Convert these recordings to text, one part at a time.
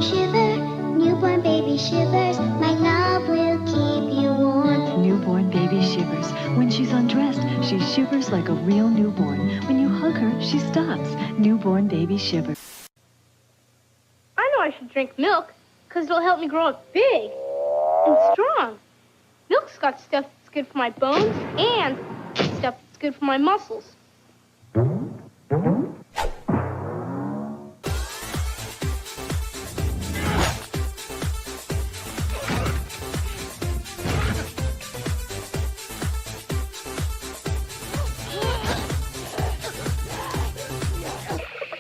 shiver, newborn baby shivers, my love will keep you warm. Newborn baby shivers. When she's undressed, she shivers like a real newborn. When you hug her, she stops. Newborn baby shivers. I know I should drink milk, because it'll help me grow up big and strong. Milk's got stuff that's good for my bones and stuff that's good for my muscles.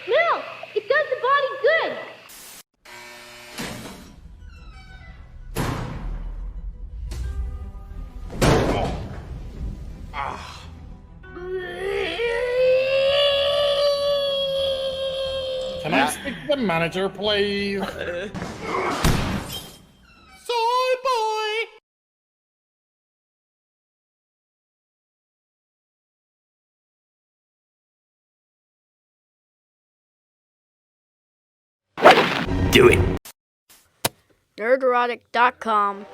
Milk! It does the body good! Can I speak to the manager, please? Soy boy! Do it. Nerdrotic.com.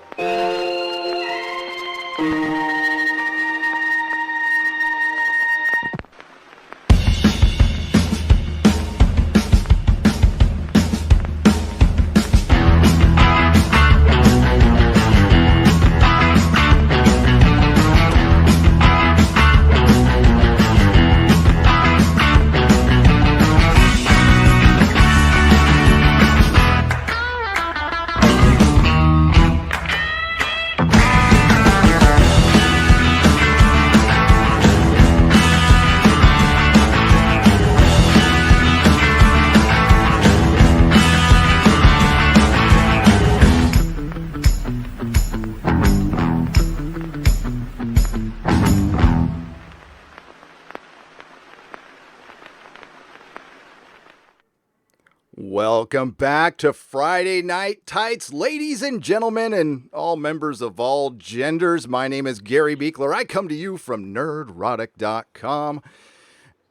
Welcome back to Friday Night Tights, ladies and gentlemen, and all members of all genders. My name is Gary Beekler. I come to you from Nerdrotic.com,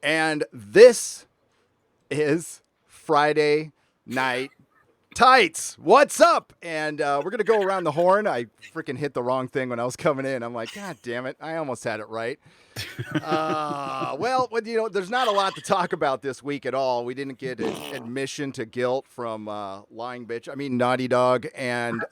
and this is Friday Night Tights. What's up? And we're going to go around the horn. I freaking hit the wrong thing when I was coming in. I'm like, God damn it. I almost had it right. Well, you know, there's not a lot to talk about this week at all. We didn't get an admission to guilt from Naughty Dog. And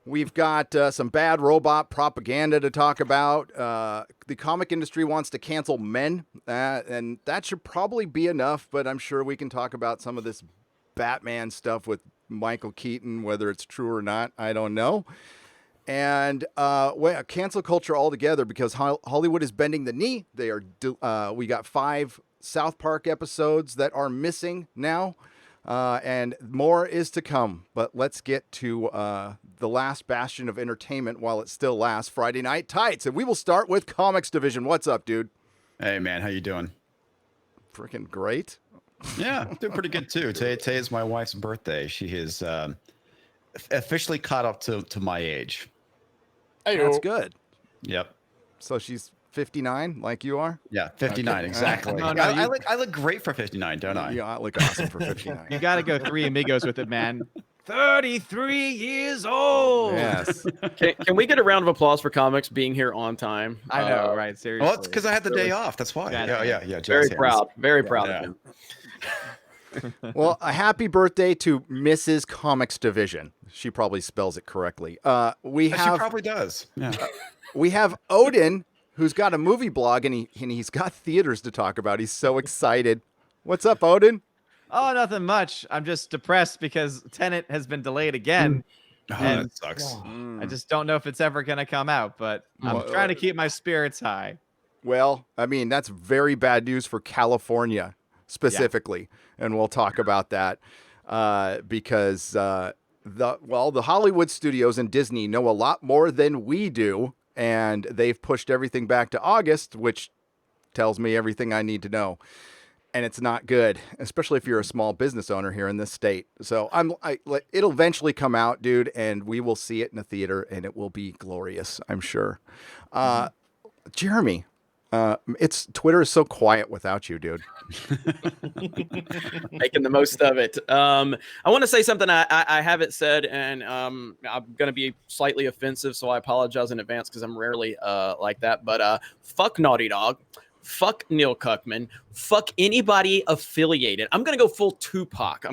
we've got some bad robot propaganda to talk about. The comic industry wants to cancel men. And that should probably be enough. But I'm sure we can talk about some of this Batman stuff with Michael Keaton, whether it's true or not, I don't know. And cancel culture altogether because Hollywood is bending the knee. They are. We got 5 South Park episodes that are missing now, and more is to come. But let's get to the last bastion of entertainment while it still lasts. Friday Night Tights, and we will start with Comics Division. What's up, dude? Hey, man, how you doing? Freaking great. Yeah, doing pretty good too. Today is my wife's birthday. She is officially caught up to my age. That's good. Yep. So she's 59, like you are? Yeah, 59, okay. exactly. No, I look great for 59, don't I? Yeah, I look awesome for 59. You got to go Three Amigos with it, man. 33 years old. Yes. Can we get a round of applause for comics being here on time? I know, right? Seriously. Well, it's because I had the day off. That's why. Yeah. Very proud. Very proud of him. Well, a happy birthday to Mrs. Comics Division. She probably spells it correctly. She probably does. Yeah. We have Odin, who's got a movie blog, and he's got theaters to talk about. He's so excited. What's up, Odin? Oh, nothing much. I'm just depressed because Tenet has been delayed again. Oh, that sucks. I just don't know if it's ever going to come out, but I'm trying to keep my spirits high. Well, I mean, that's very bad news for California specifically, and we'll talk about that because the Hollywood studios and Disney know a lot more than we do, and they've pushed everything back to August, which tells me everything I need to know. And it's not good, especially if you're a small business owner here in this state. So it'll eventually come out, dude, and we will see it in a theater, and it will be glorious, I'm sure. Jeremy, It's Twitter is so quiet without you, dude. Making the most of it. I want to say something I haven't said, and I'm going to be slightly offensive, so I apologize in advance because I'm rarely like that. But fuck Naughty Dog. Fuck Neil Cuckman. Fuck anybody affiliated. I'm going to go full Tupac.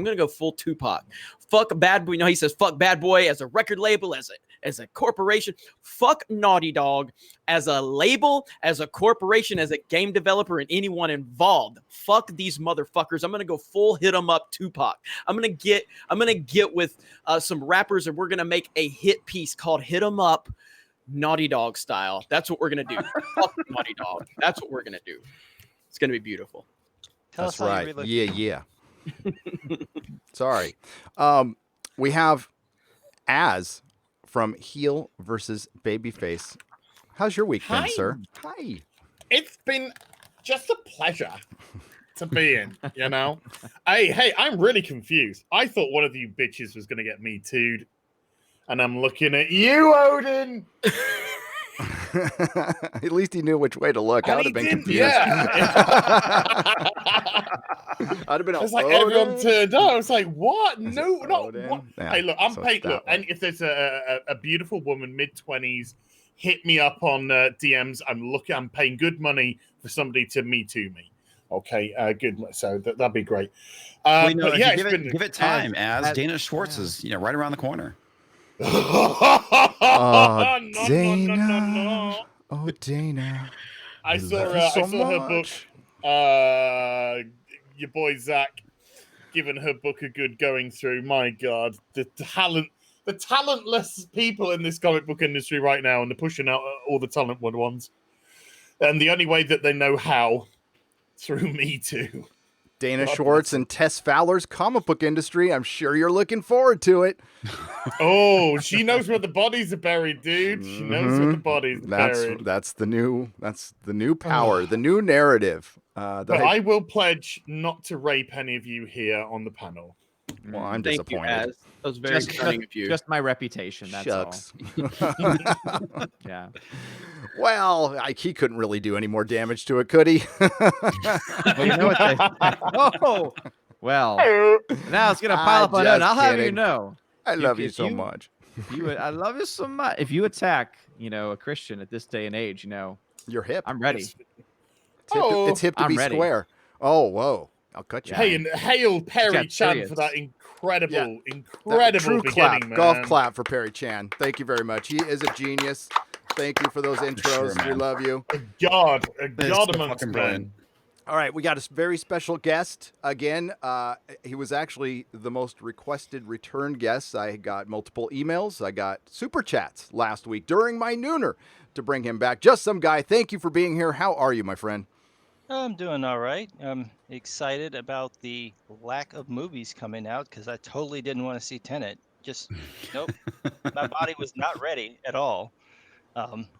Fuck Bad Boy. You know, he says fuck Bad Boy as a record label, as a corporation. Fuck Naughty Dog as a label, as a corporation, as a game developer, and anyone involved. Fuck these motherfuckers. I'm gonna go full hit 'em up Tupac. I'm gonna get with some rappers, and we're gonna make a hit piece called "Hit 'Em Up," Naughty Dog style. That's what we're gonna do. Fuck Naughty Dog. That's what we're gonna do. It's gonna be beautiful. That's right. Yeah. Sorry. We have Az from Heel versus Babyface. How's your week been, sir? Hi. It's been just a pleasure to be in, you know? Hey, I'm really confused. I thought one of you bitches was going to get me too'd. And I'm looking at you, Odin. At least he knew which way to look. I would have been confused. Yeah. I'd have been It's like everyone turned on. I was like, what? No, not what? Yeah, hey, look, I'm so paid. that Look, one. and if there's a beautiful woman, mid-20s, hit me up on DMs. I'm paying good money for somebody to me too me. Okay, good. So that'd be great. Well, but yeah, give it time, as Dana Schwartz is right around the corner. Oh, no, Dana. no. Oh, Dana. I saw her book. Your boy Zach giving her book a good going through. My God, the talentless people in this comic book industry right now, and they're pushing out all the talented ones. And the only way that they know how, through Me Too. Dana Schwartz and Tess Fowler's comic book industry. I'm sure you're looking forward to it. Oh, she knows where the bodies are buried, dude. She knows where the bodies are buried. That's the new power, the new narrative. But I will pledge not to rape any of you here on the panel. Well, I'm Thank disappointed. You, Az. That was very cunning of you. Just my reputation. That's Shucks. all. Yeah. Well, he couldn't really do any more damage to it, could he? Well, you know what oh, well, now it's gonna pile up on it. I'll have you know. I love you so much. I love you so much. If you attack, a Christian at this day and age, you're hip. I'm ready. It's hip to I'm be ready. square. Oh, whoa. I'll cut you. Hey, and hail Perry Chan for that incredible beginning, clap, man. Golf clap for Perry Chan. Thank you very much. He is a genius. Thank you for those intros. Sure, we love you. A god amongst men. All right, we got a very special guest again. He was actually the most requested return guest. I got multiple emails. I got super chats last week during my nooner to bring him back. Just some guy. Thank you for being here. How are you, my friend? I'm doing all right. I'm excited about the lack of movies coming out because I totally didn't want to see Tenet. Just nope. My body was not ready at all.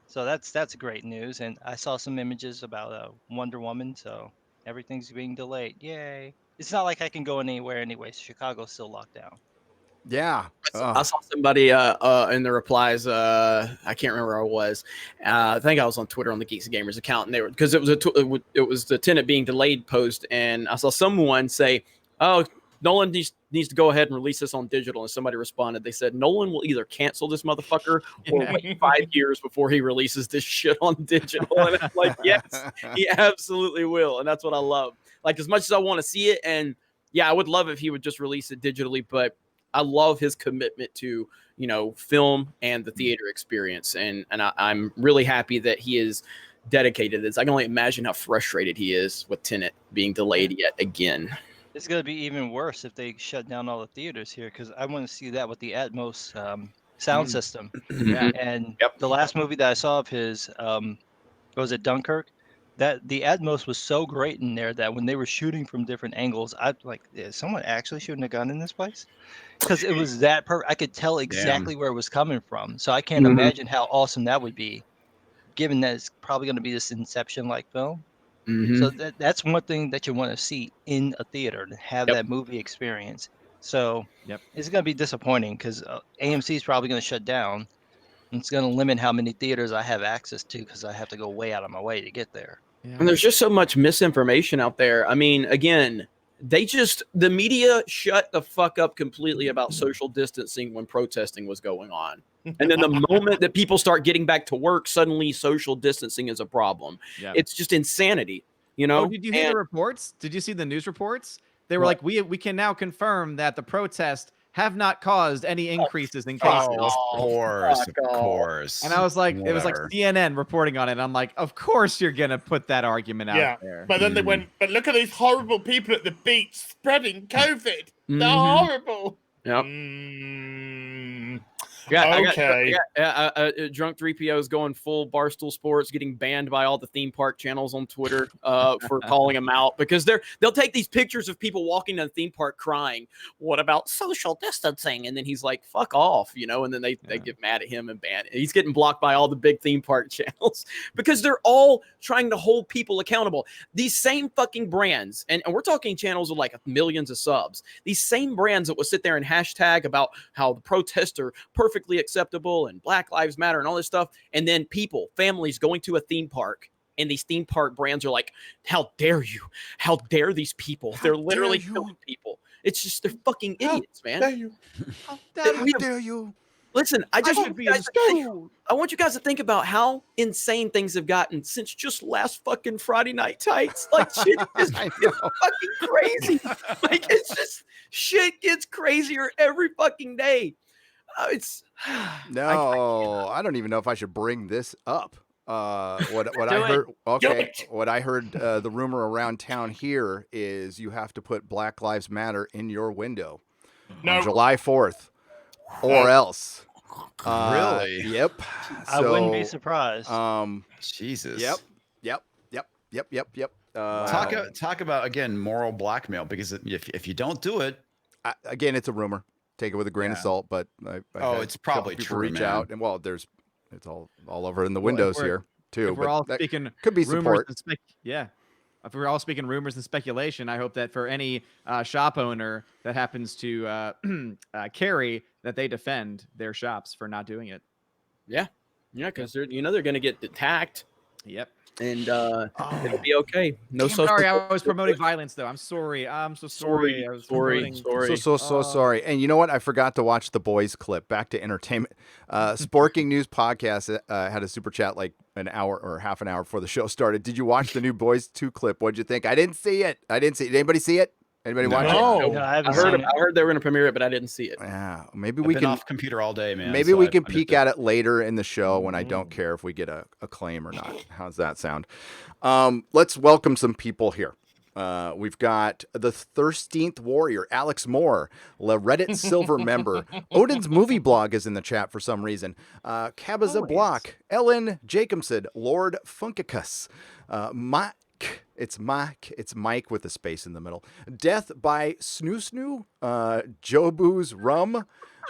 So that's great news. And I saw some images about Wonder Woman, so everything's being delayed. Yay. It's not like I can go anywhere anyway. Chicago's still locked down. Yeah. I saw somebody in the replies. I can't remember where I was. I think I was on Twitter on the Geeks and Gamers account, and they were because it was the Tenet being delayed post, and I saw someone say, "Oh, Nolan needs to go ahead and release this on digital." And somebody responded. They said Nolan will either cancel this motherfucker or wait 5 years before he releases this shit on digital. And I'm like, yes, he absolutely will, and that's what I love. Like, as much as I want to see it, and yeah, I would love if he would just release it digitally, but I love his commitment to, film and the theater experience. And I'm really happy that he is dedicated to this. I can only imagine how frustrated he is with Tenet being delayed yet again. It's going to be even worse if they shut down all the theaters here because I want to see that with the Atmos sound system. Yeah. And the last movie that I saw of his, was it Dunkirk? That the Atmos was so great in there that when they were shooting from different angles, I'd like, is someone actually shooting a gun in this place? Because it was that I could tell exactly where it was coming from. So I can't imagine how awesome that would be, given that it's probably going to be this Inception-like film. So that's one thing that you want to see in a theater, to have that movie experience. So it's going to be disappointing because AMC is probably going to shut down. It's going to limit how many theaters I have access to because I have to go way out of my way to get there. Yeah. And there's just so much misinformation out there. I mean, again, the media shut the fuck up completely about social distancing when protesting was going on. And then the moment that people start getting back to work, suddenly social distancing is a problem. Yeah. It's just insanity, you know? Oh, did you hear the reports? Did you see the news reports? They were What? like, we can now confirm that the protests have not caused any increases in cases. Of course, fuck of off. course. And I was like, it was like Whatever. CNN reporting on it. I'm like, of course you're gonna put that argument out there. But then they went, but look at these horrible people at the beach spreading COVID. They're Mhm. horrible. Yep. Okay. Drunk 3PO's going full Barstool Sports, getting banned by all the theme park channels on Twitter for calling him out because they'll take these pictures of people walking in a theme park crying. What about social distancing? And then he's like, "Fuck off," you know. And then they get mad at him and ban. He's getting blocked by all the big theme park channels because they're all trying to hold people accountable. These same fucking brands, and we're talking channels with like millions of subs. These same brands that will sit there and hashtag about how the protests are perfectly acceptable and Black Lives Matter and all this stuff. And then families going to a theme park, and these theme park brands are like, "How dare you? How dare these people? They're literally killing people." It's just, they're fucking idiots, man. How dare you? Listen, I should be in school. I want you guys to think about how insane things have gotten since just last fucking Friday Night Tights. Like, shit is I it's know. fucking crazy. Like, it's just, shit gets crazier every fucking day. It's No, I don't even know if I should bring this up. What I Do it. heard? Okay, it. what I heard. The rumor around town here is you have to put Black Lives Matter in your window No. on July 4th, or else. Really? Yep. I wouldn't be So, surprised. Jesus. Yep. Talk about again moral blackmail, because if you don't do it, Again, it's a rumor. Take it with a grain of Yeah. salt, but I've Oh, had it's a couple probably people true, reach man. out, and it's all over in the Well, if windows we're- here too. If we're but all that speaking could be rumors support. and if we're all speaking rumors and speculation, I hope that for any shop owner that happens to carry, that they defend their shops for not doing it. yeah, because they're going to get attacked, Yep. and it'll be okay. No social. Sorry, I was promoting violence though. I'm sorry. I'm so sorry. I was promoting- So sorry. And you know what? I forgot to watch the boys clip. Back to entertainment. Sporking News Podcast had a super chat like an hour or half an hour before the show started. Did you watch the new Boys 2 clip? What'd you think? I didn't see it. Did anybody see it? Anybody watch No. it? No, I haven't I heard seen it. I heard they were going to premiere it, but I didn't see it. Yeah, maybe I've we been can. off computer all day, man. Maybe so we I can missed peek it. at it later in the show when I don't care if we get a claim or not. How's that sound? Let's welcome some people here. We've got the 13th Warrior, Alex Moore, the Reddit Silver member. Odin's movie blog is in the chat for some reason. Cabaza Always. Block, Ellen Jacobson, Lord Funkicus, Mike. It's Mike with a space in the middle. Death by Snoo Snoo, Jobu's Rum,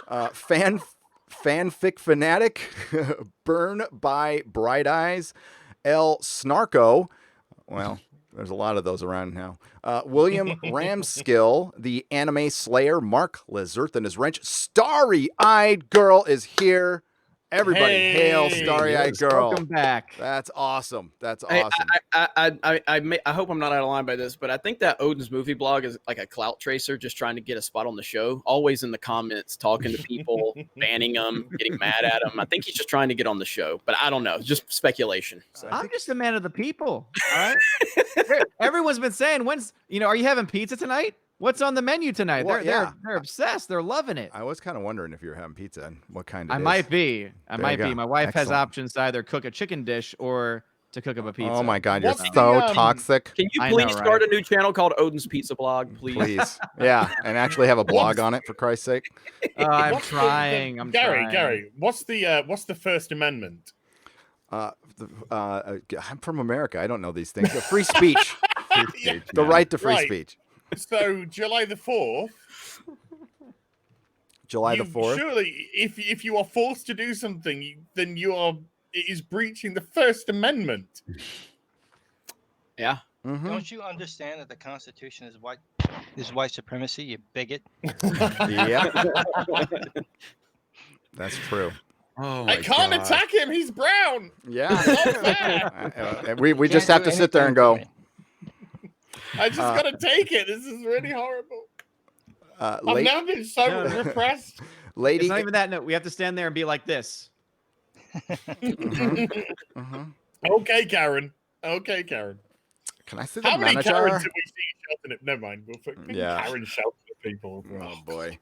Fanfic Fanatic, Burn by Bright Eyes, El Snarko. Well, there's a lot of those around now. William Ramskill, the Anime Slayer, Mark Lizerth and his wrench. Starry-eyed girl is here. Everybody, hail Hey. Starry-eyed Yes. girl. Welcome back. That's awesome. That's Hey, awesome. I hope I'm not out of line by this, but I think that Odin's movie blog is like a clout tracer, just trying to get a spot on the show. Always in the comments, talking to people, banning them, getting mad at them. I think he's just trying to get on the show, but I don't know. Just speculation. So. I'm just a man of the people. All right. Everyone's been saying, are you having pizza tonight? What's on the menu tonight? Well, They're obsessed. They're loving it. I was kind of wondering if you were having pizza and what kind it I is. might be. There you go. My wife has Excellent. options to either cook a chicken dish or to cook up a pizza. Oh my God, you're What's so the, toxic. Can you I please know, start right? a new channel called Odin's Pizza Blog, please? Please. Yeah, and actually have a blog on it for Christ's sake. I'm What's the- trying. I'm trying. Gary, what's the First Amendment? I'm from America. I don't know these things. Free speech. Yeah. The right to free Right. speech. So July the 4th. July the 4th. Surely, if you are forced to do something, then it is breaching the First Amendment. Yeah. Mhm. Don't you understand that the Constitution is white supremacy, you bigot? Yep. That's true. Oh my I can't God. attack him. He's brown. Yeah. It's not fair. We just Can't have to do sit there and go. anything I just gotta take it. This is really horrible. I've Late, never been so No, no. repressed. lady. It's not even that. No, we have to stand there and be like this. Okay, Karen. Okay, Karen. Can I see the How many manager? Karens have we seen shouting at? Never mind. We'll put Yeah. Karen shouting at people. Oh boy.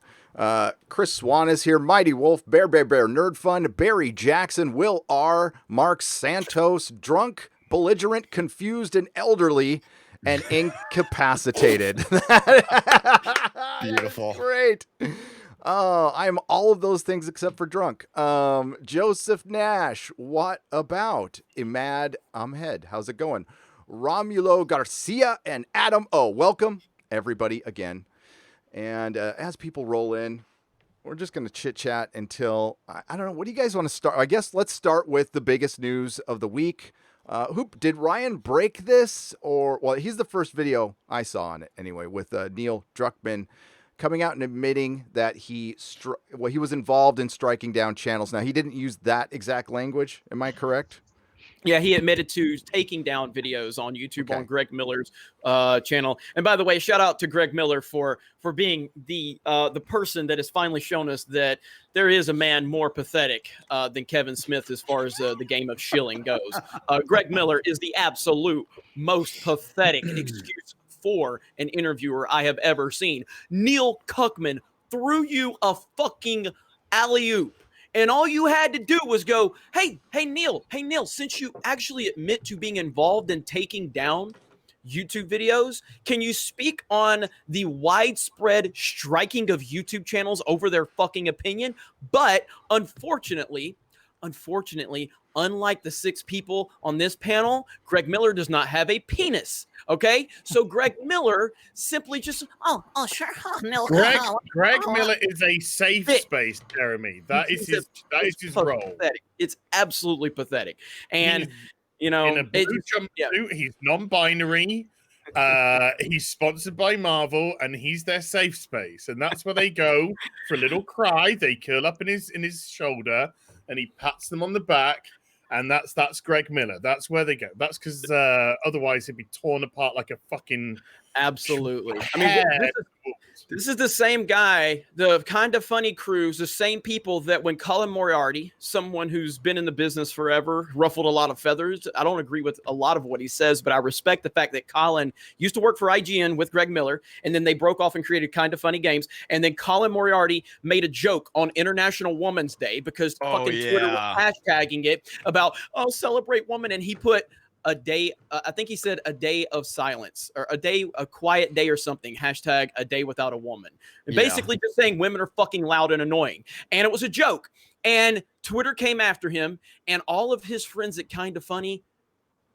Chris Swan is here. Mighty Wolf, Bear, Nerd Fun, Barry Jackson, Will R, Mark Santos, drunk, belligerent, confused, and elderly, and incapacitated. Beautiful. Great. I'm all of those things except for drunk. Joseph Nash, what about Imad Ahmed? How's it going? Romulo Garcia and Adam O. Welcome, everybody, again. And as people roll in, we're just going to chit-chat until, I don't know, what do you guys want to start? I guess let's start with the biggest news of the week. Did Ryan break this? Or, well, he's the first video I saw on it anyway, with Neil Druckmann coming out and admitting that he was involved in striking down channels. Now, he didn't use that exact language. Am I correct? Yeah, he admitted to taking down videos on YouTube Okay. on Greg Miller's channel. And by the way, shout out to Greg Miller for being the person that has finally shown us that there is a man more pathetic than Kevin Smith as far as the game of shilling goes. Greg Miller is the absolute most pathetic excuse for an interviewer I have ever seen. Neil Cuckman threw you a fucking alley-oop. And all you had to do was go, hey, Neil, since you actually admit to being involved in taking down YouTube videos, can you speak on the widespread striking of YouTube channels over their fucking opinion? But unfortunately, unlike the 6 people on this panel, Greg Miller does not have a penis. Okay, so Greg Miller simply just, oh, sure, no. Greg Miller is a safe space, Jeremy. That is his role. Pathetic. It's absolutely pathetic, and in a blue jumpsuit, he's non-binary. He's sponsored by Marvel, and he's their safe space, and that's where they go for a little cry. They curl up in his shoulder, and he pats them on the back. And that's Greg Miller. That's where they go. That's because otherwise he'd be torn apart like a fucking... Absolutely. I mean, this is the same guy, the Kind of Funny crews, the same people that when Colin Moriarty, someone who's been in the business forever, ruffled a lot of feathers. I don't agree with a lot of what he says, but I respect the fact that Colin used to work for IGN with Greg Miller, and then they broke off and created Kind of Funny Games. And then Colin Moriarty made a joke on International Women's Day because Twitter was hashtagging it about, celebrate woman. And he put a day, I think he said a day of silence or a quiet day or something, hashtag a day without a woman. And basically just saying women are fucking loud and annoying. And it was a joke. And Twitter came after him, and all of his friends at Kind of Funny,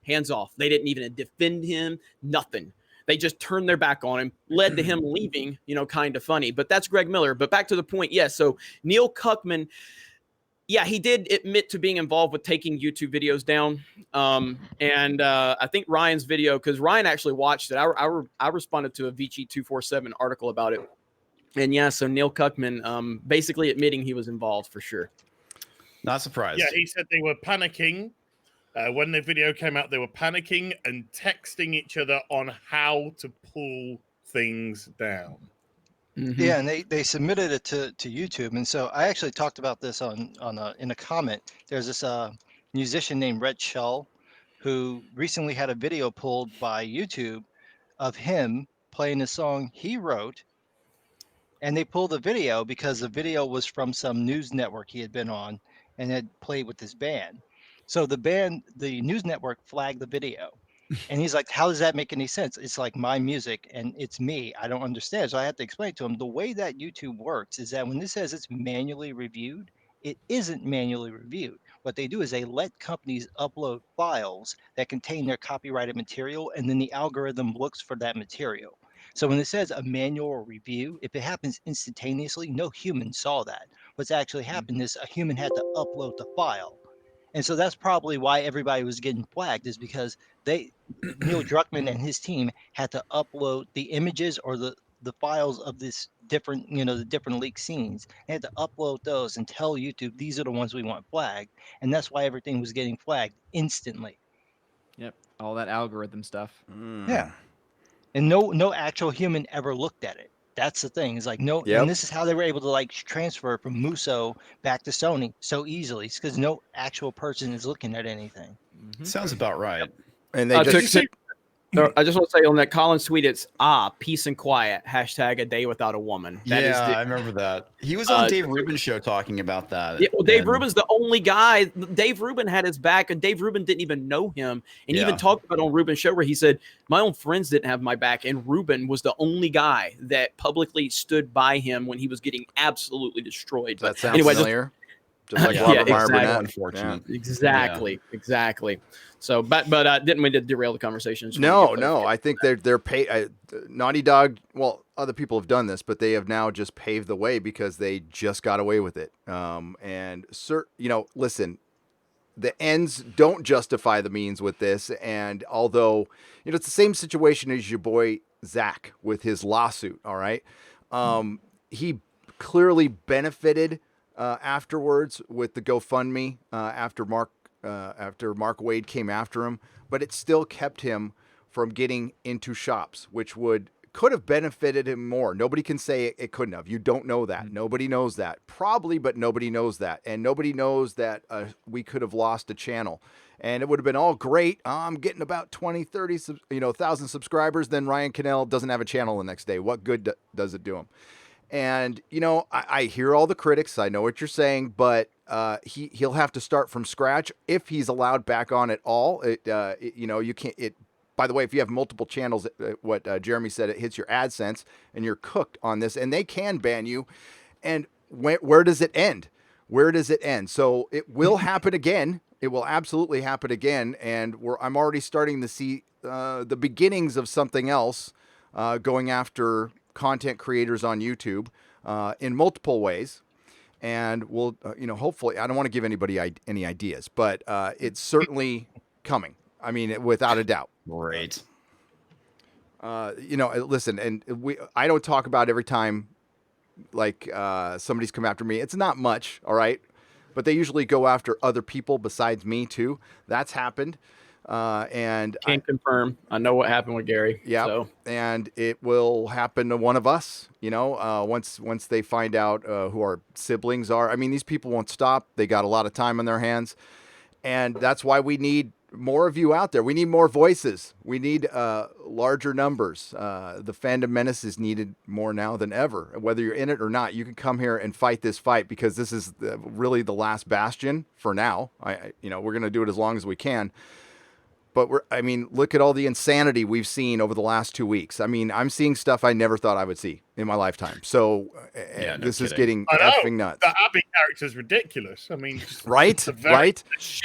hands off. They didn't even defend him, nothing. They just turned their back on him, led to him leaving, Kind of Funny. But that's Greg Miller. But back to the point, yes. So Neil Cuckman, yeah, he did admit to being involved with taking YouTube videos down. And I think Ryan's video, because Ryan actually watched it. I responded to a Vici247 article about it. And yeah, so Neil Cuckman basically admitting he was involved for sure. Not surprised. Yeah, he said they were panicking. When the video came out, they were panicking and texting each other on how to pull things down. Mm-hmm. Yeah, and they submitted it to YouTube, and so I actually talked about this in a comment. There's this musician named Rhett Shull who recently had a video pulled by YouTube of him playing a song he wrote, and they pulled the video because the video was from some news network he had been on and had played with this band. So the news network flagged the video. And he's like, how does that make any sense? It's like my music and it's me. I don't understand. So I have to explain to him the way that YouTube works is that when this says it's manually reviewed, it isn't manually reviewed. What they do is they let companies upload files that contain their copyrighted material, and then the algorithm looks for that material. So when it says a manual review, if it happens instantaneously, no human saw that. What's actually happened is a human had to upload the file. And so that's probably why everybody was getting flagged, is because Neil Druckmann and his team had to upload the images or the the files of this different, the different leaked scenes. They had to upload those and tell YouTube these are the ones we want flagged, and that's why everything was getting flagged instantly. Yep, all that algorithm stuff. Yeah, and no actual human ever looked at it. That's the thing. Is like no, Yep. and this is how they were able to like transfer from Musso back to Sony so easily. It's because no actual person is looking at anything. Sounds about right. And they just So I just want to say on that Collins tweet, it's peace and quiet, hashtag a day without a woman. That is I remember that. He was on Dave Rubin's show talking about that. Yeah, well, Dave Rubin's the only guy. Dave Rubin had his back, and Dave Rubin didn't even know him. And he even talked about it on Rubin's show where he said, my own friends didn't have my back, and Rubin was the only guy that publicly stood by him when he was getting absolutely destroyed. That But sounds anyway, familiar. Just like Robert Meyer exactly. Burnett. Unfortunate. Exactly. So, but didn't mean to derail the conversation. No. I think they're Naughty Dog. Well, other people have done this, but they have now just paved the way because they just got away with it. Listen, the ends don't justify the means with this. And although it's the same situation as your boy Zach with his lawsuit. All right, he clearly benefited afterwards with the GoFundMe after Mark Wade came after him, but it still kept him from getting into shops, which could have benefited him more. Nobody can say it couldn't have. You don't know that. Nobody knows that. Probably, but nobody knows that. And nobody knows that we could have lost a channel. And it would have been all great. I'm getting about 20, 30, 1,000 subscribers. Then Ryan Cannell doesn't have a channel the next day. What good does it do him? And, I hear all the critics. I know what you're saying, but he'll have to start from scratch if he's allowed back on at all. You can't. By the way, if you have multiple channels, what Jeremy said, it hits your AdSense and you're cooked on this, and they can ban you. And where does it end? Where does it end? So it will happen again. It will absolutely happen again. And I'm already starting to see the beginnings of something else going after content creators on YouTube in multiple ways. And we'll, hopefully, I don't want to give anybody any ideas, but it's certainly coming. I mean, without a doubt. Great. Listen, and I don't talk about every time like somebody's come after me. It's not much, all right? But they usually go after other people besides me too. That's happened. And can't confirm. I know what happened with Gary. Yeah. So. And it will happen to one of us, once they find out who our siblings are. I mean, these people won't stop. They got a lot of time on their hands. And that's why we need more of you out there. We need more voices. We need larger numbers. The fandom menace is needed more now than ever. Whether you're in it or not, you can come here and fight this fight because this is really the last bastion for now. We're going to do it as long as we can. But look at all the insanity we've seen over the last 2 weeks. I mean, I'm seeing stuff I never thought I would see in my lifetime. So this is getting effing nuts. The Abby character's ridiculous. I mean, right.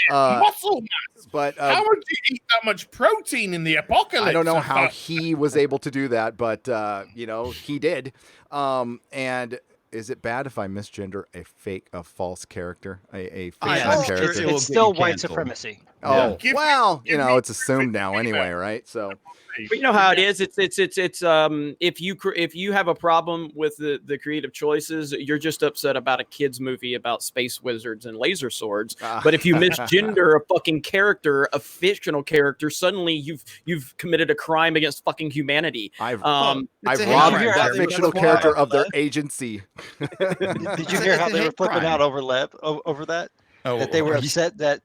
Muscle mass. But how would you eat that much protein in the apocalypse? I don't know how he was able to do that, but he did. And is it bad if I misgender a false character, a fictional character? It's still white supremacy. Oh, well, it's assumed now anyway, right? So, but you know how it is. It's if you have a problem with the creative choices, you're just upset about a kids movie about space wizards and laser swords. But if you misgender a fucking character, a fictional character, suddenly you've committed a crime against fucking humanity. I've robbed that fictional character of their agency. Did you hear how they were flipping out over that? That they were upset that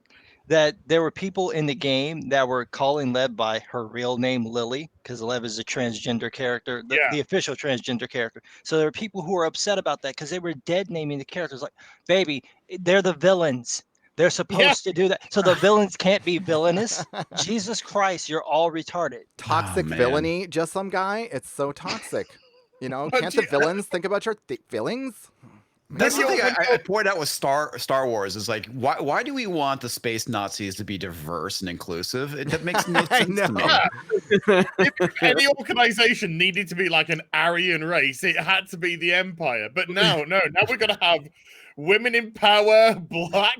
there were people in the game that were calling Lev by her real name, Lily, because Lev is a transgender character, the official transgender character. So there were people who were upset about that because they were dead naming the characters. Like, baby, they're the villains. They're supposed to do that. So the villains can't be villainous. Jesus Christ, you're all retarded. Toxic villainy, just some guy. It's so toxic. Can't the villains think about your feelings? That's the thing I point out with Star Wars is like, why do we want the space Nazis to be diverse and inclusive? That makes no sense to me. If any organization needed to be like an Aryan race, it had to be the Empire. But now we're going to have women in power, black,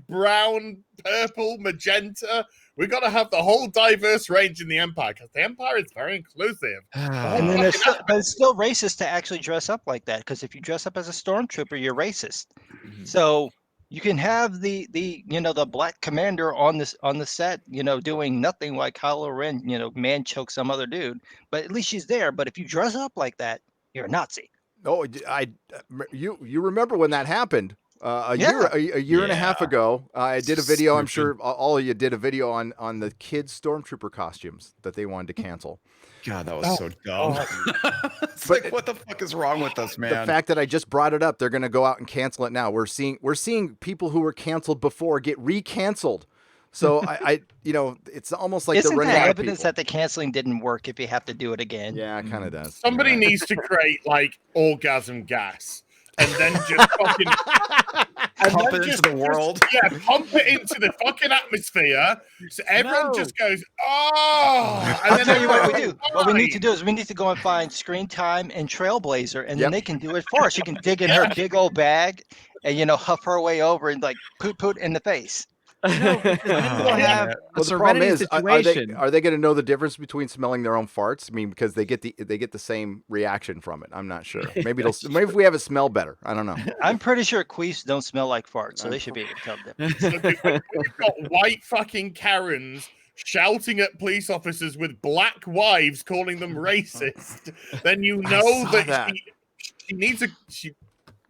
brown, purple, magenta. We got to have the whole diverse range in the Empire because the Empire is very inclusive. And then but it's still racist to actually dress up like that, because if you dress up as a stormtrooper, you're racist. So you can have the the black commander on the set, doing nothing while Kylo Ren, man choke some other dude, but at least she's there. But if you dress up like that, you're a Nazi. Oh, you remember when that happened? A year and a half ago, I did a video. I'm sure all of you did a video on the kids' stormtrooper costumes that they wanted to cancel. God, that was so dumb. It's like, what the fuck is wrong with us, man? The fact that I just brought it up, they're going to go out and cancel it now. We're seeing people who were canceled before get re-canceled. So I it's almost like isn't they're running that out of evidence people. that the canceling didn't work if you have to do it again? Yeah, it kind of does. Somebody needs to create like orgasm gas and then just fucking pump it into the world. Pump it into the fucking atmosphere, so everyone just goes, oh. And I'll then tell you what we do. fine. What we need to do is we need to go and find Screen Time and Trailblazer, and then they can do it for us. She can dig in her big old bag and huff her way over and like poot in the face. No, well, the problem is, are they going to know the difference between smelling their own farts? I mean, because they get the same reaction from it. I'm not sure. Maybe if we have it smell better. I don't know. I'm pretty sure queefs don't smell like farts, so they should be able to tell the difference. We've got white fucking Karens shouting at police officers with black wives, calling them racist. Then you know that she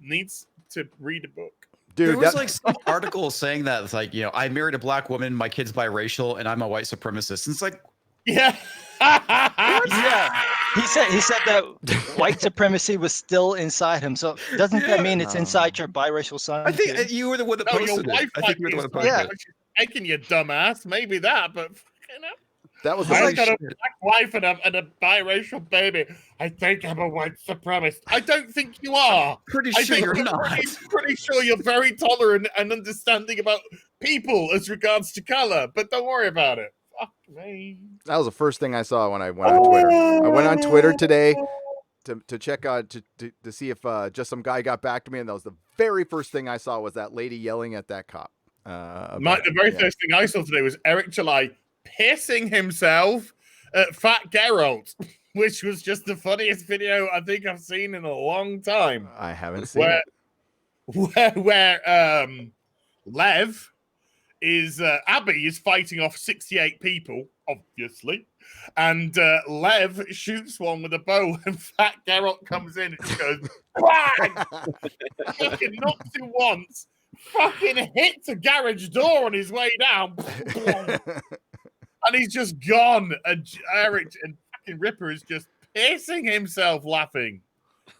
needs to read a book. Dude, there was like some article saying that it's like, I married a black woman, my kid's biracial, and I'm a white supremacist. And it's like, yeah. He said that white supremacy was still inside him. So doesn't that mean it's inside your biracial son? I think you were the one that posted it. I think you were the one that posted it. Taking you dumbass, maybe that, but that was I got a black wife and a biracial baby. I think I'm a white supremacist. I don't think you are. Pretty sure you're not. Pretty sure you're very tolerant and understanding about people as regards to color, but don't worry about it. Fuck me. That was the first thing I saw when I went on Twitter. I went on Twitter today to check out to see if just some guy got back to me, and that was the very first thing I saw was that lady yelling at that cop. The very first thing I saw today was Eric July pissing himself at Fat Geralt, which was just the funniest video I think I've seen in a long time. I haven't seen it. Where Lev is Abby is fighting off 68 people, obviously, and Lev shoots one with a bow, and Fat Geralt comes in and just goes bang, fucking knocks him once, fucking hits a garage door on his way down. And he's just gone. And Eric and fucking Ripper is just pissing himself laughing,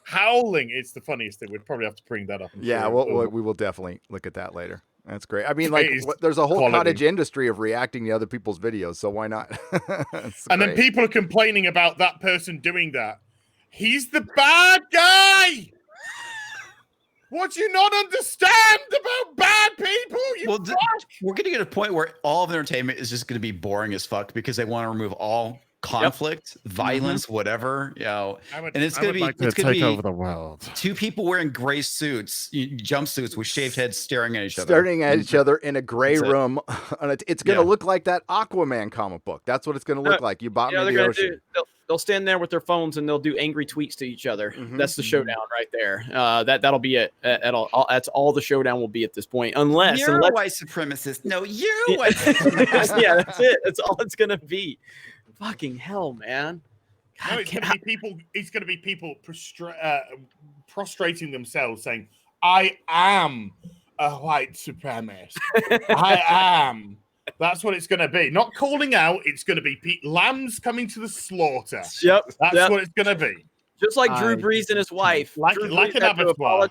howling. It's the funniest thing. We'd probably have to bring that up. Yeah, we will definitely look at that later. That's great. I mean, there's a whole cottage industry of reacting to other people's videos, so why not? And then people are complaining about that person doing that. He's the bad guy. What do you not understand about bad people? We're going to get a point where all of entertainment is just going to be boring as fuck because they want to remove all conflict, violence, whatever. And it's going to be take over the world. Two people wearing gray suits, jumpsuits with shaved heads, staring at each other in a gray room. It's going to look like that Aquaman comic book. That's what it's going to look like. You bought me the ocean. They'll stand there with their phones and they'll do angry tweets to each other. That's the showdown right there. That'll be it. That's all the showdown will be at this point, unless you're a white supremacist. No, you're a white supremacist. Yeah, that's it. That's all it's gonna be. Fucking hell, man. God, no, it's gonna be people. It's gonna be people prostrating themselves, saying, "I am a white supremacist. I am." That's what it's going to be. Not calling out. It's going to be lambs coming to the slaughter. Yep. That's what it's going to be. Just like Drew Brees and his wife. Like an abattoir.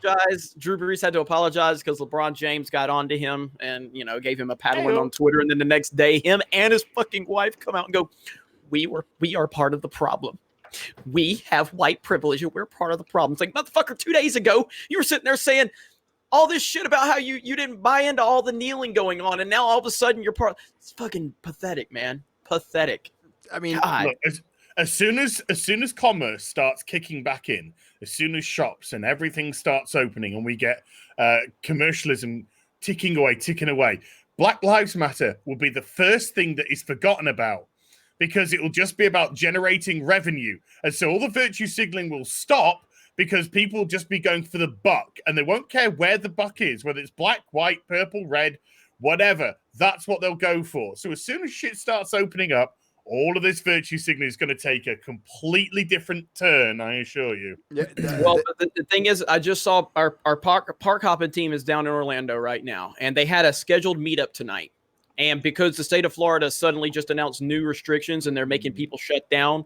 Drew Brees had to apologize because LeBron James got onto him and, gave him a paddling on Twitter. And then the next day, him and his fucking wife come out and go, we are part of the problem. We have white privilege and we're part of the problem. It's like, motherfucker, 2 days ago, you were sitting there saying all this shit about how you didn't buy into all the kneeling going on, and now all of a sudden you're part. It's fucking pathetic, man. Pathetic. I mean, look, as soon as commerce starts kicking back in, as soon as shops and everything starts opening, and we get commercialism ticking away, Black Lives Matter will be the first thing that is forgotten about because it will just be about generating revenue. And so all the virtue signaling will stop because people will just be going for the buck and they won't care where the buck is, whether it's black, white, purple, red, whatever. That's what they'll go for. So as soon as shit starts opening up, all of this virtue signaling is going to take a completely different turn, I assure you. Yeah, Well, the thing is, I just saw our park hopping team is down in Orlando right now, and they had a scheduled meetup tonight. And because the state of Florida suddenly just announced new restrictions and they're making people shut down,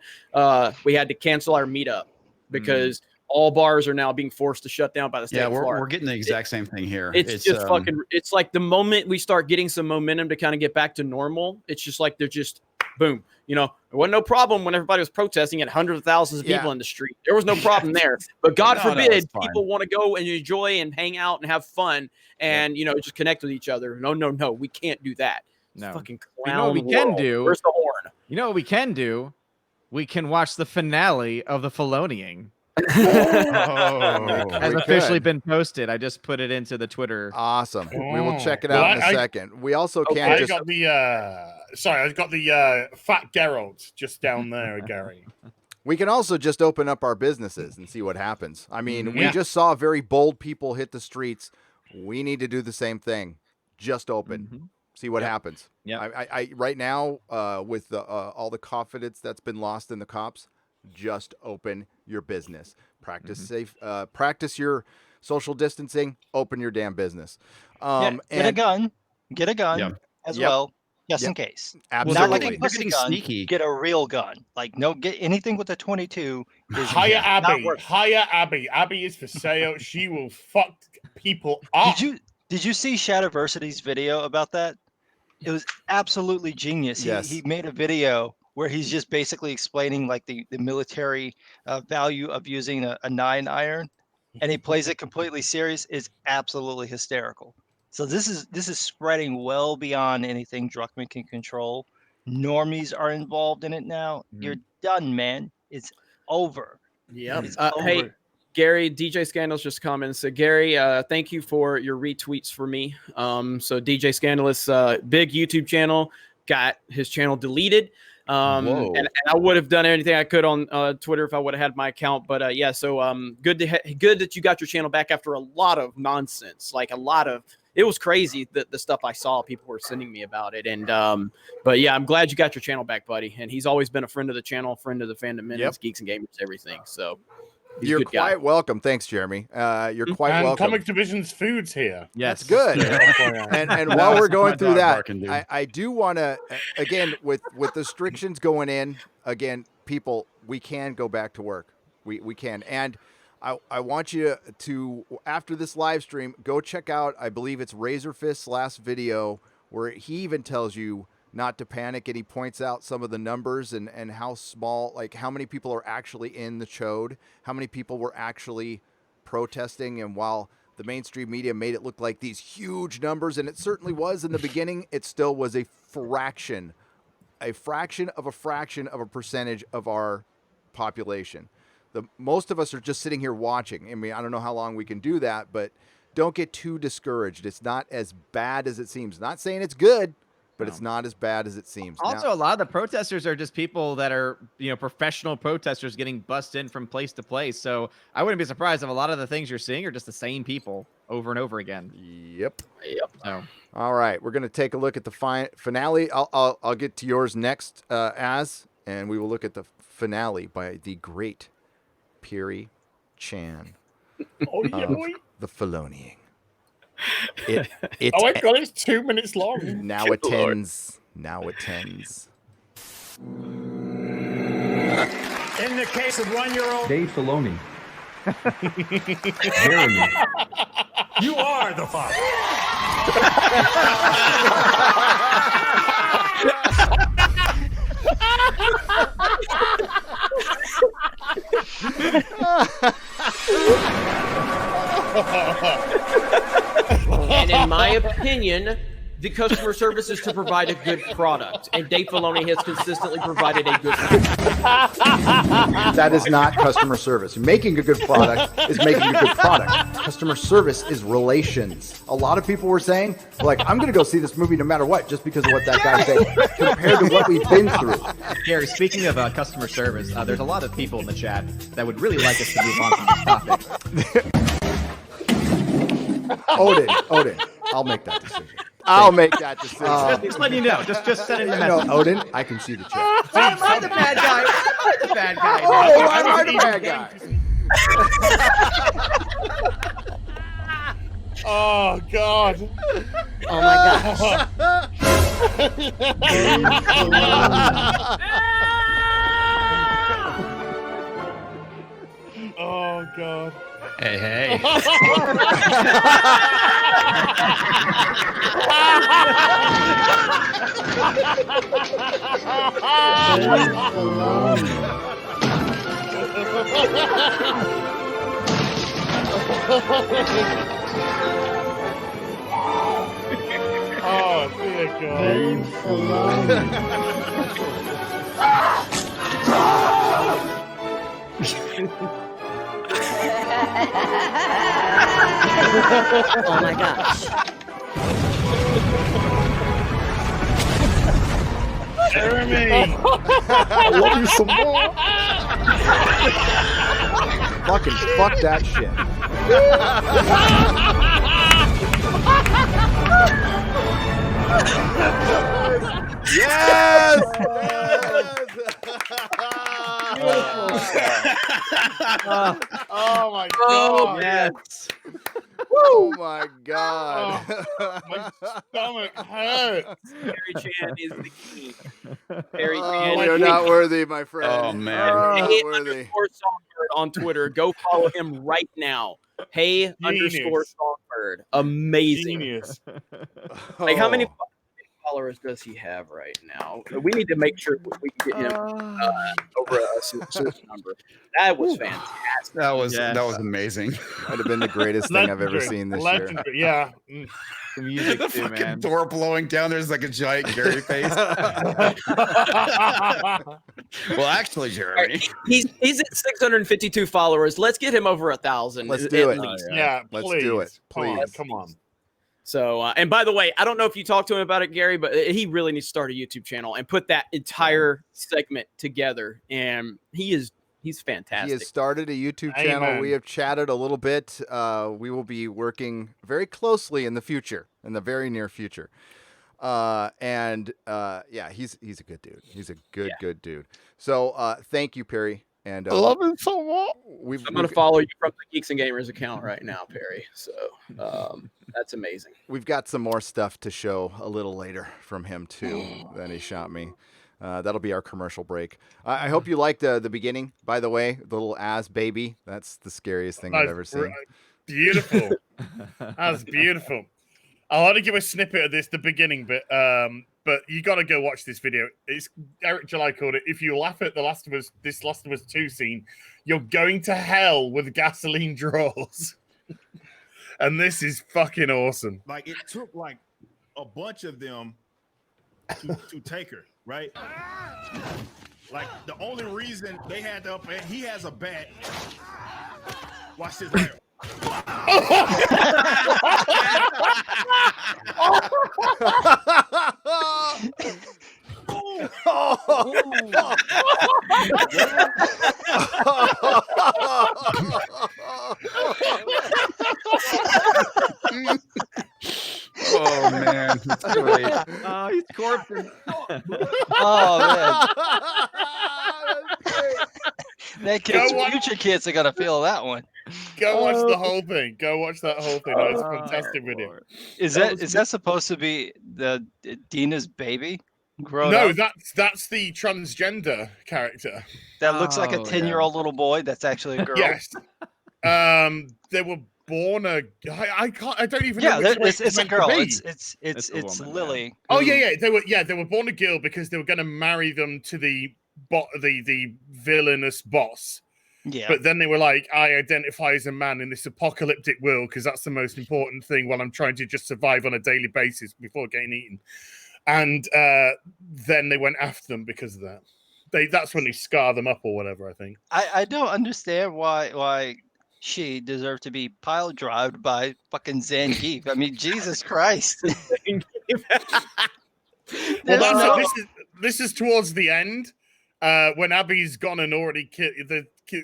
we had to cancel our meetup because all bars are now being forced to shut down by the state of Florida. We're getting the exact same thing here. It's just fucking. It's like the moment we start getting some momentum to kind of get back to normal, it's just like they're just boom. You know, there wasn't no problem when everybody was protesting and hundreds of thousands of people in the street. There was no problem there. But God forbid people want to go and enjoy and hang out and have fun and, you know, just connect with each other. No. We can't do that. No. Fucking clown. You know what we can do? Where's the horn? You know what we can do? We can watch the finale of the Filoniing. Has officially been posted. I just put it into the Twitter. Awesome. We will check it out in a second. We also can I got the Fat Geralt just down there, Gary. We can also just open up our businesses and see what happens. I mean, we just saw very bold people hit the streets. We need to do the same thing. Just open. See what happens. Yeah. I right now, with all the confidence that's been lost in the cops, just open your business. Practice safe. Practice your social distancing. Open your damn business. Get a gun. Get a gun as well, just in case. Absolutely. Not like a sneaky. Get a real gun. Like get anything with a 22. Hire Abby. Hire Abby. Abby is for sale. She will fuck people up. Did you see Shadowversity's video about that? It was absolutely genius. He made a video where he's just basically explaining like the military value of using a 9-iron, and he plays it completely serious. Is absolutely hysterical. So this is spreading well beyond anything Druckmann can control. Normies are involved in it now. You're done, man. It's over. Yeah. Hey, Gary, DJ Scandalous just commented. So Gary, thank you for your retweets for me. So DJ Scandalous, big YouTube channel, got his channel deleted. And I would have done anything I could on Twitter if I would have had my account. But so good that you got your channel back after a lot of nonsense, like it was crazy the stuff I saw people were sending me about it. And but yeah, I'm glad you got your channel back, buddy. And he's always been a friend of the channel, friend of the fandom minutes, Geeks and Gamers, everything. So you're quite welcome. Thanks, Jeremy. You're quite welcome. Comic Division's food's here. Yes, that's good. and while we're going through that, I do want to again with restrictions going in again, people, we can go back to work. We can. And I want you to after this live stream, go check out. I believe it's Razorfist's last video where he even tells you not to panic, and he points out some of the numbers and how small, like how many people are actually in the chode, how many people were actually protesting. And while the mainstream media made it look like these huge numbers, and it certainly was in the beginning, it still was a fraction of a percentage of our population. Most of us are just sitting here watching. I mean, I don't know how long we can do that, but don't get too discouraged. It's not as bad as it seems. Not saying it's good, but it's not as bad as it seems. Also, a lot of the protesters are just people that are, professional protesters getting bussed in from place to place. So I wouldn't be surprised if a lot of the things you're seeing are just the same people over and over again. Yep. So. All right, we're going to take a look at the finale. I'll get to yours next, and we will look at the finale by the great Piri Chan of the Filoniing. Oh my God, it's 2 minutes long. Now it tends. In the case of 1-year-old Dave Filoni. Jeremy. You are the father. And in my opinion, The customer service is to provide a good product, and Dave Filoni has consistently provided a good product. That is not customer service. Making a good product is making a good product. Customer service is relations. A lot of people were saying, like, I'm going to go see this movie no matter what, just because of what that guy said, compared to what we've been through. Gary, speaking of customer service, there's a lot of people in the chat that would really like us to move on from this topic. Odin, I'll make that decision. I'll make that decision. Just letting you know. Just send in the No, message. Odin, I can see the chat. Why am I the bad guy? Why am I the bad guy? Oh, why am I the bad guy? Oh God! Oh my gosh. Oh God! Hey. Oh dear God! Oh my gosh. Jeremy! I love you some more. Fucking fuck that shit. Yes! Oh my God! Oh, yes. Oh my God. My stomach hurts. Perry Chan is the key. Perry Chan. Oh, you're not worthy, my friend. Oh, man. You're Hey not worthy. _Songbird on Twitter. Go follow him right now. Hey _Songbird. Amazing. Genius. Like, how many followers does he have right now? We need to make sure we can get him over a certain number. That was fantastic. That was amazing. Might have been the greatest thing I've ever seen this year. Legendary, yeah. The music The too, fucking man. door blowing down. There's like a giant Gary face. Well, actually, Jeremy. He's at 652 followers. Let's get him over 1,000. Let's do at it. least. Yeah, Let's please. do it. Please. Please. Come on. So, and by the way, I don't know if you talked to him about it, Gary, but he really needs to start a YouTube channel and put that entire segment together. And he's fantastic. He has started a YouTube channel. Amen. We have chatted a little bit. We will be working very closely in the future, in the very near future. Yeah, he's a good dude. He's a good dude. So thank you, Perry. And I love him so much. I'm going to follow you from the Geeks and Gamers account right now, Perry. So that's amazing. We've got some more stuff to show a little later from him, too, that he shot me. That'll be our commercial break. I hope you liked the beginning, by the way. The little As baby. That's the scariest thing I've ever seen. Beautiful. That's beautiful. I want to give a snippet of the beginning bit, but you got to go watch this video. It's Eric July called it. If you laugh at this Last of Us 2 scene, you're going to hell with gasoline drawers. And this is fucking awesome. Like, it took like a bunch of them to take her, right? Like, the only reason they had to he has a bat. Watch this right. Oh man, that's great. Oh, he's corpsing. Oh man, that kid's future kids are gonna feel that one. Go watch the whole thing. Go watch that whole thing. That's a fantastic video. Is that supposed to be the Dina's baby? No, that's the transgender character. That looks like a 10-year-old little boy. That's actually a girl. Yes. They were born I don't even know. Yeah, it's a meant to girl. be. It's woman, Lily. Oh yeah. They were born a girl because they were going to marry them to the villainous boss. Yeah. But then they were like, I identify as a man in this apocalyptic world because that's the most important thing while I'm trying to just survive on a daily basis before getting eaten. And then they went after them because of that. That's when they scar them up or whatever, I think. I don't understand why she deserved to be pile drived by fucking Zangief. I mean, Jesus Christ. Well, this is towards the end when Abby's gone and already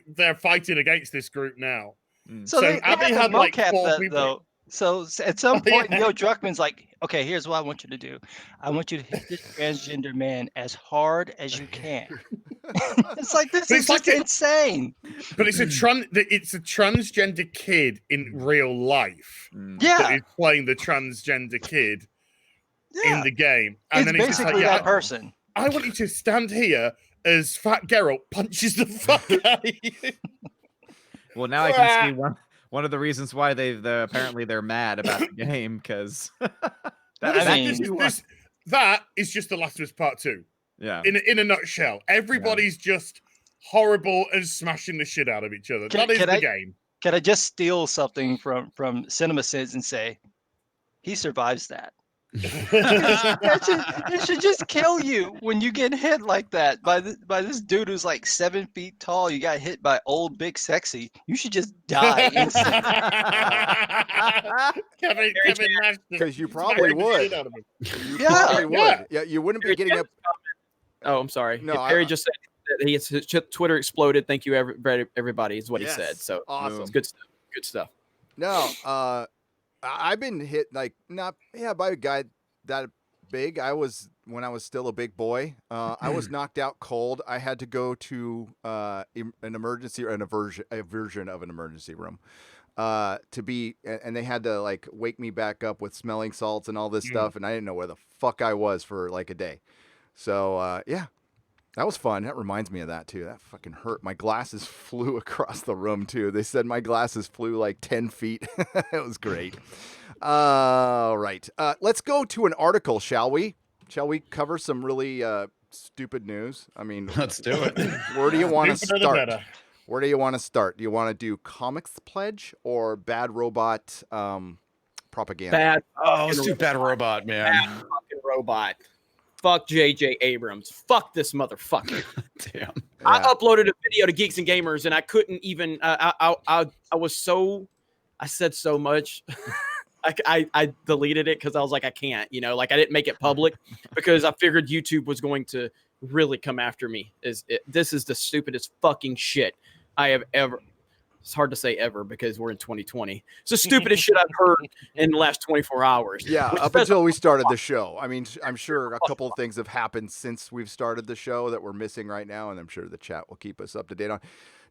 they're fighting against this group now. So they Abby had like 4 people. Though. So at some point, Neil Druckmann's like, okay, here's what I want you to do. I want you to hit this transgender man as hard as you can. It's like, this is just insane. But it's a transgender kid in real life. Yeah. That is playing the transgender kid in the game. And it's then basically just like, that person. I want you to stand here as Fat Geralt punches the fuck out of you. Well, now I can see one of the reasons why apparently they're mad about the game, because that is just The Last of Us Part 2. Yeah. In a nutshell, everybody's just horrible and smashing the shit out of each other. That is the game. Can I just steal something from CinemaSins and say he survives that? It should just kill you when you get hit like that by this dude who's like 7 feet tall. You got hit by old big sexy. You should just die instantly. Kevin, because you probably would. You probably would. Yeah, you wouldn't be getting up. Oh, I'm sorry. No, Harry just said that his Twitter exploded. Thank you, everybody, is what he said. So awesome. It's good stuff. Good stuff. No, I've been hit by a guy that big. When I was still a big boy. I was knocked out cold. I had to go to an emergency or a version of an emergency room and they had to like wake me back up with smelling salts and all this stuff, and I didn't know where the fuck I was for like a day. So yeah. That was fun. That reminds me of that, too. That fucking hurt. My glasses flew across the room, too. They said my glasses flew like 10 feet. It was great. All right. Let's go to an article, shall we? Shall we cover some really stupid news? I mean, let's do it. Where do you want to start? Where do you want to start? Do you want to do Comics Pledge or Bad Robot propaganda? Let's do Bad Robot, man. Bad fucking robot. Fuck J.J. Abrams. Fuck this motherfucker. Damn. I uploaded a video to Geeks and Gamers, and I couldn't even. I said so much. I deleted it because I was like, I can't. Like I didn't make it public because I figured YouTube was going to really come after me. This is the stupidest fucking shit I have ever. It's hard to say ever because we're in 2020. It's the stupidest shit I've heard in the last 24 hours. Yeah, up until we started the show. I mean, I'm sure a couple of things have happened since we've started the show that we're missing right now, and I'm sure the chat will keep us up to date on.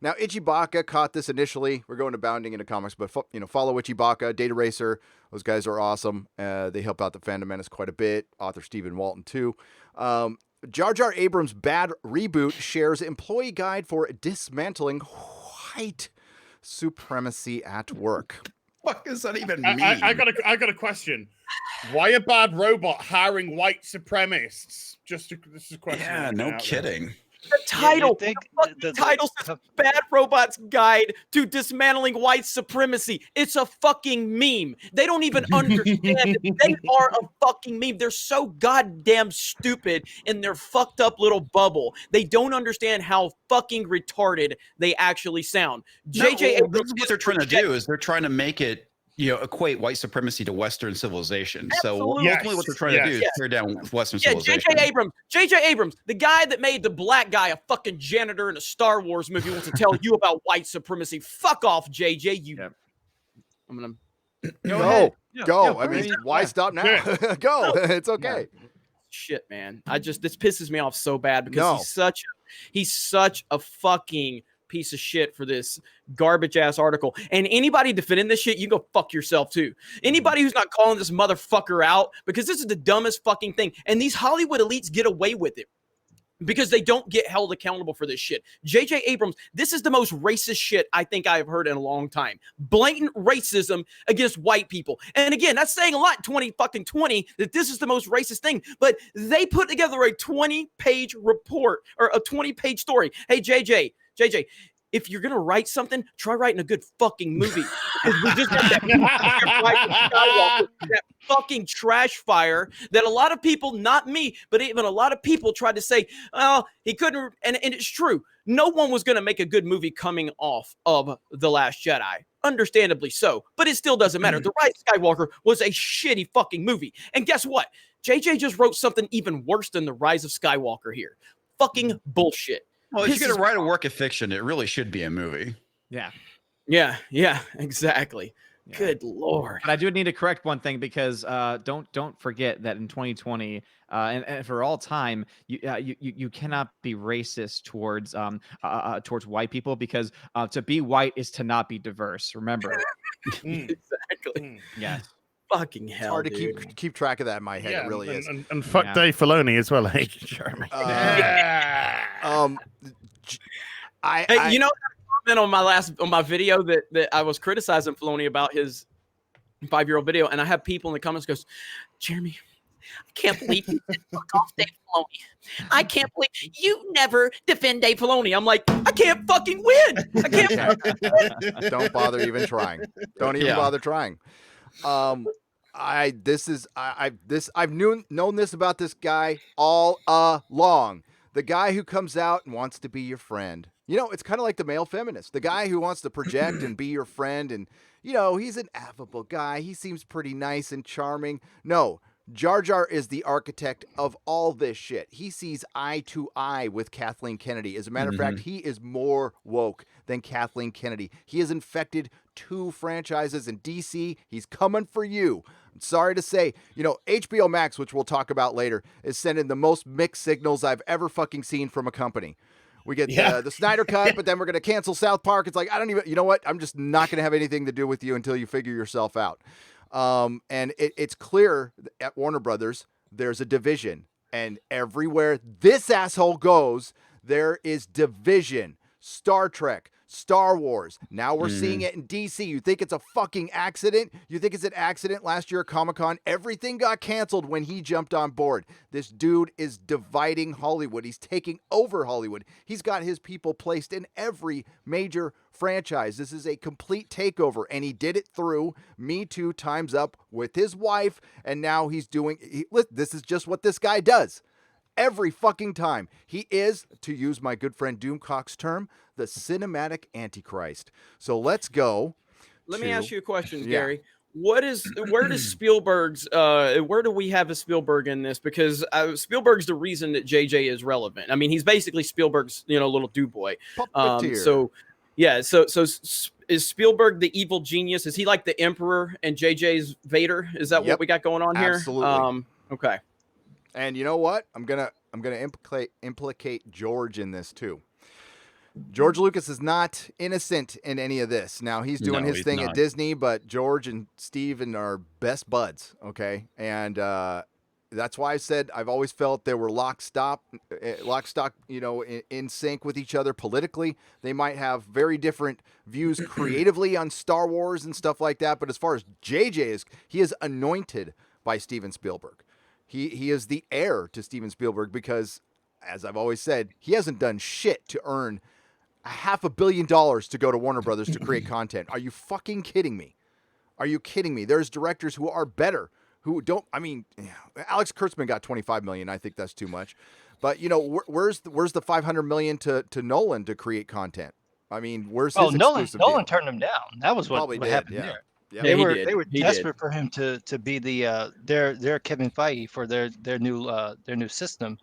Now, Ichibaka caught this initially. We're going to bounding into comics, but follow Ichibaka, Data Racer. Those guys are awesome. They help out the Fandom Menace quite a bit. Author Stephen Walton, too. Jar Jar Abrams' Bad Reboot shares employee guide for dismantling white supremacy at work. What does that even mean? I got a question. Why a Bad Robot hiring white supremacists? This is a question. Yeah, no kidding. The title, the title says Bad Robot's Guide to Dismantling White Supremacy. It's a fucking meme. They don't even understand it. They are a fucking meme. They're so goddamn stupid in their fucked up little bubble. They don't understand how fucking retarded they actually sound. JJ Abrams, what they're trying to do is they're trying to make it, equate white supremacy to Western civilization. Absolutely. So ultimately what they're trying to do is tear down Western civilization. JJ Abrams, the guy that made the black guy a fucking janitor in a Star Wars movie, wants to tell you about white supremacy. Fuck off, JJ. I'm going to... Go. I mean, why stop now? Go. It's okay. Yeah. Shit, man. This pisses me off so bad because he's such a fucking piece of shit for this garbage ass article. And anybody defending this shit, you go fuck yourself too. Anybody who's not calling this motherfucker out, because this is the dumbest fucking thing. And these Hollywood elites get away with it because they don't get held accountable for this shit. JJ Abrams, this is the most racist shit I think I've heard in a long time. Blatant racism against white people. And again, that's saying a lot, 2020, that this is the most racist thing. But they put together a 20-page report or a 20-page story. Hey, JJ, if you're gonna write something, try writing a good fucking movie. Because we just got that fucking trash fire that a lot of people, not me, but even a lot of people tried to say, oh, he couldn't, and it's true. No one was gonna make a good movie coming off of The Last Jedi. Understandably so, but it still doesn't matter. The Rise of Skywalker was a shitty fucking movie. And guess what? JJ just wrote something even worse than The Rise of Skywalker here. Fucking bullshit. Well, if you're going to write a work of fiction, it really should be a movie. Yeah. Yeah, exactly. Yeah. Good Lord. But I do need to correct one thing because don't forget that in 2020 and for all time, you cannot be racist towards white people because to be white is to not be diverse. Remember. Exactly. Yeah. Fucking hell. It's hard to keep track of that in my head. It really is. And fuck Dave Filoni as well, hey, Jeremy. Hey, you know, on my video that I was criticizing Filoni about his 5-year-old video, and I have people in the comments goes, Jeremy, I can't believe you said fuck off Dave Filoni. I can't believe you never defend Dave Filoni. I'm like, I can't fucking win. I can't fucking win. Don't bother even trying. Don't even bother trying. I've known this about this guy all along. The guy who comes out and wants to be your friend. You know, it's kind of like the male feminist. The guy who wants to project and be your friend. And, you know, he's an affable guy. He seems pretty nice and charming. No, Jar Jar is the architect of all this shit. He sees eye to eye with Kathleen Kennedy. As a matter of fact, he is more woke than Kathleen Kennedy. He has infected 2 franchises in DC. He's coming for you. I'm sorry to say, you know, HBO Max, which we'll talk about later, is sending the most mixed signals I've ever fucking seen from a company. We get the Snyder Cut, but then we're going to cancel South Park. It's like, I don't even, you know what? I'm just not going to have anything to do with you until you figure yourself out. And it's clear at Warner Brothers, there's a division. And everywhere this asshole goes, there is division. Star Trek, Star Wars. Now we're seeing it in DC. You think it's a fucking accident? You think it's an accident last year at Comic-Con? Everything got canceled when he jumped on board. This dude is dividing Hollywood. He's taking over Hollywood. He's got his people placed in every major franchise. This is a complete takeover, and he did it through Me Too Time's Up with his wife, and now he's doing... this is just what this guy does. Every fucking time. He is, to use my good friend Doomcock's term, the cinematic antichrist. So let's go. Let me ask you a question, Gary. Where does Spielberg's where do we have a Spielberg in this? Because Spielberg's the reason that JJ is relevant. I mean, he's basically Spielberg's, little do boy. So is Spielberg the evil genius? Is he like the Emperor and JJ's Vader? Is that what we got going on here? Absolutely. Okay. And you know what? I'm gonna implicate George in this too. George Lucas is not innocent in any of this. Now he's doing his thing at Disney, but George and Steven are best buds. Okay, and that's why I said I've always felt they were lock stock, in sync with each other politically. They might have very different views creatively on Star Wars and stuff like that. But as far as JJ is, he is anointed by Steven Spielberg. He is the heir to Steven Spielberg because, as I've always said, he hasn't done shit to earn $500 million to go to Warner Brothers to create content. Are you fucking kidding me? Are you kidding me? There's directors who are better, who don't. I mean, Alex Kurtzman got $25 million. I think that's too much. But where's the $500 million to Nolan to create content? I mean, where's his exclusive deal? Nolan turned him down. That was what happened there. Yeah, they were desperate for him to be the their Kevin Feige for their new system,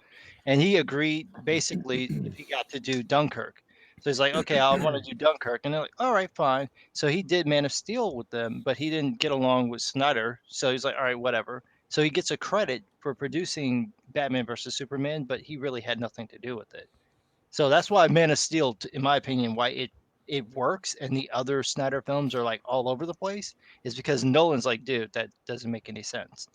and he agreed basically if he got to do Dunkirk. So he's like, okay, I want to do Dunkirk, and they're like, all right, fine. So he did Man of Steel with them, but he didn't get along with Snyder. So he's like, all right, whatever. So he gets a credit for producing Batman versus Superman, but he really had nothing to do with it. So that's why Man of Steel, in my opinion, why it works and the other Snyder films are like all over the place is because Nolan's like, dude, that doesn't make any sense.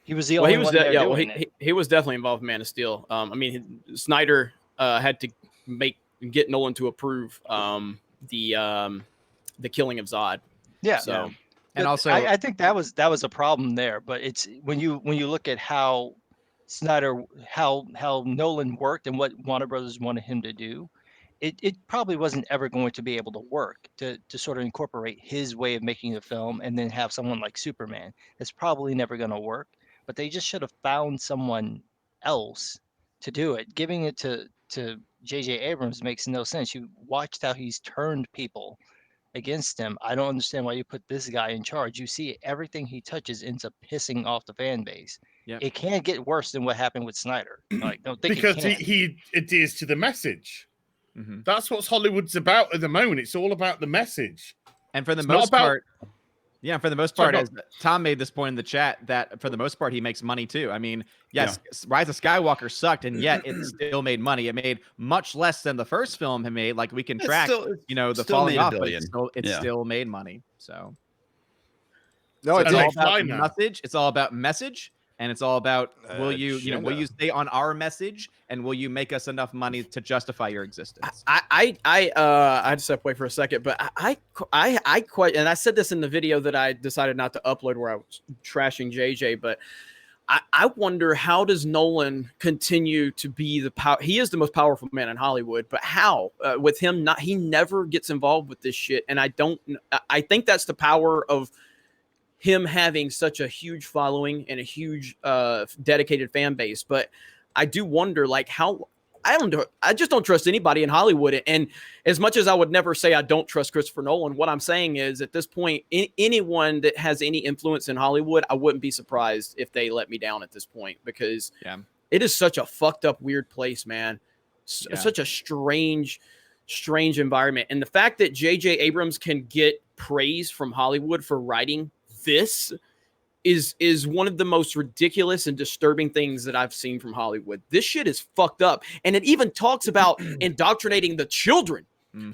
He was the only one there doing it. He was definitely involved in Man of Steel. I mean, Snyder had to get Nolan to approve the killing of Zod. Yeah. So and also I think that was a problem there, but it's when you look at how Snyder how Nolan worked and what Warner Brothers wanted him to do, it probably wasn't ever going to be able to work to sort of incorporate his way of making a film and then have someone like Superman. It's probably never going to work, but they just should have found someone else to do it. Giving it to J.J. Abrams makes no sense. You watched how he's turned people against him. I don't understand why you put this guy in charge. You see everything he touches ends up pissing off the fan base. Yep. It can't get worse than what happened with Snyder. Like, don't think because it can. he adheres to the message. Mm-hmm. That's what Hollywood's about at the moment. It's all about the message. And for the most part, yeah, for the most part, as Tom made this point in the chat, that for the most part, he makes money too. I mean, yes, Rise of Skywalker sucked, and yet it still made money. It made much less than the first film had made. Like we can track, the falling off, but it still made money. So no, it's all about message. It's all about message. And it's all about will you stay on our message, and will you make us enough money to justify your existence? I had to step away for a second, but I quite, and I said this in the video that I decided not to upload where I was trashing JJ, but I wonder, how does Nolan continue to be the power? He is the most powerful man in Hollywood, but how with him he never gets involved with this shit, and I think that's the power of him having such a huge following and a huge dedicated fan base. But I do wonder, like, how I just don't trust anybody in Hollywood. And as much as I would never say I don't trust Christopher Nolan, what I'm saying is at this point, anyone that has any influence in Hollywood, I wouldn't be surprised if they let me down at this point, because it is such a fucked up, weird place, man. Such a strange environment. And the fact that J.J. Abrams can get praise from Hollywood for writing this is one of the most ridiculous and disturbing things that I've seen from Hollywood. This shit is fucked up. And it even talks about indoctrinating the children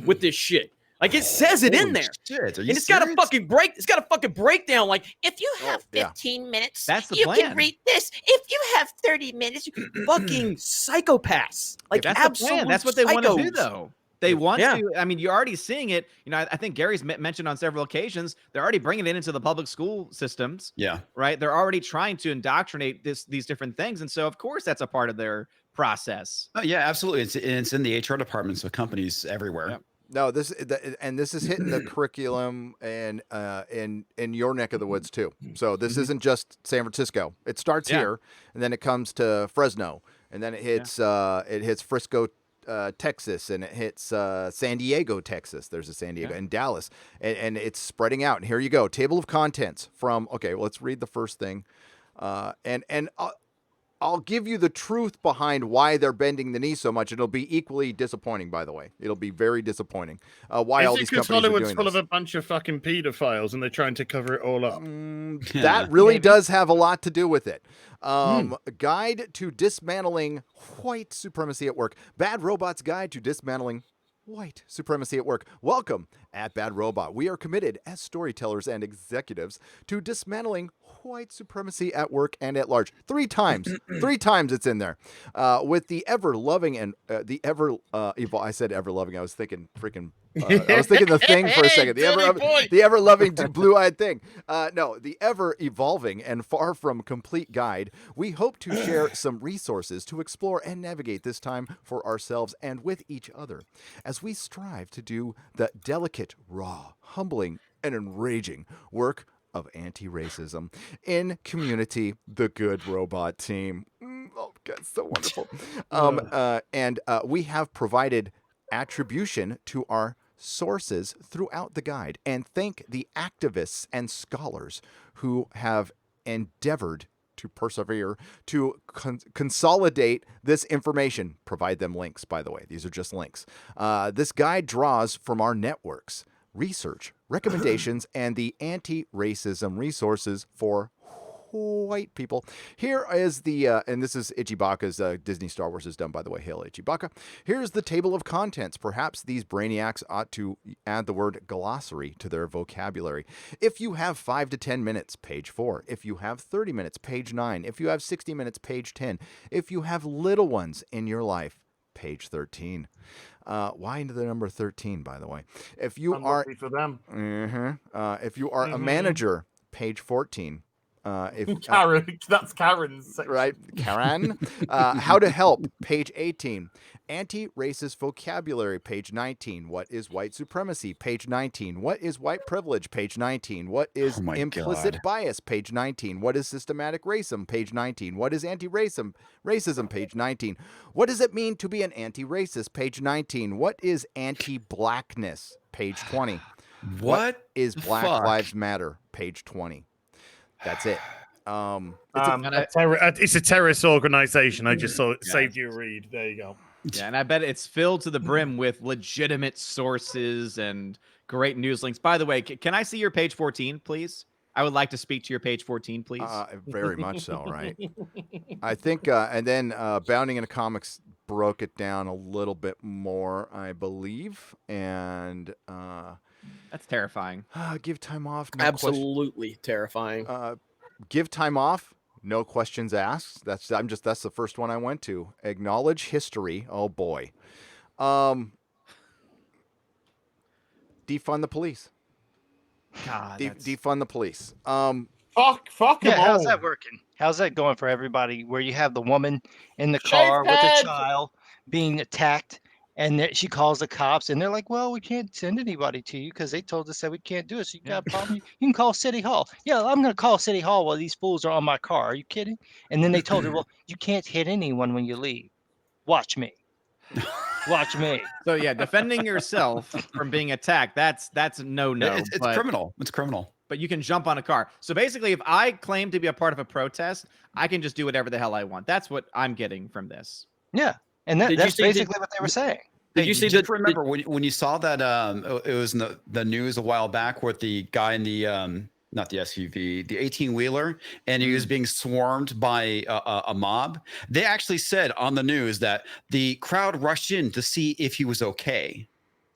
with this shit. Like, it says it in there. Shit, and it's got a fucking breakdown. Like, if you have 15 minutes, you can read this. If you have 30 minutes, you fucking psychopaths. Like, that's the plan. That's what they want to do, though. They want to. I mean, you're already seeing it. I think Gary's mentioned on several occasions, they're already bringing it into the public school systems. Yeah. Right. They're already trying to indoctrinate these different things. And so, of course, that's a part of their process. Oh, yeah, absolutely. It's in the HR departments of companies everywhere. Yep. No, this is hitting the curriculum and in your neck of the woods too. So this isn't just San Francisco. It starts here, and then it comes to Fresno, and then it hits Frisco, Texas, and it hits San Diego, Texas. There's a San Diego and Dallas, and it's spreading out. And here you go, table of contents from. Okay, well, let's read the first thing, and I'll give you the truth behind why they're bending the knee so much. It'll be equally disappointing, by the way. It'll be very disappointing. Why all these companies are doing this? Hollywood's full of a bunch of fucking pedophiles and they're trying to cover it all up? That really does have a lot to do with it. Guide to Dismantling White Supremacy at Work. Bad Robot's Guide to Dismantling White Supremacy at Work. Welcome at Bad Robot. We are committed as storytellers and executives to dismantling white supremacy at work and at large. 3 times. 3 times it's in there. With the ever-loving and I said ever-loving. I was thinking freaking I was thinking the Thing for a second. The ever-loving blue-eyed Thing. No, the ever-evolving and far from complete guide. We hope to share some resources to explore and navigate this time for ourselves and with each other as we strive to do the delicate, raw, humbling, and enraging work of anti-racism in Community, the Good Robot Team. Oh, God, so wonderful. And we have provided attribution to our sources throughout the guide, and thank the activists and scholars who have endeavored to persevere to consolidate this information. Provide them links, by the way. These are just links. This guide draws from our networks, research, recommendations, and the anti-racism resources for white people. Here is the, and this is Ichibaka's Disney Star Wars is done, by the way. Hail Ichibaka. Here's the table of contents. Perhaps these brainiacs ought to add the word glossary to their vocabulary. If you have 5 to 10 minutes, page 4. If you have 30 minutes, page 9. If you have 60 minutes, page 10. If you have little ones in your life, page 13. Why the number 13, by the way? If you are for them. If you are a manager, page 14. Karen, that's Karen's section. Right, Karen. How to help, page 18. Anti-racist vocabulary, page 19. What is white supremacy, page 19. What is white privilege, page 19. What is implicit bias, page 19. What is systematic racism, page 19. What is anti-racism, page 19. What does it mean to be an anti-racist, page 19. What is anti-blackness, page 20. What is Black Lives Matter, page 20. That's it. It's a terrorist organization. I just saved you a read. There you go. Yeah, and I bet it's filled to the brim with legitimate sources and great news links. By the way, can I see your page 14, please? I would like to speak to your page 14, please. Very much so, right? I think, and then Bounding into Comics broke it down a little bit more, I believe, and that's terrifying. Give time off. Absolutely terrifying. Give time off. No questions asked. That's the first one I went to. Acknowledge history. Oh boy. Defund the police. God. Defund the police. Fuck. Yeah, how's that working? How's that going for everybody? Where you have the woman in the car with the child being attacked, and she calls the cops, and they're like, "Well, we can't send anybody to you because they told us that we can't do it. So you got a problem? You can call City Hall." Yeah, I'm going to call City Hall while these fools are on my car. Are you kidding? And then they told her, "Well, you can't hit anyone when you leave. Watch me. Watch me." So yeah, defending yourself from being attacked, that's no. It's criminal. It's criminal. But you can jump on a car. So basically, if I claim to be a part of a protest, I can just do whatever the hell I want. That's what I'm getting from this. Yeah. And that's basically what they were saying. Did you see that? Remember when you saw that it was in the news a while back with the guy in the not the SUV, the 18-wheeler, and he was being swarmed by a mob. They actually said on the news that the crowd rushed in to see if he was okay.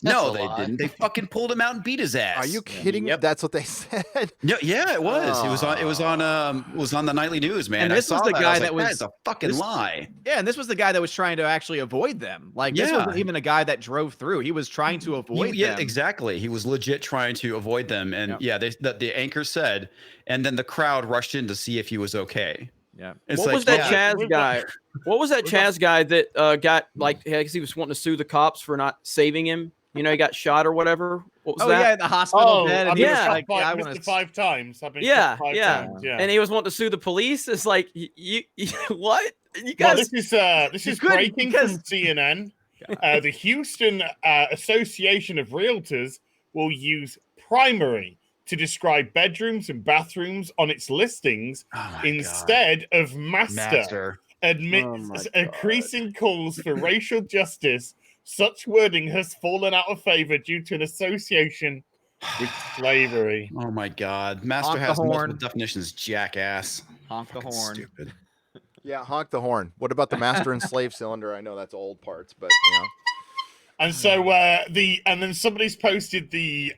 No, they didn't. They fucking pulled him out and beat his ass. Are you kidding? Yep. That's what they said. Yeah, it was. It was on the nightly news, man. And this was the guy that was that's a fucking lie. Yeah, and this was the guy that was trying to actually avoid them. Like this wasn't even a guy that drove through. He was trying to avoid them. Yeah, exactly. He was legit trying to avoid them. And the anchor said, and then the crowd rushed in to see if he was okay. Yeah. What was that Chaz guy? What was that Chaz guy that got because he was wanting to sue the cops for not saving him? You know, he got shot or whatever. What was that? Yeah, the hospital bed. And he was like, I want 5 times. I've been shot 5 times. Yeah. And he was wanting to sue the police. It's like, you what? You guys. Well, this is breaking from CNN. The Houston Association of Realtors will use primary to describe bedrooms and bathrooms on its listings instead of master. Admits increasing calls for racial justice. Such wording has fallen out of favor due to an association with slavery. Oh my God. Master has multiple definitions, jackass. Honk the horn. Stupid. Yeah, honk the horn. What about the master and slave cylinder? I know that's old parts, but you know. And so and then somebody's posted the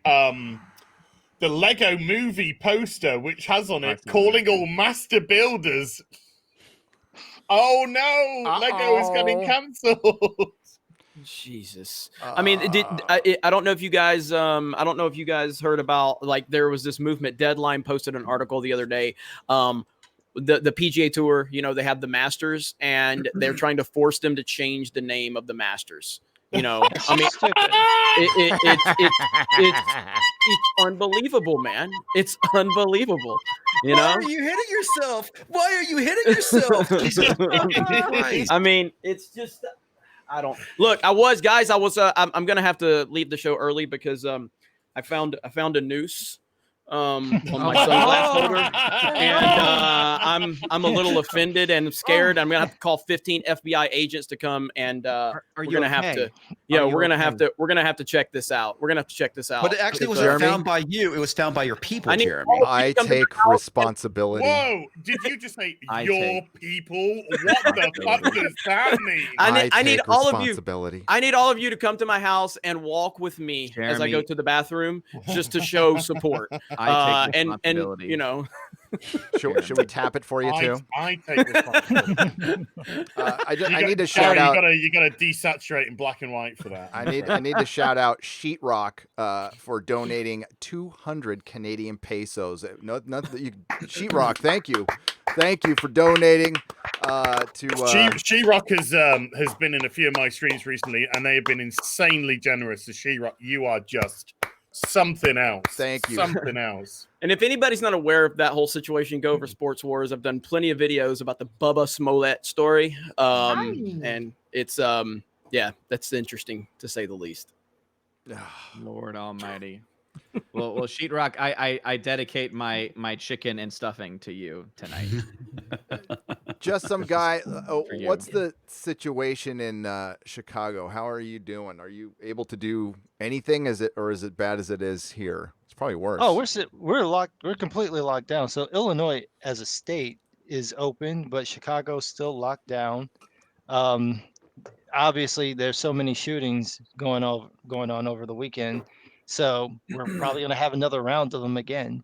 Lego movie poster, which has on it calling all master builders. Oh no, Lego is getting cancelled. Jesus. I mean, I don't know if you guys heard about, like, there was this movement. Deadline posted an article the other day. The PGA Tour, you know, they have the Masters, and they're trying to force them to change the name of the Masters. You know, I mean, it's unbelievable, man. It's unbelievable. You know? Why are you hitting yourself? Why are you hitting yourself? Jesus Christ. I mean, it's just. I don't look. I'm gonna have to leave the show early because I found a noose on my sunglass holder, and I'm a little offended and scared. I'm gonna have to call 15 FBI agents to come, and we're gonna have to. Yeah, we're gonna have to check this out. We're gonna have to check this out. But it actually wasn't found by you. It was found by your people, Jeremy. I take responsibility. Whoa! Did you just say your people? What the fuck does that mean? I need all of you. I need all of you to come to my house and walk with me as I go to the bathroom, just to show support. I take and you know. Should we tap it for you too? I take responsibility. I need to shout Gary, out. You got to desaturate in black and white for that. I need to shout out Sheetrock for donating 200 Canadian pesos. Sheetrock, thank you for donating to. Sheetrock has been in a few of my streams recently, and they have been insanely generous. So Sheetrock, you are just something else. Thank you. Something else. And if anybody's not aware of that whole situation, go over Sports Wars. I've done plenty of videos about the Bubba Smollett story. And it's yeah, that's interesting to say the least. Lord Almighty. Well, Sheetrock, I dedicate my chicken and stuffing to you tonight. Just some guy. you. What's the situation in Chicago? How are you doing? Are you able to do anything? Is it bad as it is here? It's probably worse. Oh, we're locked. We're completely locked down. So Illinois, as a state, is open, but Chicago's still locked down. Obviously, there's so many shootings going on over the weekend, so we're probably going to have another round of them again.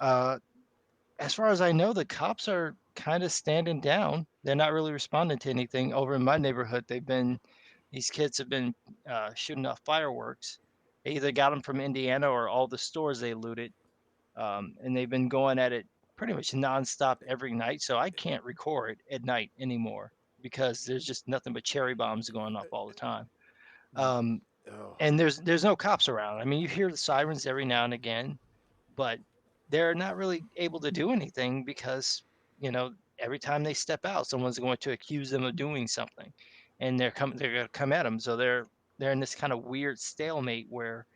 As far as I know, the cops are kind of standing down. They're not really responding to anything. Over in my neighborhood, these kids have been shooting off fireworks. They either got them from Indiana or all the stores they looted, and they've been going at it pretty much nonstop every night. So I can't record at night anymore because there's just nothing but cherry bombs going off all the time. And there's no cops around. I mean, you hear the sirens every now and again, but they're not really able to do anything because, every time they step out, someone's going to accuse them of doing something, and they're going to come at them. So they're in this kind of weird stalemate where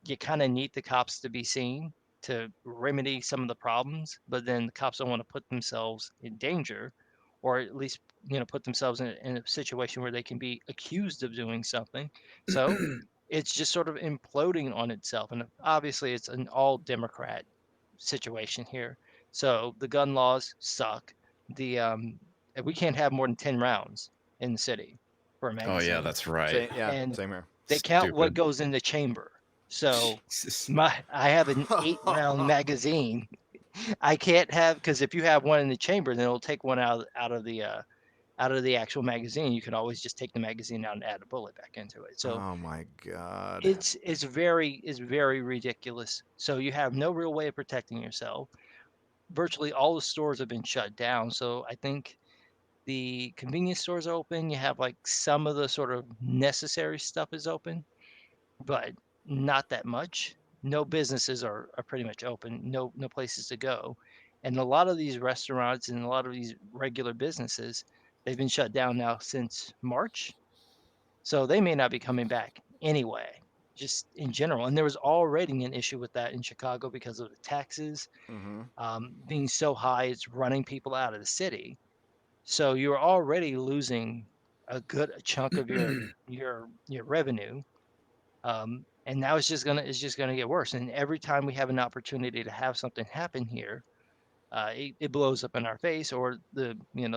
you kind of need the cops to be seen to remedy some of the problems, but then the cops don't want to put themselves in danger, or at least put themselves in a situation where they can be accused of doing something. So it's just sort of imploding on itself, and obviously it's an all Democrat situation here. So the gun laws suck. The we can't have more than 10 rounds in the city for a magazine. Oh yeah, that's right. And same here. they count what goes in the chamber. So I have an 8-round magazine. I can't have, because if you have one in the chamber, then it'll take one out of the actual magazine. You can always just take the magazine out and add a bullet back into it. So oh my God, it's very ridiculous. So you have no real way of protecting yourself. Virtually all the stores have been shut down. So I think the convenience stores are open. You have like some of the sort of necessary stuff is open, but not that much. No businesses are pretty much open. No places to go. And a lot of these restaurants and a lot of these regular businesses, they've been shut down now since March. So they may not be coming back anyway, just in general. And there was already an issue with that in Chicago because of the taxes being so high, it's running people out of the city. So you're already losing a good chunk of your revenue. And now it's just gonna get worse. And every time we have an opportunity to have something happen here, it blows up in our face, or the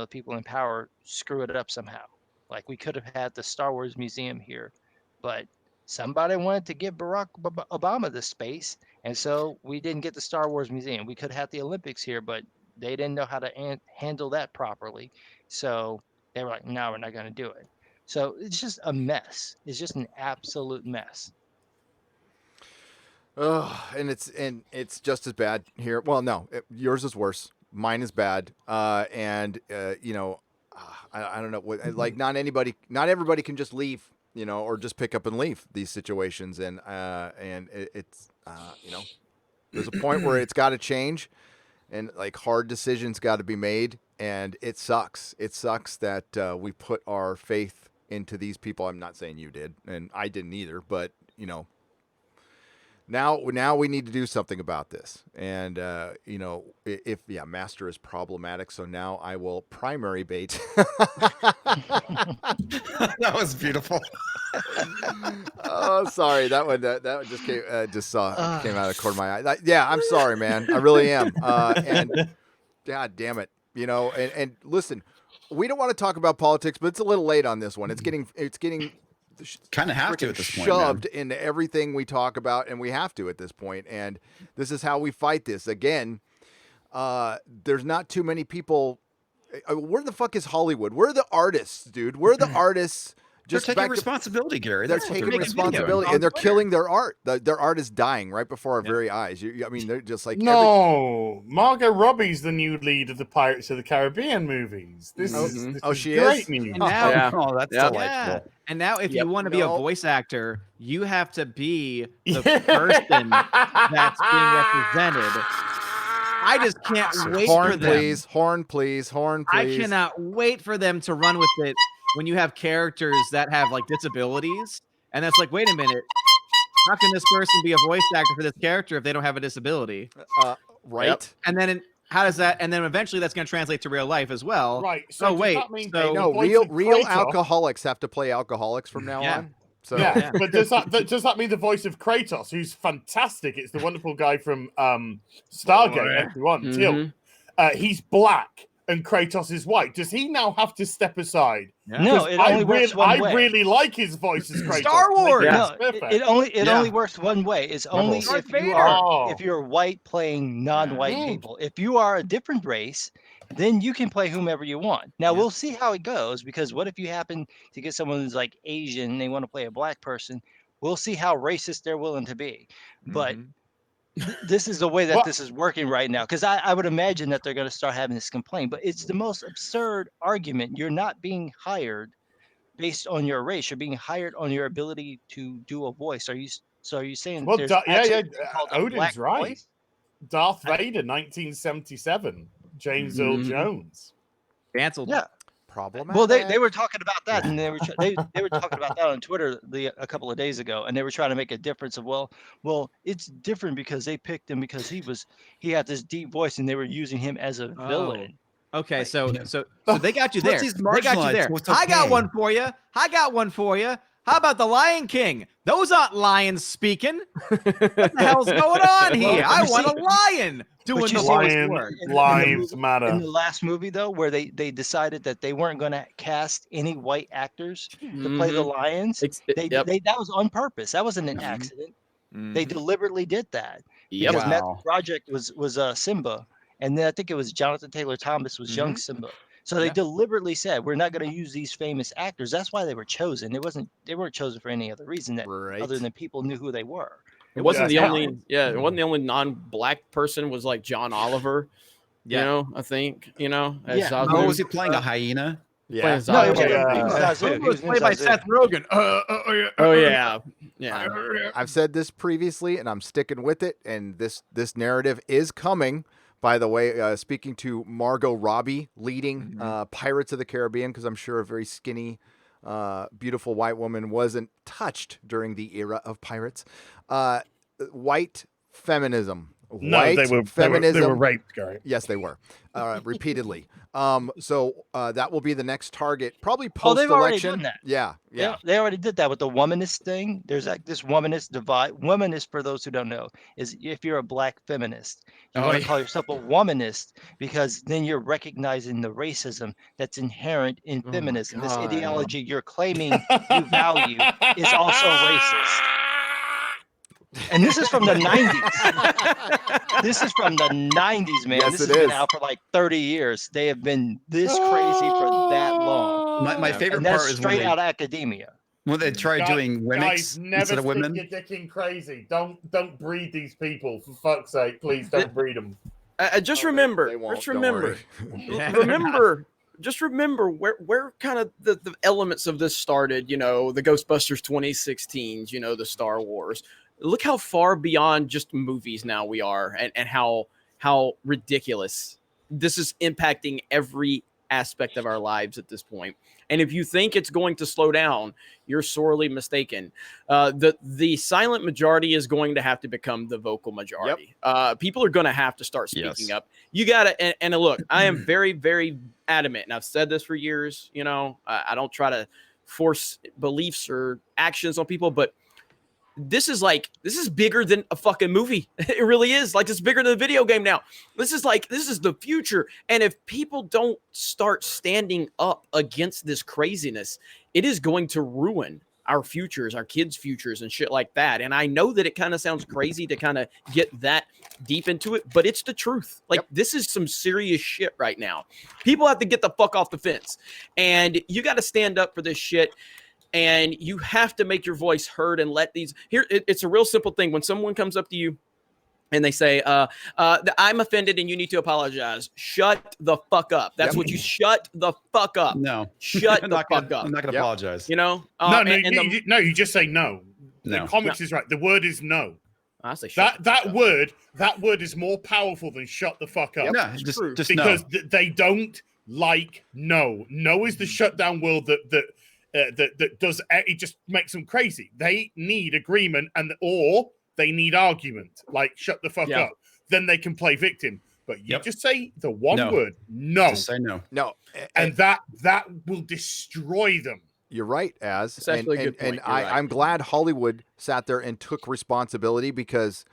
people in power screw it up somehow. Like we could have had the Star Wars museum here, but somebody wanted to give Barack Obama the space, and so we didn't get the Star Wars museum. We could have had the Olympics here, but they didn't know how to handle that properly. So they were like, no, we're not going to do it. So it's just a mess. It's just an absolute mess. Oh, and it's just as bad here. Well, no, yours is worse. Mine is bad. I don't know what, like not everybody can just leave, or just pick up and leave these situations. And it's there's a point where it's got to change, and like hard decisions got to be made. And it sucks. It sucks that we put our faith into these people. I'm not saying you did, and I didn't either, but now we need to do something about this. And, if Master is problematic, so now I will primary bait. That was beautiful. Oh, sorry. That one just came out of the corner of my eye. I'm sorry, man. I really am. And God damn it. And listen, we don't want to talk about politics, but it's a little late on this one. It's getting kind of have to at this point, shoved into everything we talk about, and we have to at this point. And this is how we fight this. Again, there's not too many people. Where the fuck is Hollywood? Where are the artists, dude? Where are the artists? They're Just taking responsibility, Gary. They're That's what taking doing. responsibility, and they're killing their art. Their art is dying right before our very eyes. I mean, they're just like no. Margot Robbie's the new lead of the Pirates of the Caribbean movies. This is she great is? news. And now, Oh, that's delightful. yeah. And now, if you want to be a No. voice actor, you have to be the person that's being represented. I just can't wait horn, for them. please, horn, please, horn, please. I cannot wait for them to run with it when you have characters that have like disabilities, and that's like, wait a minute, how can this person be a voice actor for this character if they don't have a disability? Right. Yep. And then how does that? And then eventually that's going to translate to real life as well. Right. So does wait. that mean So No, voice real of real Kratos- alcoholics have to play alcoholics from now Yeah. on. So Yeah, but does that mean the voice of Kratos, who's fantastic? It's the wonderful guy from Stargate F1, Tilt. He's black and Kratos is white. Does he now have to step aside? Yeah. No, it only works one way. I really like his voice as Kratos. Star Wars! No, Perfect. it only works one way. It's only Darth if you Vader. are if you're white playing non-white Yeah. people. If you are a different race, then you can play whomever you want. Now we'll see how it goes, because what if you happen to get someone who's like Asian and they want to play a black person? We'll see how racist they're willing to be. But this is the way that this is working right now, because I would imagine that they're going to start having this complaint. But it's the most absurd argument. You're not being hired based on your race. You're being hired on your ability to do a voice. Are you saying Well, there's yeah, actually called a black Odin's right. voice? Darth Vader, 1977. James Earl Jones. Canceled. Yeah. problematic. Well, they were talking about that, and they were talking about that on Twitter a couple of days ago, and they were trying to make a difference of well, it's different because they picked him because he had this deep voice, and they were using him as a villain. Okay, so they got you there. Plus he's They got you marginalized, there. so it's I got okay. one for you. How about the Lion King? Those aren't lions speaking. What the hell's going on here? I want a lion doing the voice work. Lives matter. In the last movie, though, where they decided that they weren't going to cast any white actors to play the lions, that was on purpose. That wasn't an accident. They deliberately did that because Matthew Project was Simba, and then I think it was Jonathan Taylor Thomas was young Simba. So they deliberately said we're not going to use these famous actors. That's why they were chosen. They weren't chosen for any other reason other than people knew who they were. It wasn't the only it wasn't the only non-black person was like John Oliver. You know, I think, as was he playing a hyena? Yeah. He was played by Seth Rogen. I've said this previously, and I'm sticking with it. And this narrative is coming. By the way, speaking to Margot Robbie leading Pirates of the Caribbean, because I'm sure a very skinny, beautiful white woman wasn't touched during the era of pirates. White feminism. No, they were raped, Gary. Yes, they were. Repeatedly. So that will be the next target, probably post-election. They've already done that. Yeah. They already did that with the womanist thing. There's like this womanist divide. Womanist, for those who don't know, is if you're a black feminist, you want to call yourself a womanist because then you're recognizing the racism that's inherent in feminism. This ideology you're claiming you value is also racist. And this is from the 90s. This is from the 90s, man. Yes, this it has been is. out for like 30 years. They have been this crazy for that long. My favorite And that's part is straight out academia. when they tried doing Guys, remix never instead of stick women. your dick in crazy. Don't breed these people, for fuck's sake. Please don't breed them. Just remember, just remember where kind of the elements of this started, the Ghostbusters 2016s, the Star Wars. Look how far beyond just movies now we are, and how ridiculous this is impacting every aspect of our lives at this point. And if you think it's going to slow down, you're sorely mistaken. The silent majority is going to have to become the vocal majority. People are going to have to start speaking up. You got to, and look, I am very, very adamant, and I've said this for years. I don't try to force beliefs or actions on people, but this is bigger than a fucking movie. It really is. Like, it's bigger than a video game now. This is the future. And if people don't start standing up against this craziness, it is going to ruin our futures, our kids' futures and shit like that. And I know that it kind of sounds crazy to kind of get that deep into it, but it's the truth. Like, this is some serious shit right now. People have to get the fuck off the fence, and you got to stand up for this shit. And you have to make your voice heard and let these here. It's a real simple thing. When someone comes up to you and they say, I'm offended and you need to apologize. Shut the fuck up. That's what you shut the fuck up. No. Shut the fuck up. I'm not going to apologize. You know? You just say no. No. The comics is right. The word is no. I say shut that word is more powerful than shut the fuck up. Yeah, just because no. They don't like no. No is the shutdown word that does it. Just makes them crazy. They need agreement or they need argument. Like, shut the fuck up. Then they can play victim. But you just say the one word, no. Just say no. No. And that will destroy them. You're right, Az. It's actually a good point. I'm glad Hollywood sat there and took responsibility, because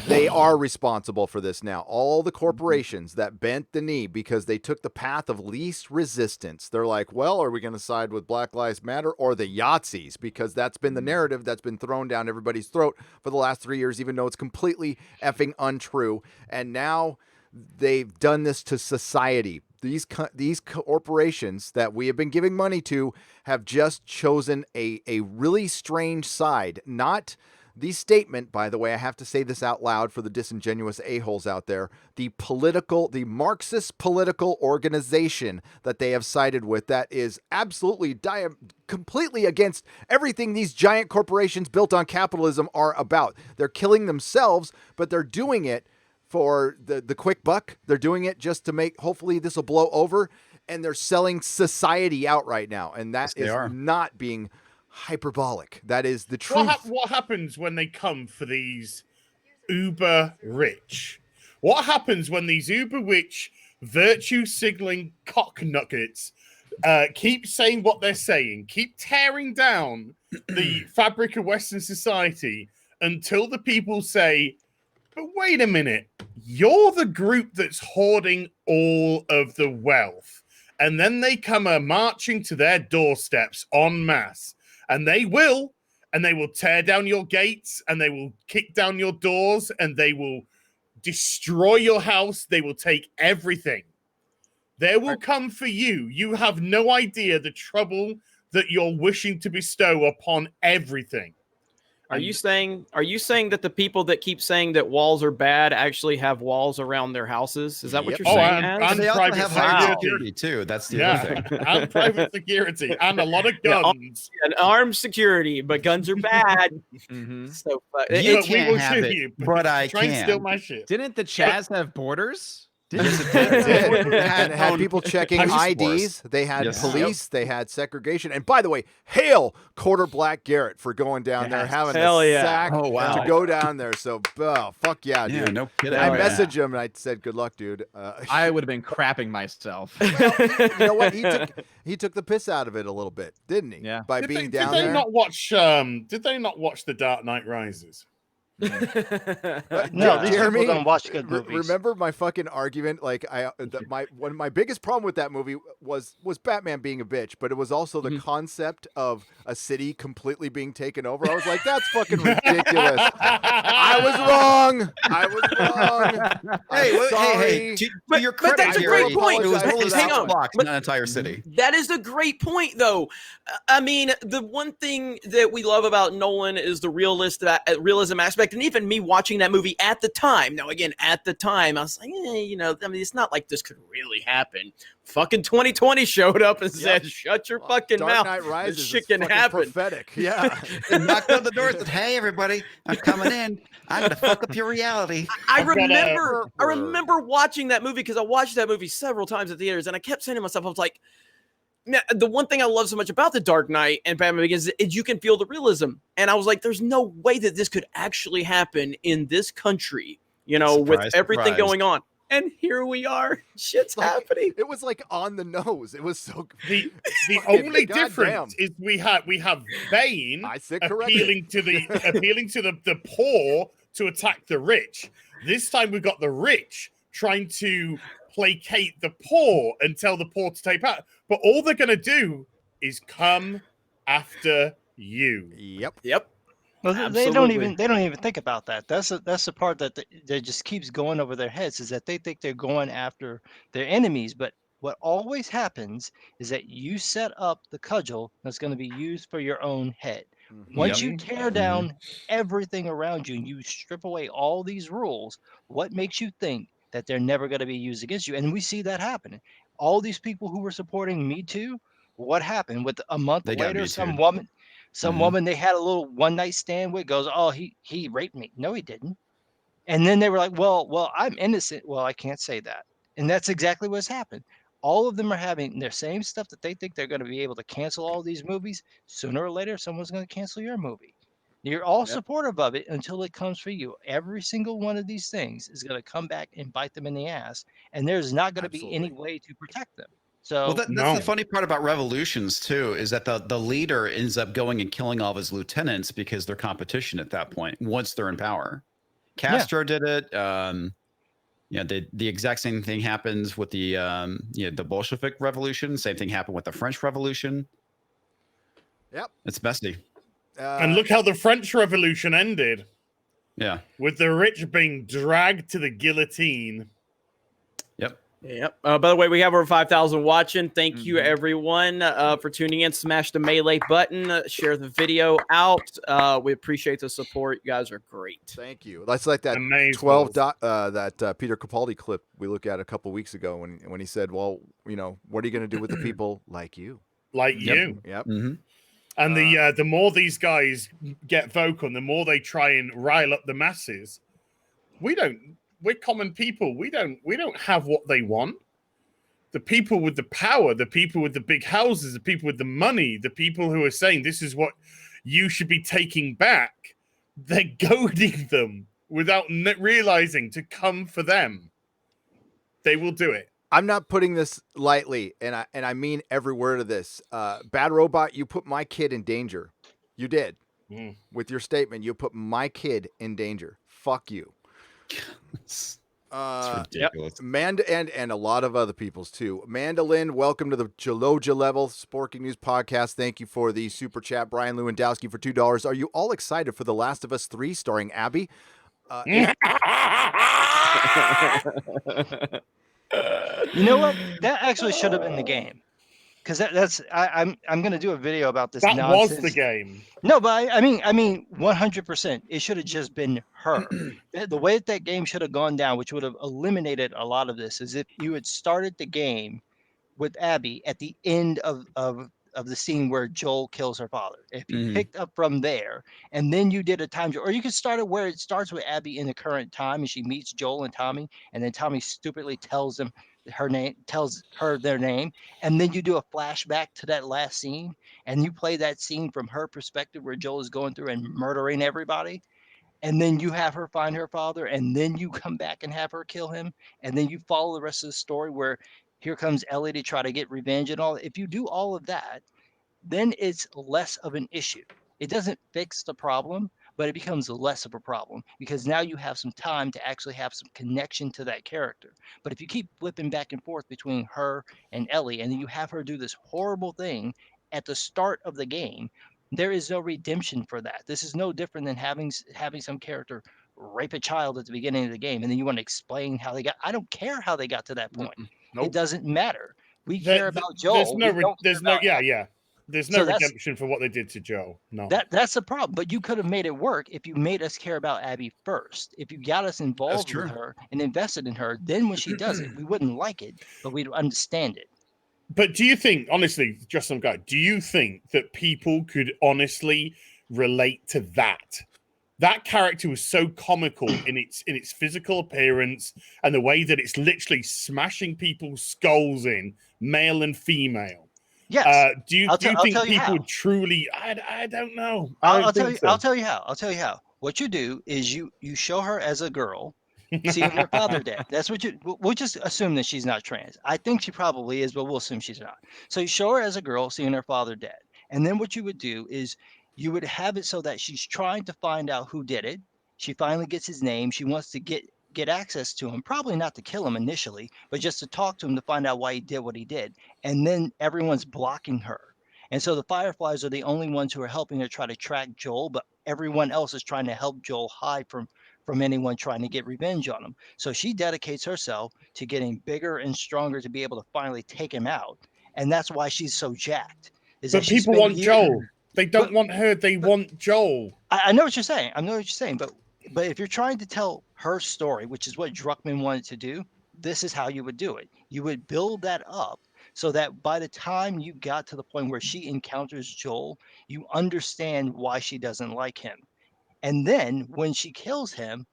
they are responsible for this now. All the corporations that bent the knee because they took the path of least resistance. They're like, well, are we going to side with Black Lives Matter or the Yahtzees? Because that's been the narrative that's been thrown down everybody's throat for the last 3 years, even though it's completely effing untrue. And now they've done this to society. These corporations that we have been giving money to have just chosen a really strange side. Not the statement, by the way, I have to say this out loud for the disingenuous a-holes out there, the Marxist political organization that they have sided with that is absolutely completely against everything these giant corporations built on capitalism are about. They're killing themselves, but they're doing it for the quick buck. They're doing it just to make, hopefully this will blow over, and they're selling society out right now. And that is not being hyperbolic. That is the truth. What happens when they come for these uber rich? What happens when these uber rich virtue signaling cock nuggets keep saying what they're saying, keep tearing down the fabric of Western society until the people say, but wait a minute, you're the group that's hoarding all of the wealth. And then they come marching to their doorsteps en masse. And they will tear down your gates, and they will kick down your doors, and they will destroy your house. They will take everything. They will come for you. You have no idea the trouble that you're wishing to bestow upon everything. Are you saying that the people that keep saying that walls are bad actually have walls around their houses? Is that what you're saying? And they also have high security too. That's the other thing. And private security and a lot of guns. And armed security, but guns are bad. So you can't have it, but I try can. and steal my shit. Didn't the Chaz have borders? Yes, it did. And it had people checking IDs. They had police. They had segregation. And by the way, hail Quarter Black Garrett for going down there, having the sack to go down there. So, fuck yeah, dude. Yeah, no kidding. I messaged him and I said, "Good luck, dude." I would have been crapping myself. Well, you know what? He took the piss out of it a little bit, didn't he? Yeah. By being down there. Did they not watch The Dark Knight Rises? No, these Jeremy, people don't watch good movies. Remember my fucking argument? Like my biggest problem with that movie was Batman being a bitch, but it was also the concept of a city completely being taken over. I was like, that's fucking ridiculous. I was wrong. Hey, but that's a great point. It was only Hang on. blocks, not an entire city. That is a great point, though. I mean, the one thing that we love about Nolan is the realism aspect. And even me watching that movie at the time, at the time, I was like, it's not like this could really happen. Fucking 2020 showed up and said, shut your fucking Dark mouth. Knight Rises This shit can happen. Prophetic. Yeah. And knocked on the door and said, hey, everybody, I'm coming in. I'm going to fuck up your reality. I remember watching that movie because I watched that movie several times at theaters, and I kept saying to myself, I was like, now, the one thing I love so much about The Dark Knight and Batman Begins is you can feel the realism. And I was like, there's no way that this could actually happen in this country, with everything going on. And here we are. Shit's happening. It was like on the nose. It was so the only difference is we have Bane appealing to the poor to attack the rich. This time we've got the rich trying to placate the poor and tell the poor to take part. But all they're going to do is come after you. Yep. Yep. Well, Absolutely. they don't even think about that. That's the part that that just keeps going over their heads, is that they think they're going after their enemies. But what always happens is that you set up the cudgel that's going to be used for your own head. Once Yep. you tear down everything around you and you strip away all these rules, what makes you think that they're never going to be used against you? And we see that happening. All these people who were supporting Me Too, what happened? With a month They got later, Me Too. some Mhm. woman they had a little one night stand with goes, "Oh, he raped me." No, he didn't. And then they were like, "Well, I'm innocent." Well, I can't say that. And that's exactly what's happened. All of them are having their same stuff that they think they're going to be able to cancel all these movies. Sooner or later, someone's going to cancel your movie. You're all Yep. supportive of it until it comes for you. Every single one of these things is going to come back and bite them in the ass, and there's not going to be any Absolutely. way to protect them. Well, So that's the No. funny part about revolutions too, is that the leader ends up going and killing all of his lieutenants because they're competition at that point once they're in power. yeah, Castro did it. The exact same thing happens with the the Bolshevik Revolution. Same thing happened with the French Revolution. Yep. It's messy. And look how the French Revolution ended, Yeah. with the rich being dragged to the guillotine. Yep. Yep. By the way, we have over 5,000 watching. Thank you, everyone, for tuning in. Smash the melee button. Share the video out. We appreciate the support. You guys are great. Thank you. That's like that Amazeballs. 12 that Peter Capaldi clip we looked at a couple weeks ago when he said, "Well, what are you going to do with the people like you?" Like Yep. you. Yep. Mm-hmm. And the more these guys get vocal, and the more they try and rile up the masses, we're common people. We don't have what they want. The people with the power, the people with the big houses, the people with the money, the people who are saying this is what you should be taking back, they're goading them without realizing to come for them. They will do it. I'm not putting this lightly, and I mean every word of this. Bad Robot, you put my kid in danger. You did. With your statement, you put my kid in danger. Fuck you. It's ridiculous. And a lot of other people's too. Mandolin, welcome to the Jaloja Level Sporking News Podcast. Thank you for the super chat. Brian Lewandowski for $2. Are you all excited for The Last of Us 3 starring Abby? you know what? That actually should have been the game, because I'm going to do a video about this That nonsense. was the game. No, but I mean 100%. It should have just been her. The way that game should have gone down, which would have eliminated a lot of this, is if you had started the game with Abby at the end of the scene where Joel kills her father. If you picked up from there and then you did a time, or you could start it where it starts with Abby in the current time and she meets Joel and Tommy, and then Tommy stupidly tells her their name, and then you do a flashback to that last scene and you play that scene from her perspective where Joel is going through and murdering everybody. And then you have her find her father, and then you come back and have her kill him, and then you follow the rest of the story where here comes Ellie to try to get revenge and all. If you do all of that, then it's less of an issue. It doesn't fix the problem, but it becomes less of a problem because now you have some time to actually have some connection to that character. But if you keep flipping back and forth between her and Ellie, and then you have her do this horrible thing at the start of the game, there is no redemption for that. This is no different than having some character rape a child at the beginning of the game, and then you want to explain how they got. I don't care how they got to that point. Nope. It doesn't matter. We care about Joel. There's no redemption for what they did to Joel. No. That's the problem. But you could have made it work if you made us care about Abby first. If you got us involved with her and invested in her, then when she does it, we wouldn't like it, but we'd understand it. But do you think, honestly, just some guy, do you think that people could honestly relate to that? That character was so comical in its physical appearance and the way that it's literally smashing people's skulls in, male and female. Yes. Do you think people would truly? I don't know. I'll tell you how. What you do is you show her as a girl, seeing her father dead. That's what we'll just assume that she's not trans. I think she probably is, but we'll assume she's not. So you show her as a girl, seeing her father dead. And then what you would do is you would have it so that she's trying to find out who did it. She finally gets his name. She wants to get access to him, probably not to kill him initially, but just to talk to him to find out why he did what he did. And then everyone's blocking her. And so the Fireflies are the only ones who are helping her try to track Joel, but everyone else is trying to help Joel hide from anyone trying to get revenge on him. So she dedicates herself to getting bigger and stronger to be able to finally take him out. And that's why she's so jacked. Is that But she's people been want years. Joel. They don't want her. They want Joel. I know what you're saying. I know what you're saying. But if you're trying to tell her story, which is what Druckmann wanted to do, this is how you would do it. You would build that up so that by the time you got to the point where she encounters Joel, you understand why she doesn't like him. And then when she kills him,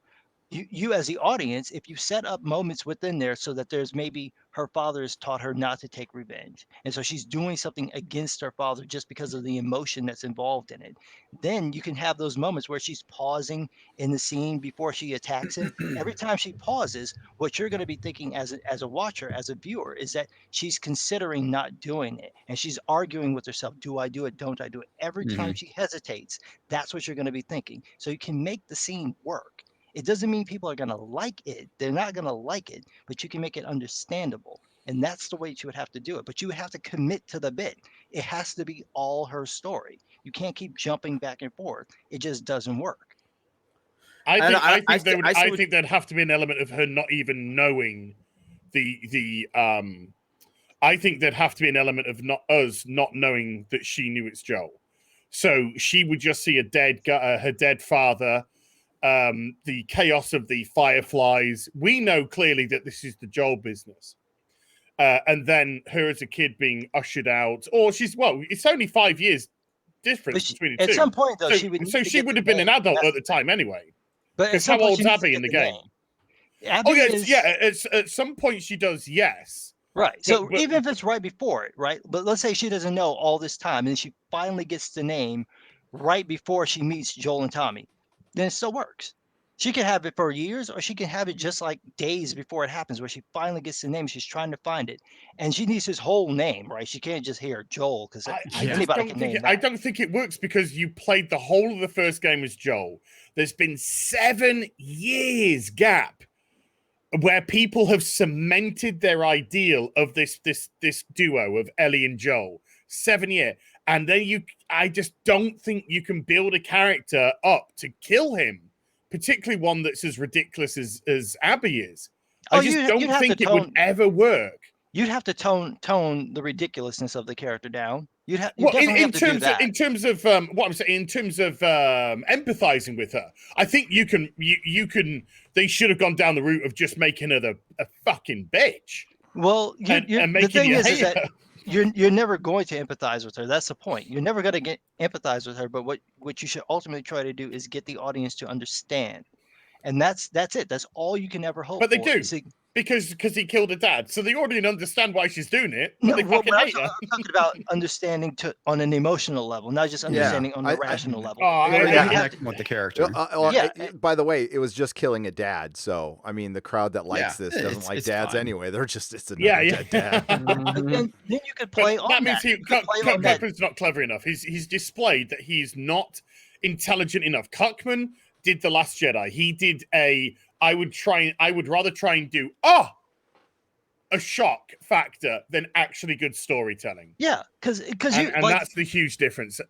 you as the audience, if you set up moments within there so that there's maybe her father has taught her not to take revenge, and so she's doing something against her father just because of the emotion that's involved in it, then you can have those moments where she's pausing in the scene before she attacks him. Every time she pauses, what you're going to be thinking as a watcher, as a viewer, is that she's considering not doing it, and she's arguing with herself, do I do it, don't I do it? Every time she hesitates, that's what you're going to be thinking, so you can make the scene work. It doesn't mean people are going to like it. They're not going to like it, but you can make it understandable. And that's the way you would have to do it. But you would have to commit to the bit. It has to be all her story. You can't keep jumping back and forth. It just doesn't work. I think there'd have to be an element of her not even knowing I think there'd have to be an element of not knowing that she knew it's Joel. So she would just see her dead father, the chaos of the Fireflies. We know clearly that this is the Joel business. And then her as a kid being ushered out, or it's only 5 years difference between the two. At some point, though, she would have been an adult at the time anyway. But because how old's Abby in the game? At some point she does, yes. Right. So even if it's right before it, right? But let's say she doesn't know all this time, and she finally gets the name right before she meets Joel and Tommy, then it still works. She can have it for years, or she can have it just like days before it happens, where she finally gets the name. She's trying to find it, and she needs his whole name, right? She can't just hear Joel because anybody can name that. I don't think it works because you played the whole of the first game as Joel. There's been 7 years gap where people have cemented their ideal of this duo of Ellie and Joel. 7 years. And then I just don't think you can build a character up to kill him, particularly one that's as ridiculous as Abby is. I just don't think it would ever work. You'd have to tone the ridiculousness of the character down. In terms of empathizing with her, I think you can. They should have gone down the route of just making her a fucking bitch. Well, the thing is that you're never going to empathize with her. That's the point. You're never going to empathize with her. But what you should ultimately try to do is get the audience to understand, and that's it. That's all you can ever hope. But they do. Because he killed her dad, so they already understand why she's doing it. But they fucking hate her. I'm talking about understanding on an emotional level, not just understanding on a rational level. With the character. By the way, it was just killing a dad. So I mean, the crowd that likes this doesn't like dads anyway. They're just it's another dead dad. Then you could play but on that. Means Cuckman's not clever enough. He's displayed that he's not intelligent enough. Cuckman did The Last Jedi. He did I would rather try and do a shock factor than actually good storytelling. Yeah, because that's the huge difference.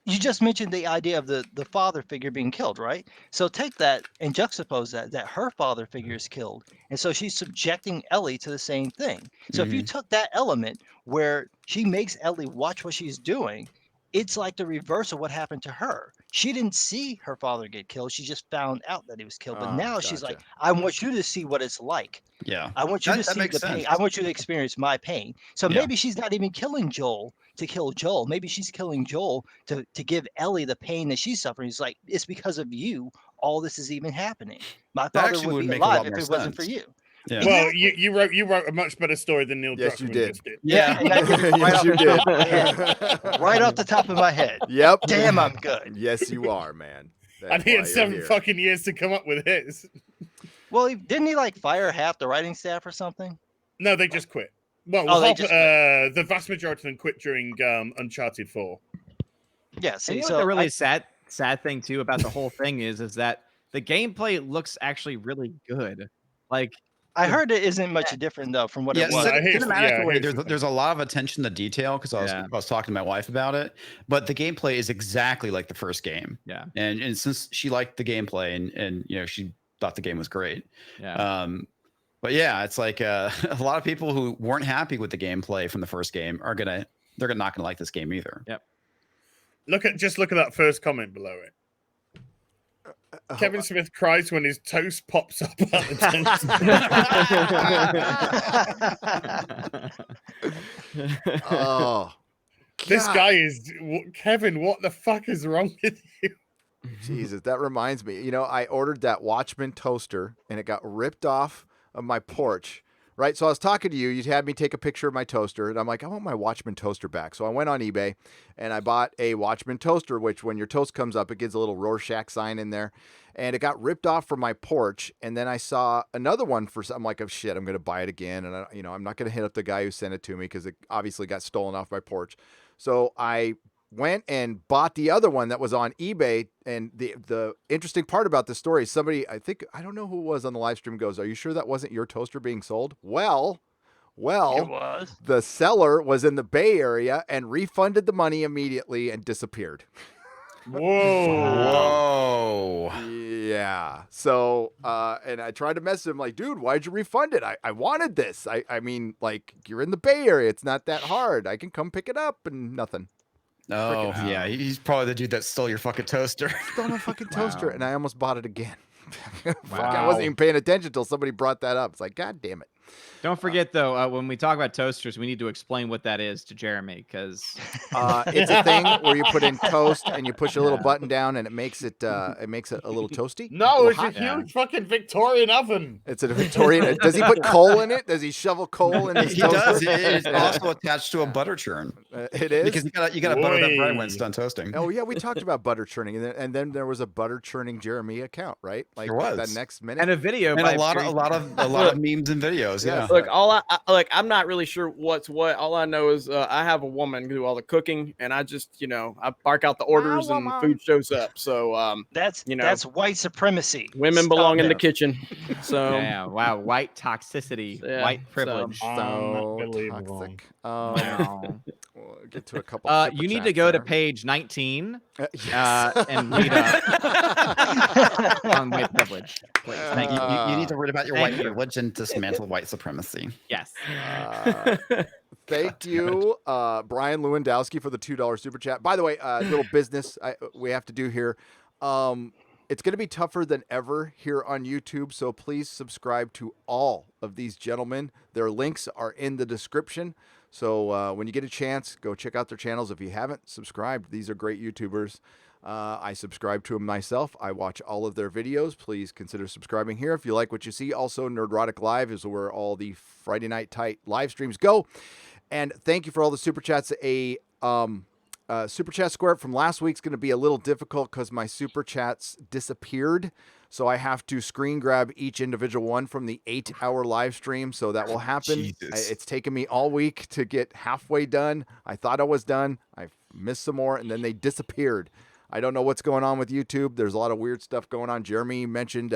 You just mentioned the idea of the father figure being killed, right? So take that and juxtapose that her father figure is killed, and so she's subjecting Ellie to the same thing. So if you took that element where she makes Ellie watch what she's doing, it's like the reverse of what happened to her. She didn't see her father get killed. She just found out that he was killed. But now she's like, I want you to see what it's like. Yeah. I want you to see the pain. I want you to experience my pain. So maybe she's not even killing Joel to kill Joel. Maybe she's killing Joel to give Ellie the pain that she's suffering. It's like, it's because of you all this is even happening. My father would be alive if it wasn't for you. Yeah. Well, you wrote a much better story than Neil Druckmann just did. Yeah, yes, you did. Right off the top of my head. Yep. Damn, I'm good. Yes, you are, man. And he had 7 fucking years to come up with his. Well, didn't he fire half the writing staff or something? No, they just quit. Well, the vast majority of them quit during Uncharted 4. Yeah. See, so the really sad thing too about the whole thing is that the gameplay looks actually really good. I heard it isn't much different though from what Yeah, it was. cinematically, here's the there's a lot of attention to detail because I was talking to my wife about it, but the gameplay is exactly like the first game. Yeah. And since she liked the gameplay and she thought the game was great. Yeah. But yeah, it's like a lot of people who weren't happy with the gameplay from the first game they're not gonna like this game either. Yep. Look at that first comment below it. Kevin Smith cries when his toast pops up at the Oh, this God. guy is Kevin. What the fuck is wrong with you? Jesus, that reminds me. I ordered that Watchman toaster, and it got ripped off of my porch. Right, so I was talking to you. You had me take a picture of my toaster, and I'm like, I want my Watchman toaster back. So I went on eBay, and I bought a Watchman toaster, which when your toast comes up, it gives a little Rorschach sign in there. And it got ripped off from my porch, and then I saw another one I'm like, oh shit, I'm gonna buy it again, and I'm not gonna hit up the guy who sent it to me because it obviously got stolen off my porch. So I went and bought the other one that was on eBay. And the interesting part about this story is somebody, I don't know who it was on the live stream, goes, are you sure that wasn't your toaster being sold? Well, It was. the seller was in the Bay Area and refunded the money immediately and disappeared. Whoa. Yeah. So, and I tried to message him like, dude, why'd you refund it? I wanted this. I mean, like, you're in the Bay Area. It's not that hard. I can come pick it up and nothing. Oh, yeah. He's probably the dude that stole your fucking toaster. Stole a fucking toaster, and I almost bought it again. Fuck, I Wow. wasn't even paying attention until somebody brought that up. It's like, God damn it. Don't forget though, when we talk about toasters, we need to explain what that is to Jeremy because It's a thing where you put in toast and you push a little button down and it makes it a little toasty. No, it's a hot. huge fucking Victorian oven. It's a Victorian. Does he put coal in it? Does he shovel coal in his He toaster? does. It's also attached to a butter churn. It is? Because you gotta butter that bread when Boy. it's done toasting. Oh yeah, we talked about butter churning, and then there was a butter churning Jeremy account, right? Like There was. that next minute. and a video And by a lot of memes and videos. Yeah. Look, I'm not really sure what's what. All I know is I have a woman do all the cooking, and I just, I bark out the orders and food shows up. So, That's You know. that's white supremacy. women Stop belong in the it. kitchen. So, yeah, wow, white toxicity, Yeah, white so- privilege. So Unbelievable. toxic. Wow. We'll get to a couple. super You need chats to go to there. page 19 Yes. and read on white privilege. Please. Thank you. You need to read about your Thank white you. privilege and dismantle white supremacy. Yes. Thank you, Brian Lewandowski, for the $2 super chat. By the way, little business we have to do here. It's going to be tougher than ever here on YouTube, so please subscribe to all of these gentlemen. Their links are in the description. So when you get a chance, go check out their channels. If you haven't subscribed, these are great YouTubers. I subscribe to them myself. I watch all of their videos. Please consider subscribing here if you like what you see. Also, Nerdrotic Live is where all the Friday Night Tight live streams go. And thank you for all the super chats. A super chat square from last week's going to be a little difficult because my super chats disappeared. So I have to screen grab each individual one from the 8-hour live stream. So that will happen. Jesus. It's taken me all week to get halfway done. I thought I was done. I missed some more, and then they disappeared. I don't know what's going on with YouTube. There's a lot of weird stuff going on. Jeremy mentioned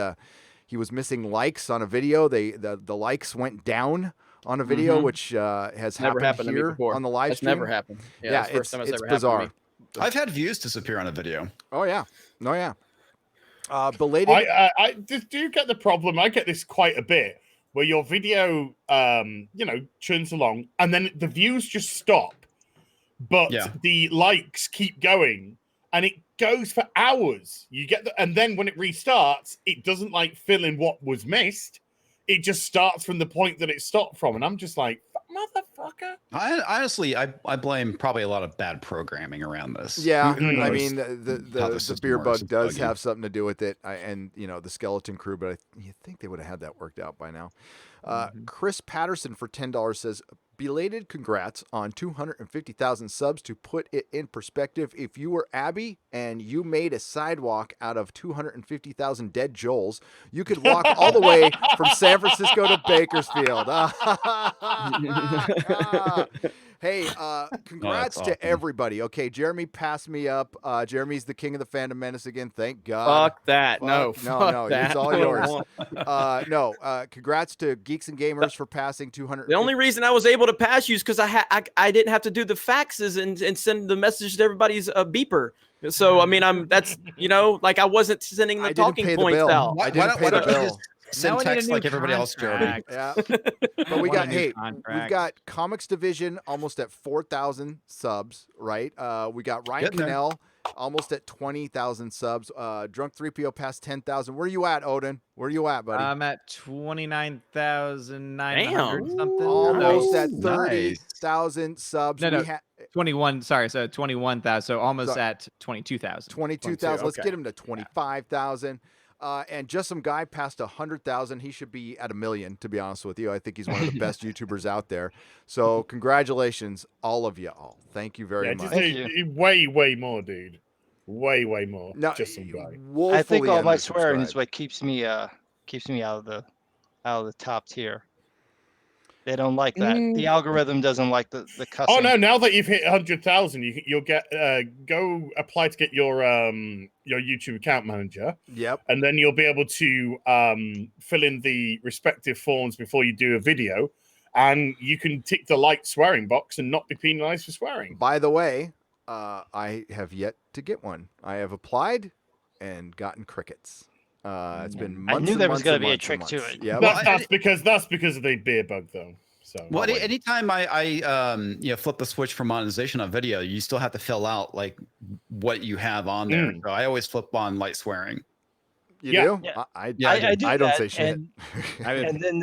he was missing likes on a video. The likes went down on a video, which has never happened happened to me here before. on the live That's stream. never happened. Yeah, that's the first time it's ever happened bizarre. to me. I've had views disappear on a video. Oh yeah, belated. Do you get the problem? I get this quite a bit, where your video, churns along, and then the views just stop, but Yeah. the likes keep going, and it goes for hours. And then when it restarts, it doesn't fill in what was missed. It just starts from the point that it stopped from, and I'm just like, motherfucker. I honestly blame probably a lot of bad programming around this. Yeah, Mhm. I Or mean how the system beer works, bug it's does buggy. have something to do with it, and the skeleton crew. But you think they would have had that worked out by now. Chris Patterson for $10 says, belated congrats on 250,000 subs. To put it in perspective, if you were Abby and you made a sidewalk out of 250,000 dead Joels, you could walk all the way from San Francisco to Bakersfield. Hey, congrats to everybody. Okay, Jeremy passed me up. Jeremy's the king of the Phantom Menace again. Thank God. Fuck that. No, no, fuck that. it's all I don't yours. want- No, congrats to Geeks and Gamers for passing 200. The only reason I was able to pass you is because I didn't have to do the faxes and send the message to everybody's beeper. So I mean, that's like I wasn't sending the talking points out. I didn't pay the bill. Send text like everybody else, Jeremy. Yeah. But we got we've got Comics Division almost at 4,000 subs, right? We got Ryan Getting there. Cannell almost at 20,000 subs. Drunk 3PO past 10,000. Where are you at, Odin? Where are you at, buddy? I'm at 29,900 something. Almost No. at 30,000 subs. No, no. We 21. Sorry, so 21,000. So almost at 22,000. 22,000. Let's okay. get him to 25,000. And just some guy passed 100,000. He should be at 1 million, to be honest with you. I think he's one of the best YouTubers out there. So congratulations, all of you all. Thank you very much. Way more, dude. Way more. No, just some guy. I think all my swearing is what keeps me out of the top tier. They don't like that. The algorithm doesn't like the cussing. Oh no! Now that you've hit 100,000, you'll get go apply to get your YouTube account manager. Yep. And then you'll be able to fill in the respective forms before you do a video, and you can tick the light swearing box and not be penalized for swearing. By the way, I have yet to get one. I have applied and gotten crickets. It's been months. I knew and there was months going and to be a months trick and to months. it. Yeah, that's because of the beer bug, though. So well, anytime I flip the switch for monetization on video, you still have to fill out like what you have on there. So I always flip on light swearing. You do? Yeah. I do don't that, say shit. And then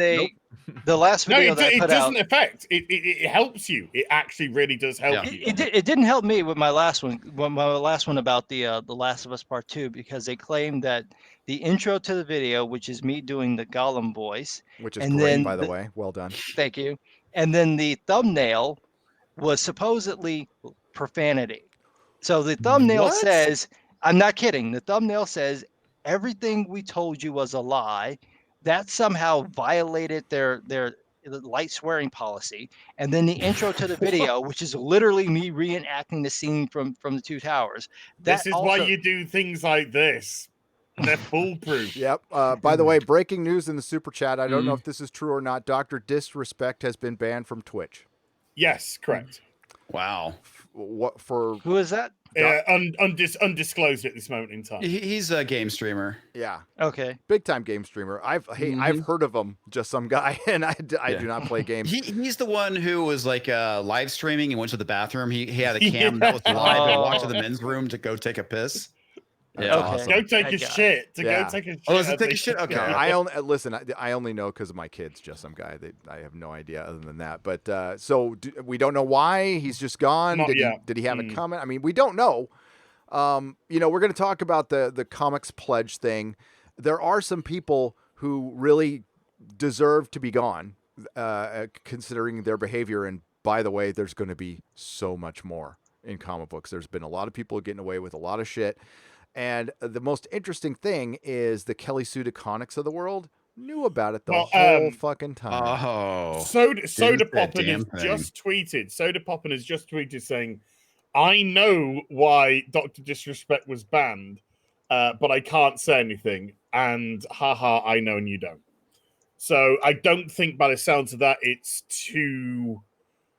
the last video that I it put doesn't out, affect. It helps you. It actually really does help you. it didn't help me with my last one. My last one about the Last of Us Part 2, because they claimed that the intro to the video, which is me doing the Gollum voice, Which is and great, then by the way. Well done. Thank you. And then the thumbnail was supposedly profanity. So the thumbnail says, I'm not kidding. The thumbnail says everything we told you was a lie. That somehow violated their light swearing policy. And then the intro to the video, which is literally me reenacting the scene from the Two Towers. This is why you do things like this. They're foolproof. Yep. By the way, breaking news in the super chat. I don't know if this is true or not. Dr. Disrespect has been banned from Twitch. Yes, correct. Wow. What for? Who is that? Undisclosed at this moment in time. He's a game streamer. Yeah. Okay. Big time game streamer. I've heard of him. Just some guy, and I do not play games. He's the one who was like live streaming and went to the bathroom. He had a cam that was live and walked to the men's room to go take a piss. Yeah, Okay. awesome. Go take a shit. Go take a shit. Oh, is it take a shit? Okay. No, I only listen. I only know because of my kids. Just some guy. I have no idea other than that. But we don't know why he's just gone. Did he have it coming? I mean, we don't know. We're going to talk about the comics pledge thing. There are some people who really deserve to be gone, considering their behavior. And by the way, there's going to be so much more in comic books. There's been a lot of people getting away with a lot of shit. And the most interesting thing is the Kelly Sue DeConnick's of the world knew about it the whole fucking time. Oh. Soda Poppin has just tweeted. Soda Poppin has just tweeted saying, I know why Dr. Disrespect was banned, but I can't say anything. And haha, I know and you don't. So I don't think by the sounds of that, it's too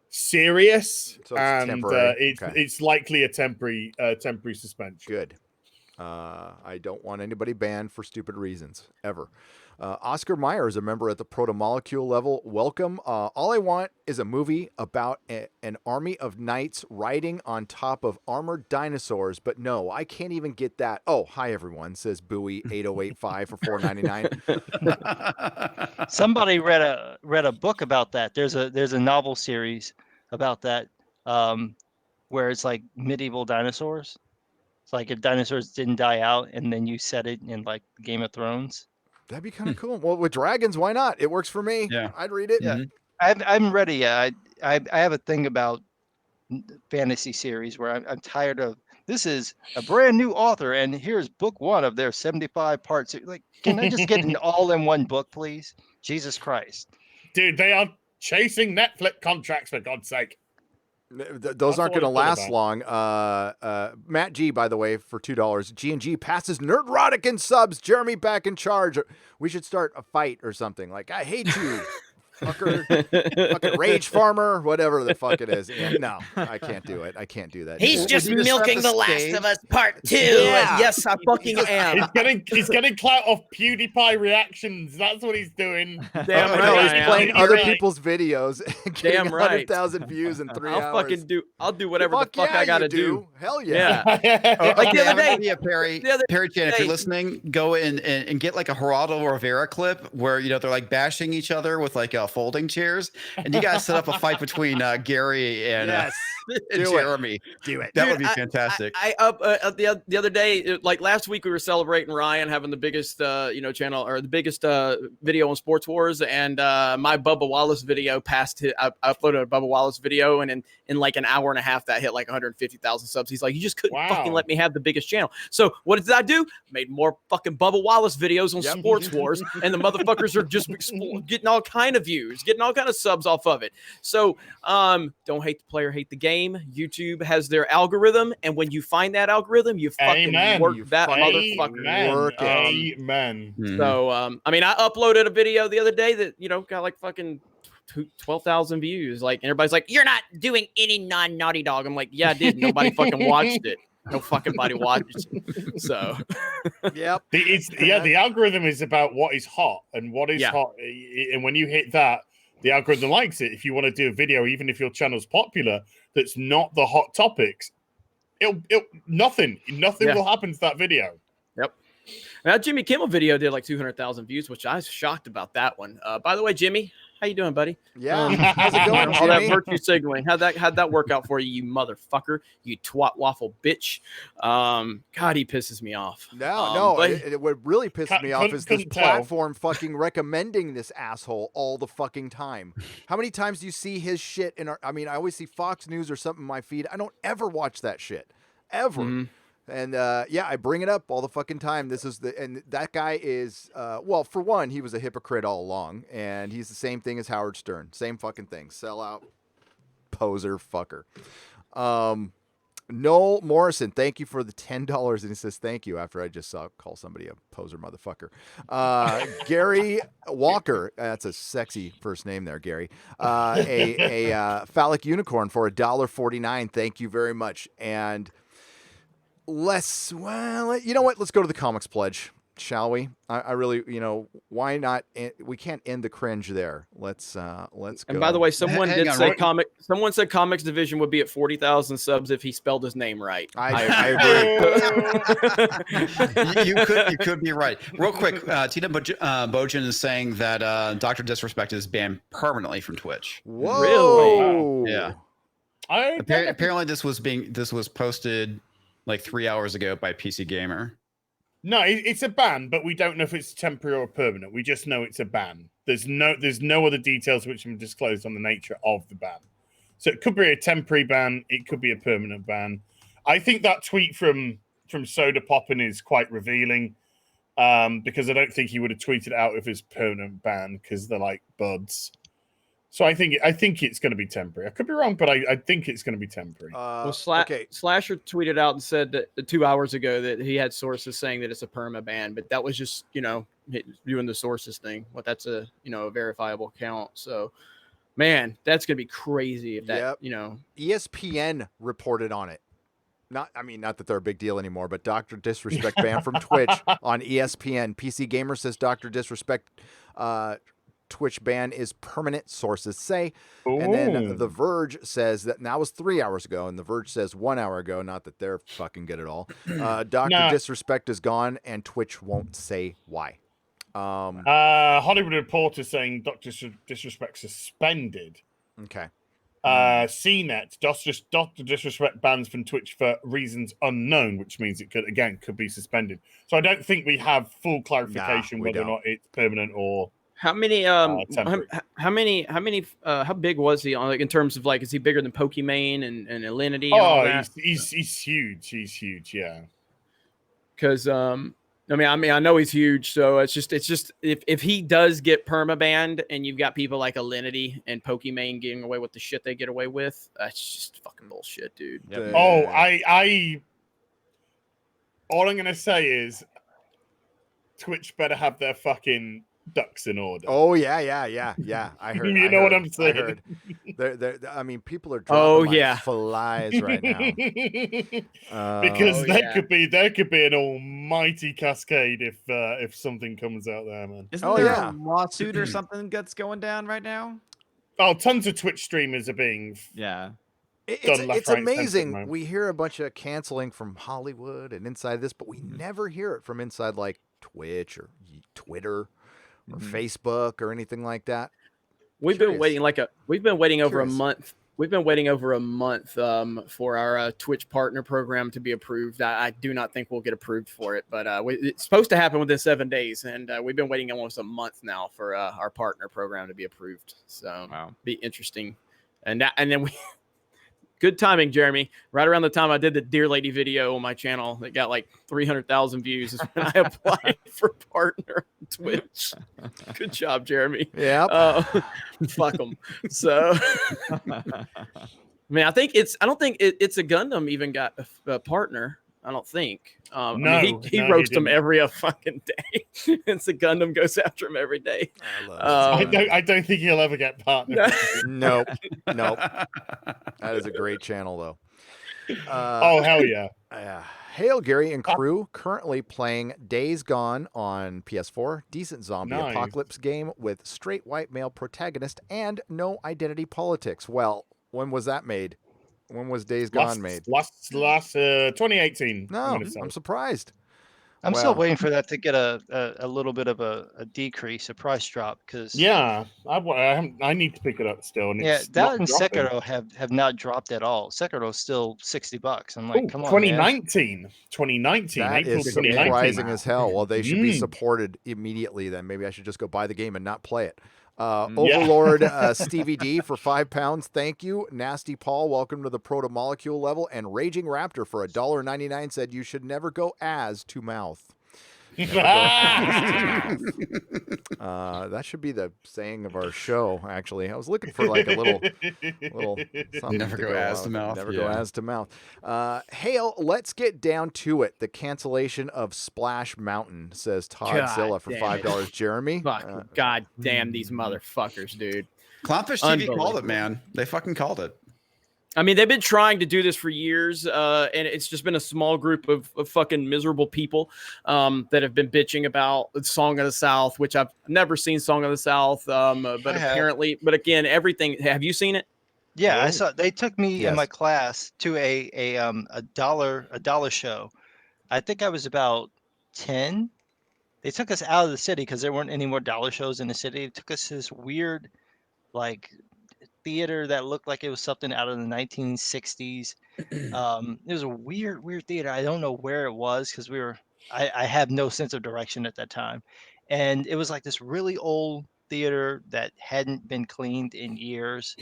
serious. So it's temporary. It's likely a temporary suspension. Good. I don't want anybody banned for stupid reasons, ever. Oscar Mayer is a member at the proto-molecule level. Welcome. All I want is a movie about an army of knights riding on top of armored dinosaurs, but no, I can't even get that. Oh, hi, everyone, says Bowie 8085 for $4.99. Somebody read a book about that. There's a novel series about that, where it's like medieval dinosaurs. It's like if dinosaurs didn't die out, and then you set it in like Game of Thrones. That'd be kind of cool. Well, with dragons, why not? It works for me. Yeah. I'd read it. Yeah, I'm ready. I have a thing about fantasy series where I'm tired of. This is a brand new author, and here's book 1 of their 75 parts. Like, can I just get an all-in-one book, please? Jesus Christ, dude, they are chasing Netflix contracts for God's sake. Those aren't all going to I last thought long. Matt G, by the way, for $2. G&G passes Nerdrotic in subs. Jeremy back in charge. We should start a fight or something. Like, I hate you, fucker. Fucking rage farmer, whatever the fuck it is. And no, I can't do it. I can't do that. He's shit. just Would you just set milking the the Last stage? of Us Part 2. Yeah. Yes, I fucking am. He's getting clout off PewDiePie reactions. That's what he's doing. Damn I right know, I he's am. playing You're other right. people's videos and getting Damn right. 100,000 views in 3 I'll hours. I'll do whatever the fuck yeah, I gotta you do. Hell yeah. Yeah. Oh, Like the okay, other I'm gonna day- be a Perry the other Chan, if you're day- listening, go and get like a Geraldo Rivera clip where they're like bashing each other with like folding chairs, and you guys set up a fight between Gary and, Yes. and Do it. Jeremy. Do it. That Dude, would be fantastic. I the other day, like last week, we were celebrating Ryan having the biggest channel or the biggest video on Sports Wars, and my Bubba Wallace video passed. I uploaded a Bubba Wallace video, and in like an hour and a half, that hit like 150,000 subs. He's like, you just couldn't fucking Wow. let me have the biggest channel. So what did I do? Made more fucking Bubba Wallace videos on Yep. Sports Wars, and the motherfuckers are just getting all kind of views, getting all kind of subs off of it. So don't hate the player, hate the game. YouTube has their algorithm, and when you find that algorithm, you fucking Amen. work You that fucking motherfucker. Amen. Work it. Amen. Mhm. So I mean, I uploaded a video the other day that got like fucking 12,000 views. Like, and everybody's like, "You're not doing any non-Naughty Dog." I'm like, "Yeah, I did. Nobody fucking watched it. No fucking body watched it." So Yep. The algorithm is about what is hot and what is Yeah. hot, and when you hit that, the algorithm likes it. If you want to do a video, even if your channel's popular, that's not the hot topics, nothing Yeah. will happen to that video. that Jimmy Kimmel video did like 200,000 views, which I was shocked about that one. By the way, Jimmy, how you doing, buddy? Yeah. How's it going, All that Jimmy? virtue signaling. How'd that work out for you, you motherfucker? You twat waffle bitch. God, he pisses me off. No. But What really pisses me off is this couldn't tell. platform fucking recommending this asshole all the fucking time. How many times do you see his shit in our? I mean, I always see Fox News or something in my feed. I don't ever watch that shit, ever. Mhm. And yeah, I bring it up all the fucking time. And that guy is well, for one, he was a hypocrite all along, and he's the same thing as Howard Stern. Same fucking thing. Sellout, poser, fucker. Noel Morrison, thank you for the $10, and he says thank you after I just saw call somebody a poser motherfucker. Gary Walker, that's a sexy first name there, Gary. A phallic unicorn for $1.49. Thank you very much. And well, you know what? Let's go to the comics pledge, shall we? I really, why not? We can't end the cringe there. Let's go. And by the way, someone Hang did on, say what- Someone said Comics Division would be at 40,000 subs if he spelled his name right. I agree. You could be right. Real quick, Tina Bojan is saying that Dr. Disrespect is banned permanently from Twitch. Whoa. Yeah. I Apparently, this was posted like 3 hours ago by PC Gamer. No, it's a ban, but we don't know if it's temporary or permanent. We just know it's a ban. There's no other details which have been disclosed on the nature of the ban. So it could be a temporary ban. It could be a permanent ban. I think that tweet from Soda Poppin is quite revealing, because I don't think he would have tweeted out if it's permanent ban because they're like buds. So I think it's going to be temporary. I could be wrong, but I think it's going to doing the sources thing. Well, that's a verifiable account. So, man, that's going to be crazy if that ESPN reported on it. Not that they're a big deal anymore, but Dr. Disrespect banned from Twitch on ESPN. PC Gamer says Dr. Disrespect Twitch ban is permanent, sources say. Ooh. And then The Verge says that now was 3 hours ago, and The Verge says 1 hour ago, not that they're fucking good at all. Dr. Disrespect is gone, and Twitch won't say why. Hollywood Reporter saying Dr. Disrespect suspended. Okay. CNET, Dr. Disrespect bans from Twitch for reasons unknown, which means it could be suspended. So I don't think we have full clarification whether or not it's permanent or How many? temporary. How big was he on? Like in terms of is he bigger than Pokimane and Alinity? And all that? He's huge. He's huge. Yeah. Because I know he's huge, so it's just if he does get permabanned and you've got people like Alinity and Pokimane getting away with the shit they get away with, that's just fucking bullshit, dude. Oh, I all I'm gonna say is Twitch better have their fucking ducks in order. Oh yeah. I heard. You know what I'm saying? I heard. I mean, people are dropping like flies right now. Because there could be an almighty cascade if something comes out there, man. Isn't there a lawsuit or something that's going down right now? Oh, tons of Twitch streamers are being It's amazing. We hear a bunch of canceling from Hollywood and inside this, but we never hear it from inside like Twitch or Twitter or Facebook or anything like that. We've been waiting over a month. We've been waiting over a month for our Twitch partner program to be approved. I do not think we'll get approved for it, but it's supposed to happen within 7 days, and we've been waiting almost a month now for our partner program to be approved. So be interesting. And then we good timing, Jeremy. Right around the time I did the Dear Lady video on my channel that got like 300,000 views is when I applied for partner on Twitch. Good job, Jeremy. Yeah. Fuck them. So, I mean, I don't think it's a Gundam even got a partner. I don't think. He roasts them every fucking day. It's a Gundam goes after him every day. I don't think he'll ever get partnered. Nope. That is a great channel, though. Oh, hell yeah. Hail, Gary and crew. Currently playing Days Gone on PS4. Decent zombie apocalypse game with straight white male protagonist and no identity politics. Well, when was that made? When was Days Gone made? Last 2018. No, I'm surprised. I'm still waiting for that to get a little bit of a decrease, a price drop, because I need to pick it up still. And that and Sekiro have not dropped at all. Sekiro's still $60. I'm like, come on, 2019. That April is 2019. surprising as hell. Well, they should be supported immediately. Then maybe I should just go buy the game and not play it. Overlord Stevie D for £5. Thank you. Nasty Paul, welcome to the Proto Molecule level. And Raging Raptor for $1.99 said you should never go as to mouth. That should be the saying of our show, actually. I was looking for like a little something. Never go as to mouth. Never go as to mouth. Hail, let's get down to it. The cancellation of Splash Mountain, says Todd Zilla for $5. Jeremy. God damn these motherfuckers, dude. Clownfish TV called it, man. They fucking called it. I mean, they've been trying to do this for years, and it's just been a small group of fucking miserable people that have been bitching about Song of the South, which I've never seen Song of the South, but apparently, but again, everything. Have you seen it? Yeah, I saw. They took me in my class to a dollar show. I think I was about 10. They took us out of the city because there weren't any more dollar shows in the city. They took us to this weird, like, theater that looked like it was something out of the 1960s. It was a weird theater. I don't know where it was because I have no sense of direction at that time. And it was like this really old theater that hadn't been cleaned in years.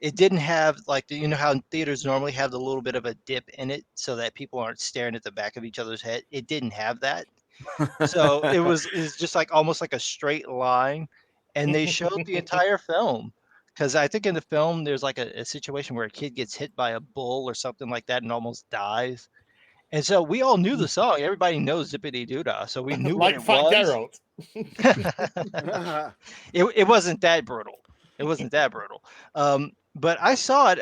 It didn't have like, you know how theaters normally have the little bit of a dip in it so that people aren't staring at the back of each other's head. It didn't have that. So it was just like almost like a straight line. And they showed the entire film. Because I think in the film, there's like a situation where a kid gets hit by a bull or something like that and almost dies. And so we all knew the song. Everybody knows Zippity Doodah. So we knew like what it was. It wasn't that brutal. It wasn't that brutal. But I saw it.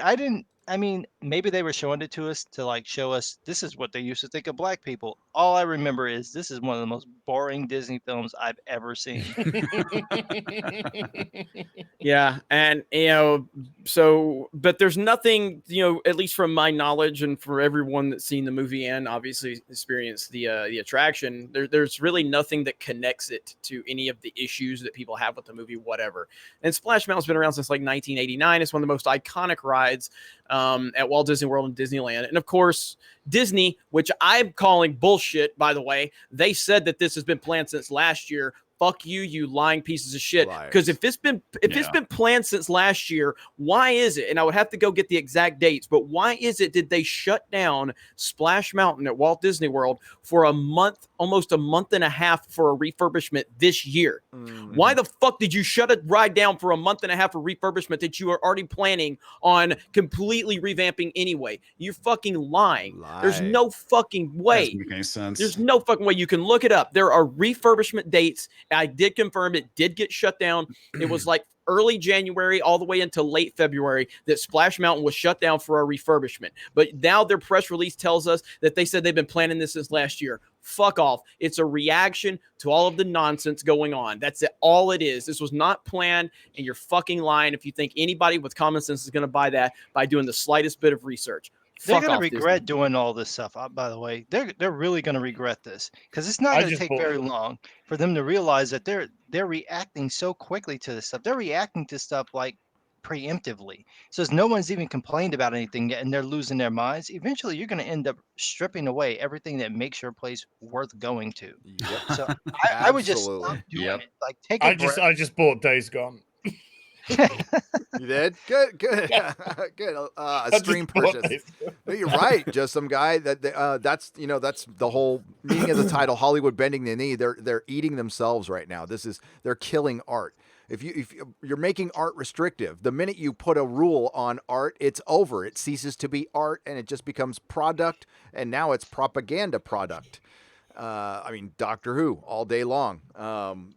I mean, maybe they were showing it to us to like show us this is what they used to think of black people. All I remember is this is one of the most boring Disney films I've ever seen. Yeah, and but there's nothing, at least from my knowledge and for everyone that's seen the movie and obviously experienced the attraction, there's really nothing that connects it to any of the issues that people have with the movie, whatever. And Splash Mountain's been around since like 1989. It's one of the most iconic rides at Walt Disney World and Disneyland. And of course, Disney, which I'm calling bullshit, by the way, they said that this has been planned since last year. Fuck you, you lying pieces of shit. Because if it's been planned since last year, why is it? And I would have to go get the exact dates, but why is it did they shut down Splash Mountain at Walt Disney World for a month almost a month and a half for a refurbishment this year. Mm. Why the fuck did you shut a ride down for a month and a half for refurbishment that you are already planning on completely revamping anyway? You're fucking lying. There's no fucking way. Doesn't make any sense. There's no fucking way. You can look it up. There are refurbishment dates. I did confirm it did get shut down. It was like early January all the way until late February that Splash Mountain was shut down for a refurbishment. But now their press release tells us that they said they've been planning this since last year. Fuck off. It's a reaction to all of the nonsense going on. That's it, all it is. This was not planned, and you're fucking lying if you think anybody with common sense is going to buy that by doing the slightest bit of research. They're Fuck gonna off, regret Disney. doing all this stuff. By the way, they're really gonna regret this because it's not gonna take very long for them to realize that they're reacting so quickly to this stuff. They're reacting to stuff like preemptively. So as no one's even complained about anything yet, and they're losing their minds. Eventually, you're gonna end up stripping away everything that makes your place worth going to. Yep. So I would just stop Absolutely. doing Yep. it. Like take a breath. I just bought Days Gone. You did? Good. Good. A stream purchase. No, you're right. Just some guy that's that's the whole meaning of the title, Hollywood bending the knee. They're eating themselves right now. They're killing art. If you're making art restrictive, the minute you put a rule on art, it's over. It ceases to be art and it just becomes product, and now it's propaganda product. I mean, Doctor Who all day long.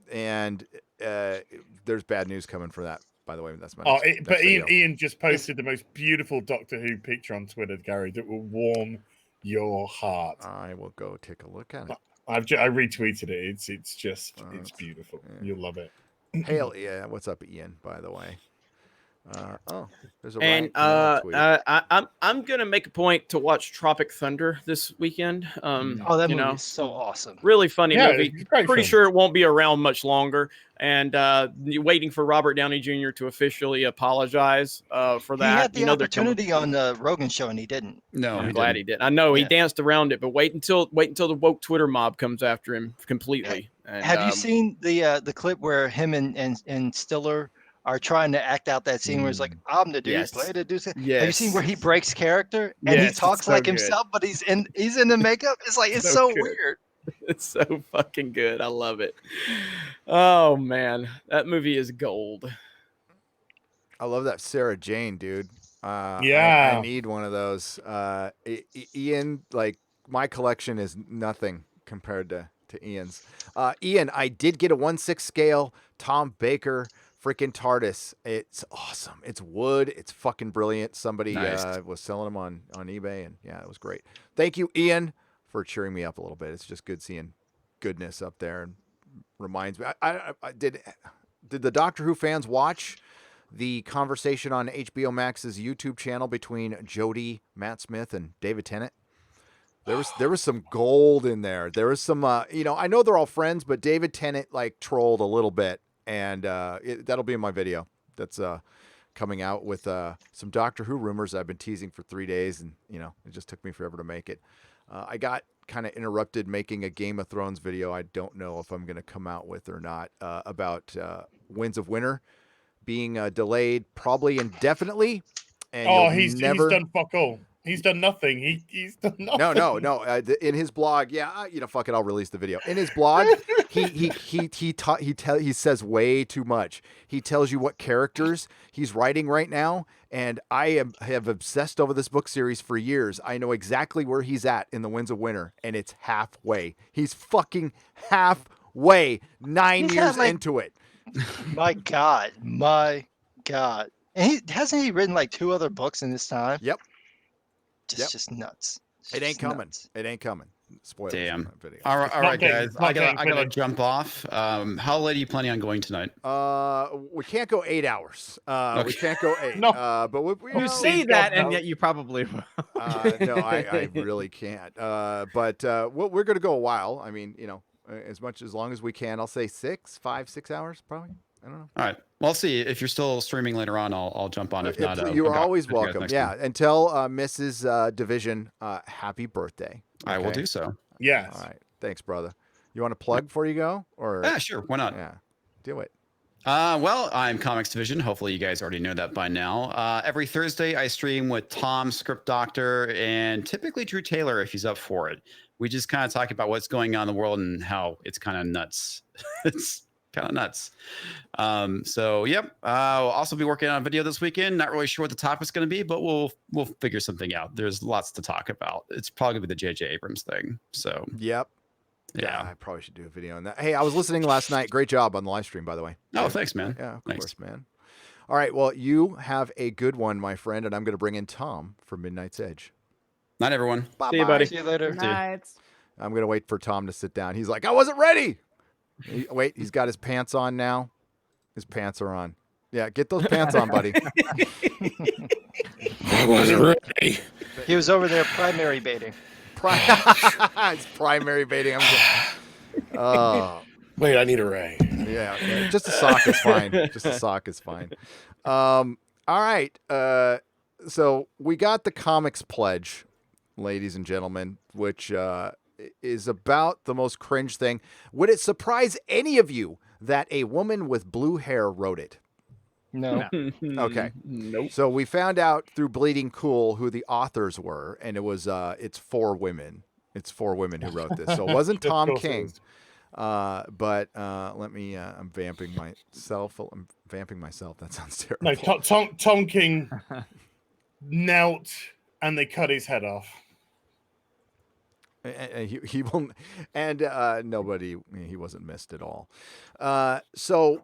And there's bad news coming for that. By the way, that's my next video. Ian just posted the most beautiful Doctor Who picture on Twitter, Gary, that will warm your heart. I will go take a look at it. I retweeted it. It's beautiful. Yeah. You'll love it. Hail, yeah. What's up, Ian? By the way. There's a And tweet. I'm gonna make a point to watch Tropic Thunder this weekend. That movie is so awesome. Really funny movie. it's great Pretty fun. sure it won't be around much longer. And you're waiting for Robert Downey Jr. to officially apologize for He that. had the opportunity on the Rogan show and he didn't. No, I'm glad he did. I know he Yeah. danced around it, but wait until the woke Twitter mob comes after him completely. And, Have you seen the clip where him and Stiller are trying to act out that scene where it's like, I'm the dude, Yes. play the dude. Have you Yes. seen where he breaks character and he Yes, talks it's so like good. himself, but he's in the makeup? It's like it's So so good. weird. It's so fucking good. I love it. Oh man, that movie is gold. I love that Sarah Jane, dude. Yeah. I need one of those. Ian, like my collection is nothing compared to Ian's. Ian, I did get a 1/6 scale Tom Baker freaking TARDIS. It's awesome. It's wood. It's fucking brilliant. Somebody Nice. was selling them on eBay, and yeah, it was great. Thank you, Ian, for cheering me up a little bit. It's just good seeing goodness up there, and reminds me. I did the Doctor Who fans watch the conversation on HBO Max's YouTube channel between Jodie, Matt Smith, and David Tennant? There was some gold in there. There was some, I know they're all friends, but David Tennant like trolled a little bit, and that'll be in my video. That's coming out with some Doctor Who rumors I've been teasing for 3 days, and it just took me forever to make it. I got kind of interrupted making a Game of Thrones video. I don't know if I'm going to come out with or not about Winds of Winter being delayed probably indefinitely. And He's done fuck all. He's done nothing. He's done nothing. No. In his blog, fuck it. I'll release the video. In his blog, he says way too much. He tells you what characters he's writing right now, and I have obsessed over this book series for years. I know exactly where he's at in the Winds of Winter, and it's halfway. He's fucking halfway. 9 years into it. My God. And hasn't he written like 2 other books in this time? Yep. Just nuts. It ain't Just coming. It It ain't coming. Spoilers. Damn. in that video. All right, guys. I gotta finished. jump off. How late are you planning on going tonight? We can't go 8 hours. We Okay. can't go 8. No. But You say that, and yet you probably will. no, I really can't. But we're going to go a while. I mean, as long as we can. I'll say 6 hours, probably. I don't know. All right. Well, I'll see. If you're still streaming later on, I'll jump on. If not, you are I'll always talk to you guys welcome. next Yeah. time. Until Mrs. Division, happy birthday. I will Okay? do so. Yes. All right. Thanks, brother. You want to plug before you go? Or Yeah, sure. Why not? yeah, do it. Well, I'm Comics Division. Hopefully, you guys already know that by now. Every Thursday, I stream with Tom, Script Doctor, and typically Drew Taylor if he's up for it. We just kind of talk about what's going on in the world and how it's kind of nuts. It's kind of nuts. So, yep. I'll also be working on a video this weekend. Not really sure what the topic's going to be, but we'll figure something out. There's lots to talk about. It's probably going to be the J.J. Abrams thing. So, Yep. yeah. I probably should do a video on that. Hey, I was listening last night. Great job on the live stream, by the way. Oh, thanks, man. Yeah, of Thanks. course, man. All right. Well, you have a good one, my friend, and I'm going to bring in Tom for Midnight's Edge. Night, everyone. Bye-bye. See you, buddy. See you later. Nights. I'm going to wait for Tom to sit down. He's like, I wasn't ready. Wait, he's got his pants on now. His pants are on. Yeah, get those pants on, buddy. I wasn't ready. He was over there primary baiting. It's primary baiting. Oh. Wait, I need a ray. Yeah, just a sock is fine. Just a sock is fine. All right. So we got the comics pledge, ladies and gentlemen, which is about the most cringe thing. Would it surprise any of you that a woman with blue hair wrote it? No. Okay. Nope. So we found out through Bleeding Cool who the authors were, and it was it's 4 women. It's 4 women who wrote this. So it wasn't Of Tom course it King. was. But let me. I'm vamping myself. I'm vamping myself. That sounds terrible. No, Tom King knelt and they cut his head off. He will, and nobody. He wasn't missed at all. So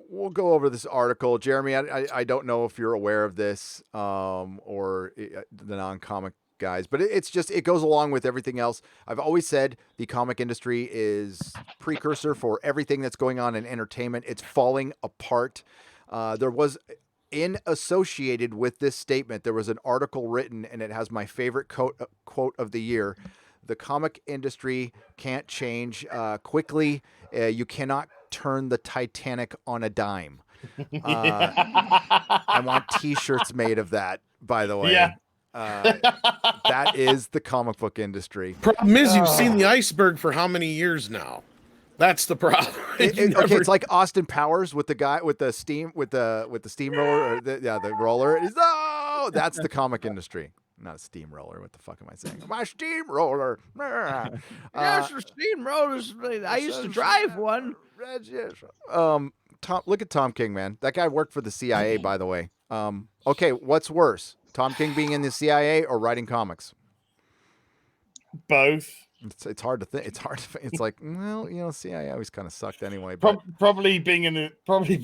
we'll go over this article, Jeremy. I don't know if you're aware of this or the non-comic guys, but it goes along with everything else. I've always said the comic industry is precursor for everything that's going on in entertainment. It's falling apart. There was associated with this statement, there was an article written, and it has my favorite quote of the year. The comic industry can't change quickly. You cannot turn the Titanic on a dime. I want T-shirts made of that, by the way. Yeah. That is the comic book industry. Problem is, you've seen the iceberg for how many years now? That's the problem. Okay, it's like Austin Powers with the guy with the steamroller, or the roller. That's the comic industry. Not a steamroller. What the fuck am I saying? My steamroller. Yes, your steamrollers. I used to drive one. Tom, look at Tom King, man. That guy worked for the CIA, by the way. Okay, what's worse, Tom King being in the CIA or writing comics? Both. It's hard to think. It's like, well, CIA always kind of sucked anyway. But Probably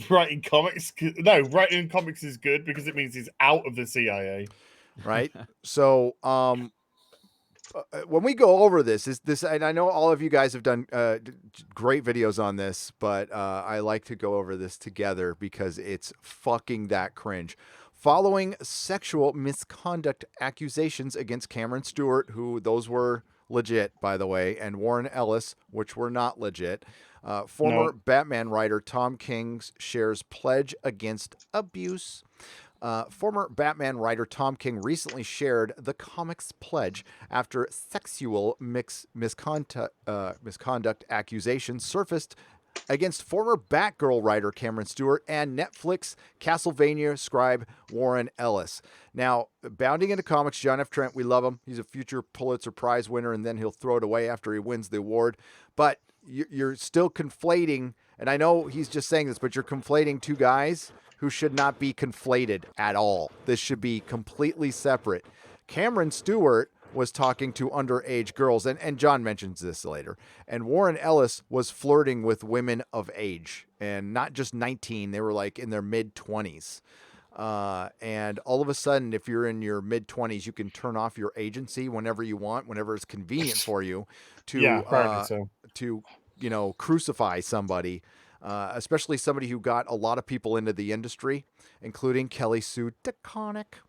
writing comics. No, writing comics is good because it means he's out of the CIA. Right. So, when we go over this, and I know all of you guys have done great videos on this, but I like to go over this together because it's fucking that cringe. Following sexual misconduct accusations against Cameron Stewart, who those were legit, by the way, and Warren Ellis, which were not legit, former Batman writer Tom King shares pledge against abuse. Former Batman writer Tom King recently shared the comics pledge after sexual misconduct accusations surfaced against former Batgirl writer Cameron Stewart and Netflix Castlevania scribe Warren Ellis. Now, bounding into comics, John F. Trent, we love him. He's a future Pulitzer Prize winner, and then he'll throw it away after he wins the award. But you're still conflating, and I know he's just saying this, but you're conflating two guys who should not be conflated at all. This should be completely separate. Cameron Stewart was talking to underage girls, and John mentions this later. And Warren Ellis was flirting with women of age, and not just 19. They were like in their mid-20s. And all of a sudden, if you're in your mid-20s, you can turn off your agency whenever you want, whenever it's convenient for you to crucify somebody. Especially somebody who got a lot of people into the industry, including Kelly Sue DeConnick.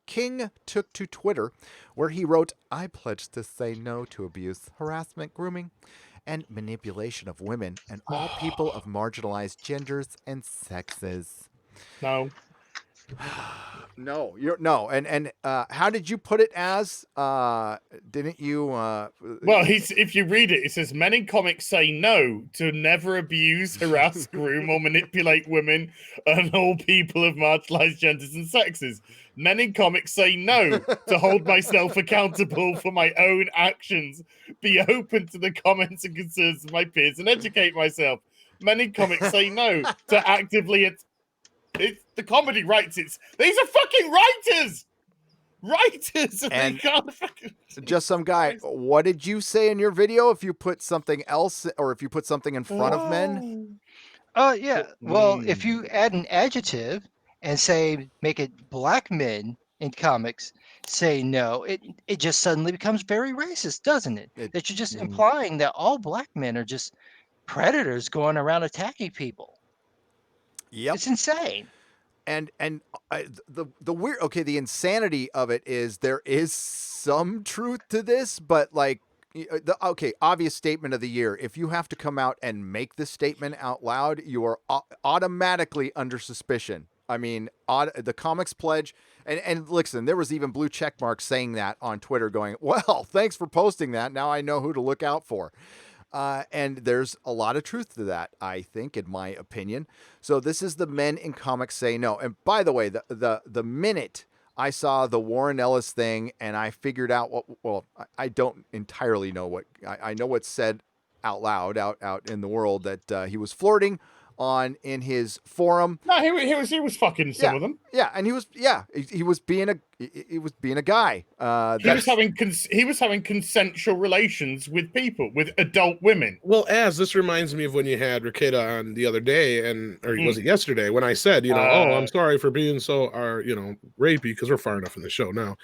King took to Twitter, where he wrote, "I pledge to say no to abuse, harassment, grooming, and manipulation of women and all people of marginalized genders and sexes." No. No, no. And how did you put it as? Didn't you? Well, if you read it, it says men in comics say no to never abuse, harass, groom, or manipulate women and all people of marginalized genders and sexes. Men in comics say no to hold myself accountable for my own actions, be open to the comments and concerns of my peers, and educate myself. Men in comics say no to actively. It's the comedy writes. These are fucking writers. Writers, And they can't fucking. just some guy. What did you say in your video? If you put something else, or if you put something in front of men? Yeah. Well, if you add an adjective and say make it black men in comics say no, it just suddenly becomes very racist, doesn't it? That you're just implying that all black men are just predators going around attacking people. Yep. It's insane. And the weird, okay, the insanity of it is there is some truth to this, but like okay, obvious statement of the year. If you have to come out and make this statement out loud, you are automatically under suspicion. I mean, the Comics Pledge, and listen, there was even blue check marks saying that on Twitter, going, "Well, thanks for posting that. Now I know who to look out for." And there's a lot of truth to that, I think, in my opinion. So this is the men in comics say no. And by the way, the minute I saw the Warren Ellis thing and I figured out I don't entirely know what I know what's said out loud out in the world that he was flirting in his forum. No, he was fucking some of them. Yeah, and he was being a guy. He was having consensual relations with people, with adult women. Well, this reminds me of when you had Rikeda on the other day, or was it yesterday, when I said, I'm sorry for being so, rapey, because we're far enough in the show now.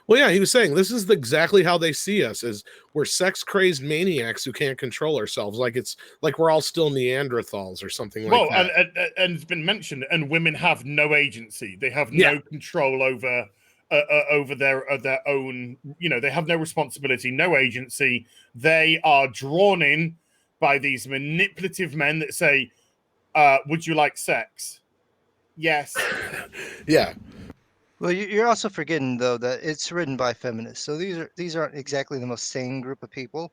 Well, yeah, he was saying this is exactly how they see us, as we're sex-crazed maniacs who can't control ourselves, like it's like we're all still Neanderthals or something like that. And it's been mentioned, and women have no agency. They have no control over their own. They have no responsibility, no agency. They are drawn in by these manipulative men that say, "Would you like sex?" Yes. Yeah. Well, you're also forgetting though that it's written by feminists, so these aren't exactly the most sane group of people.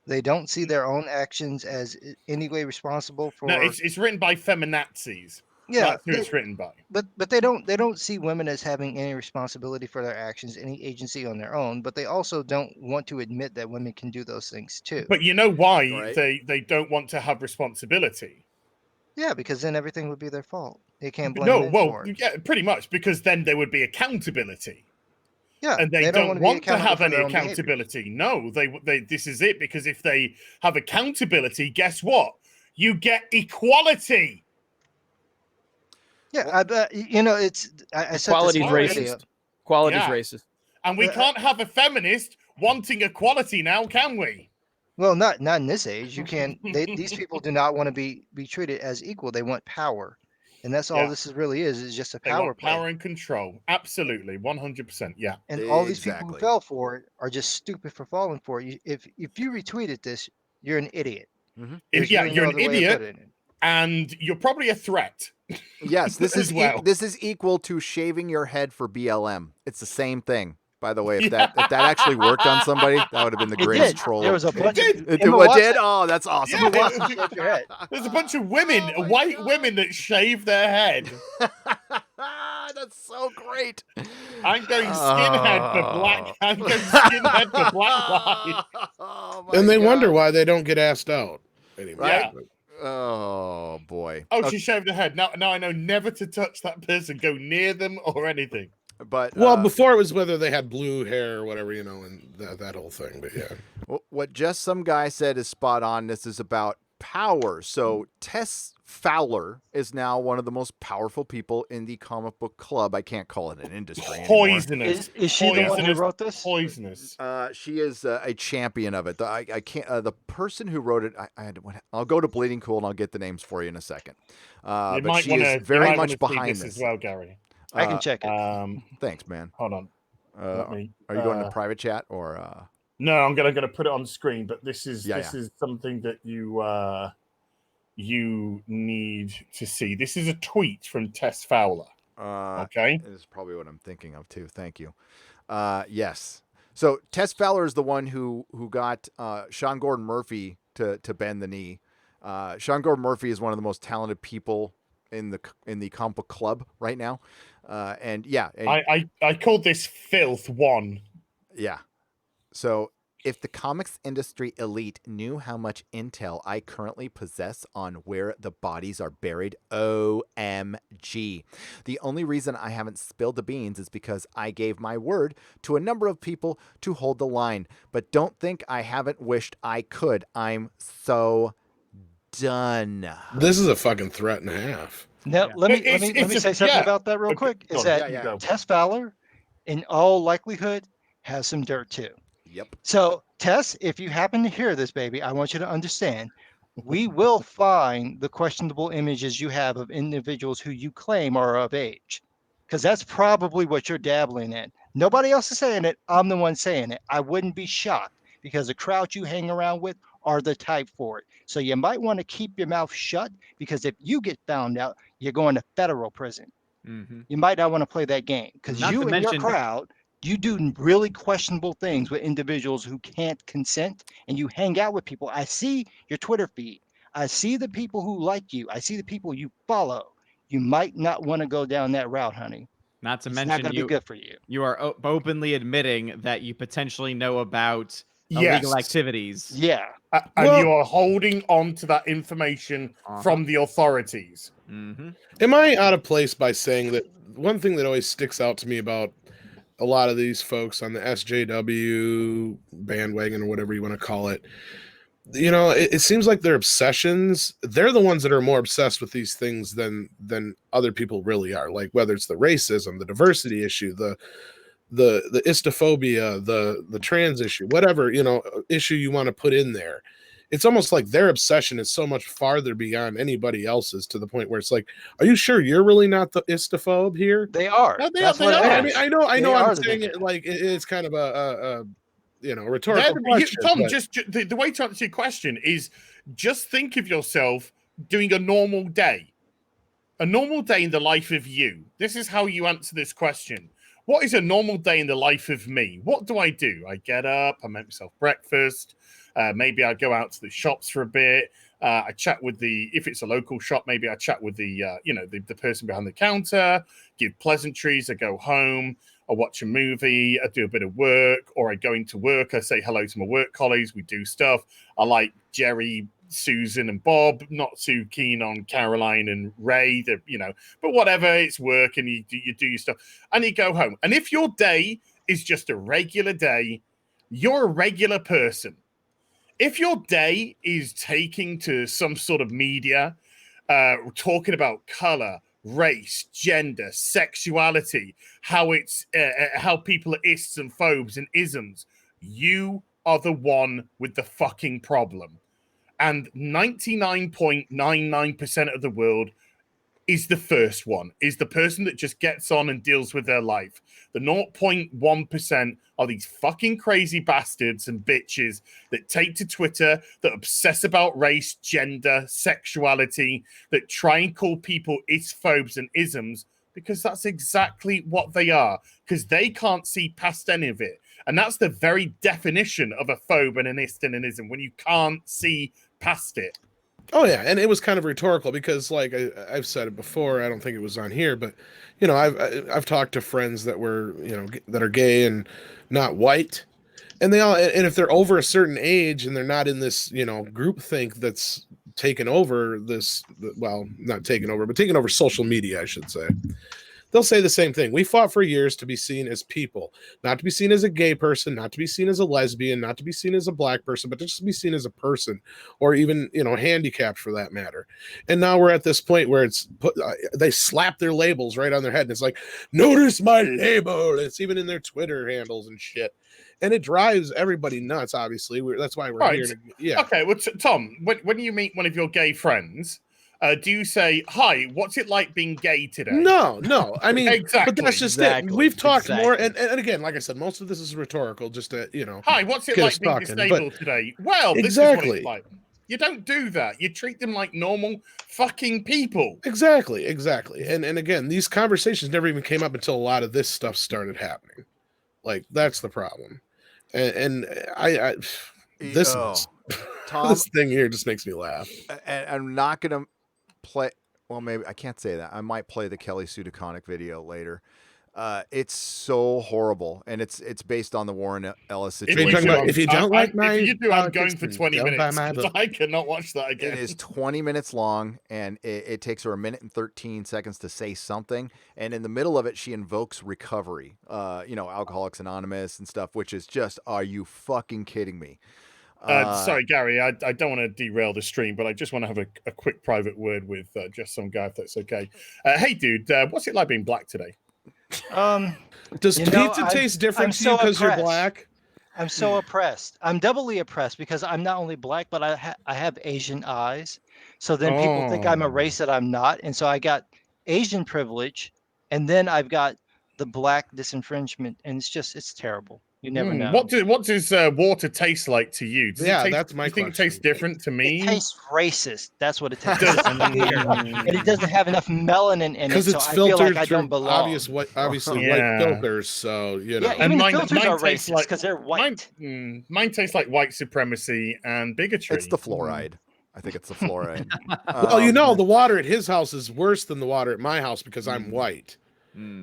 They don't see their own actions as any way responsible for. No, it's written by feminazis. Yeah, that's who it's written by. But they don't see women as having any responsibility for their actions, any agency on their own. But they also don't want to admit that women can do those things too. But you know why they don't want to have responsibility? Yeah, because then everything would be their fault. They can't blame men for it. Yeah, pretty much, because then there would be accountability. Yeah, and they don't want to have any accountability. No, they this is it, because if they have accountability, guess what? You get equality. Yeah, I bet it's. I said Equality's racist. Equality's racist. And we can't have a feminist wanting equality now, can we? Well, not in this age. You can't. These people do not want to be treated as equal. They want power, and that's all this really is just a power play. Power and control. Absolutely, 100%. Yeah. And all these people who fell for it are just stupid for falling for it. If you retweeted this, you're an idiot. Mm-hmm. You're an idiot, and you're probably a threat. Yes, this is this is equal to shaving your head for BLM. It's the same thing. By the way, if that actually worked on somebody, that would have been the greatest troll. There was a bunch of it did. Oh, that's awesome. Yeah, there's a bunch of women, white women, that shave their head. That's so great. I'm going skinhead for black. I'm going skinhead for black lives. And they wonder why they don't get asked out anymore. Right? Oh boy. Oh, she shaved her head. Now I know never to touch that person, go near them or anything. But before it was whether they had blue hair or whatever, and that whole thing. But yeah, what just some guy said is spot on. This is about power. So Tess Fowler is now one of the most powerful people in the comic book club. I can't call it an industry Poisonous. Is she the one who wrote this? Poisonous. She is a champion of it. I can't. The person who wrote it, I'll go to Bleeding Cool and I'll get the names for you in a second. But she is very much behind this as well, Gary. I can check it. Thanks, man. Hold on. Are you going to private chat or? No, I'm gonna put it on screen. But this is something that you need to see. This is a tweet from Tess Fowler. Okay. This is probably what I'm thinking of too. Thank you. Yes. So Tess Fowler is the one who got Sean Gordon Murphy to bend the knee. Sean Gordon Murphy is one of the most talented people in the comic book club right now. And I called this Filth 1. Yeah. So if the comics industry elite knew how much intel I currently possess on where the bodies are buried, OMG. The only reason I haven't spilled the beans is because I gave my word to a number of people to hold the line. But don't think I haven't wished I could. I'm so done. This is a fucking threat and a half. Now, let me say something about that real quick. Is that Tess Fowler, in all likelihood, has some dirt too. Yep. So, Tess, if you happen to hear this, baby, I want you to understand, we will find the questionable images you have of individuals who you claim are of age, because that's probably what you're dabbling in. Nobody else is saying it. I'm the one saying it. I wouldn't be shocked, because the crowd you hang around with are the type for it. So you might want to keep your mouth shut, because if you get found out, you're going to federal prison. Mm-hmm. You might not want to play that game, because you and your crowd, you do really questionable things with individuals who can't consent, and you hang out with people. I see your Twitter feed. I see the people who like you. I see the people you follow. You might not want to go down that route, honey. Not to It's mention, not going to be good for you. You are openly admitting that you potentially know about illegal activities. Yeah. And you are holding on to that information from the authorities. Mm-hmm. Am I out of place by saying that one thing that always sticks out to me about a lot of these folks on the SJW bandwagon or whatever you want to call it, you know, it seems like their obsessions, they're the ones that are more obsessed with these things than other people really are. Like whether it's the racism, the diversity issue, the istophobia, the trans issue, whatever, you know, issue you want to put in there. It's almost like their obsession is so much farther beyond anybody else's, to the point where it's like, are you sure you're really not the istophobe here? They are. No, That's what are. I mean, I know I'm saying it like it's kind of a you know, rhetorical question. Tom, but... just the way to answer your question is just think of yourself doing a normal day. A normal day in the life of you. This is how you answer this question. What is a normal day in the life of me? What do? I get up, I make myself breakfast. Maybe I go out to the shops for a bit. I chat with if it's a local shop, maybe I chat with the person behind the counter, give pleasantries. I go home, I watch a movie, I do a bit of work, or I go into work. I say hello to my work colleagues. We do stuff. I like Jerry, Susan, and Bob. Not too keen on Caroline and Ray. But whatever. It's work, and you do your stuff, and you go home. And if your day is just a regular day, you're a regular person. If your day is taking to some sort of media, talking about color, race, gender, sexuality, how people are ists and phobes and isms, you are the one with the fucking problem. And 99.99% of the world is the first one, is the person that just gets on and deals with their life. The 0.1% are these fucking crazy bastards and bitches that take to Twitter, that obsess about race, gender, sexuality, that try and call people isphobes and isms, because that's exactly what they are, because they can't see past any of it. And that's the very definition of a phobe and an ist and an ism, when you can't see past it. Oh yeah, and it was kind of rhetorical because, like I've said it before, I don't think it was on here, but you know, I've talked to friends that were, you know, that are gay and not white, and if they're over a certain age and they're not in this, you know, groupthink that's taken over this, well, not taken over, but taken over social media, I should say. They'll say the same thing. We fought for years to be seen as people, not to be seen as a gay person, not to be seen as a lesbian, not to be seen as a black person, but just to be seen as a person, or even, you know, handicapped for that matter. And now we're at this point where they slap their labels right on their head, and it's like, notice my label. It's even in their Twitter handles and shit. And it drives everybody nuts, obviously. That's why we're here. Yeah. Okay, well, Tom, when you meet one of your gay friends, do you say, hi, what's it like being gay today? No. I mean, exactly. But that's just it. We've talked more. And again, like I said, most of this is rhetorical, just to, you know. Hi, what's it like being disabled today? Well, exactly. This is what it's like. You don't do that. You treat them like normal fucking people. Exactly. And again, these conversations never even came up until a lot of this stuff started happening. Like, that's the problem. And I this Tom, this thing here just makes me laugh. And I'm not gonna play. Well, maybe I can't say that. I might play the Kelly Sue DeConnick video later. It's so horrible, and it's based on the Warren Ellis situation. If you don't like my, if you do, I'm going for 20 don't buy minutes. my 'Cause book. I cannot watch that again. It is 20 minutes long, and it takes her 1 minute and 13 seconds to say something. And in the middle of it, she invokes recovery, Alcoholics Anonymous and stuff, which is just, are you fucking kidding me? Sorry, Gary, I don't want to derail the stream, but I just want to have a quick private word with just some guy, if that's okay. Hey, dude, what's it like being black today? Does pizza taste different to you because you're black? I'm so oppressed. I'm doubly oppressed because I'm not only black, but I have Asian eyes. So then people think I'm a race that I'm not. And so I got Asian privilege, and then I've got the black disenfranchisement, and it's terrible. You never know. What does water taste like to you? That's my question. You think it tastes different to me? It tastes racist. That's what it tastes like. And it doesn't have enough melanin in it, because it's so I filtered feel like I through don't belong. obviously white filters. So Yeah, and even mine filters are tastes racist because they're white. Mine tastes like white supremacy and bigotry. It's the fluoride. I think it's the fluoride. Well, the water at his house is worse than the water at my house because I'm white.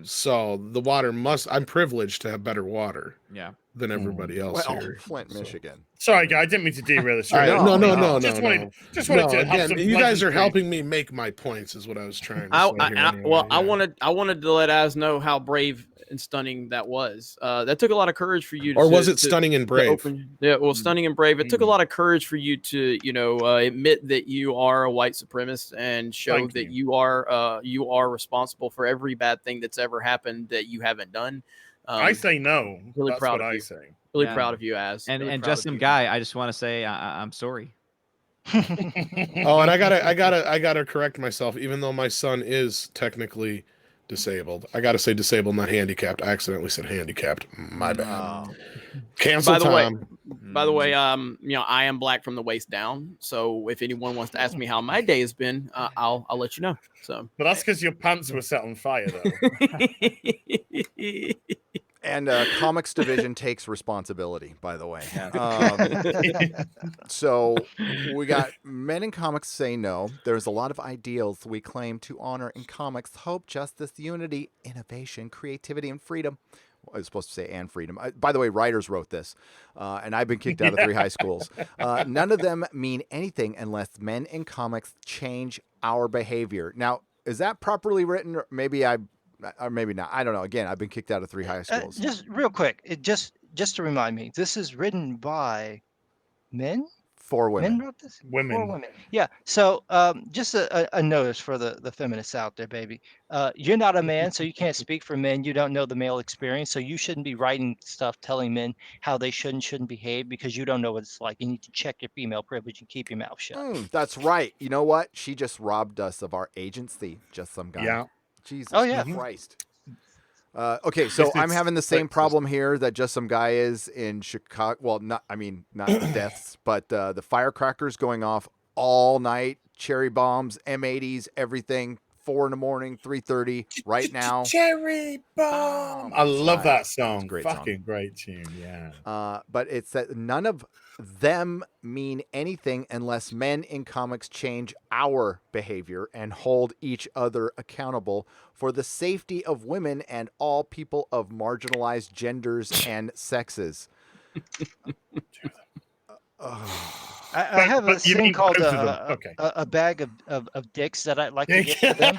So the water I'm privileged to have better water. Yeah. Than everybody else here. Flint, Michigan. Sorry, guy, I didn't mean to derail the stream. No. Just wanted to have some you guys are pleasantry. helping me make my points, is what I was trying to say. I wanted to let Az know how brave and stunning that was. That took a lot of courage for you. Or was it stunning and brave? Stunning and brave. It took a lot of courage for you to, admit that you are a white supremacist and show that you are responsible for every bad thing that's ever happened that you haven't done. I say no. Really That's proud what of I you. say. Really proud of you, Az. And just some guy, I just want to say I'm sorry. Oh, and I gotta correct myself. Even though my son is technically disabled, I gotta say disabled, not handicapped. I accidentally said handicapped. My bad. Cancel time. By the way, I am black from the waist down. So if anyone wants to ask me how my day has been, I'll let you know. So, but that's because your pants were set on fire, though. And comics division takes responsibility, by the way. So we got Men in Comics Say No. There's a lot of ideals we claim to honor in comics: hope, justice, unity, innovation, creativity, and freedom. I was supposed to say and freedom. By the way, writers wrote this, and I've been kicked out of 3 high schools. None of them mean anything unless men in comics change our behavior. Now, is that properly written? Or maybe or maybe not. I don't know. Again, I've been kicked out of 3 high schools. Just real quick, just to remind me, this is written by men? 4 women. Men wrote this? Women. 4 women. Yeah. So just a notice for the feminists out there, baby. You're not a man, so you can't speak for men. You don't know the male experience, so you shouldn't be writing stuff telling men how they shouldn't behave because you don't know what it's like. You need to check your female privilege and keep your mouth shut. That's right. You know what? She just robbed us of our agency. Just some guy. Yeah. Jesus yeah. Christ. Okay, so I'm having the same problem here that just some guy is in Chicago. Well, not deaths, but the firecrackers going off all night, cherry bombs, M80s, everything. 4 in the morning, 3:30, right now. Cherry bomb. I love that song. Great Fucking song. great tune. Yeah. But it's that none of them mean anything unless men in comics change our behavior and hold each other accountable for the safety of women and all people of marginalized genders and sexes. I have a thing called Okay. a bag of dicks that I'd like to get to them.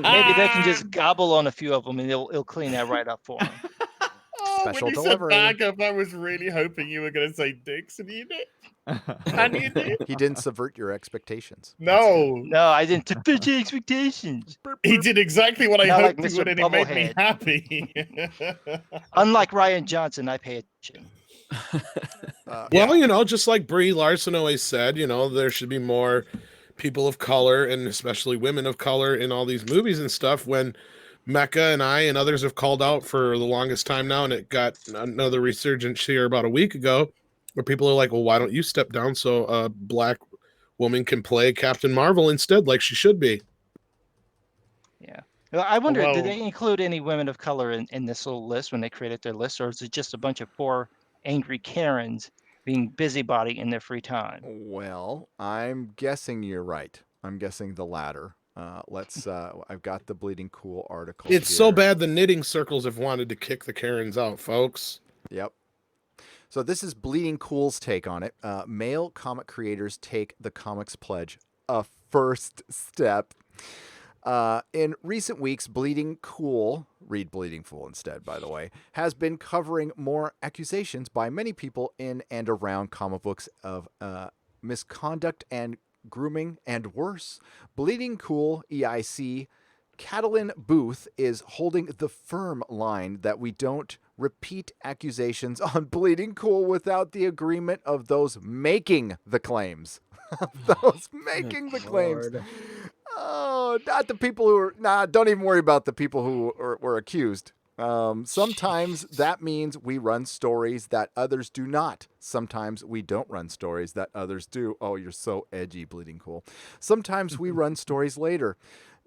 Maybe they can just gobble on a few of them and it'll clean that right up for them. Special when you delivery. said bag up, I was really hoping you were going to say dicks, and you did. And you did. He didn't subvert your expectations. No, I didn't subvert your expectations. he did exactly what I Not hoped like he would, Mr. and it made me Bubblehead. happy. Unlike Ryan Johnson, I pay attention. Well, just like Brie Larson always said, there should be more people of color and especially women of color in all these movies and stuff. When Mecca and I and others have called out for the longest time now, and it got another resurgence here about a week ago, where people are like, well, why don't you step down so a black woman can play Captain Marvel instead, like she should be? Yeah. Well, I wonder, did Well- they include any women of color in this little list when they created their list, or is it just a bunch of poor, angry Karens being busybody in their free time? Well, I'm guessing you're right. I'm guessing the latter. I've got the Bleeding Cool article. It's here. so bad the knitting circles have wanted to kick the Karens out, folks. Yep. So this is Bleeding Cool's take on it. Male comic creators take the comics pledge a first step. In recent weeks, Bleeding Cool, read Bleeding Fool instead, by the way, has been covering more accusations by many people in and around comic books of misconduct and grooming and worse. Bleeding Cool EIC Catalin Booth is holding the firm line that we don't repeat accusations on Bleeding Cool without the agreement of those making the claims. Those making the claims. Oh, not the people who are... don't even worry about the people who were accused. Sometimes that means we run stories that others do not. Sometimes we don't run stories that others do. Oh, you're so edgy, Bleeding Cool. Sometimes we run stories later.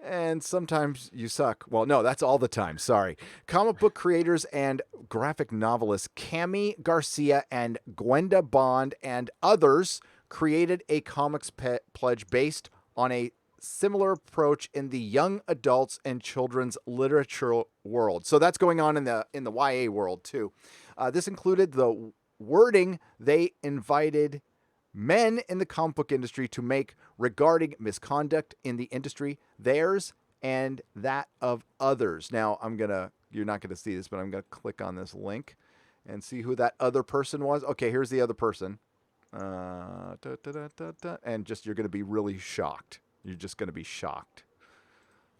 And sometimes you suck. Well, no, that's all the time. Sorry. Comic book creators and graphic novelists Cami Garcia and Gwenda Bond and others created a comics pledge based on a similar approach in the young adults and children's literature world. So that's going on in the YA world too. This included the wording they invited men in the comic book industry to make regarding misconduct in the industry, theirs and that of others. Now you're not gonna see this, but I'm gonna click on this link and see who that other person was. Okay, here's the other person. And just you're gonna be really shocked. You're just going to be shocked.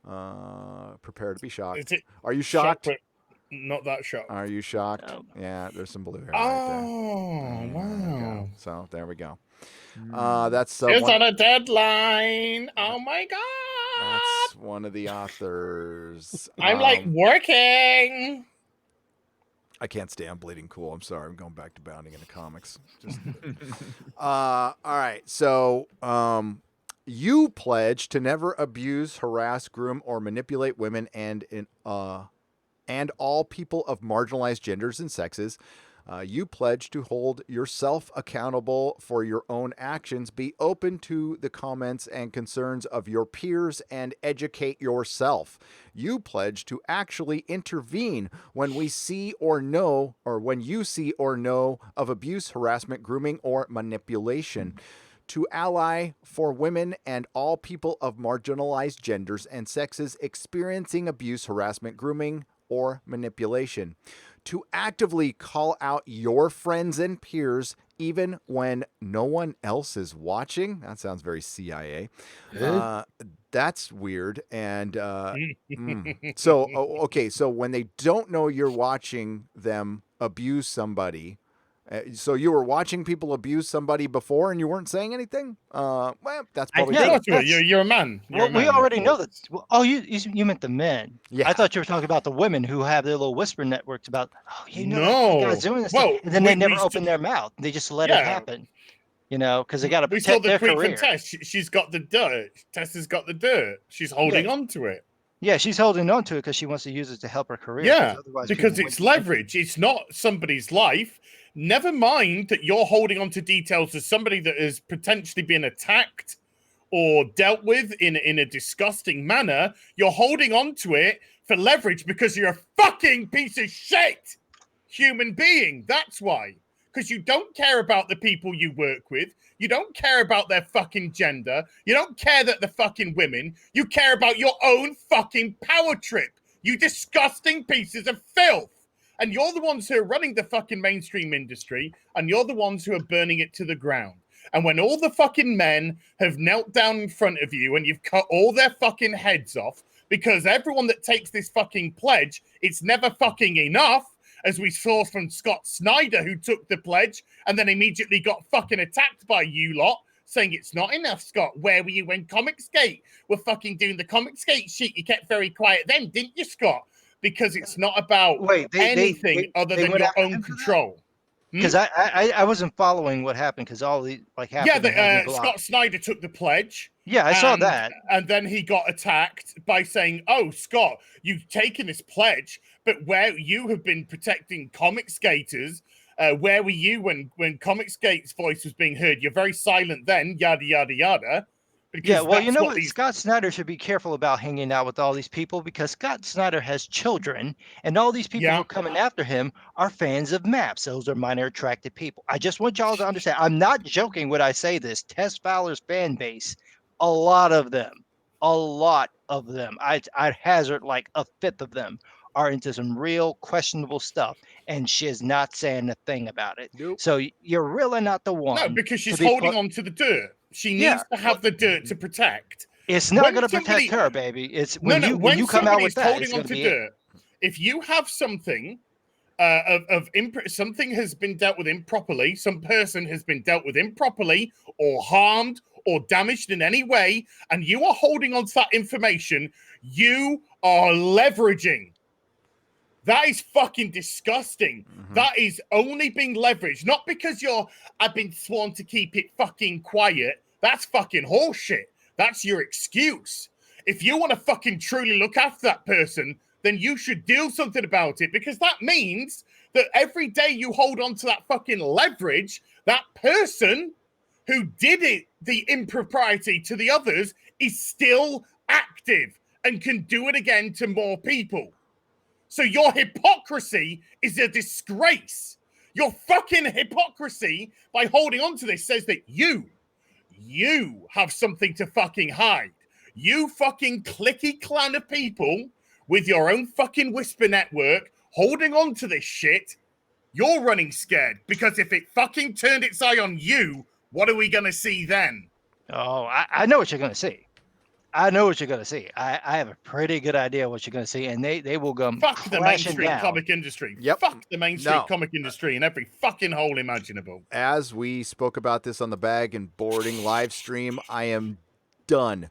Prepare to be shocked. Are you shocked? But not that shocked. Are you shocked? No. Yeah, there's some blue hair right there. Wow. So there we go. That's it's on a deadline. Oh my god. That's one of the authors. I'm like working. I can't stand Bleeding Cool. I'm sorry. I'm going back to bounding into comics. Just all right. So you pledge to never abuse, harass, groom, or manipulate women and all people of marginalized genders and sexes. You pledge to hold yourself accountable for your own actions, be open to the comments and concerns of your peers, and educate yourself. You pledge to actually intervene when we see or know, or when you see or know of abuse, harassment, grooming, or manipulation. To ally for women and all people of marginalized genders and sexes experiencing abuse, harassment, grooming, or manipulation. To actively call out your friends and peers even when no one else is watching. That sounds very CIA. That's weird. And so, okay, so when they don't know you're watching them abuse somebody, so you were watching people abuse somebody before and you weren't saying anything? Well, that's probably you're a man. We already know that. Oh, you meant the men. Yeah. I thought you were talking about the women who have their little whisper networks about, no, guys doing this. Well, and then they never open their mouth. They just let it happen. Because they got to protect their career. We saw the tweet from Tess. She's got the dirt. Tess has got the dirt. She's holding on to it. Yeah, she's holding on to it because she wants to use it to help her career. Yeah, because it's leverage. It's not somebody's life. Never mind that you're holding on to details of somebody that has potentially been attacked or dealt with in a disgusting manner. You're holding on to it for leverage because you're a fucking piece of shit human being. That's why. Because you don't care about the people you work with. You don't care about their fucking gender. You don't care that they're fucking women. You care about your own fucking power trip. You disgusting pieces of filth. And you're the ones who are running the fucking mainstream industry, and you're the ones who are burning it to the ground. And when all the fucking men have knelt down in front of you and you've cut all their fucking heads off, because everyone that takes this fucking pledge, it's never fucking enough, as we saw from Scott Snyder, who took the pledge and then immediately got fucking attacked by you lot, saying it's not enough, Scott. Where were you when Comicsgate were fucking doing the Comicsgate shit? You kept very quiet then, didn't you, Scott? Because it's not about anything other than your own control. Because I wasn't following what happened because all the half Yeah, of them had me blocked. Scott Snyder took the pledge. Yeah, I saw that. And then he got attacked by saying, "Oh, Scott, you've taken this pledge, but where you have been protecting comic skaters, where were you when Comicsgate's voice was being heard? You're very silent then, yada, yada, yada." Yeah, well, you know what? Scott Snyder should be careful about hanging out with all these people because Scott Snyder has children, and all these people who are coming after him are fans of maps. Those are minor attracted people. I just want y'all to understand. I'm not joking when I say this. Tess Fowler's fan base, a lot of them, I'd hazard like a fifth of them are into some real questionable stuff, and she's not saying a thing about it. Nope. So you're really not the one. No, because she's holding on to the dirt. She needs to have the dirt to protect. It's not going to protect her, baby. It's when you come out with that, it's going to be dirt. If you have something something has been dealt with improperly, some person has been dealt with improperly or harmed or damaged in any way, and you are holding on to that information, you are leveraging. That is fucking disgusting. That is only being leveraged, not because I've been sworn to keep it fucking quiet. That's fucking horseshit. That's your excuse. If you want to fucking truly look after that person, then you should do something about it, because that means that every day you hold on to that fucking leverage, that person who did it, the impropriety to the others, is still active and can do it again to more people. So your hypocrisy is a disgrace. Your fucking hypocrisy by holding on to this says that you have something to fucking hide. You fucking clicky clan of people with your own fucking whisper network holding on to this shit, you're running scared, because if it fucking turned its eye on you, what are we going to see then? Oh, I know what you're going to see. I know what you're going to see. I have a pretty good idea what you're going to see, and they will go fuck the mainstream down. comic industry. Yep. Fuck the mainstream comic industry in every fucking hole imaginable. As we spoke about this on the Bag and Boarding live stream, I am done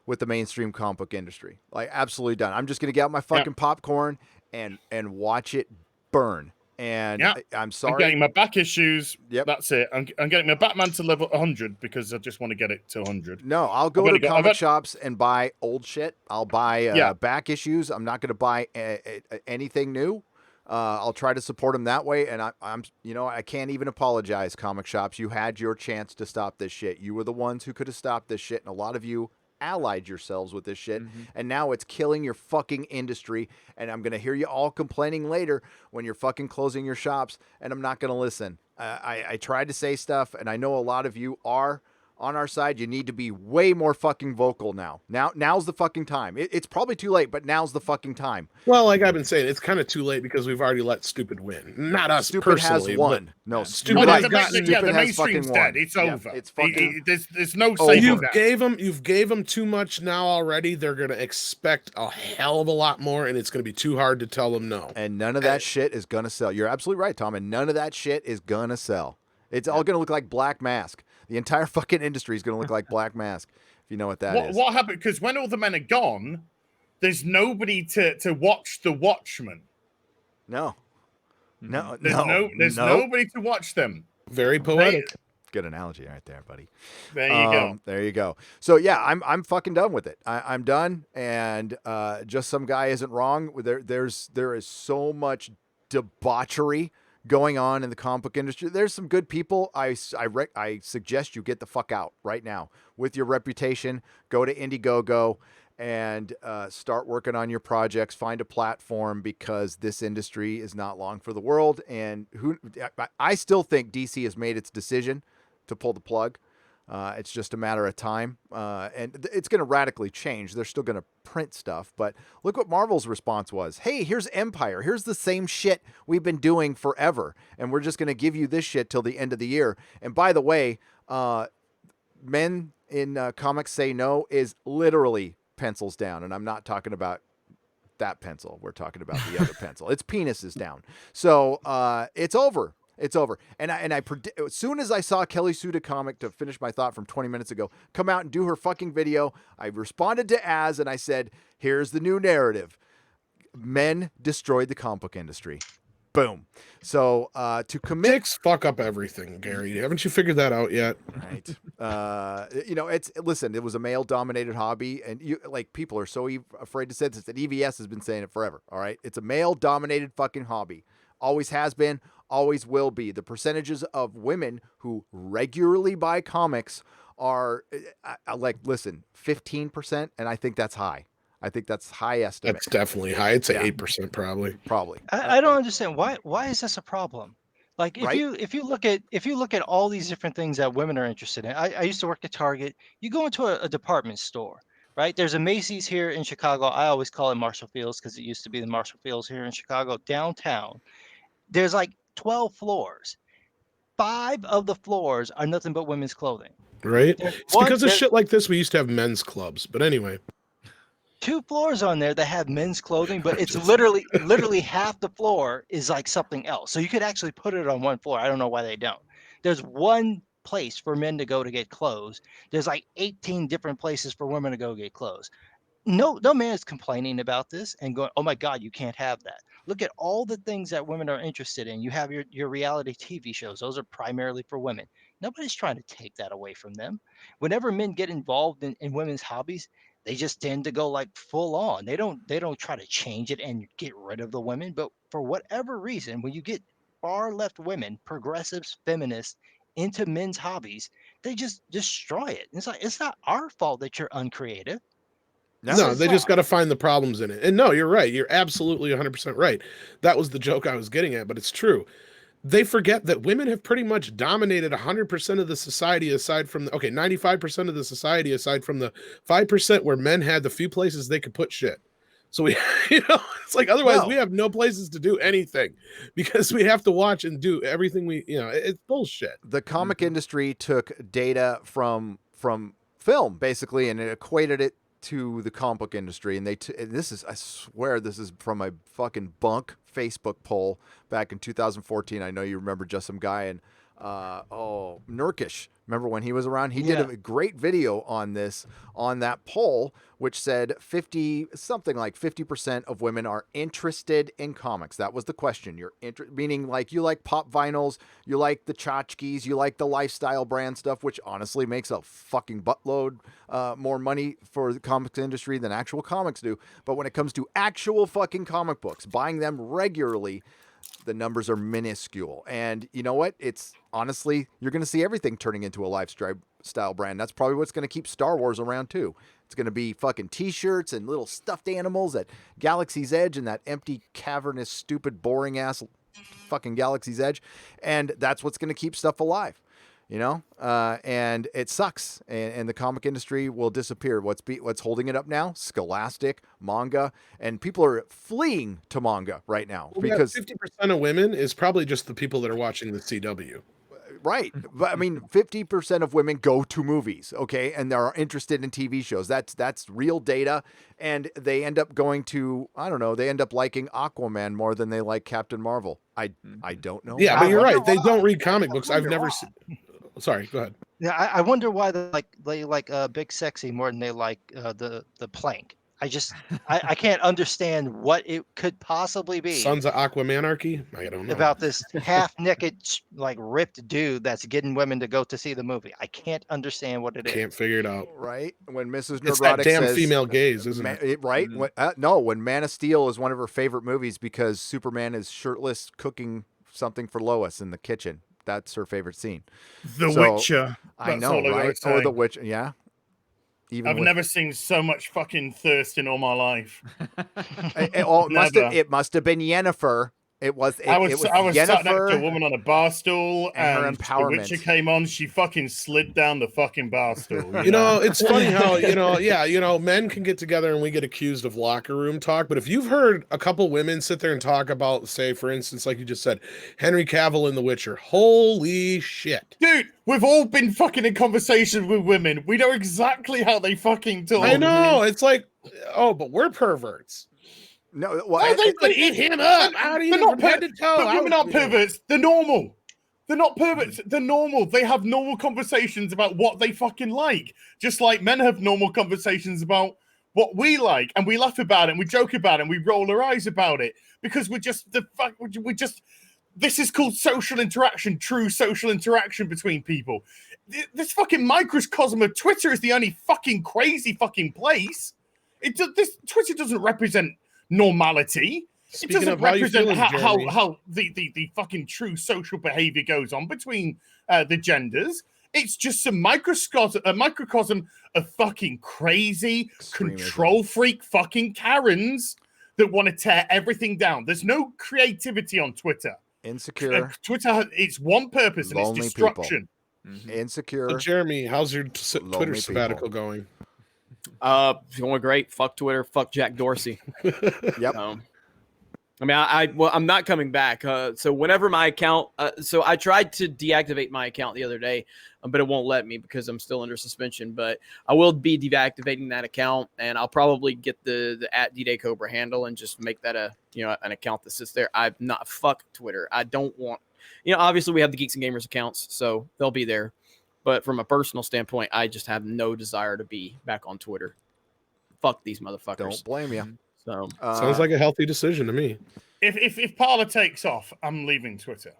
with the mainstream comic book industry. Like, absolutely done. I'm just going to get out my fucking popcorn and watch it burn. And I'm sorry. I'm getting my back issues. Yep. That's it. I'm getting my Batman to level 100 because I just want to get it to 100. No, I'll go to comic shops and buy old shit. I'll buy back issues. I'm not going to buy anything new. I'll try to support them that way. And I'm I can't even apologize, comic shops. You had your chance to stop this shit. You were the ones who could have stopped this shit. And a lot of you allied yourselves with this shit, and now it's killing your fucking industry, and I'm gonna hear you all complaining later when you're fucking closing your shops, and I'm not gonna listen. I tried to say stuff, and I know a lot of you are on our side. You need to be way more fucking vocal now. Now's the fucking time. It's probably too late, but now's the fucking time. Well, like I've been saying, it's kind of too late because we've already let Stupid win. Not us Stupid personally. Has won. No, Stupid has gotten. The mainstream's dead. It's over. It's fucking. There's no saving You've gave them too much now already. They're gonna expect a hell of a lot more, and it's gonna be too hard to tell them no. And none of that shit is gonna sell. You're absolutely right, Tom. And none of that shit is gonna sell. It's all gonna look like Black Mask. The entire fucking industry is going to look like Black Mask, if you know what that is. What happened? Because when all the men are gone, there's nobody to watch the Watchmen. No. There's nobody to watch them. Very poetic. Good analogy right there, buddy. There you go. There you go. So yeah, I'm fucking done with it. I'm done, and just some guy isn't wrong. There is so much debauchery going on in the comic book industry. There's some good people. I suggest you get the fuck out right now with your reputation. Go to Indiegogo and start working on your projects. Find a platform, because this industry is not long for the world. And I still think DC has made its decision to pull the plug. It's just a matter of time, and it's going to radically change. They're still going to print stuff, but look what Marvel's response was. Hey, here's Empire. Here's the same shit we've been doing forever, and we're just going to give you this shit till the end of the year. And by the way, Men in Comics Say No is literally pencils down, and I'm not talking about that pencil. We're talking about the other pencil. It's penises down. So it's over. It's over. And I predict, as soon as I saw Kelly Suda Comic, to finish my thought from 20 minutes ago, come out and do her fucking video, I responded to Az and I said, here's the new narrative. Men destroyed the comic book industry. Boom. So to commit, Dicks fuck up everything, Gary. Haven't you figured that out yet? right? Listen. It was a male-dominated hobby, and people are so afraid to say this that EVS has been saying it forever. All right, it's a male-dominated fucking hobby. Always has been, always will be. The percentages of women who regularly buy comics are 15%, and I think that's high. I think that's high estimate. That's definitely high. I'd say 8% probably. Probably. I don't understand why is this a problem? Like if Right? you look at all these different things that women are interested in. I used to work at Target. You go into a department store, right? There's a Macy's here in Chicago. I always call it Marshall Fields because it used to be the Marshall Fields here in Chicago downtown. There's like 12 floors. 5 of the floors are nothing but women's clothing. Right? It's because of shit like this we used to have men's clubs. But anyway. 2 floors on there that have men's clothing, but it's literally half the floor is like something else. So you could actually put it on one floor. I don't know why they don't. There's one place for men to go to get clothes. There's like 18 different places for women to go get clothes. No man is complaining about this and going, oh my God, you can't have that. Look at all the things that women are interested in. You have your reality TV shows. Those are primarily for women. Nobody's trying to take that away from them. Whenever men get involved in women's hobbies, they just tend to go like full on. They don't try to change it and get rid of the women. But for whatever reason, when you get far left women, progressives, feminists into men's hobbies, they just destroy it. It's like, it's not our fault that you're uncreative. No, they just got to find the problems in it. And no, you're right. You're absolutely 100% right. That was the joke I was getting at, but it's true. They forget that women have pretty much dominated 100% of the society aside from 95% of the society aside from the 5% where men had the few places they could put shit. So we, it's like, otherwise we have no places to do anything because we have to watch and do everything it's bullshit. The comic industry took data from film basically and it equated it to the comic book industry, and I swear this is from a fucking bunk Facebook poll back in 2014. I know you remember just some guy in Nurkish. Remember when he was around? He did a great video on that poll, which said 50% of women are interested in comics. That was the question. Meaning like you like pop vinyls, you like the tchotchkes, you like the lifestyle brand stuff, which honestly makes a fucking buttload more money for the comics industry than actual comics do. But when it comes to actual fucking comic books, buying them regularly, the numbers are minuscule. And you know what? It's honestly, you're going to see everything turning into a lifestyle brand. That's probably what's going to keep Star Wars around too. It's going to be fucking t-shirts and little stuffed animals at Galaxy's Edge and that empty, cavernous, stupid, boring ass fucking Galaxy's Edge. And that's what's going to keep stuff alive. And it sucks, and the comic industry will disappear. What's holding it up now? Scholastic, manga, and people are fleeing to manga right now because 50% of women is probably just the people that are watching the CW. Right, but I mean, 50% of women go to movies, okay, and they're interested in TV shows. That's real data, and they end up going to they end up liking Aquaman more than they like Captain Marvel. I don't know. Yeah, but you're right. They don't read comic books. I've never seen. Sorry, go ahead. Yeah, I wonder why they like Big Sexy more than they like the Plank. I can't understand what it could possibly be. Sons of Aquamanarchy? I don't know. About this half-naked, like ripped dude that's getting women to go to see the movie. I can't understand what it is. Can't figure it out. Right? When Mrs. It's that Nerdrotic damn says, female gaze, isn't it? Right? Mm-hmm. When Man of Steel is one of her favorite movies because Superman is shirtless cooking something for Lois in the kitchen. That's her favorite scene. The Witcher. I know, right? Oh, The Witcher. Yeah. I've never seen so much fucking thirst in all my life. It must have been Yennefer. I was sat next to a woman on a bar stool, and her empowerment. The Witcher came on. She fucking slid down the fucking bar stool. It's funny how men can get together and we get accused of locker room talk. But if you've heard a couple women sit there and talk about, say, for instance, like you just said, Henry Cavill in The Witcher, holy shit, dude, we've all been fucking in conversations with women. We know exactly how they fucking talk. I know. It's like, but we're perverts. No, they eat him up. They're not perverts. Women aren't perverts. They're normal. They're not perverts. They're normal. They have normal conversations about what they fucking like. Just like men have normal conversations about what we like, and we laugh about it, and we joke about it, and we roll our eyes about it because we're just this is called social interaction, true social interaction between people. This fucking microcosm of Twitter is the only fucking crazy fucking place. This Twitter doesn't represent normality. Speaking it doesn't of how you represent feeling, how the fucking true social behavior goes on between the genders. It's just a microcosm of fucking crazy control freak fucking Karens that want to tear everything down. There's no creativity on Twitter. Insecure. Twitter, it's one purpose, and it's destruction. Insecure. So Jeremy, how's your Twitter sabbatical going? Going great. Fuck Twitter. Fuck Jack Dorsey. Yep. I mean, I'm not coming back. So whenever my account, so I tried to deactivate my account the other day, but it won't let me because I'm still under suspension. But I will be deactivating that account, and I'll probably get the @DDayCobra handle and just make that an account that sits there. I've not fuck Twitter. I don't want, obviously we have the Geeks and Gamers accounts, so they'll be there. But from a personal standpoint, I just have no desire to be back on Twitter. Fuck these motherfuckers. Don't blame you. So sounds like a healthy decision to me. If Parler takes off, I'm leaving Twitter.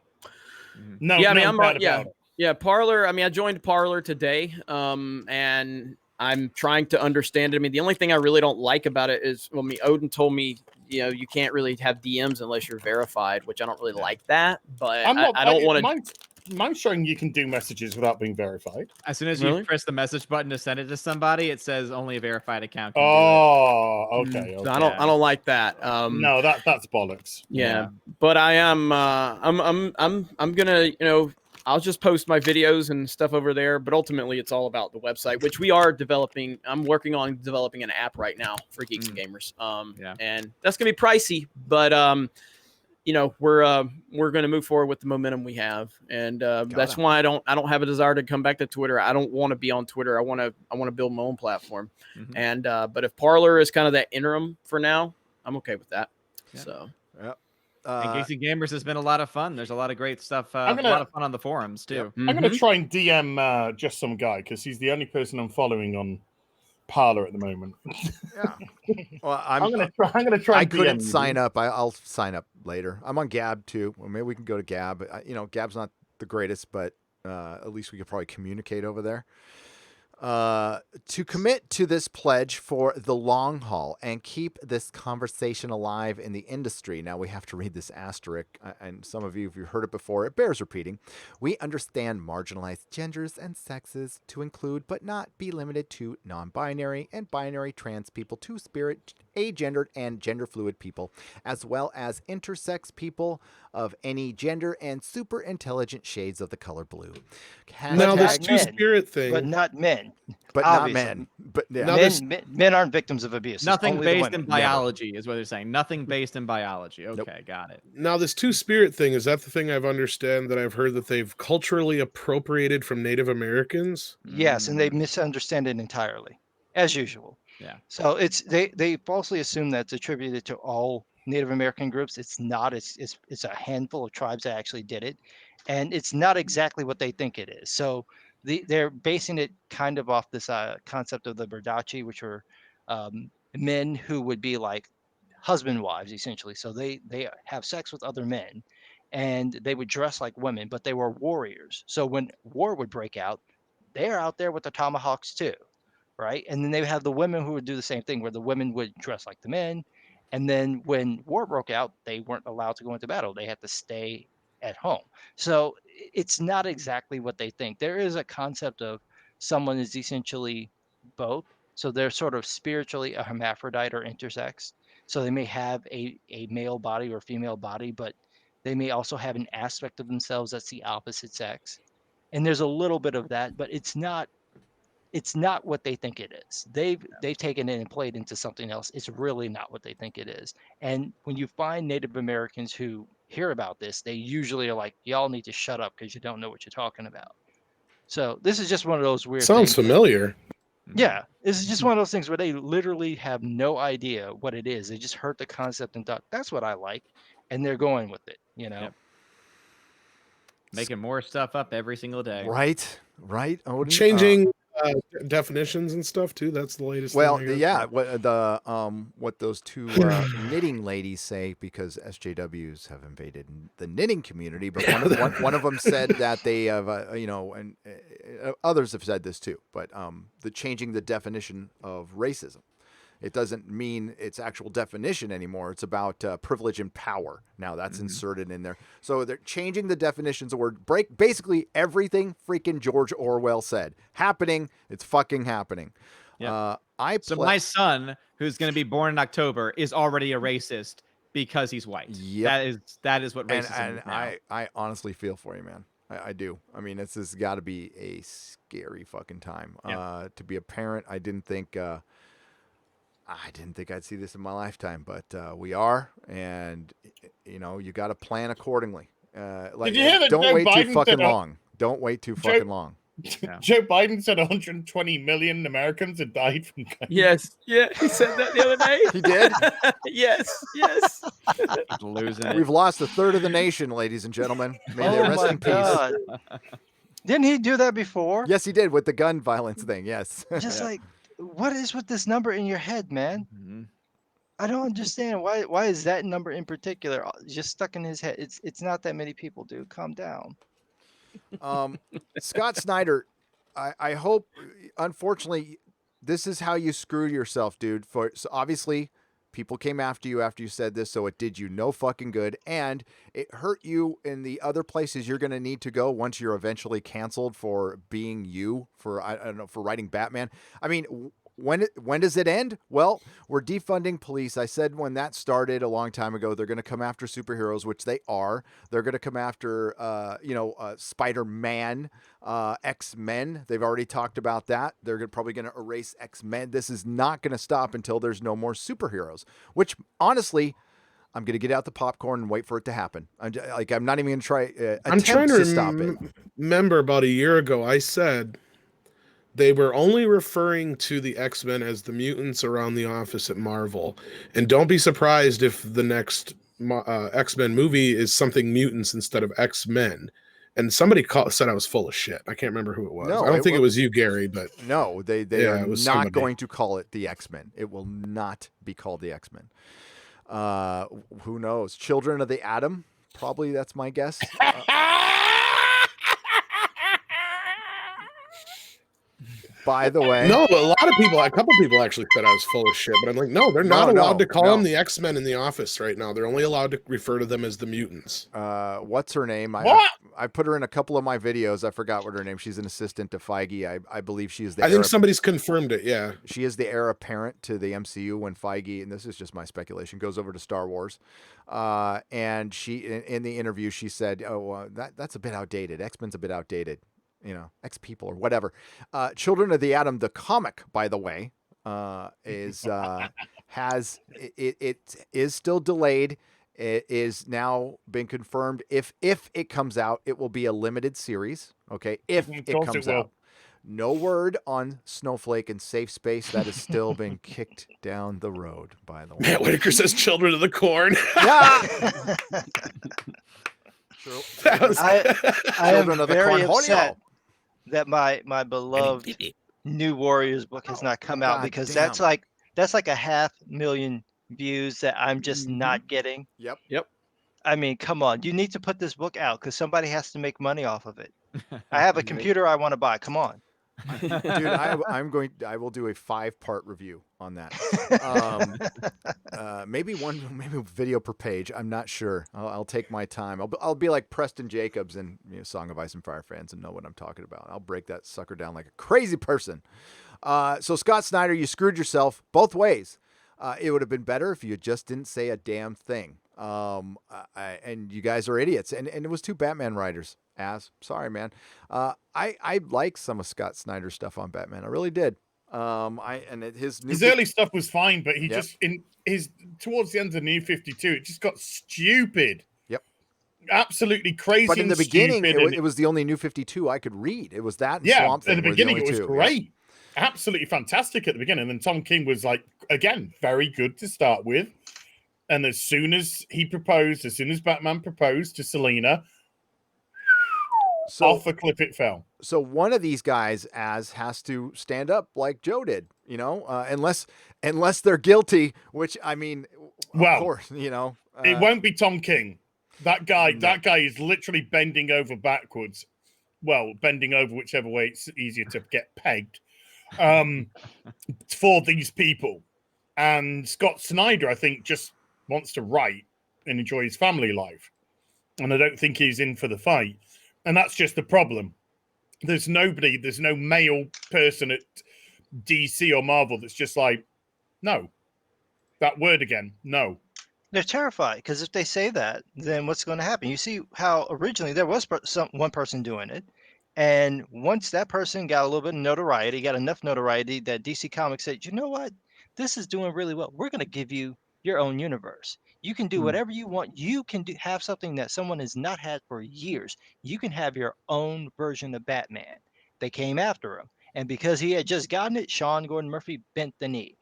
No, yeah, I mean, I'm Parler. I mean, I joined Parler today, and I'm trying to understand it. I mean, the only thing I really don't like about it is, Odin told me, you can't really have DMs unless you're verified, which I don't really like that. But I don't want to. Mine's showing you can do messages without being verified. As soon as you press the message button to send it to somebody, it says only a verified account can do it. Okay. So I don't like that. No, that's bollocks. Yeah, but I am. I'm gonna. I'll just post my videos and stuff over there. But ultimately, it's all about the website, which we are developing. I'm working on developing an app right now for Geeks and Gamers. And that's gonna be pricey, but we're going to move forward with the momentum we have, and that's why I don't have a desire to come back to Twitter. I don't want to be on Twitter. I want to build my own platform, and but if Parler is kind of that interim for now, I'm okay with that. Yeah. So, and Geeks and Gamers has been a lot of fun. There's a lot of great stuff. A lot of fun on the forums too. I'm going to try and DM just some guy because he's the only person I'm following on Parler at the moment. Yeah. Well, I'm gonna try. I couldn't sign up. I'll sign up later. I'm on Gab too. Well, maybe we can go to Gab. Gab's not the greatest, but at least we could probably communicate over there. To commit to this pledge for the long haul and keep this conversation alive in the industry. Now we have to read this asterisk, and some of you, if you've heard it before, it bears repeating. We understand marginalized genders and sexes to include, but not be limited to, non-binary and binary trans people, two-spirit, agendered, and gender-fluid people, as well as intersex people of any gender and super intelligent shades of the color blue. Now this two-spirit thing, but not men. But obviously. not men. But yeah. Men aren't victims of abuse. Nothing based in biology is what they're saying. Nothing based in biology. Okay, got it. Now this two-spirit thing, is that the thing I've understand that I've heard that they've culturally appropriated from Native Americans? Yes, and they misunderstand it entirely, as usual. Yeah. So it's they falsely assume that it's attributed to all Native American groups. It's not. It's a handful of tribes that actually did it, and it's not exactly what they think it is. So they're basing it kind of off this concept of the Bardacci, which were men who would be like husband wives essentially. So they have sex with other men, and they would dress like women, but they were warriors. So when war would break out, they're out there with the tomahawks too. Right. And then they would have the women who would do the same thing, where the women would dress like the men. And then when war broke out, they weren't allowed to go into battle. They had to stay at home. So it's not exactly what they think. There is a concept of someone is essentially both. So they're sort of spiritually a hermaphrodite or intersex. So they may have a male body or female body, but they may also have an aspect of themselves that's the opposite sex. And there's a little bit of that, but it's not what they think it is. They've taken it and played into something else. It's really not what they think it is. And when you find Native Americans who hear about this, they usually are like, y'all need to shut up because you don't know what you're talking about. So this is just one of those weird Sounds things. familiar. Yeah, this is just one of those things where they literally have no idea what it is. They just heard the concept and thought, that's what I like. And they're going with it, Yep. Making more stuff up every single day. Right. Odin? Changing definitions and stuff too. That's the latest. Well, thing I yeah, got. what those two knitting ladies say, because SJWs have invaded the knitting community, but one of them said that they have, and others have said this too, but the changing the definition of racism. It doesn't mean its actual definition anymore. It's about privilege and power. Now that's inserted in there. So they're changing the definitions of word. Basically everything freaking George Orwell said. Happening. It's fucking happening. Yeah. So my son, who's going to be born in October, is already a racist because he's white. Yep. That is what racism is now. I honestly feel for you, man. I do. I mean, this has got to be a scary fucking time. Yeah. To be a parent, I didn't think I'd see this in my lifetime, but we are, and you got to plan accordingly. Did you hear that don't Joe wait Biden too fucking said, long. Don't wait too fucking long. Yeah. Joe Biden said 120 million Americans had died from cancer. Yes, yeah, he said that the other day. He did? Yes. He's losing it. We've lost a third of the nation, ladies and gentlemen. May they Oh rest my in peace. God. Didn't he do that before? Yes, he did with the gun violence thing. Yes. Just like, what is with this number in your head, man? Mhm. I don't understand why is that number in particular just stuck in his head. It's not that many people, dude. Calm down. Scott Snyder, I hope, unfortunately, this is how you screwed yourself, dude. So obviously, people came after you said this, so it did you no fucking good, and it hurt you in the other places you're going to need to go once you're eventually canceled for being you, for I don't know, for writing Batman. I mean, when does it end? Well, we're defunding police. I said when that started a long time ago, they're going to come after superheroes, which they are. They're going to come after, Spider-Man, X-Men. They've already talked about that. They're probably going to erase X-Men. This is not going to stop until there's no more superheroes, which honestly, I'm going to get out the popcorn and wait for it to happen. I'm not even going to try I'm trying to stop it. Remember about a year ago, I said they were only referring to the X-Men as the mutants around the office at Marvel. And don't be surprised if the next X-Men movie is something mutants instead of X-Men. And somebody said I was full of shit. I can't remember who it was. No, I don't think it was you, Gary, but no, they are not going to call it the X-Men. It will not be called the X-Men. Who knows? Children of the Atom? Probably, that's my guess. By the way, no, a couple people actually said I was full of shit, but I'm like, no, they're not allowed to call them the X-Men in the office right now. They're only allowed to refer to them as the mutants. What's her name? I put her in a couple of my videos. I forgot what her name. She's an assistant to Feige. I believe she is the. I think somebody's confirmed it. Yeah, she is the heir apparent to the MCU when Feige, and this is just my speculation, goes over to Star Wars. And she, in the interview, she said, "Oh, that's a bit outdated. X-Men's a bit outdated. X people or whatever." Children of the Atom, the comic, by the way, is still delayed. It is now been confirmed. If it comes out, it will be a limited series. Okay, if it comes out. No word on Snowflake and Safe Space. That has still been kicked down the road, by the way. Matt Whitaker says Children of the Corn. Yeah. I am very upset that my beloved New Warriors book has not come out, because that's like a 500,000 views that I'm just not getting. Yep. I mean, come on. You need to put this book out because somebody has to make money off of it. I have a computer I want to buy. Come on. Dude, I will do a 5-part review on that. Maybe video per page. I'm not sure. I'll take my time. I'll be like Preston Jacobs in Song of Ice and Fire fans and know what I'm talking about. I'll break that sucker down like a crazy person. So Scott Snyder, you screwed yourself both ways. It would have been better if you just didn't say a damn thing. And you guys are idiots. And it was 2 Batman writers. Sorry, man. I like some of Scott Snyder's stuff on Batman. I really did. His early stuff was fine, but he just towards the end of New 52, it just got stupid. Yep. Absolutely crazy. But in the beginning, it was the only New 52 I could read. It was that. And Swamp Thing. In the beginning, it was great. Yeah. Absolutely fantastic at the beginning. And then Tom King was like, again, very good to start with. And as soon as Batman proposed to Selina, off a cliff it fell. So one of these guys has to stand up like Joe did, unless they're guilty, which I mean, of course, it won't be Tom King. That guy is literally bending over backwards. Well, bending over whichever way it's easier to get pegged for these people. And Scott Snyder, I think, just wants to write and enjoy his family life. And I don't think he's in for the fight. And that's just the problem. There's no male person at DC or Marvel that's just like, no. That word again, no. They're terrified because if they say that, then what's going to happen? You see how originally there was one person doing it. And once that person got a little bit of notoriety, got enough notoriety that DC Comics said, you know what? This is doing really well. We're going to give you your own universe. You can do whatever you want. You can have something that someone has not had for years. You can have your own version of Batman. They came after him. And because he had just gotten it, Sean Gordon Murphy bent the knee.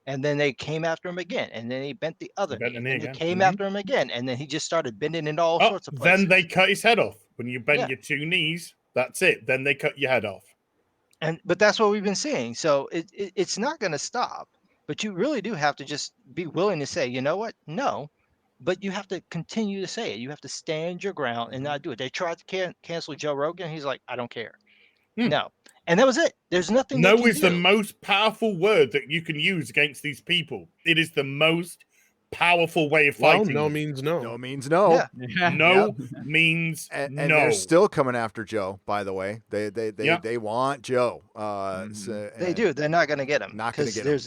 And then they came after him again. And then he bent the other knee. And then they came after him again. And then he just started bending in all sorts of places. Then they cut his head off. When you bend your two knees, that's it. Then they cut your head off. But that's what we've been seeing. So it's not going to stop. But you really do have to just be willing to say, you know what? No. But you have to continue to say it. You have to stand your ground and not do it. They tried to cancel Joe Rogan. He's like, I don't care. No. And that was it. There's nothing. No is the most powerful word that you can use against these people. It is the most powerful way of fighting. No means no. No means no. Yeah. No means and no. They're still coming after Joe, by the way. They want Joe. They do. They're not going to get him. Not going to get him.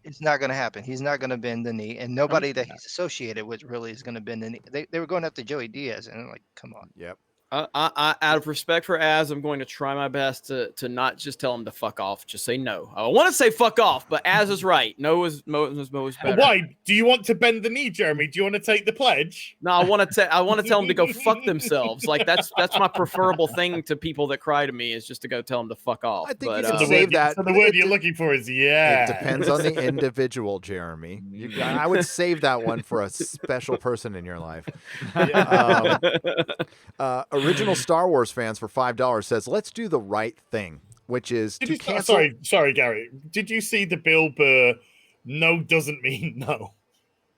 It's not going to happen. He's not going to bend the knee, and nobody that he's associated with really is going to bend the knee. They were going after Joey Diaz, and I'm like, come on. Yep. Out of respect for Az, I'm going to try my best to not just tell him to fuck off. Just say no. I want to say fuck off, but Az is right. No is better. Why? Do you want to bend the knee, Jeremy? Do you want to take the pledge? No, I want to tell them to go fuck themselves. Like that's my preferable thing to people that cry to me is just to go tell them to fuck off. I think but, you can save that. So the word you're looking for is It depends on the individual, Jeremy. I would save that one for a special person in your life. Original Star Wars fans for $5 says, let's do the right thing, which is to cancel. Sorry, Gary. Did you see the Bill Burr no doesn't mean no?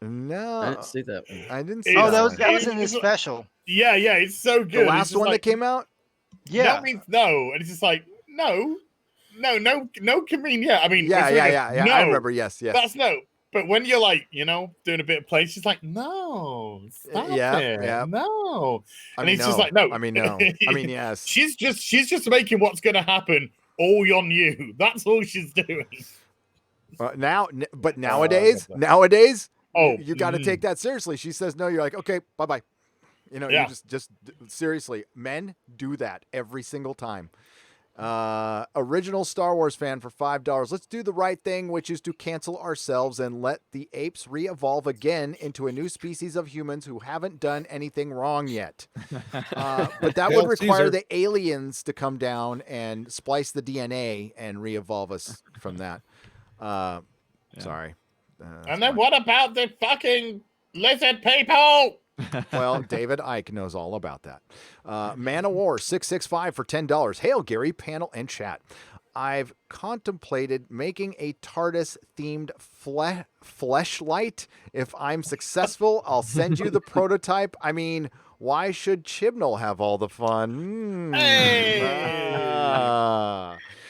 No. I didn't see that one. I didn't see that was in his special. Yeah, it's so good. The last one that came out? Yeah. That means no. And it's just like, no can mean yeah. I mean, yeah. No, I remember, yes. That's no. But when you're like, doing a bit of play, she's like, no, stop it. Yeah. No. And it's just like, no. I mean, no. I mean, yes. She's just making what's going to happen all on you. That's all she's doing. But nowadays, you got to take that seriously. She says no, you're like, okay, bye-bye. You just seriously, men do that every single time. Original Star Wars fan for $5. Let's do the right thing, which is to cancel ourselves and let the apes re-evolve again into a new species of humans who haven't done anything wrong yet. But that would require the aliens to come down and splice the DNA and re-evolve us from that. Sorry. And then what about the fucking lizard people? Well, David Icke knows all about that. Man of War 665 for $10. Hail, Gary, panel, and chat. I've contemplated making a TARDIS-themed fleshlight. If I'm successful, I'll send you the prototype. I mean, why should Chibnall have all the fun?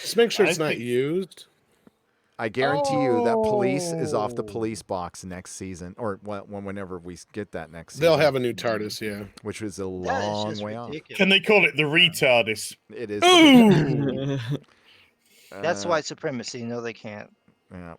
Just make sure it's not used. I guarantee you that Police is off the police box next season, or whenever we get that next season. They'll have a new TARDIS, yeah. Which is a long way off. Can they call it the retardis? It is. Ooh! That's white supremacy. No, they can't. Yeah.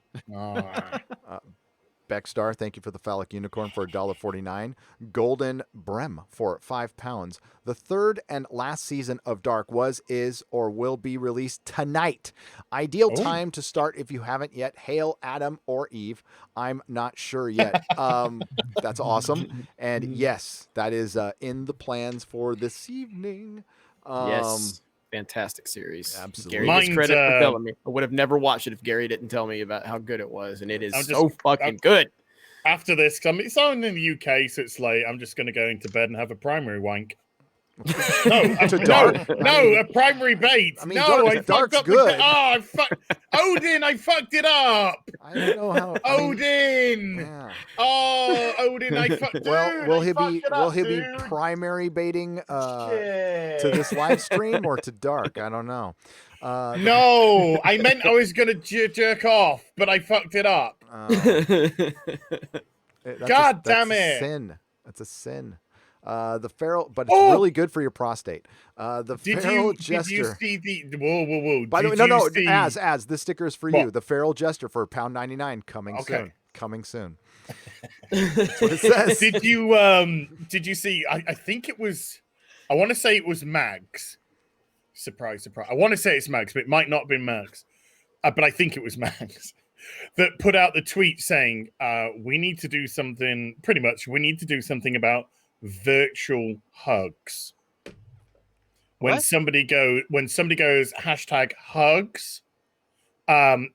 Beckstar, thank you for the phallic unicorn for $1.49. Golden Brem for £5. The third and last season of Dark was, is, or will be released tonight. Ideal time to start if you haven't yet. Hail Adam or Eve. I'm not sure yet. That's awesome. And yes, that is in the plans for this evening. Yes. Fantastic series. Absolutely. Gary gets credit for telling me. I would have never watched it if Gary didn't tell me about how good it was, and it is so fucking good. After this, it's on in the UK, so it's late. I'm just going to go into bed and have a primary wank. To Dark? A primary bait. I mean, no, I Dark's fucked up good. I Odin, I fucked it up. I don't know how. Odin. Yeah. Oh, Odin, I fucked. Well, Dude, will I he fucked be? it Will up, he be dude. primary baiting to Shit. this live stream or to Dark? I don't know. No, I meant I was gonna jerk off, but I fucked it up. God damn it! Sin. That's a sin. The feral, but it's really good for your prostate. The feral jester. Did you see the? Whoa! By the way, no. As this sticker is for you. The feral jester for £1.99 coming soon. Coming soon. That's what it says. Did you see? I think it was. I want to say it was Mags. Surprise! I want to say it's Mags, but it might not have been Mags. But I think it was Mags that put out the tweet saying, "We need to do something. Pretty much, we need to do something about virtual hugs." When somebody goes #hugs,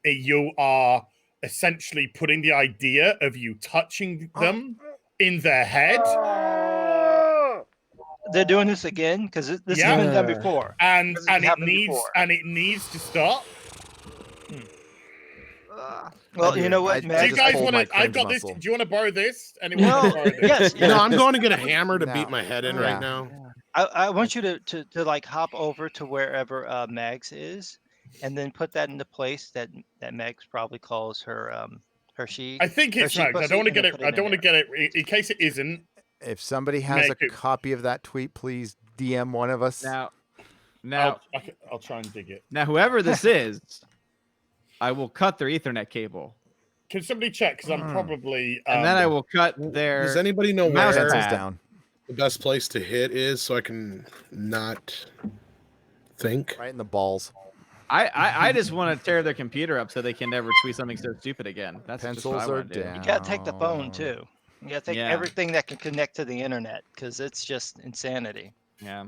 you are essentially putting the idea of you touching them in their head. They're doing this again because this has been done before, and it needs to stop. Well, you know what, Do man? you guys want to? I've got this. Do you want to borrow this? Anyone No. want to borrow this? Yes. No, I'm going to get a hammer to beat my head in right now. I want you to like hop over to wherever Mags is, and then put that into place that Mags probably calls her she. I think it's Mags. I don't want to get it. I don't want to get it in case it isn't. If somebody has a copy of that tweet, please DM one of us. Now, I'll try and dig it. Now, whoever this is, I will cut their Ethernet cable. Can somebody check? Because I'm probably. And then I will cut their. Does anybody know mouse where pad. the best place to hit is, so I can not think? Right in the balls. I just want to tear their computer up so they can never tweet something so stupid again. That's Pencils just what I are want to do. down. You gotta take the phone too. You gotta take everything that can connect to the internet because it's just insanity. Yeah.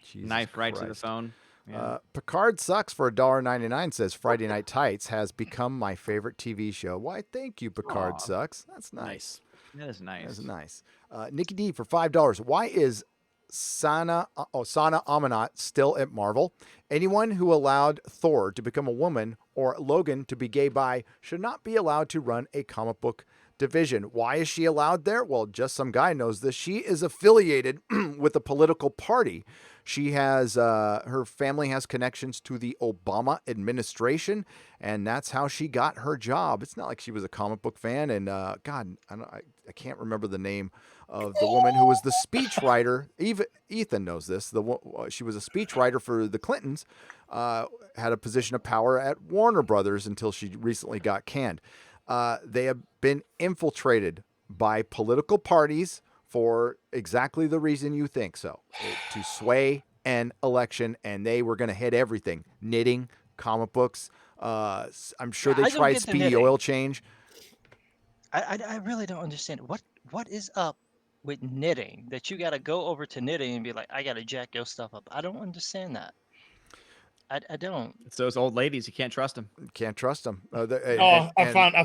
Jesus Knife right to the Christ. phone. Yeah. Picard Sucks for $1.99 says Friday Night Tights has become my favorite TV show. Why, thank you, Picard Sucks. That's nice. That is nice. That's nice. Nikki D for $5. Why is Sana Amanat still at Marvel? Anyone who allowed Thor to become a woman or Logan to be gay bi should not be allowed to run a comic book division. Why is she allowed there? Well, just some guy knows this. She is affiliated with a political party. She has her family has connections to the Obama administration, and that's how she got her job. It's not like she was a comic book fan. And God, I can't remember the name of the woman who was the speechwriter. Even Ethan knows this. She was a speechwriter for the Clintons. Had a position of power at Warner Brothers until she recently got canned. They have been infiltrated by political parties for exactly the reason you think so, to sway an election, and they were going to hit everything: knitting, comic books. I'm sure they tried speedy oil change. I really don't understand what is up with knitting that you got to go over to knitting and be like, I got to jack your stuff up. I don't understand that. I don't. It's those old ladies. You can't trust them. Can't trust them. I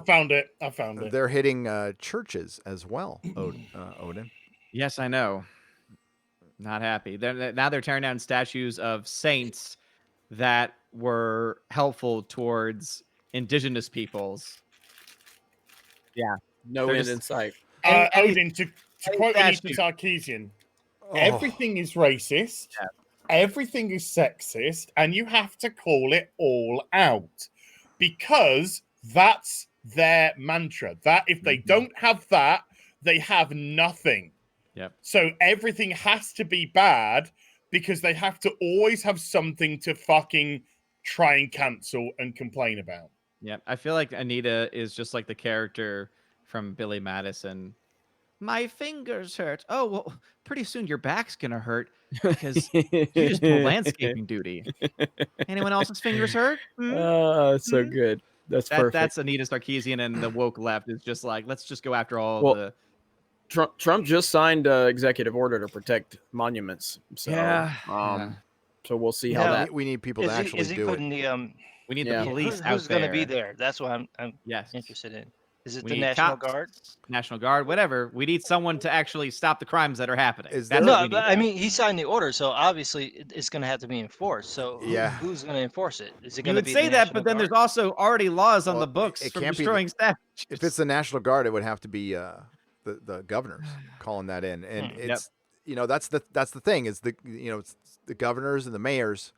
found it. They're hitting churches as well, Odin. Yes, I know. Not happy. Now they're tearing down statues of saints that were helpful towards indigenous peoples. Yeah. No end in sight. Odin, to quote Anita Sarkeesian, everything is racist. Yeah. Everything is sexist, and you have to call it all out because that's their mantra. That if they don't have that, they have nothing. Yep. So everything has to be bad because they have to always have something to fucking try and cancel and complain about. Yeah, I feel like Anita is just like the character from Billy Madison. My fingers hurt. Oh, well, pretty soon your back's going to hurt because you just do landscaping duty. Anyone else's fingers hurt? So good. That's perfect. That's Anita Sarkeesian, and the woke left is just like, let's just go after all the... Trump just signed an executive order to protect monuments. So, so we'll see how that... We need people to actually do it. The, we need the police out there. Who's going to be there? That's what I'm yes. interested in. Is it We the need National cops, Guard? National Guard, whatever. We need someone to actually stop the crimes that are happening. Is That's there- what we No, need. but I mean, he signed the order, so obviously it's going to have to be enforced. So Yeah. who's going to enforce it? Is it You going to would be say the that, National but then Guard? there's also already laws on Well, the books it from can't be destroying statues. If it's the National Guard, it would have to be the governors calling that in, and it's that's the thing is it's the governors and the mayors.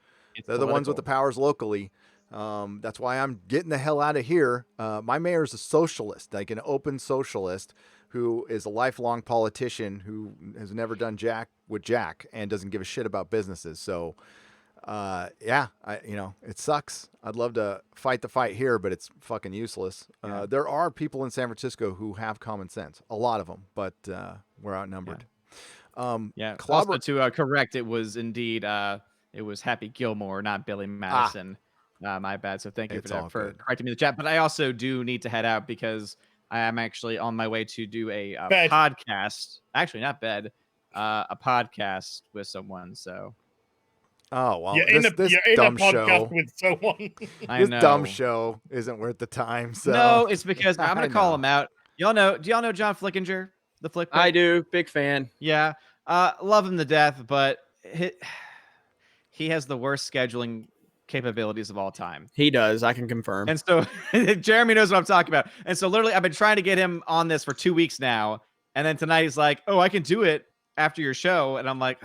They're the ones with the powers locally. That's why I'm getting the hell out of here. My mayor's a socialist, like an open socialist, who is a lifelong politician who has never done jack with Jack and doesn't give a shit about businesses. So, it sucks. I'd love to fight the fight here, but it's fucking useless. There are people in San Francisco who have common sense, a lot of them, but we're outnumbered. Also to correct, it was indeed it was Happy Gilmore, not Billy Madison. My bad. So thank you It's all for good. correcting me in the chat. But I also do need to head out because I am actually on my way to do a Bed. podcast. Actually, not bed. A podcast with someone. So Oh well, You're in a dumb podcast show. with someone. I This know. dumb show isn't worth the time. So No, it's because I'm I gonna call know. him out. Y'all know? Do y'all know John Flickinger, the Flick? I do. Big fan. Yeah, love him to death, but he has the worst scheduling capabilities of all time. He does. I can confirm. And so Jeremy knows what I'm talking about. And so literally I've been trying to get him on this for 2 weeks now. And then tonight he's like, "Oh, I can do it after your show." And I'm like,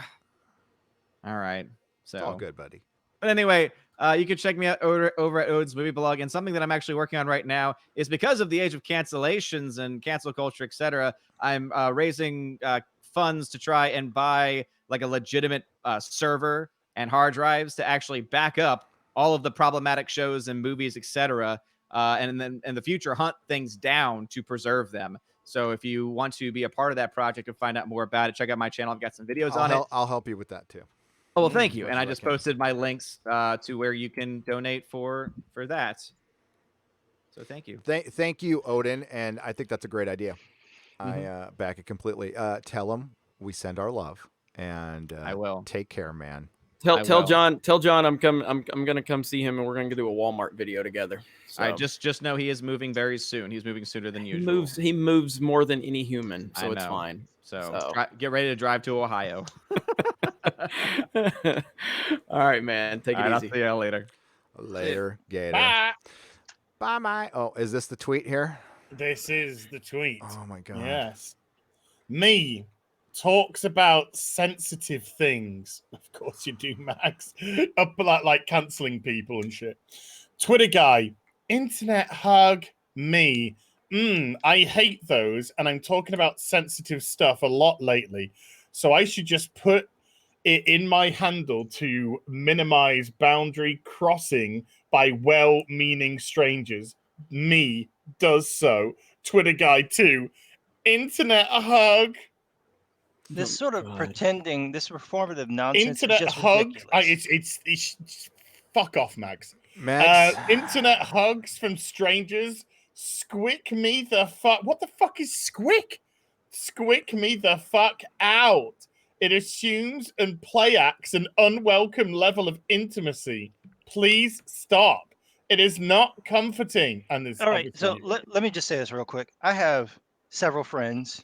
all right. So It's all good, buddy. But anyway, you can check me out over at Odin's Movie Blog. And something that I'm actually working on right now is because of the age of cancellations and cancel culture, etc. I'm raising funds to try and buy like a legitimate server and hard drives to actually back up all of the problematic shows and movies, etc. And then in the future, hunt things down to preserve them. So if you want to be a part of that project and find out more about it, check out my channel. I've got some videos on it. I'll help you with that too. Oh, well, thank you. As And much I as I just can. posted my links to where you can donate for that. So thank you. Thank you, Odin. And I think that's a great idea. I back it completely. Tell him we send our love, and I will. Take care, man. Tell John I'm gonna come see him, and we're gonna do a Walmart video together. So. I just know he is moving very soon. He's moving sooner than usual. He moves more than any human, so I it's know. fine. So get ready to drive to Ohio. All right, man. Take it I'll easy. see you later. Later, Gator. Bye. Bye, my. Oh, is this the tweet here? This is the tweet. Oh my god. Yes. Me talks about sensitive things. Of course you do, Max. Up like canceling people and shit. Twitter guy. Internet hug. Me. I hate those, and I'm talking about sensitive stuff a lot lately. So I should just put it in my handle to minimize boundary crossing by well-meaning strangers. Me does so. Twitter guy 2. Internet hug. This sort of pretending, this performative nonsense Internet is just hug. ridiculous. It's fuck off, Max. Max. Internet hugs from strangers. Squick me the fuck. What the fuck is squick? Squick me the fuck out. It assumes and play acts an unwelcome level of intimacy. Please stop. It is not comforting. And All right, so let me just say this real quick. I have several friends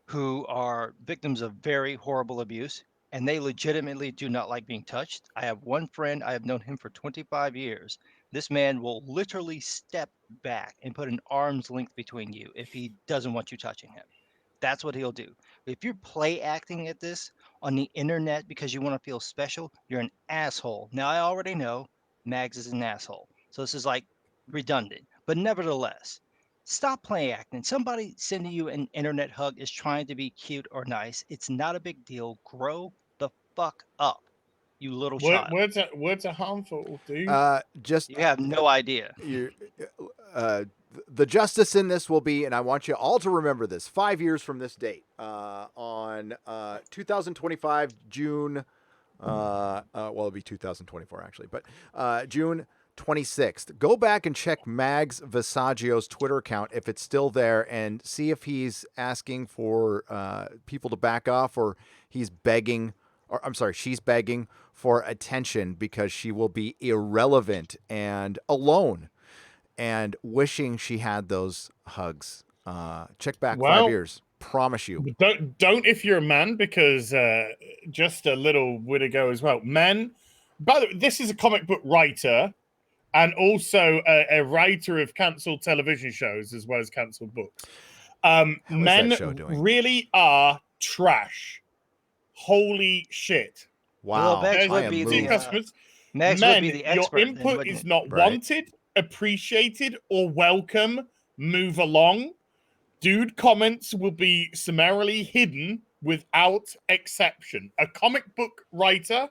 who are victims of very horrible abuse, and they legitimately do not like being touched. I have one friend, I have known him for 25 years. This man will literally step back and put an arm's length between you if he doesn't want you touching him. That's what he'll do. If you're play acting at this on the internet because you want to feel special, you're an asshole. Now, I already know Mags is an asshole. So this is like redundant. But nevertheless, stop play acting. Somebody sending you an internet hug is trying to be cute or nice. It's not a big deal. Grow the fuck up, you little child. Words are harmful, dude. You have no idea. The justice in this will be, and I want you all to remember this, 5 years from this date, on 2025 June, well, it'll be 2024 actually, but June 26th. Go back and check Mags Visaggio's Twitter account if it's still there, and see if he's asking for people to back off, or he's begging, or I'm sorry, she's begging for attention because she will be irrelevant and alone. and wishing she had those hugs. Check back 5 Well, years. Promise you. Don't if you're a man, because just a little bit ago as well. Men, by the way, this is a comic book writer and also a writer of cancelled television shows as well as cancelled books. Men that show doing? really are trash. Holy shit. Wow. Well, Megs I would am be moved. the Customers, Megs men, would be the your expert. then, input wouldn't is it? not Right. wanted, appreciated, or welcome. Move along. Dude comments will be summarily hidden without exception. A comic book writer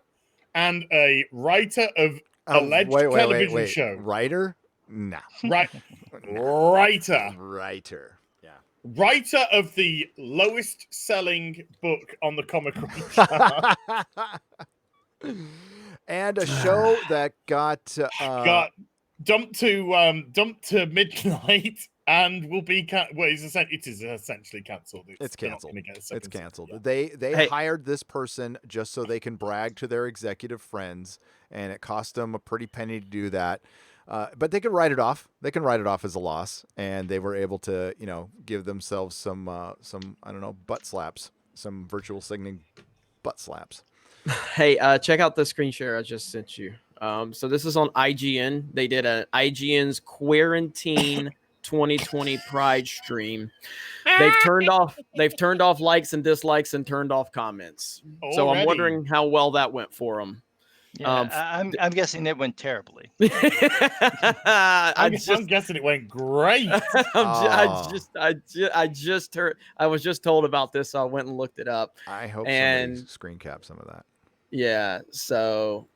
and a writer of alleged television show. Writer? Nah. Right. Writer. Writer. Yeah. Writer of the lowest selling book on the comic book chart. And a show that got dumped to midnight and will be it is essentially cancelled. It's canceled. It's canceled. Yeah. They hired this person just so they can brag to their executive friends, and it cost them a pretty penny to do that. But they could write it off. They can write it off as a loss, and they were able to, give themselves some I don't know, butt slaps, some virtual signaling butt slaps. Hey, check out the screen share I just sent you. So this is on IGN. They did an IGN's Quarantine 2020 Pride stream. They've turned off likes and dislikes and turned off comments. So I'm wondering how well that went for them. Yeah, I'm guessing it went terribly. I'm guessing it went great. I was just told about this, so I went and looked it up. I hope somebody screen cap some of that. Yeah, so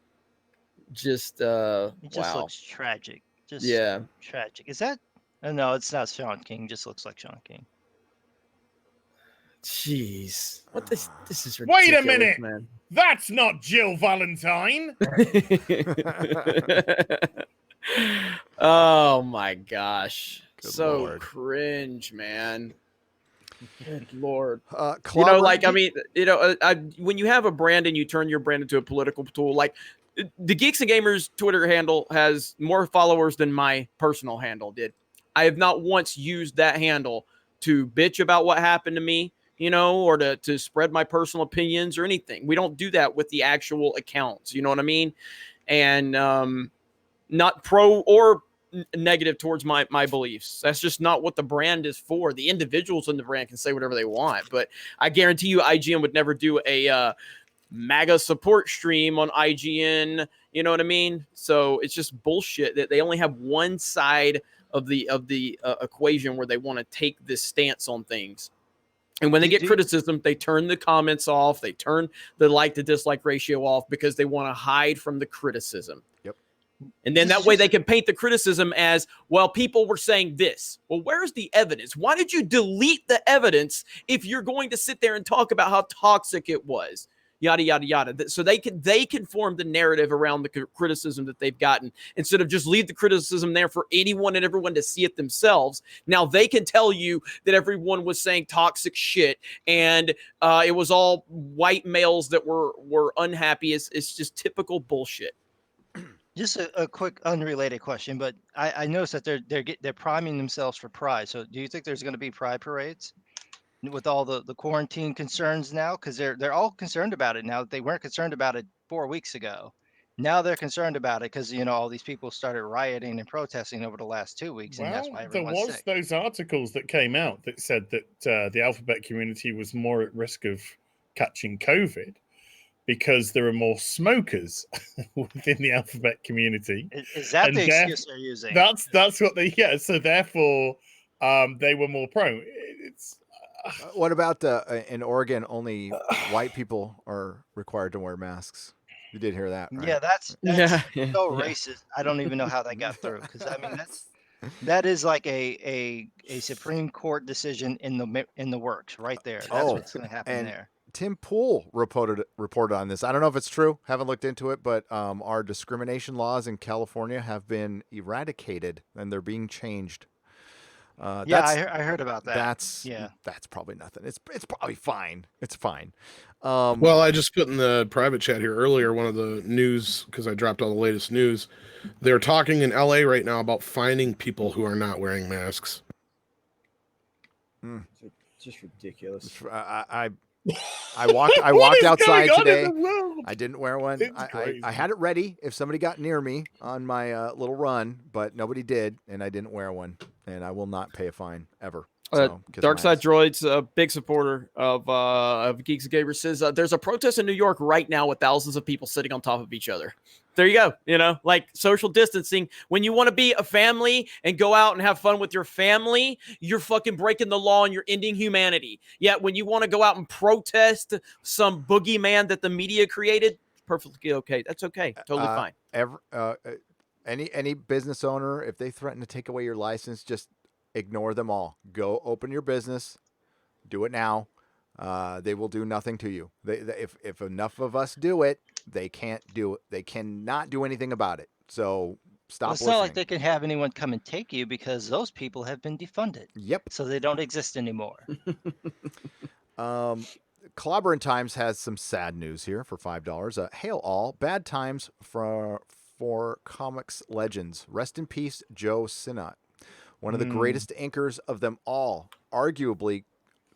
just it just wow. looks tragic. Just tragic. Is that? Oh, no, it's not Sean King. Just looks like Sean King. Jeez, what this is ridiculous. Wait a minute, man. That's not Jill Valentine. Oh my gosh, Good so Lord. cringe, man. Good Lord. When you have a brand and you turn your brand into a political tool, like the Geeks and Gamers Twitter handle has more followers than my personal handle did. I have not once used that handle to bitch about what happened to me, or to spread my personal opinions or anything. We don't do that with the actual accounts. You know what I mean? And not pro or negative towards my beliefs. That's just not what the brand is for. The individuals in the brand can say whatever they want, but I guarantee you IGN would never do a MAGA support stream on IGN. You know what I mean? So it's just bullshit that they only have one side of the equation where they want to take this stance on things. And when they get criticism, they turn the comments off. They turn the like to dislike ratio off because they want to hide from the criticism. Yep. And then that way they can paint the criticism as, well, people were saying this. Well, where's the evidence? Why did you delete the evidence if you're going to sit there and talk about how toxic it was? Yada, yada, yada. So they can form the narrative around the criticism that they've gotten instead of just leave the criticism there for anyone and everyone to see it themselves. Now they can tell you that everyone was saying toxic shit and it was all white males that were unhappy. It's just typical bullshit. Just a quick unrelated question, but I noticed that they're priming themselves for Pride. So do you think there's going to be Pride parades with all the quarantine concerns now? Because they're all concerned about it now. They weren't concerned about it 4 weeks ago. Now they're concerned about it because all these people started rioting and protesting over the last 2 weeks, and that's why everyone's sick. Those articles that came out that said that the alphabet community was more at risk of catching COVID because there are more smokers within the alphabet community. Is that the excuse they're using? That's what they So therefore, they were more prone. It's. What about in Oregon? Only white people are required to wear masks. You did hear that, right? Yeah, that's so racist. I don't even know how that got through. Because I mean, that is like a Supreme Court decision in the works right there. That's what's going to happen there. Tim Pool reported on this. I don't know if it's true. Haven't looked into it, but our discrimination laws in California have been eradicated and they're being changed. Yeah, I heard about that. That's probably nothing. It's probably fine. It's fine. Well, I just put in the private chat here earlier one of the news because I dropped all the latest news. They're talking in LA right now about finding people who are not wearing masks. It's just ridiculous. I walked outside today. I didn't wear one. I had it ready if somebody got near me on my little run, but nobody did, and I didn't wear one, and I will not pay a fine ever. Dark Side Droid's a big supporter of Geeks and Gamers. Says there's a protest in New York right now with thousands of people sitting on top of each other. There you go. You know, like social distancing. When you want to be a family and go out and have fun with your family, you're fucking breaking the law and you're ending humanity. Yet when you want to go out and protest some boogeyman that the media created, perfectly okay. That's okay. Totally fine. Any business owner, if they threaten to take away your license, just ignore them all. Go open your business. Do it now. They will do nothing to you. If enough of us do it, they can't do it. They cannot do anything about it. So stop. Well, it's not like they can have anyone come and take you because those people have been defunded. Yep. So they don't exist anymore. Clobbering Times has some sad news here for $5. Hail all. Bad times for comics legends. Rest in peace, Joe Sinnott. One of the greatest inkers of them all. Arguably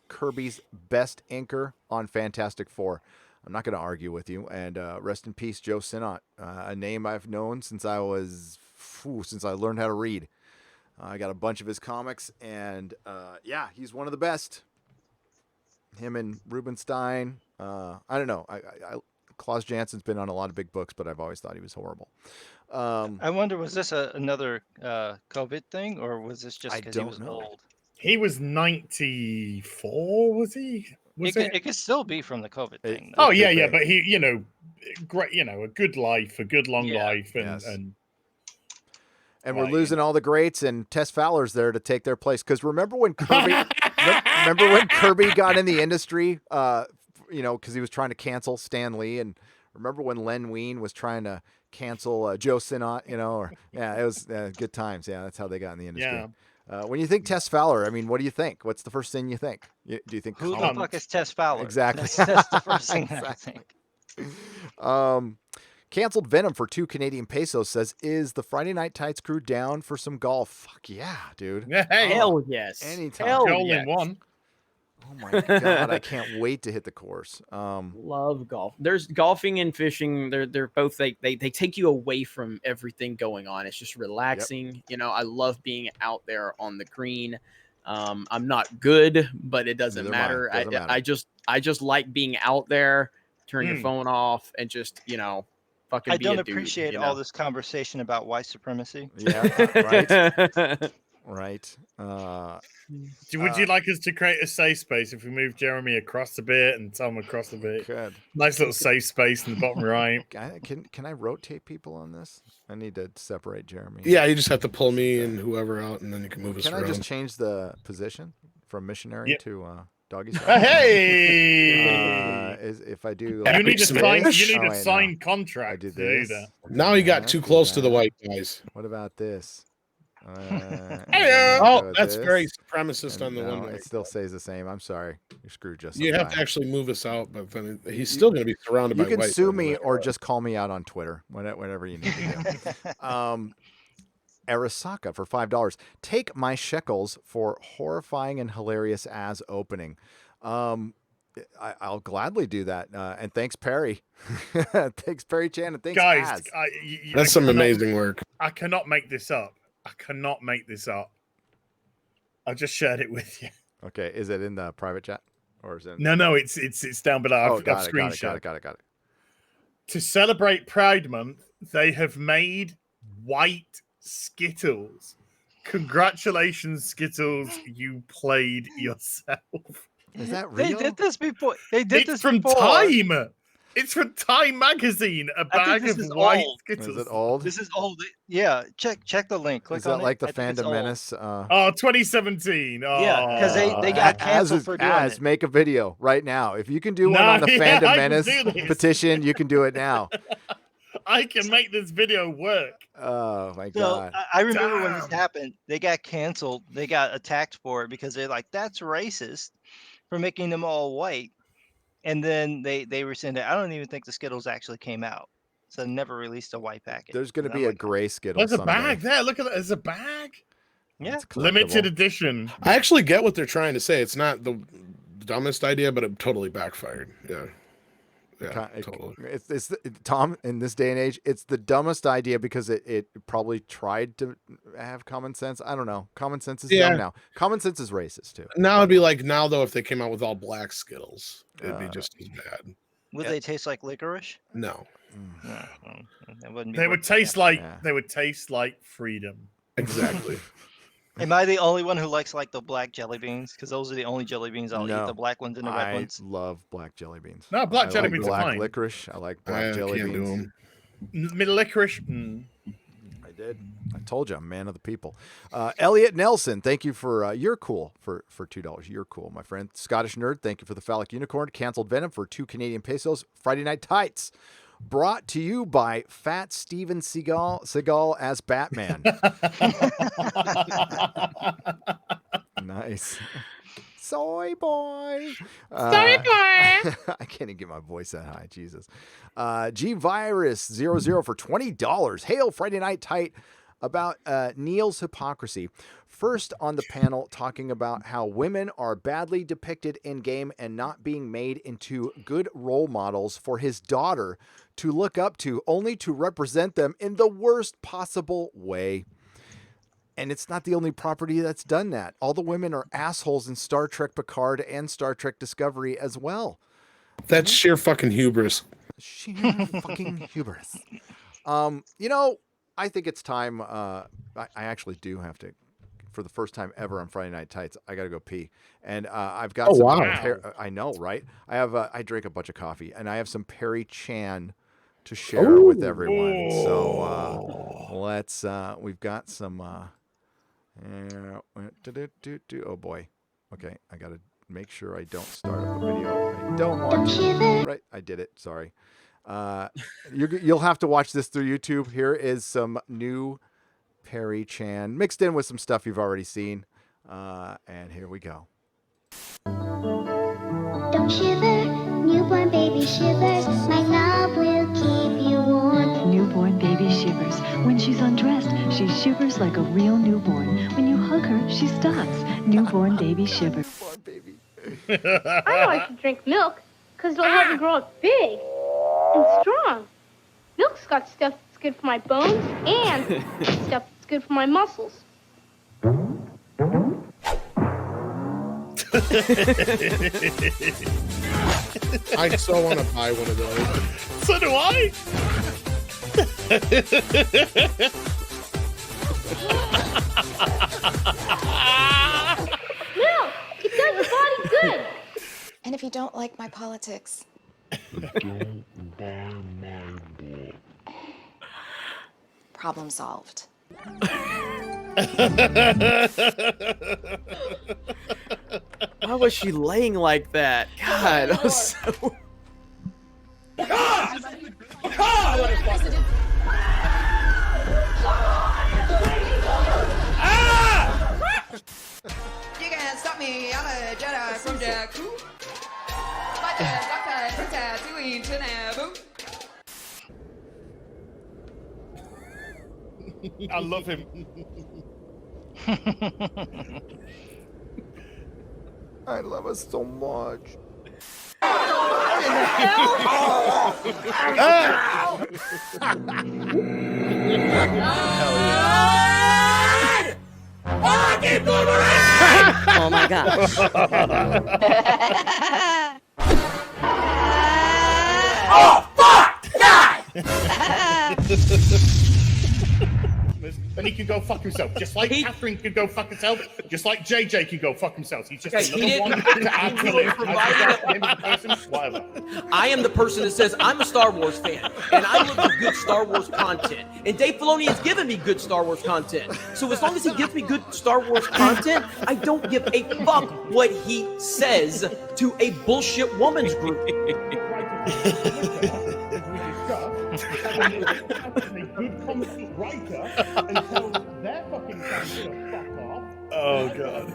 Kirby's best inker on Fantastic Four. I'm not going to argue with you. And rest in peace, Joe Sinnott, a name I've known since I learned how to read. I got a bunch of his comics, and yeah, he's one of the best. Him and Rubenstein. I don't know. Klaus Jansen's been on a lot of big books, but I've always thought he was horrible. I wonder, was this another COVID thing, or was this just because he was old? He was 94, was he? It could still be from the COVID thing. Oh yeah, but he, great, a good life, a good long life, and we're losing all the greats, and Tess Fowler's there to take their place. Because remember when Kirby, got in the industry, because he was trying to cancel Stan Lee, and remember when Len Wein was trying to cancel Joe Sinnott, it was good times. Yeah, that's how they got in the industry. Yeah. When you think Tess Fowler, I mean, what do you think? What's the first thing you think? Do you think who the fuck is Tess Fowler? Exactly. That's the first thing I think. Canceled Venom for 2 Canadian pesos says, is the Friday Night Tights crew down for some golf? Fuck yeah, dude. Hell yes. Anytime. Hell yes. in one. Oh my God, I can't wait to hit the course. Love golf. There's golfing and fishing. They're both, they take you away from everything going on. It's just relaxing. Yep. I love being out there on the green. I'm not good, but it doesn't matter. I just like being out there. Turn your phone off and just, fucking I be don't a dude, appreciate all this conversation about white supremacy. Yeah, right. Right. Would you like us to create a safe space if we move Jeremy across a bit and Tom across a bit? Good. Nice little safe space in the bottom right. Can I rotate people on this? I need to separate Jeremy. Yeah, you just have to pull me and whoever out, and then you can move us around. Can I just change the position from missionary to doggy style? Hey! If I do, you need a signed contract. I do this. Now you got too close to the white guys. What about this? That's very supremacist on the one. It still stays the same. I'm sorry, you're screwed. Just you have to actually move us out, but then he's still going to be surrounded by white. You can sue me or just call me out on Twitter, whatever you need to do. Arasaka for $5. Take my shekels for horrifying and hilarious as opening. I'll gladly do that. And thanks, Perry. Thanks, Perry Chan, and thanks, guys. That's some amazing work. I cannot make this up. I just shared it with you. Okay, is it in the private chat or is it? No, it's down below. I've screenshot. Got it. To celebrate Pride Month, they have made white Skittles. Congratulations, Skittles! You played yourself. Is that real? They did this before. It's from Time. It's from Time magazine. A bag of white Skittles. Is it old? This is old. Yeah, check the link. Click is that on like it. the Fandom Menace? 2017. Oh. Yeah, because they got canceled for doing it. Make a video right now. If you can do one on the Fandom Menace petition, you can do it now. I can make this video work. Oh my So god. I remember when this Damn. happened, they got canceled. They got attacked for it because they're like, that's racist for making them all white. And then they rescinded. I don't even think the Skittles actually came out. So they never released a white package. There's going to And I'm be a like, gray Skittle There's a someday. bag there. Look at that. There's a bag. yeah. It's Limited collectible. edition. I actually get what they're trying to say. It's not the dumbest idea, but it totally backfired. Yeah. Yeah, totally. It's Tom, in this day and age, it's the dumbest idea because it probably tried to have common sense. I don't know. Common sense is dumb now. Common sense is racist too. Now it'd be like now though, if they came out with all black Skittles, it'd be just as bad. Would they taste like licorice? No. No, that wouldn't be They what- would taste like Yeah. they would taste like freedom. Exactly. Am I the only one who likes like the black jelly beans? Because those are the only jelly beans I'll No. eat. The black ones and the red I ones. love black jelly beans. No, black I jelly like beans are black fine. licorice. I like black I jelly can't do beans. 'em. Licorice. I did. I told you, I'm a man of the people. Elliot Nelson, thank you for you're cool for $2. You're cool, my friend. Scottish Nerd, thank you for the phallic unicorn. Canceled Venom for 2 Canadian pesos. Friday Night Tights, brought to you by Fat Steven Seagal as Batman. Nice. Soy boy. Soy boy. I can't even get my voice that high. Jesus. G Virus 00 for $20. Hail Friday Night Tight about Neil's hypocrisy. First on the panel, talking about how women are badly depicted in game and not being made into good role models for his daughter to look up to, only to represent them in the worst possible way. And it's not the only property that's done that. All the women are assholes in Star Trek Picard and Star Trek Discovery as well. That's sheer fucking hubris. Sheer fucking hubris. You know, I think it's time. I actually do have to, for the first time ever on Friday Night Tights, I got to go pee. And I've got Oh, some. wow. I know, right? I have. I drank a bunch of coffee, and I have some Perry Chan to share with everyone. So let's. We've got some. Oh boy. Okay, I got to make sure I don't start up the video. I don't want to. Right, I did it. Sorry. You'll have to watch this through YouTube. Here is some new Perry Chan mixed in with some stuff you've already seen. And here we go. Don't shiver, newborn baby shivers. My love will keep you warm. Newborn baby shivers. When she's undressed, she shivers like a real newborn. When you hug her, she stops. Newborn baby shivers. Newborn baby. I know I should drink milk because it'll help me grow up big and strong. Milk's got stuff that's good for my bones and stuff that's good for my muscles. I so want to buy one of those. So do I. Milk! It does the body good. And if you don't like my politics, problem solved. Why was she laying like that? God, that was so... You can't stop me, I'm a Jedi from Jakku. My dad's black from Tatooine to Naboo. I love him. I love us so much. Oh my gosh. Oh, fuck! God! And he can go fuck himself, just like Catherine could go fuck herself, just like JJ can go fuck himself. He's just Okay, another one to add to it. Whatever. I am the person that says I'm a Star Wars fan, and I look for good Star Wars content. And Dave Filoni has given me good Star Wars content. So as long as he gives me good Star Wars content, I don't give a fuck what he says to a bullshit woman's group. a good comic writer until their fucking fans to fuck off. Oh god.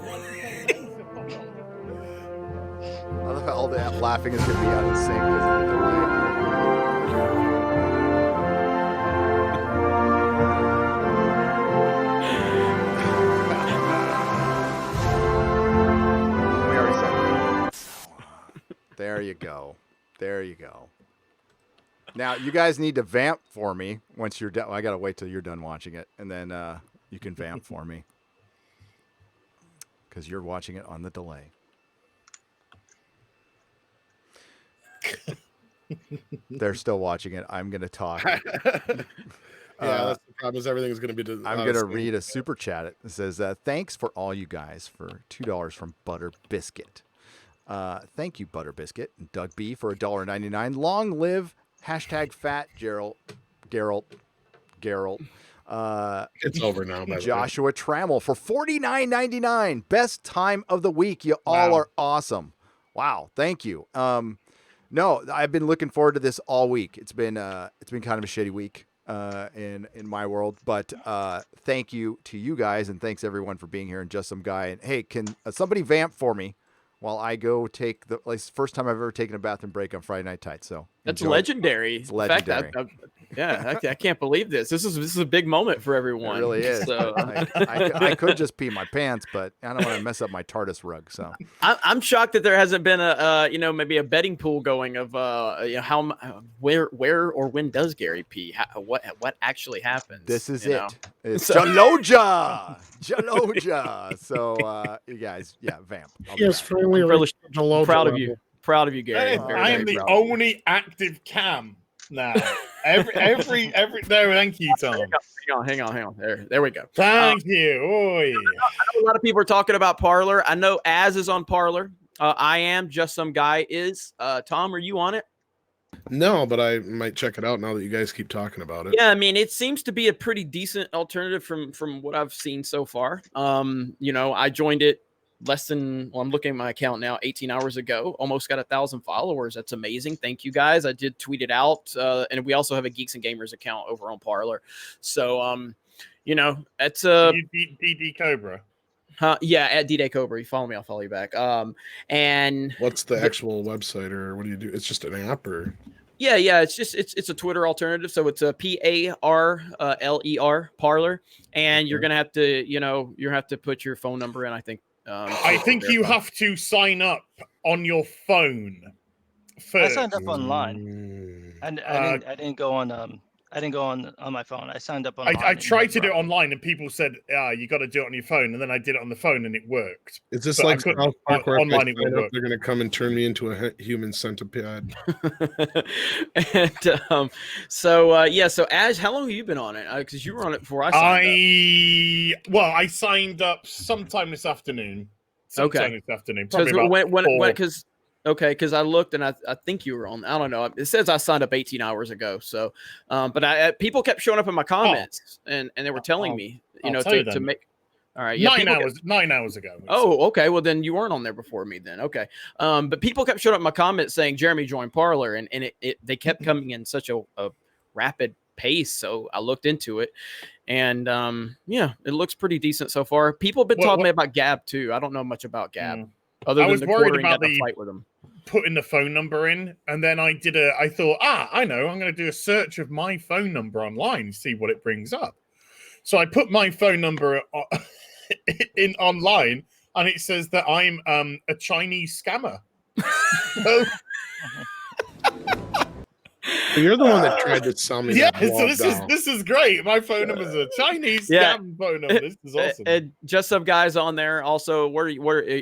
I love how all that laughing is going to be out of sync because of the delay. We already said it. There you go. There you go. Now, you guys need to vamp for me once you're done. I got to wait till you're done watching it, and then you can vamp for me because you're watching it on the delay. They're still watching it. I'm going to talk. Yeah, that's the problem. Is everything's going to be. I'm going to read a super chat. It says, "Thanks for all you guys for $2 from Butter Biscuit. Thank you, Butter Biscuit. And Doug B for $1.99. Long live #fat Gerald. It's over now. By Joshua Trammell for $49.99. Best time of the week. You all are awesome. Wow, thank you. No, I've been looking forward to this all week. It's been kind of a shitty week in my world, but thank you to you guys and thanks everyone for being here. And Just Some Guy. And hey, can somebody vamp for me while I go take the first time I've ever taken a bathroom break on Friday Night Tights. So that's enjoy. legendary. It's legendary. I can't believe this. This is a big moment for everyone. It really is. So. I could just pee my pants, but I don't want to mess up my TARDIS rug. So I'm shocked that there hasn't been a maybe a betting pool going of where or when does Gary pee? What actually happens? This is it. Know? It's Jaloja. So you guys, vamp. Yes, finally, I'm proud of you. Proud of you, Gary. I am the only active cam now. Every there. Thank you, Tom. Hang on. There we go. Thank you. Oh, yeah. I know a lot of people are talking about Parler. I know Az is on Parler. I am. Just Some Guy is. Tom, are you on it? No, but I might check it out now that you guys keep talking about it. Yeah, I mean, it seems to be a pretty decent alternative from what I've seen so far. I joined it I'm looking at my account now, 18 hours ago, almost got 1,000 followers. That's amazing. Thank you guys. I did tweet it out. And we also have a Geeks and Gamers account over on Parler. So, it's DD Cobra. Yeah, at D-Day Cobra. You follow me, I'll follow you back. And what's the actual website, or what do you do? It's just an app, or? Yeah. It's a Twitter alternative. So it's a PARLER Parler. And you're going to have to, put your phone number in, I think. I think you have to sign up on your phone first. I signed up online, and I didn't go on. I didn't go on my phone. I signed up online. I tried to do it online, and people said, you got to do it on your phone. And then I did it on the phone, and it worked. Is this like South Park where online they're going to come and turn me into a human centipede? And so Ash, how long have you been on it? Because you were on it before I signed up. Well, I signed up sometime this afternoon. Probably because I looked and I think you were on. I don't know. It says I signed up 18 hours ago. So, but people kept showing up in my comments and they were telling me, to make. All right, yeah, 9 hours ago. Oh, okay. Well, then you weren't on there before me. Then okay. But people kept showing up in my comments saying Jeremy joined Parler, and they kept coming in such a rapid pace. So I looked into it, and it looks pretty decent so far. People have been talking to me about Gab too. I don't know much about Gab. Other than I was the worried about the fight with them. Putting the phone number in, and then I thought, I know, I'm going to do a search of my phone number online, see what it brings up. So I put my phone number in online, and it says that I'm a Chinese scammer. You're the one that tried to sell me. Yeah, so this is great. My phone number is a Chinese scam phone number. This is awesome. And Just Some Guys on there. Also, where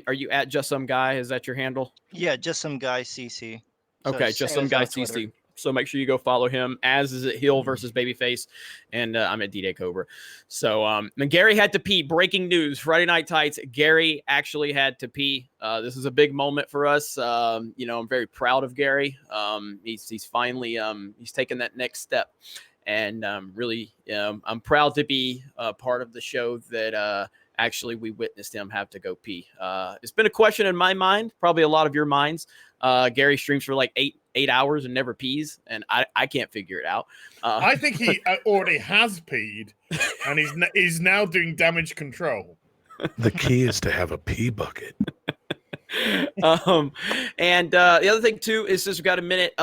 are you at? Just Some Guy? Is that your handle? Yeah, Just Some Guy CC. Okay, Just Some Guy CC. So make sure you go follow him. As is at Hill versus Babyface, and I'm at D-Day Cobra. So and Gary had to pee. Breaking news: Friday Night Tights. Gary actually had to pee. This is a big moment for us. I'm very proud of Gary. He's finally he's taken that next step, and really I'm proud to be part of the show that actually we witnessed him have to go pee. It's been a question in my mind, probably a lot of your minds. Gary streams for like eight 8 hours and never pees, and I can't figure it out. I think he already has peed, and he's now doing damage control. The key is to have a pee bucket. And the other thing too is, since we've got a minute,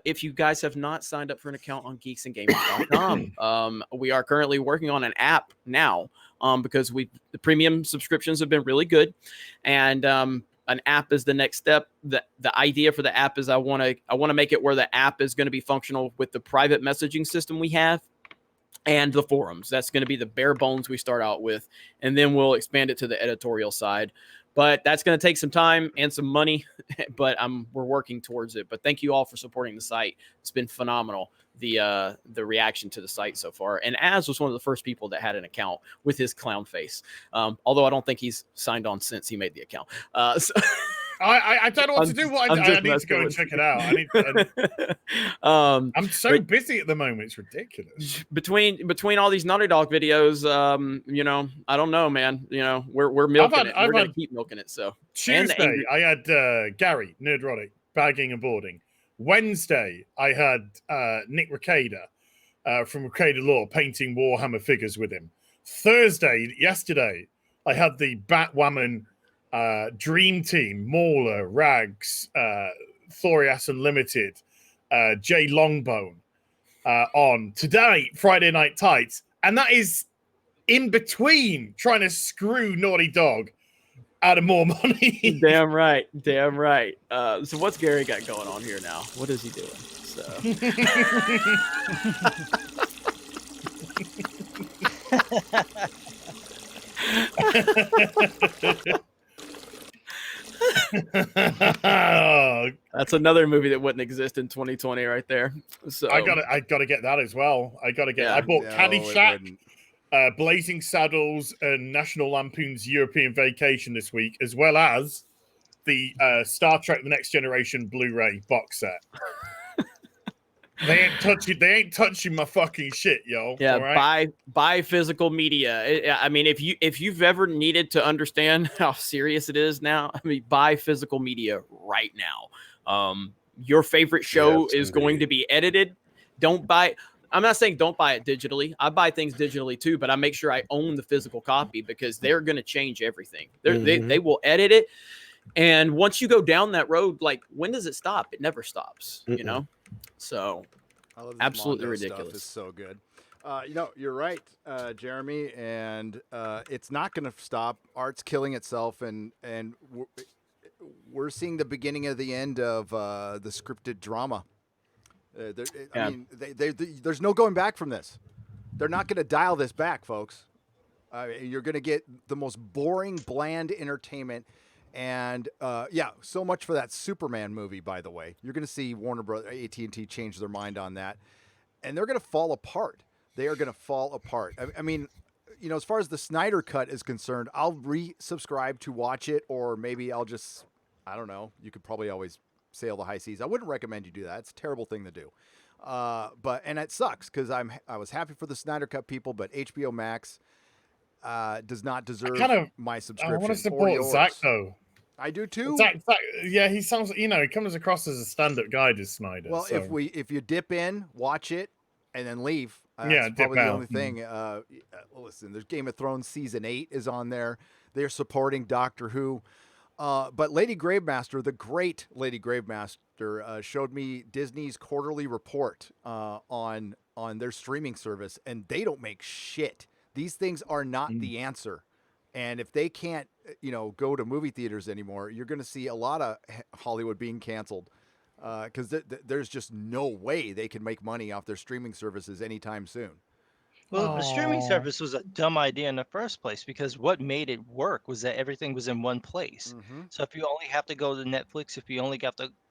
if you guys have not signed up for an account on geeksandgamers.com, we are currently working on an app now, because the premium subscriptions have been really good, and an app is the next step. The idea for the app is I want to make it where the app is going to be functional with the private messaging system we have and the forums. That's going to be the bare bones we start out with, and then we'll expand it to the editorial side. But that's going to take some time and some money, but we're working towards it. But thank you all for supporting the site. It's been phenomenal, the reaction to the site so far. And Az was one of the first people that had an account with his clown face, although I don't think he's signed on since he made the account. So I don't know what to do. I need to go and check it out. I'm so busy at the moment. It's ridiculous. Between all these Naughty Dog videos, I don't know, man. We're milking it. We're gonna keep milking it. So Tuesday, I had Gary Nerdrotic bagging and boarding. Wednesday, I had Nick Recader from Recader Law painting Warhammer figures with him. Thursday, yesterday, I had the Batwoman Dream Team, Mauler, Rags, Thorias Unlimited, Jay Longbone on. Today, Friday Night Tights, and that is in between trying to screw Naughty Dog out of more money. Damn right. So what's Gary got going on here now? What is he doing? So that's another movie that wouldn't exist in 2020 right there. So I gotta get that as well. I bought Caddyshack, Blazing Saddles, and National Lampoon's European Vacation this week, as well as the Star Trek: The Next Generation Blu-ray box set. They ain't touching my fucking shit, yo. Yeah, right? buy physical media. I mean, if you've ever needed to understand how serious it is now, I mean, buy physical media right now. Your favorite show is going to be edited. Don't buy. I'm not saying don't buy it digitally. I buy things digitally too, but I make sure I own the physical copy because they're going to change everything. They will edit it, and once you go down that road, like when does it stop? It never stops. You know. So, absolutely ridiculous. Stuff is so good. You're right, Jeremy, and it's not going to stop. Art's killing itself, and we're seeing the beginning of the end of the scripted drama. I mean, there's no going back from this. They're not going to dial this back, folks. You're going to get the most boring, bland entertainment. And so much for that Superman movie, by the way. You're going to see Warner Brothers, AT&T change their mind on that. And they're going to fall apart. They are going to fall apart. I mean, as far as the Snyder Cut is concerned, I'll resubscribe to watch it, or maybe I'll just, I don't know. You could probably always sail the high seas. I wouldn't recommend you do that. It's a terrible thing to do. And it sucks because I was happy for the Snyder Cut people, but HBO Max does not deserve my subscription. I want to support Zach, though. I do too. Zach, yeah, he sounds. He comes across as a stand-up guy, does Snyder. Well, so. if you dip in, watch it, and then leave. That's probably the only thing. Listen, there's Game of Thrones season 8 is on there. They're supporting Doctor Who, but Lady Gravemaster, the great Lady Gravemaster, showed me Disney's quarterly report on their streaming service, and they don't make shit. These things are not the answer. And if they can't, go to movie theaters anymore, you're going to see a lot of Hollywood being canceled because there's just no way they can make money off their streaming services anytime soon. Well, the streaming service was a dumb idea in the first place because what made it work was that everything was in one place. Mm-hmm. So if you only have to go to Netflix, if you only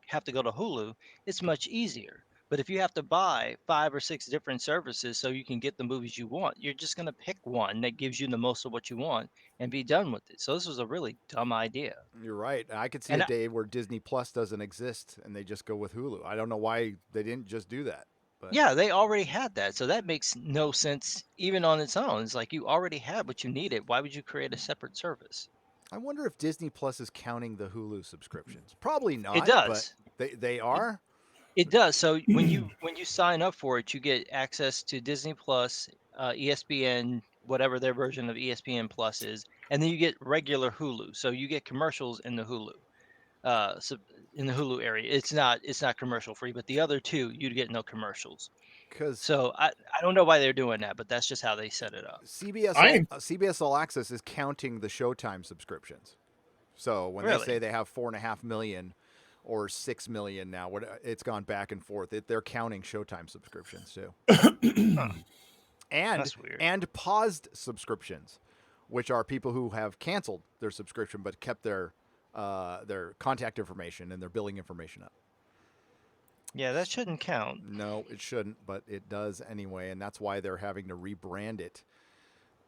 have to go to Hulu, it's much easier. But if you have to buy 5 or 6 different services so you can get the movies you want, you're just going to pick one that gives you the most of what you want and be done with it. So this was a really dumb idea. You're right. I could see a day where Disney Plus doesn't exist and they just go with Hulu. I don't know why they didn't just do that. But. Yeah, they already had that. So that makes no sense even on its own. It's like you already had what you needed. Why would you create a separate service? I wonder if Disney Plus is counting the Hulu subscriptions. Probably not. It does. But they are? It does. So when you sign up for it, you get access to Disney Plus, ESPN, whatever their version of ESPN Plus is, and then you get regular Hulu. So you get commercials in the Hulu. So in the Hulu area, it's not commercial free, but the other two you get no commercials. Because So I don't know why they're doing that, but that's just how they set it up. CBS All Access is counting the Showtime subscriptions. So when they Really? say they have 4.5 million or 6 million now, it's gone back and forth. They're counting Showtime subscriptions too, and That's weird. and paused subscriptions, which are people who have canceled their subscription but kept their contact information and their billing information up. Yeah, that shouldn't count. No, it shouldn't, but it does anyway, and that's why they're having to rebrand it.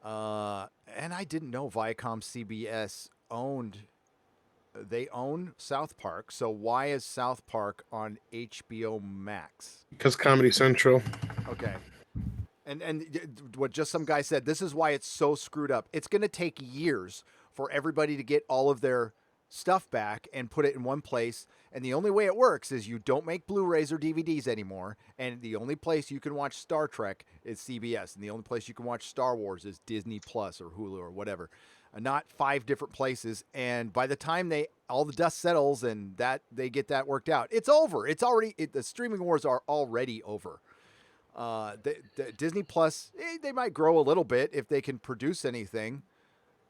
And I didn't know Viacom CBS they own South Park. So why is South Park on HBO Max? Because Comedy Central. Okay. And what just some guy said, this is why it's so screwed up. It's going to take years for everybody to get all of their stuff back and put it in one place. And the only way it works is you don't make Blu-rays or DVDs anymore. And the only place you can watch Star Trek is CBS. And the only place you can watch Star Wars is Disney Plus or Hulu or whatever. Not 5 different places. And by the time all the dust settles and that they get that worked out, it's over. It's already, the streaming wars are already over. The Disney Plus, they might grow a little bit if they can produce anything.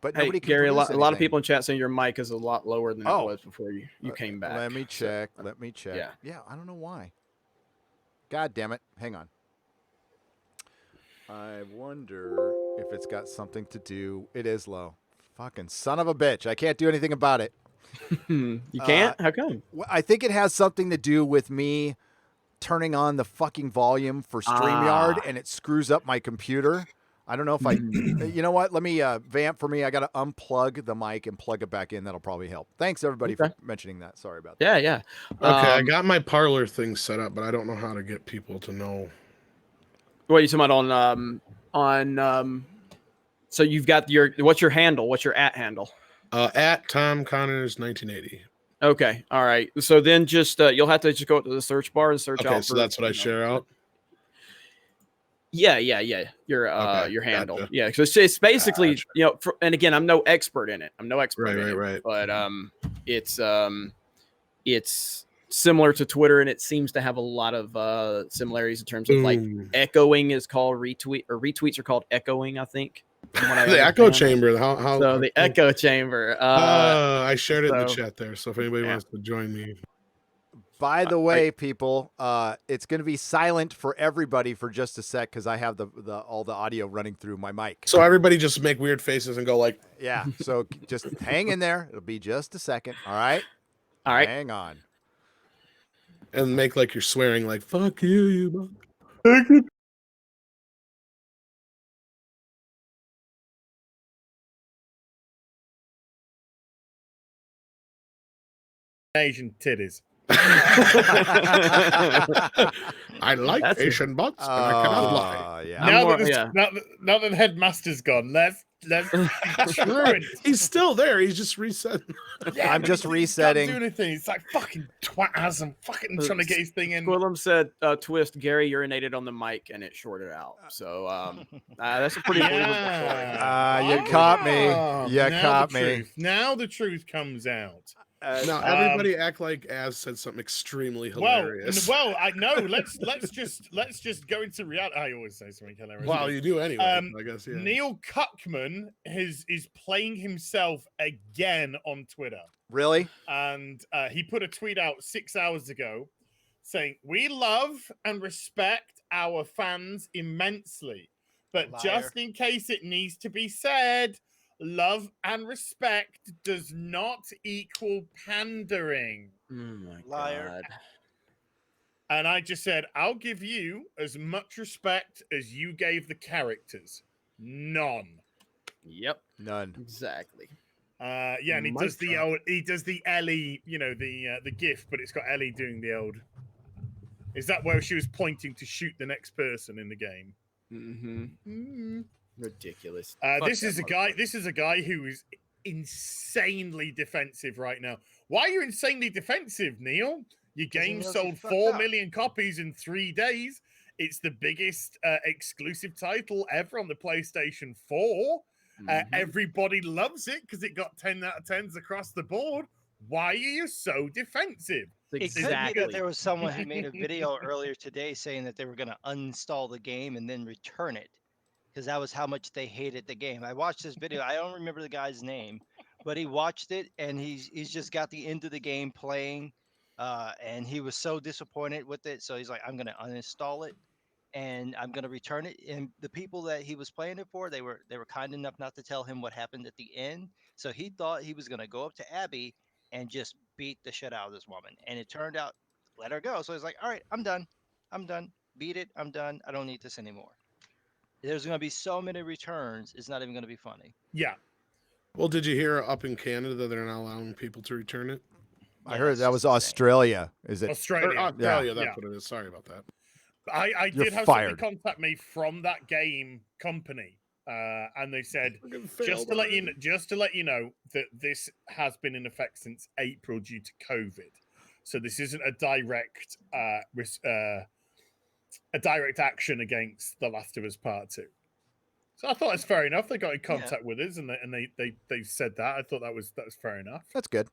But nobody can Gary, a produce lot of anything. people in chat saying your mic is a lot lower than it was before you came back. Let me check. Let me check. Yeah. Yeah, I don't know why. God damn it. Hang on. I wonder if it's got something to do. It is low. Fucking son of a bitch. I can't do anything about it. You can't? How come? I think it has something to do with me turning on the fucking volume for StreamYard and it screws up my computer. I don't know if you know what? Let me vamp for me. I got to unplug the mic and plug it back in. That'll probably help. Thanks everybody for mentioning that. Sorry about that. Yeah. Okay, I got my parlor thing set up, but I don't know how to get people to know. What are you talking about so you've got what's your handle? What's your @ handle? At Tom Connors 1980. Okay. All right. So then just you'll have to just go to the search bar and search out. Okay, so that's what I share out. Yeah. Your handle. Gotcha. Yeah, because it's basically and again, I'm no expert in it. Right. But it's similar to Twitter, and it seems to have a lot of similarities in terms of like echoing is called retweet, or retweets are called echoing, I think. The echo chamber. How so the echo chamber. I shared it in the chat there. So if anybody wants to join me. By the way, people, it's going to be silent for everybody for just a sec because I have all the audio running through my mic. So everybody just make weird faces and go like, yeah. So just hang in there. It'll be just a second. All right. Hang on. And make like you're swearing, like "fuck you, you." Asian titties. I like Asian butts, and I cannot lie. Yeah. Now that the headmaster's gone, let's truant. He's still there. He's just resetting. Yeah, I'm just resetting. Can't do anything. It's like fucking twat. I'm fucking trying to get his thing in. Quillum said, "Twist Gary urinated on the mic and it shorted out." So that's a pretty believable story. You caught me. You caught me. Now the truth comes out. Now everybody act like Az said something extremely hilarious. Well, I know. Let's just go into reality. I always say something hilarious. Well, you do anyway. I guess. Yeah. Neil Cuckman is playing himself again on Twitter. Really? And he put a tweet out 6 hours ago saying, "We love and respect our fans immensely, but just in case it needs to be said, love and respect does not equal pandering." Oh my Liar. God. And I just said, I'll give you as much respect as you gave the characters. None. Yep. None. Exactly. Yeah, and he does the Ellie, the GIF, but it's got Ellie doing the old. Is that where she was pointing to shoot the next person in the game? Mm-hmm. Ridiculous. This is a guy who is insanely defensive right now. Why are you insanely defensive, Neil? Your 'Cause he game knows he sold fucked 4 up. million copies in 3 days. It's the biggest exclusive title ever on the PlayStation 4. Everybody loves it because it got 10 out of 10s across the board. Why are you so defensive? It could be that there was someone who made a video earlier today saying that they were going to uninstall the game and then return it because that was how much they hated the game. I watched this video. I don't remember the guy's name, but he watched it and he's just got the end of the game playing, and he was so disappointed with it. So he's like, I'm going to uninstall it and I'm going to return it. And the people that he was playing it for, they were kind enough not to tell him what happened at the end. So he thought he was going to go up to Abby and just beat the shit out of this woman. And it turned out, let her go. So he's like, all right, I'm done. I'm done. Beat it. I'm done. I don't need this anymore. There's going to be so many returns. It's not even going to be funny. Yeah. Well, did you hear up in Canada that they're not allowing people to return it? I heard that was Australia. Is it? Australia. Australia, that's Yeah. what it is. Sorry about that. I You're did have fired. somebody contact me from that game company, and they said just to let you know that this has been in effect since April due to COVID. So this isn't a direct action against The Last of Us Part 2. So I thought it's fair enough. They got in contact with us and they said that. I thought that was fair enough. That's good.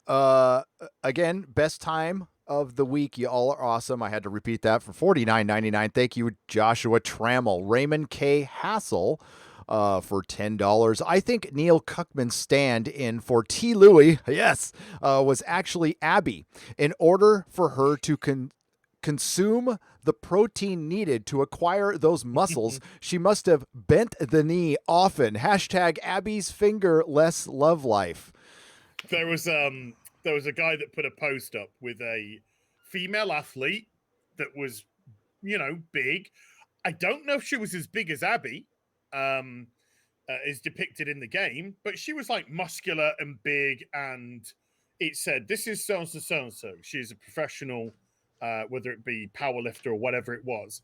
Again, best time of the week. You all are awesome. I had to repeat that for $49.99. Thank you, Joshua Trammell. Raymond K. Hassel for $10. I think Neil Cuckman's stand in for T. Louie, yes, was actually Abby. In order for her to consume the protein needed to acquire those muscles, she must have bent the knee often. Hashtag Abby's finger less love life. There was a guy that put a post up with a female athlete that was, big. I don't know if she was as big as Abby, is depicted in the game, but she was like muscular and big, and it said, "This is so and so so and so. She's a professional, whether it be powerlifter or whatever it was.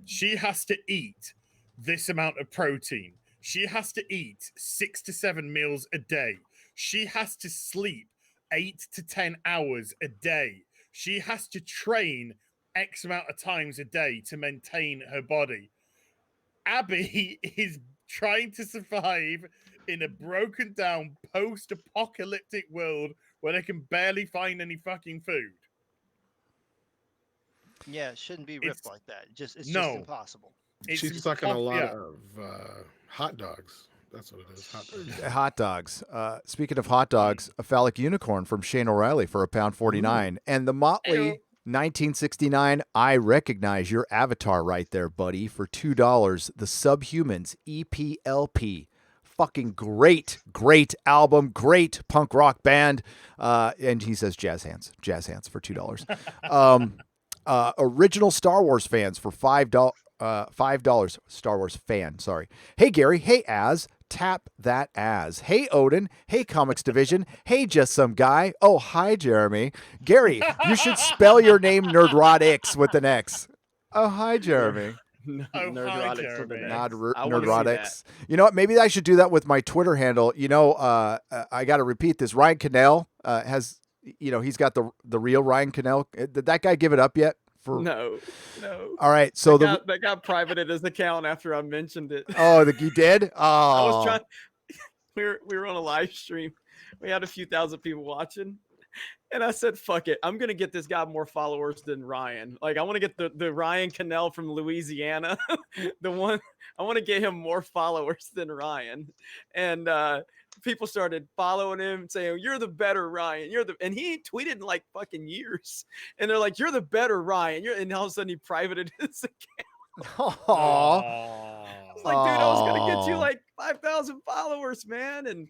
She has to eat this amount of protein. She has to eat 6 to 7 meals a day. She has to sleep 8 to 10 hours a day. She has to train X amount of times a day to maintain her body." Abby is trying to survive in a broken down post-apocalyptic world where they can barely find any fucking food. Yeah, it shouldn't be ripped like that. It's just No. impossible. She's sucking a lot of hot dogs. That's what it is. Hot dogs. Hot dogs. Speaking of hot dogs, a phallic unicorn from Shane O'Reilly for £1.49. And the Motley 1969, I recognize your avatar right there, buddy, for $2. The Subhumans EPLP. Fucking great album, great punk rock band. And he says jazz hands for $2. Original Star Wars fans for $5. Star Wars fan, sorry. Hey Gary, hey Az, tap that Az. Hey Odin, hey Comics Division, hey just some guy. Oh hi Jeremy. Gary, you should spell your name Nerdrotics with an X. Oh hi Jeremy. Nerdrotics with an X. Nerdrotics. You know what? Maybe I should do that with my Twitter handle. I got to repeat this. Ryan Cannell has, he's got the real Ryan Cannell. Did that guy give it up yet? No. All right, so that got privated his account after I mentioned it. Oh, you did? Oh, I was trying. We were on a live stream. We had a few thousand people watching, and I said, "Fuck it, I'm gonna get this guy more followers than Ryan. Like, I want to get the Ryan Cannell from Louisiana, the one. I want to get him more followers than Ryan." And people started following him, saying, "You're the better Ryan. And he ain't tweeted in like fucking years. And they're like, "You're the better Ryan." And all of a sudden he privated his account. Aww. I was like, dude, I was gonna get you like 5,000 followers, man. And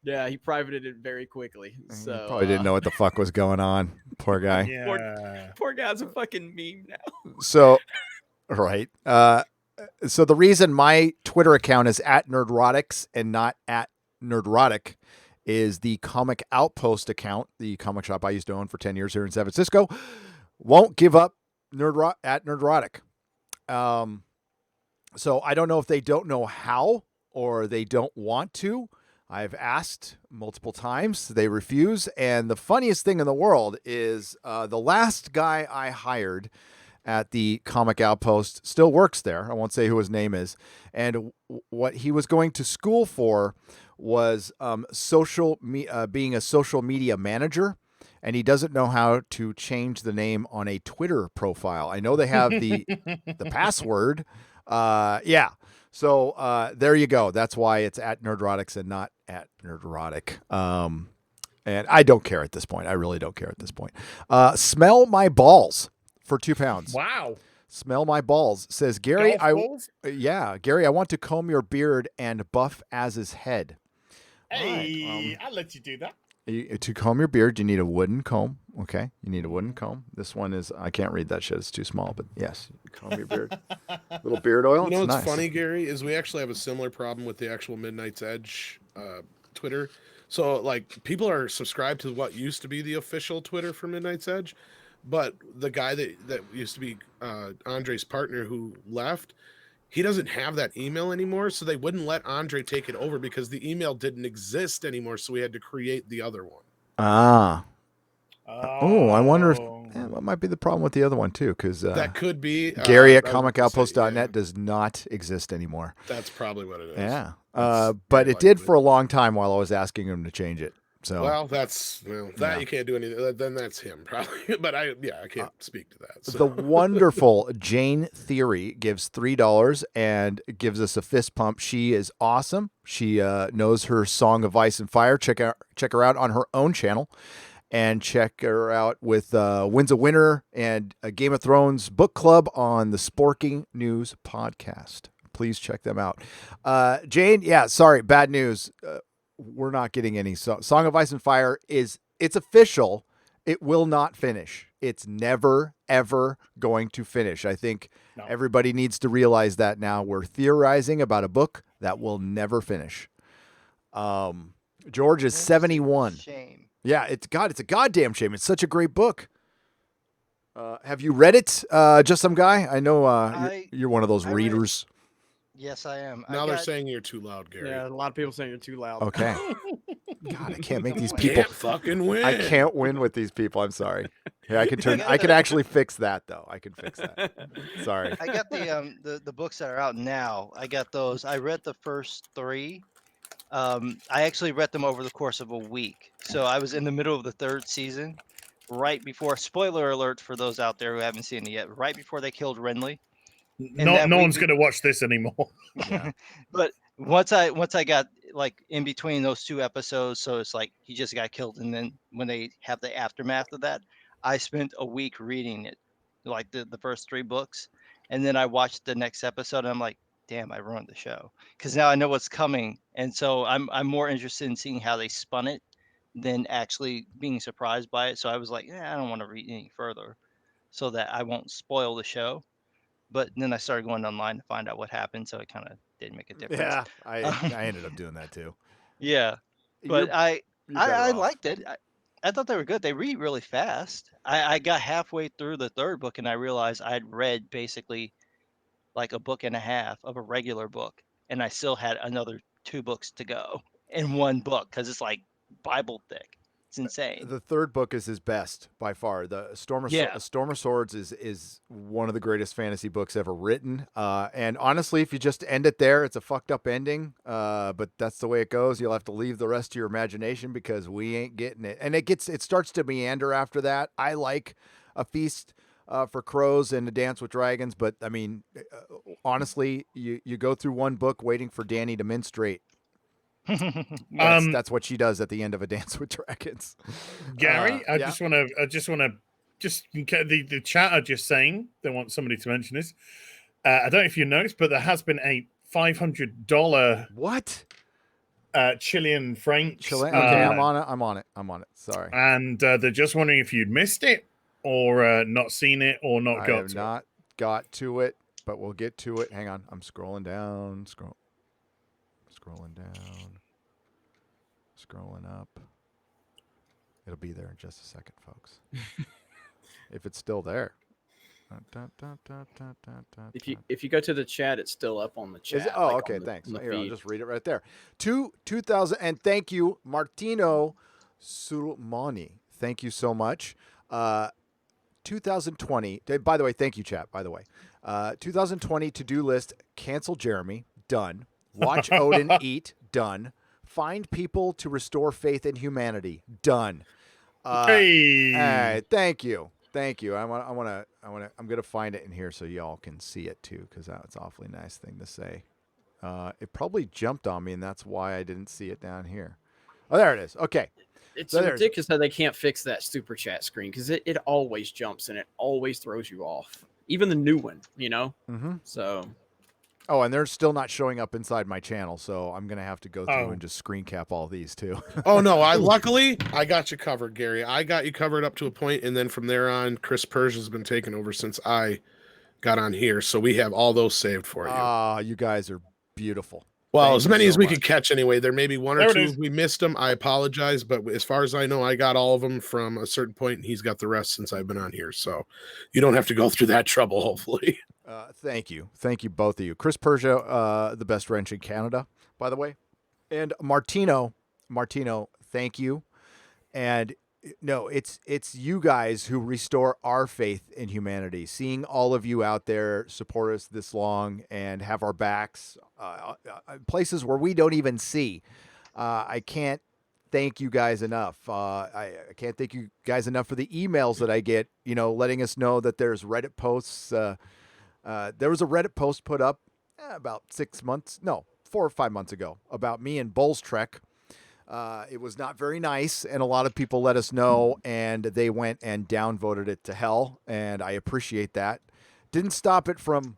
yeah, he privated it very quickly. So probably didn't know what the fuck was going on. Poor guy. Yeah. Poor guy's a fucking meme now. So, right. So the reason my Twitter account is at Nerdrotics and not at Nerdrotic is the Comic Outpost account, the comic shop I used to own for 10 years here in San Francisco, won't give up at Nerdrotic. So I don't know if they don't know how or they don't want to. I've asked multiple times. They refuse. And the funniest thing in the world is the last guy I hired at the Comic Outpost still works there. I won't say who his name is. And what he was going to school for was being a social media manager. And he doesn't know how to change the name on a Twitter profile. I know they have the password. Yeah. So there you go. That's why it's at Nerdrotics and not at Nerdrotic. And I don't care at this point. I really don't care at this point. Smell my balls for £2. Wow. Smell my balls says Gary. Gary, I want to comb your beard and buff Az's head. Hey, I'll let you do that. To comb your beard, you need a wooden comb. Okay, you need a wooden comb. This one is, I can't read that shit. It's too small, but yes, comb your beard. Little beard oil. You know what's nice. funny, Gary, is we actually have a similar problem with the actual Midnight's Edge Twitter. So, like, people are subscribed to what used to be the official Twitter for Midnight's Edge, but the guy that used to be Andre's partner who left, he doesn't have that email anymore, so they wouldn't let Andre take it over because the email didn't exist anymore, so we had to create the other one. I wonder if what might be the problem with the other one too, because that could be Gary at comicoutpost.net does not exist anymore. That's probably what it is. Yeah, but it did for a long time while I was asking him to change it. So you can't do anything. Then that's him probably. But I can't speak to that. So. The wonderful Jane Theory gives $3 and gives us a fist pump. She is awesome. She knows her Song of Ice and Fire. Check her out on her own channel, and check her out with Wins a Winner and a Game of Thrones book club on the Sporking News podcast. Please check them out. Jane, sorry, bad news. We're not getting any Song of Ice and Fire. It's official. It will not finish. It's never, ever going to finish. I think everybody needs to realize that now. We're theorizing about a book that will never finish. George is 71. Shame. Yeah, it's a goddamn shame. It's such a great book. Have you read it, Just Some Guy? I know you're one of those readers. Yes, I am. Now they're saying you're too loud, Gary. Yeah, a lot of people saying you're too loud. Okay. God, I can't make these people fucking win. I can't win with these people. I'm sorry. Yeah, I can actually fix that though. I can fix that. Sorry. I got the books that are out now. I got those. I read the first 3. I actually read them over the course of a week. So I was in the middle of the 3rd season, right before, spoiler alert for those out there who haven't seen it yet, right before they killed Renly. No one's going to watch this anymore. Yeah. But once I got like in between those 2 episodes, so it's like he just got killed, and then when they have the aftermath of that, I spent a week reading it, like the first 3 books, and then I watched the next episode, and I'm like, damn, I ruined the show, because now I know what's coming, and so I'm more interested in seeing how they spun it than actually being surprised by it. So I was like, I don't want to read any further, so that I won't spoil the show. But then I started going online to find out what happened, so it kind of did make a difference. Yeah, I ended up doing that too. Yeah, but I liked it. I thought they were good. They read really fast. I got halfway through the 3rd book, and I realized I'd read basically like a book and a half of a regular book, and I still had another 2 books to go in one book, because it's like Bible thick. It's insane. The 3rd book is his best by far. The Storm of Swords is one of the greatest fantasy books ever written. And honestly, if you just end it there, it's a fucked up ending. But that's the way it goes. You'll have to leave the rest to your imagination, because we ain't getting it. And it starts to meander after that. I like A Feast for Crows and A Dance with Dragons, but I mean, honestly, you go through one book waiting for Dany to menstruate. That's what she does at the end of A Dance with Dragons. Gary, I just want to the chat are just saying they want somebody to mention this. I don't know if you noticed, but there has been a $500 what Chilean francs. Chilean. Okay, I'm on it. Sorry. And they're just wondering if you'd missed it, or not seen it, or not got to it. Not got to it, but we'll get to it. Hang on, I'm scrolling down. Scrolling down. Scrolling up. It'll be there in just a second, folks. If it's still there. If you go to the chat, it's still up on the chat. Is it? Oh, like okay. on the, Thanks. on the Here, I'll feed. just read it right there. 2000, and thank you, Martino Sulmani. Thank you so much. 2020. By the way, thank you, chat. By the way, 2020 to-do list: cancel Jeremy. Done. Watch Odin eat. Done. Find people to restore faith in humanity. Done. Hey. Thank you. Thank you. I'm gonna find it in here so y'all can see it too, because that's an awfully nice thing to say. It probably jumped on me, and that's why I didn't see it down here. Oh, there it is. Okay. It's So there's- ridiculous how they can't fix that super chat screen because it always jumps and it always throws you off. Even the new one, you know? Mm-hmm. So. Oh, and they're still not showing up inside my channel, so I'm gonna have to go through Oh. and just screen cap all these too. Oh no, luckily I got you covered, Gary. I got you covered up to a point, and then from there on, Chris Persia's been taking over since I got on here. So we have all those saved for you. You guys are beautiful. Well, Thank as you many so as we much. could catch anyway. There may be one or There it two is. if we missed them. I apologize, but as far as I know, I got all of them from a certain point, and he's got the rest since I've been on here. So you don't have to go through that trouble, hopefully. Thank you, both of you. Chris Persia, the best wrench in Canada, by the way, and Martino, thank you. And no, it's you guys who restore our faith in humanity. Seeing all of you out there support us this long and have our backs, places where we don't even see. I can't thank you guys enough. I can't thank you guys enough for the emails that I get, letting us know that there's Reddit posts. There was a Reddit post put up about 4 or 5 months ago about me and Bull's Trek. It was not very nice, and a lot of people let us know, and they went and downvoted it to hell, and I appreciate that. Didn't stop it from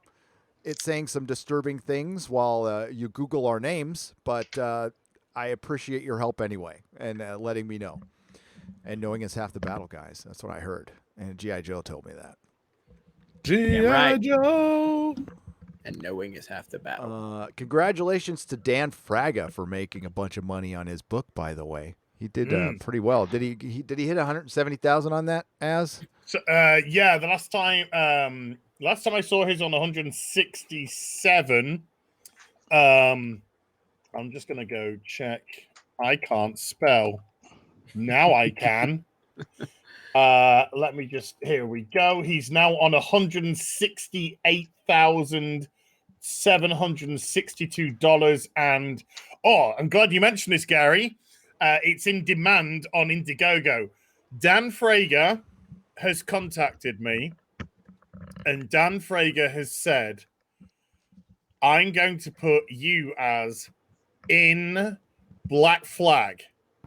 it saying some disturbing things while you Google our names, but I appreciate your help anyway, and letting me know. And knowing is half the battle, guys. That's what I heard, and G.I. Joe told me that. G.I. Joe. And knowing is half the battle. Congratulations to Dan Fraga for making a bunch of money on his book, by the way. He did pretty well. Did he hit 170,000 on that, Az? So, yeah, the last time I saw his on 167. I'm just gonna go check. I can't spell. Now I can. Let me just. Here we go. He's now on $168,762, and I'm glad you mentioned this, Gary. It's in demand on Indiegogo. Dan Frager has contacted me, and Dan Frager has said, "I'm going to put you as in Black Flag."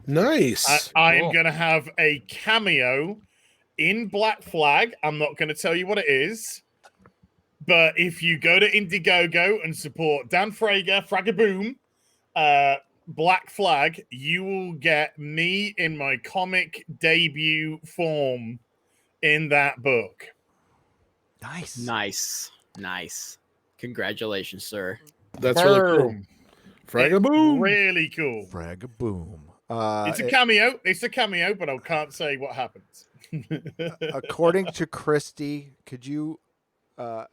Nice. I am going to have a cameo in Black Flag. I'm not going to tell you what it is. But if you go to Indiegogo and support Dan Frager, Fragaboom, Black Flag, you will get me in my comic debut form in that book. Nice. Congratulations, sir. That's really cool. Fragaboom. Really cool. Fragaboom. It's a cameo. It's a cameo, but I can't say what happens. According to Christy, could you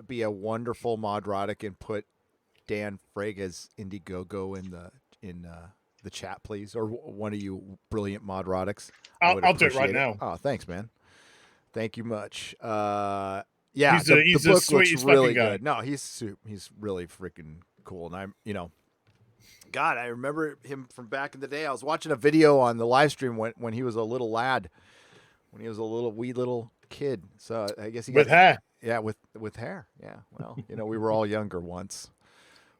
be a wonderful Nerdrotic and put Dan Fraga's Indiegogo in the chat, please, or one of you brilliant Nerdrotics? I'll do it right now. Oh, thanks, man. Thank you much. Yeah, he's the the book sweetest looks really fucking guy. good. No, he's really freaking cool, and I'm God, I remember him from back in the day. I was watching a video on the live stream when he was a little lad, when he was a wee little kid. So I guess he With hair. Yeah, with hair. Yeah. Well, we were all younger once.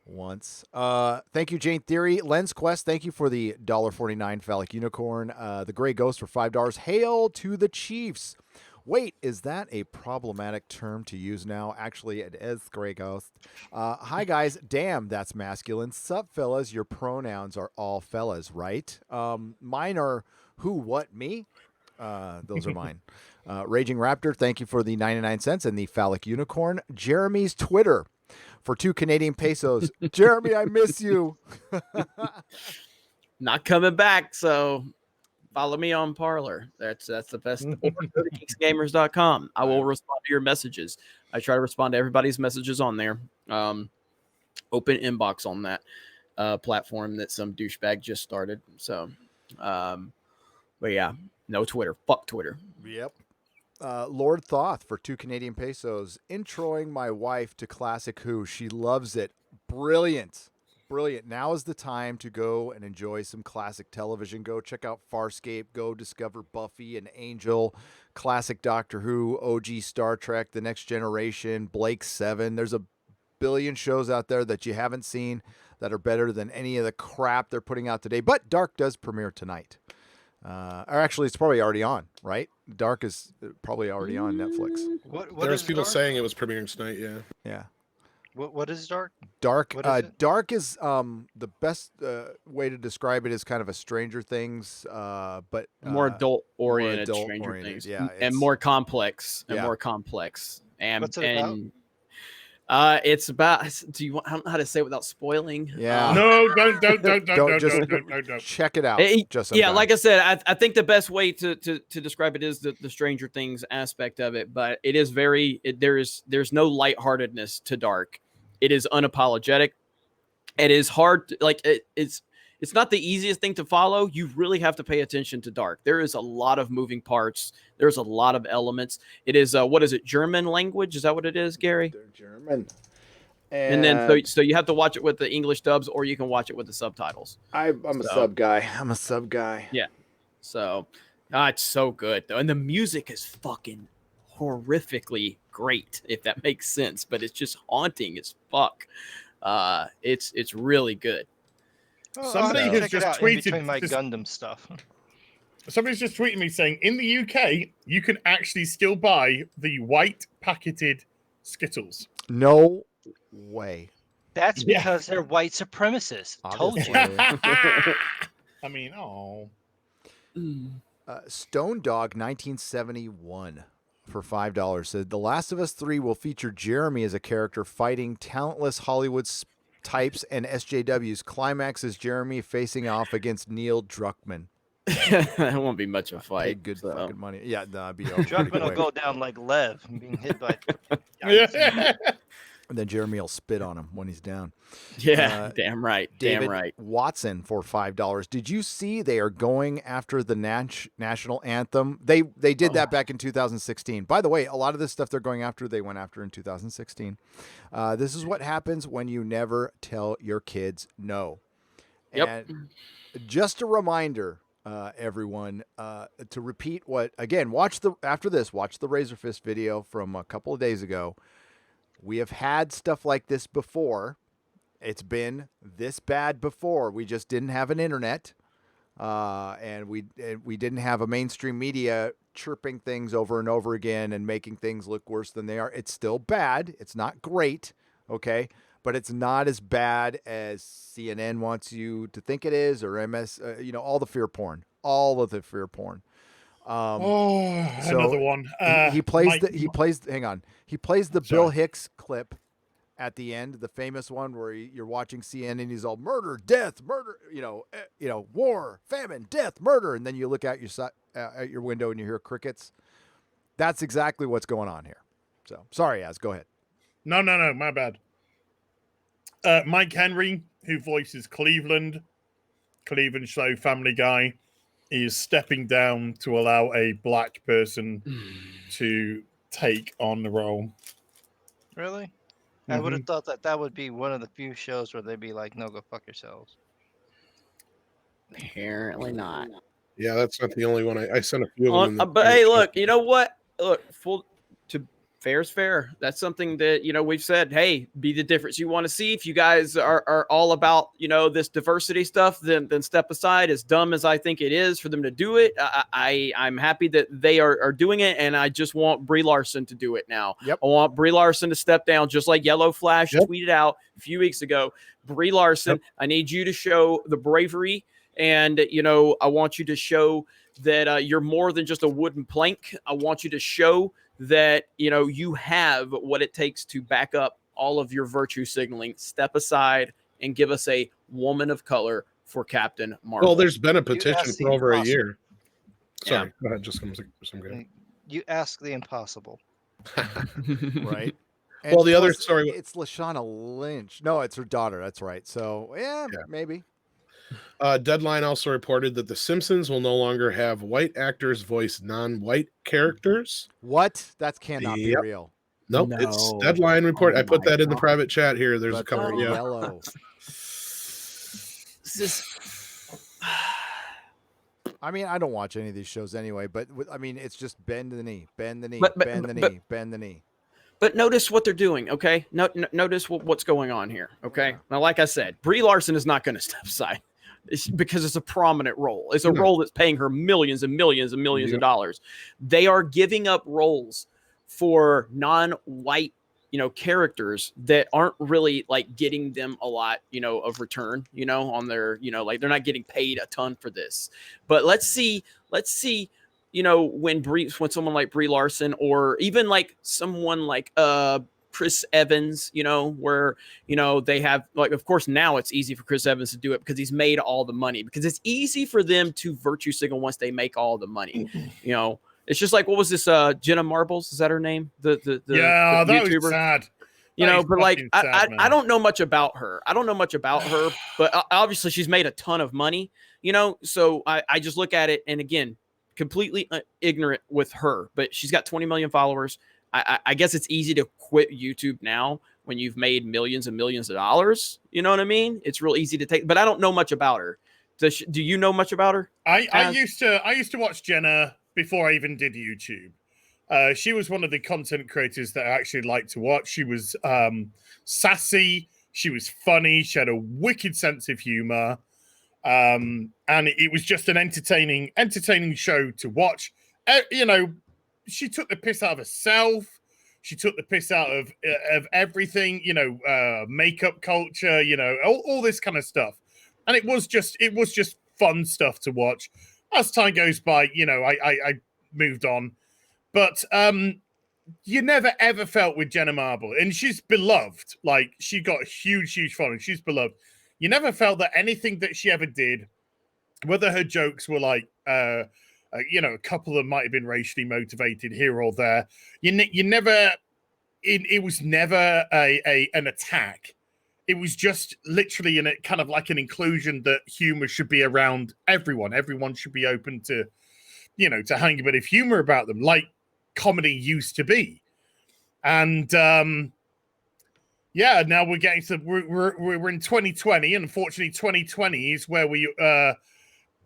Thank you, Jane Theory. Lens Quest, thank you for the $1.49 phallic unicorn. The Gray Ghost for $5. Hail to the Chiefs. Wait, is that a problematic term to use now? Actually, it is, Gray Ghost. Hi, guys. Damn, that's masculine. Sup, fellas? Your pronouns are all fellas, right? Mine are who, what, me? Those are mine. Raging Raptor, thank you for the 99 cents and the phallic unicorn. Jeremy's Twitter for 2 Canadian pesos. Jeremy, I miss you. Not coming back, so follow me on Parler. That's the best. Or go to geeksgamers.com. I will respond to your messages. I try to respond to everybody's messages on there. Open inbox on that platform that some douchebag just started. So, but yeah, no Twitter. Fuck Twitter. Yep. Lord Thoth for 2 Canadian pesos. Introing my wife to Classic Who. She loves it. Brilliant. Brilliant. Now is the time to go and enjoy some classic television. Go check out Farscape. Go discover Buffy and Angel, classic Doctor Who, OG Star Trek, The Next Generation, Blake 7. There's a billion shows out there that you haven't seen that are better than any of the crap they're putting out today. But Dark does premiere tonight. Or actually, it's probably already on, right? Dark is probably already on Netflix. What There's is people Dark? saying it was premiering tonight. Yeah. Yeah. What is Dark? Dark. What is it? Dark is the best way to describe it is kind of a Stranger Things, but More adult oriented adult Stranger oriented, Things. yeah, And it's- more complex. Yeah. And What's it about? It's about. Do you want? I don't know how to say it without spoiling. Yeah. No, don't. Just check it out. Just some yeah, guy. like I said, I think the best way to describe it is the Stranger Things aspect of it. But it is there's no lightheartedness to Dark. It is unapologetic. It is hard. It's not the easiest thing to follow. You really have to pay attention to Dark. There is a lot of moving parts. There's a lot of elements. It is what is it? German language? Is that what it is, Gary? They're German. And then so you have to watch it with the English dubs, or you can watch it with the subtitles. I'm a sub guy. I'm a sub guy. Yeah. So it's so good though, and the music is fucking horrifically great, if that makes sense. But it's just haunting as fuck. It's really good. Somebody I'll has check it just out in tweeted between my this- Gundam stuff. Somebody's just tweeting me saying in the UK you can actually still buy the white packeted Skittles. No way. That's Yeah. because they're white supremacists. Told you. Obviously. I mean, oh. Stone Dog 1971 for $5 said The Last of Us 3 will feature Jeremy as a character fighting talentless Hollywood types, and SJW's climax is Jeremy facing off against Neil Druckmann. That won't be much of a fight. Paid good so. fucking money. Yeah, no, it'd be over pretty Druckmann will quick. go down like Lev, being hit by. And then Jeremy will spit on him when he's down. Yeah, damn right. David Damn right. Watson for $5. Did you see they are going after the national anthem? They did that back in 2016. By the way, a lot of this stuff they're going after, they went after in 2016. This is what happens when you never tell your kids no. Yep. And just a reminder, everyone, to repeat after this, watch the Razor Fist video from a couple of days ago. We have had stuff like this before. It's been this bad before. We just didn't have an internet, and we didn't have a mainstream media chirping things over and over again and making things look worse than they are. It's still bad. It's not great, okay? But it's not as bad as CNN wants you to think it is, or MS. All the fear porn, all of the fear porn. Another one. He plays Mike- He plays the Bill Hicks clip at the end, the famous one where you're watching CNN and he's all murder, death, murder, war, famine, death, murder, and then you look out at your window and you hear crickets. That's exactly what's going on here. So sorry, Az, go ahead. No, my bad. Mike Henry, who voices Cleveland show Family Guy, is stepping down to allow a black person to take on the role. Really? I would have thought that would be one of the few shows where they'd be like, "No, go fuck yourselves." Apparently not. Yeah, that's not the only one. I sent a few of them. But hey, look, you know what? Look, fair's fair. That's something that, we've said, hey, be the difference you want to see. If you guys are all about, this diversity stuff, then step aside. As dumb as I think it is for them to do it, I'm happy that they are doing it, and I just want Brie Larson to do it now. Yep. I want Brie Larson to step down, just like Yellow Flash tweeted out a few weeks ago. Brie Larson, I need you to show the bravery, and, I want you to show that you're more than just a wooden plank. I want you to show that you have what it takes to back up all of your virtue signaling. Step aside and give us a woman of color for Captain Marvel. Well, there's been a petition for over a year. Sorry, go ahead. Just some good. You ask the impossible. Right. Well, the other plus, story- it's Lashana Lynch. No, it's her daughter. That's right. So yeah. Maybe. Deadline also reported that The Simpsons will no longer have white actors voice non-white characters. What? That cannot be real. Nope, it's Deadline report. I put that in the private chat here. There's a couple. Yeah. Yellow. I mean, I don't watch any of these shows anyway, but I mean, it's just bend the knee, bend the knee, bend the knee, bend the knee. But notice what they're doing, okay? Notice what's going on here, okay? Now, like I said, Brie Larson is not going to step aside because it's a prominent role. It's a role that's paying her millions and millions and millions of dollars. They are giving up roles for non-white, characters that aren't really like getting them a lot, of return, on their, like they're not getting paid a ton for this. But let's see, when someone like Brie Larson or even like someone like Chris Evans, where they have like, of course now it's easy for Chris Evans to do it because he's made all the money, because it's easy for them to virtue signal once they make all the money. It's just like, what was this? Jenna Marbles, is that her name? The that YouTuber? was sad. But like, sad, I don't know much about her. But obviously she's made a ton of money, so I just look at it, and again, completely ignorant with her, but she's got 20 million followers. I guess it's easy to quit YouTube now when you've made millions and millions of dollars. You know what I mean? It's real easy to take, but I don't know much about her. Do you know much about her? I used to watch Jenna before I even did YouTube. She was one of the content creators that I actually liked to watch. She was sassy. She was funny. She had a wicked sense of humor. And it was just an entertaining show to watch. She took the piss out of herself. She took the piss out of everything, makeup culture, all this kind of stuff. And it was just fun stuff to watch. As time goes by, I moved on. But you never ever felt with Jenna Marble, and she's beloved. Like, she got a huge following. She's beloved. You never felt that anything that she ever did, whether her jokes were like, a couple that might have been racially motivated here or there, you never. It was never an attack. It was just literally kind of like an inclusion that humor should be around everyone. Everyone should be open to, to having a bit of humor about them, like comedy used to be. And now we're getting to we're in 2020, and unfortunately 2020 is where we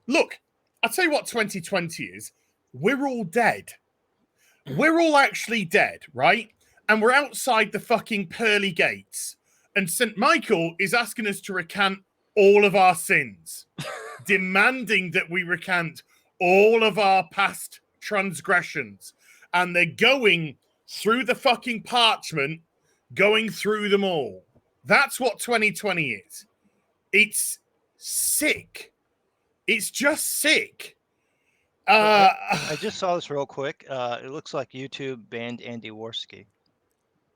look. I'll tell you what 2020 is. We're all dead. We're all actually dead, right? And we're outside the fucking pearly gates. And St. Michael is asking us to recant all of our sins, demanding that we recant all of our past transgressions. And they're going through the fucking parchment, going through them all. That's what 2020 is. It's sick. It's just sick. I just saw this real quick. It looks like YouTube banned Andy Worski.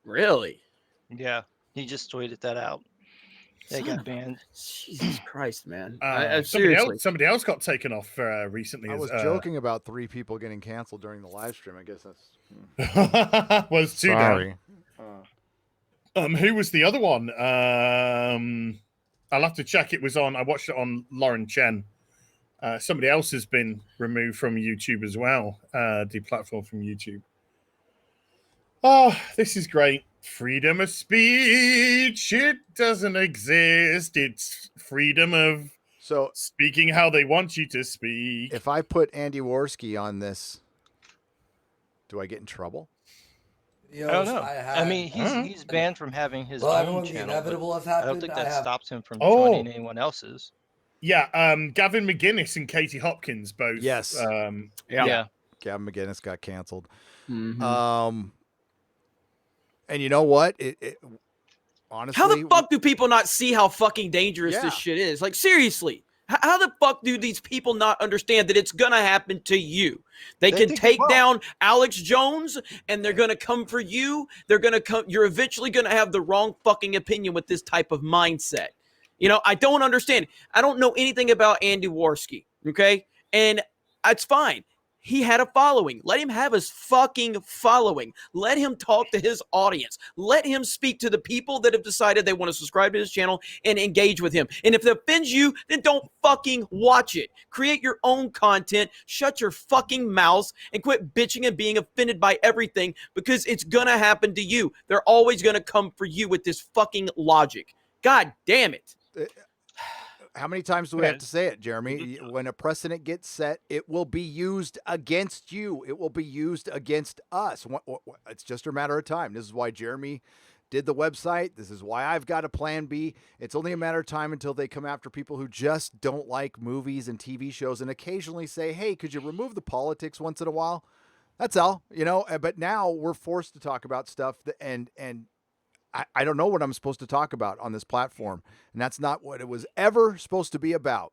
Really? Yeah. He just tweeted that out. They got banned. Jesus Christ, man! Somebody else got taken off recently. I was joking about 3 people getting canceled during the live stream. I guess that's was 2 sorry. Who was the other one? I'll have to check. It was on. I watched it on Lauren Chen. Somebody else has been removed from YouTube as well. Deplatformed from YouTube. Oh, this is great. Freedom of speech. It doesn't exist. It's freedom of speaking how they want you to speak. If I put Andy Worski on this, do I get in trouble? I don't know. I mean, he's banned from having his own channel. The inevitable have I happened. don't think that stops him from joining anyone else's. Yeah, Gavin McGinnis and Katie Hopkins both. Yes. Yeah. Gavin McGinnis got canceled. Mm-hmm. And you know what? Honestly, how the fuck do people not see how fucking dangerous this shit is? Like, seriously, how the fuck do these people not understand that it's gonna happen to you? They can take down Alex Jones, and they're gonna come for you. They're gonna come. You're eventually gonna have the wrong fucking opinion with this type of mindset. I don't understand. I don't know anything about Andy Worski. Okay, and it's fine. He had a following. Let him have his fucking following. Let him talk to his audience. Let him speak to the people that have decided they want to subscribe to his channel and engage with him. And if it offends you, then don't fucking watch it. Create your own content. Shut your fucking mouths and quit bitching and being offended by everything, because it's gonna happen to you. They're always gonna come for you with this fucking logic. God damn it. How many times do we have to say it, Jeremy? When a precedent gets set, it will be used against you. It will be used against us. It's just a matter of time. This is why Jeremy did the website. This is why I've got a plan B. It's only a matter of time until they come after people who just don't like movies and TV shows and occasionally say, hey, could you remove the politics once in a while? That's all, you know. But now we're forced to talk about stuff and I don't know what I'm supposed to talk about on this platform. And that's not what it was ever supposed to be about.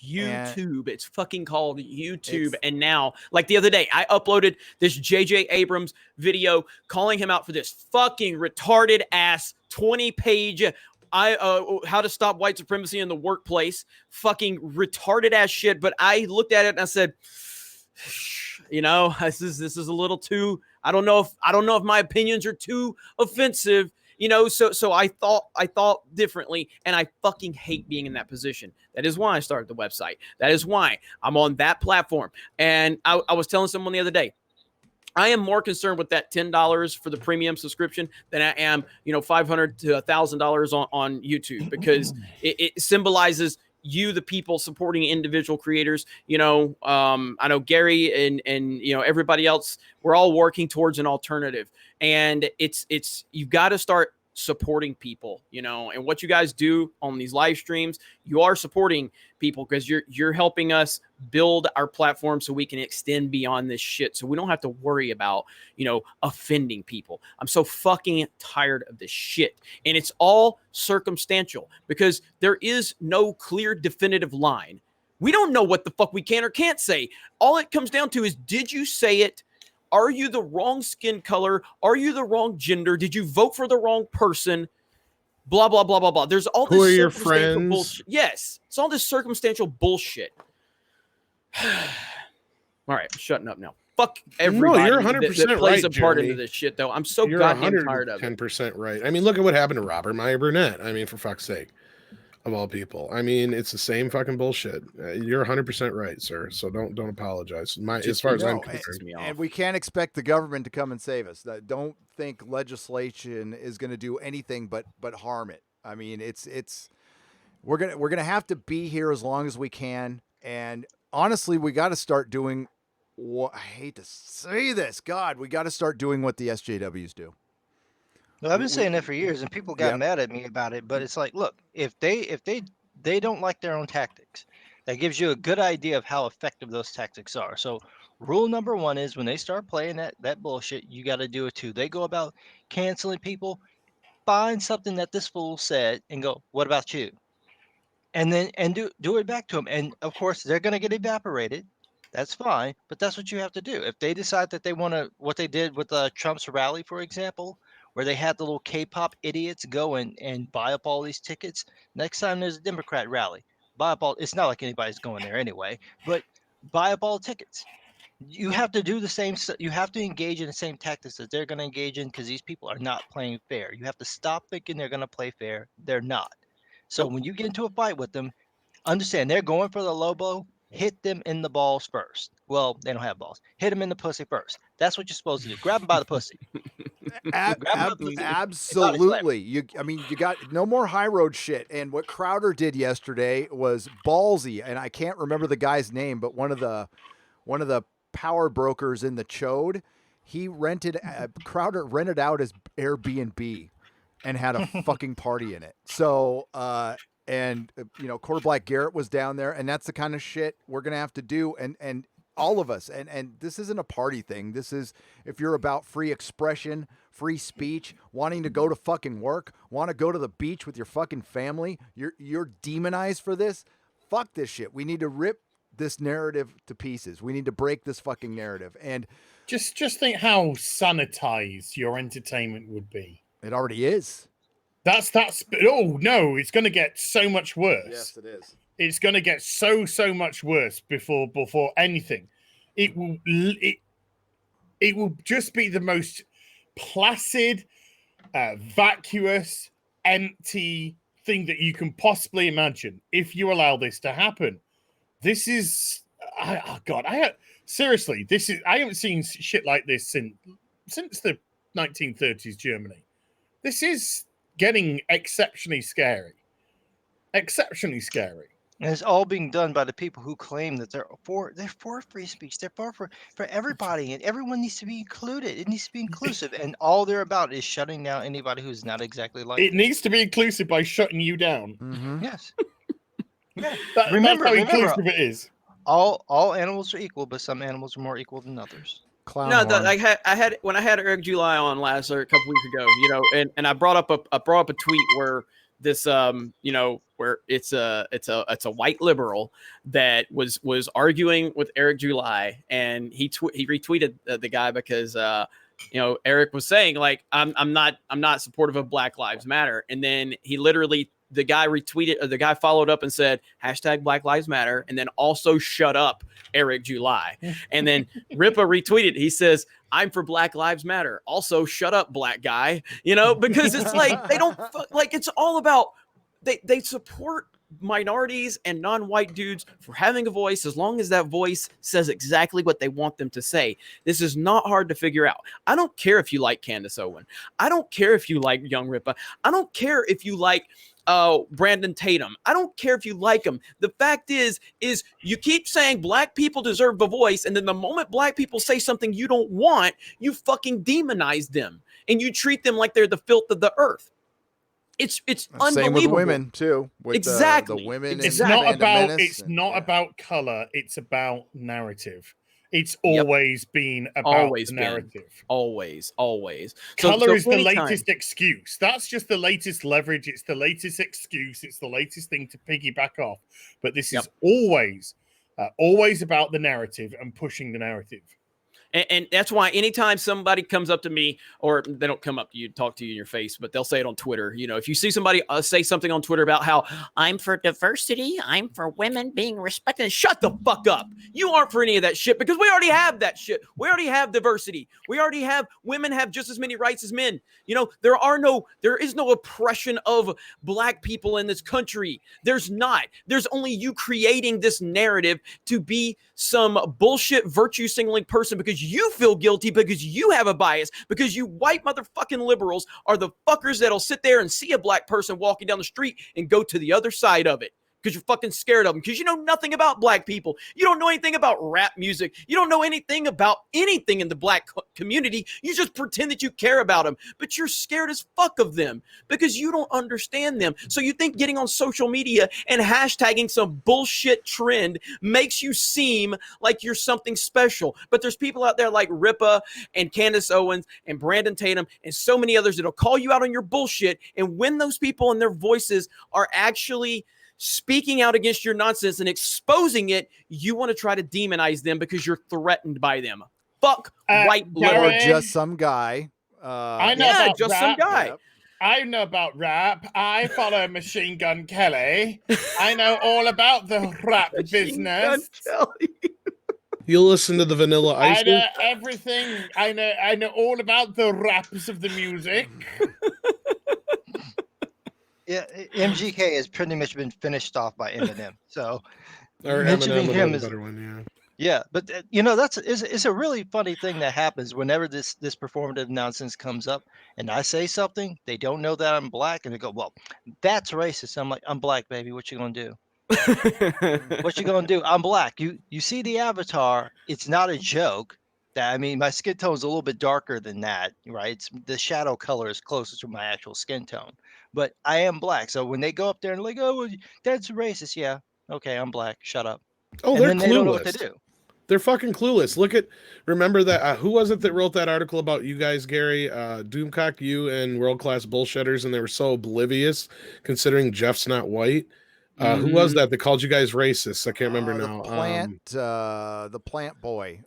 YouTube. It's fucking called YouTube. And now, like the other day, I uploaded this J.J. Abrams video calling him out for this fucking retarded ass 20-page how to stop white supremacy in the workplace. Fucking retarded ass shit. But I looked at it and I said, you know, this is a little too, I don't know if my opinions are too offensive, you know, so I thought differently, and I fucking hate being in that position. That is why I started the website. That is why I'm on that platform. And I was telling someone the other day, I am more concerned with that $10 for the premium subscription than I am, you know, $500 to $1,000 on YouTube, because it symbolizes you, the people, supporting individual creators. You know, I know Gary and you know, everybody else, we're all working towards an alternative, and it's you've got to start supporting people, you know. And what you guys do on these live streams, you are supporting people, because you're helping us build our platform so we can extend beyond this shit, so we don't have to worry about, you know, offending people. I'm so fucking tired of this shit, and it's all circumstantial, because there is no clear definitive line. We don't know what the fuck we can or can't say. All it comes down to is, did you say it? Are you the wrong skin color? Are you the wrong gender? Did you vote for the wrong person? Blah, blah, blah, blah, blah. There's all this Who are your circumstantial friends? bullshit. Yes, it's all this circumstantial bullshit. All right, I'm shutting up now. Fuck everybody. No, you're that 100% plays right, a part Jeremy. into this shit, though. I'm so You're goddamn tired of it. 10% right. I mean, look at what happened to Robert Meyer Burnett. I mean, for fuck's sake, of all people. I mean, it's the same fucking bullshit. You're 100% right, sir. So don't apologize. As far as I'm concerned. And we can't expect the government to come and save us. Don't think legislation is going to do anything but harm it. I mean, we're gonna have to be here as long as we can. And honestly, we got to start doing what, I hate to say this, God, we got to start doing what the SJWs do. Well, I've been saying that for years, and people got mad at me about it. But it's like, look, if they don't like their own tactics, that gives you a good idea of how effective those tactics are. So rule number one is, when they start playing that bullshit, you got to do it too. They go about canceling people, find something that this fool said and go, what about you? And then do it back to them. And of course, they're going to get evaporated. That's fine, but that's what you have to do. If they decide that they want to, what they did with Trump's rally, for example, where they had the little K-pop idiots go and buy up all these tickets. Next time there's a Democrat rally, buy up all. It's not like anybody's going there anyway, but buy up all tickets. You have to do the same. You have to engage in the same tactics that they're going to engage in, because these people are not playing fair. You have to stop thinking they're going to play fair. They're not. So when you get into a fight with them, understand they're going for the low blow. Hit them in the balls first. Well, they don't have balls. Hit them in the pussy first. That's what you're supposed to do. Grab them by the pussy. Absolutely. You got no more high road shit. And what Crowder did yesterday was ballsy. And I can't remember the guy's name, but one of the power brokers in the chode, Crowder rented out his Airbnb and had a fucking party in it. So, and you know, Quarter Black Garrett was down there, and that's the kind of shit we're gonna have to do, and all of us. And this isn't a party thing. This is, if you're about free expression, free speech, wanting to go to fucking work, want to go to the beach with your fucking family, you're demonized for this. Fuck this shit. We need to rip this narrative to pieces. We need to break this fucking narrative. And just think how sanitized your entertainment would be. It already is. That's oh no, it's going to get so much worse. Yes, it is. It's going to get so much worse before anything. it will just be the most placid, vacuous, empty thing that you can possibly imagine if you allow this to happen. This is, seriously, I haven't seen shit like this since the 1930s Germany. This is getting exceptionally scary. Exceptionally scary. And it's all being done by the people who claim that they're for free speech. They're for everybody, and everyone needs to be included. It needs to be inclusive, and all they're about is shutting down anybody who's not exactly like it. Needs to be inclusive by shutting you down. Mm-hmm. Yes. Yeah. Remember how inclusive it is. All animals are equal, but some animals are more equal than others. No, I had when I had Eric July on last or a couple weeks ago, you know, and I brought up a tweet where this you know, where it's a white liberal that was arguing with Eric July, and he retweeted the guy because you know, Eric was saying like I'm not supportive of Black Lives Matter, and then he literally, the guy retweeted, the guy followed up and said hashtag Black Lives Matter, and then also shut up Eric July. And then Ripa retweeted, he says, I'm for Black Lives Matter, also shut up black guy, you know, because it's like they don't like, it's all about they support minorities and non-white dudes for having a voice as long as that voice says exactly what they want them to say. This is not hard to figure out. I don't care if you like Candace Owen. I don't care if you like Young Ripa. I don't care if you like Brandon Tatum. I don't care if you like him. The fact is you keep saying black people deserve a voice, and then the moment black people say something you don't want, you fucking demonize them and you treat them like they're the filth of the earth. It's unbelievable. Same with women too. With exactly. The women. It's not about color. It's about narrative. It's always been about the narrative. Always. Color is the latest excuse. That's just the latest leverage. It's the latest excuse. It's the latest thing to piggyback off. But this is always about the narrative and pushing the narrative. And that's why anytime somebody comes up to me, or they don't come up to you, talk to you in your face, but they'll say it on Twitter. You know, if you see somebody say something on Twitter about how I'm for diversity, I'm for women being respected, shut the fuck up. You aren't for any of that shit, because we already have that shit. We already have diversity. We already have, women have just as many rights as men. You know, there is no oppression of black people in this country. There's not. There's only you creating this narrative to be some bullshit virtue signaling person because you feel guilty, because you have a bias, because you white motherfucking liberals are the fuckers that'll sit there and see a black person walking down the street and go to the other side of it because you're fucking scared of them, because you know nothing about black people. You don't know anything about rap music. You don't know anything about anything in the black community. You just pretend that you care about them, but you're scared as fuck of them because you don't understand them. So you think getting on social media and hashtagging some bullshit trend makes you seem like you're something special. But there's people out there like Ripa and Candace Owens and Brandon Tatum and so many others that'll call you out on your bullshit. And when those people and their voices are actually speaking out against your nonsense and exposing it, you want to try to demonize them because you're threatened by them. Fuck white or just some guy. I know about just rap. Some guy. Yep. I know about rap. I follow Machine Gun Kelly. I know all about the rap business. You listen to the Vanilla Ice. I know everything. I know all about the raps of the music. Yeah, MGK has pretty much been finished off by Eminem. So or mentioning Eminem him is a better one, yeah. But you know, it's a really funny thing that happens whenever this performative nonsense comes up, and I say something, they don't know that I'm black, and they go, "Well, that's racist." I'm like, "I'm black, baby. What you gonna do? What you gonna do? I'm black. You see the avatar? It's not a joke." I mean, my skin tone is a little bit darker than that, right? The shadow color is closer to my actual skin tone, but I am black. So when they go up there and like, oh, that's racist. Yeah. Okay. I'm black. Shut up. Oh, and they're then clueless. They don't know what to do. They're fucking clueless. Remember that, who was it that wrote that article about you guys, Gary? Doomcock, you and World Class Bullshitters, and they were so oblivious considering Jeff's not white. Who was that called you guys racist? I can't remember now. The plant boy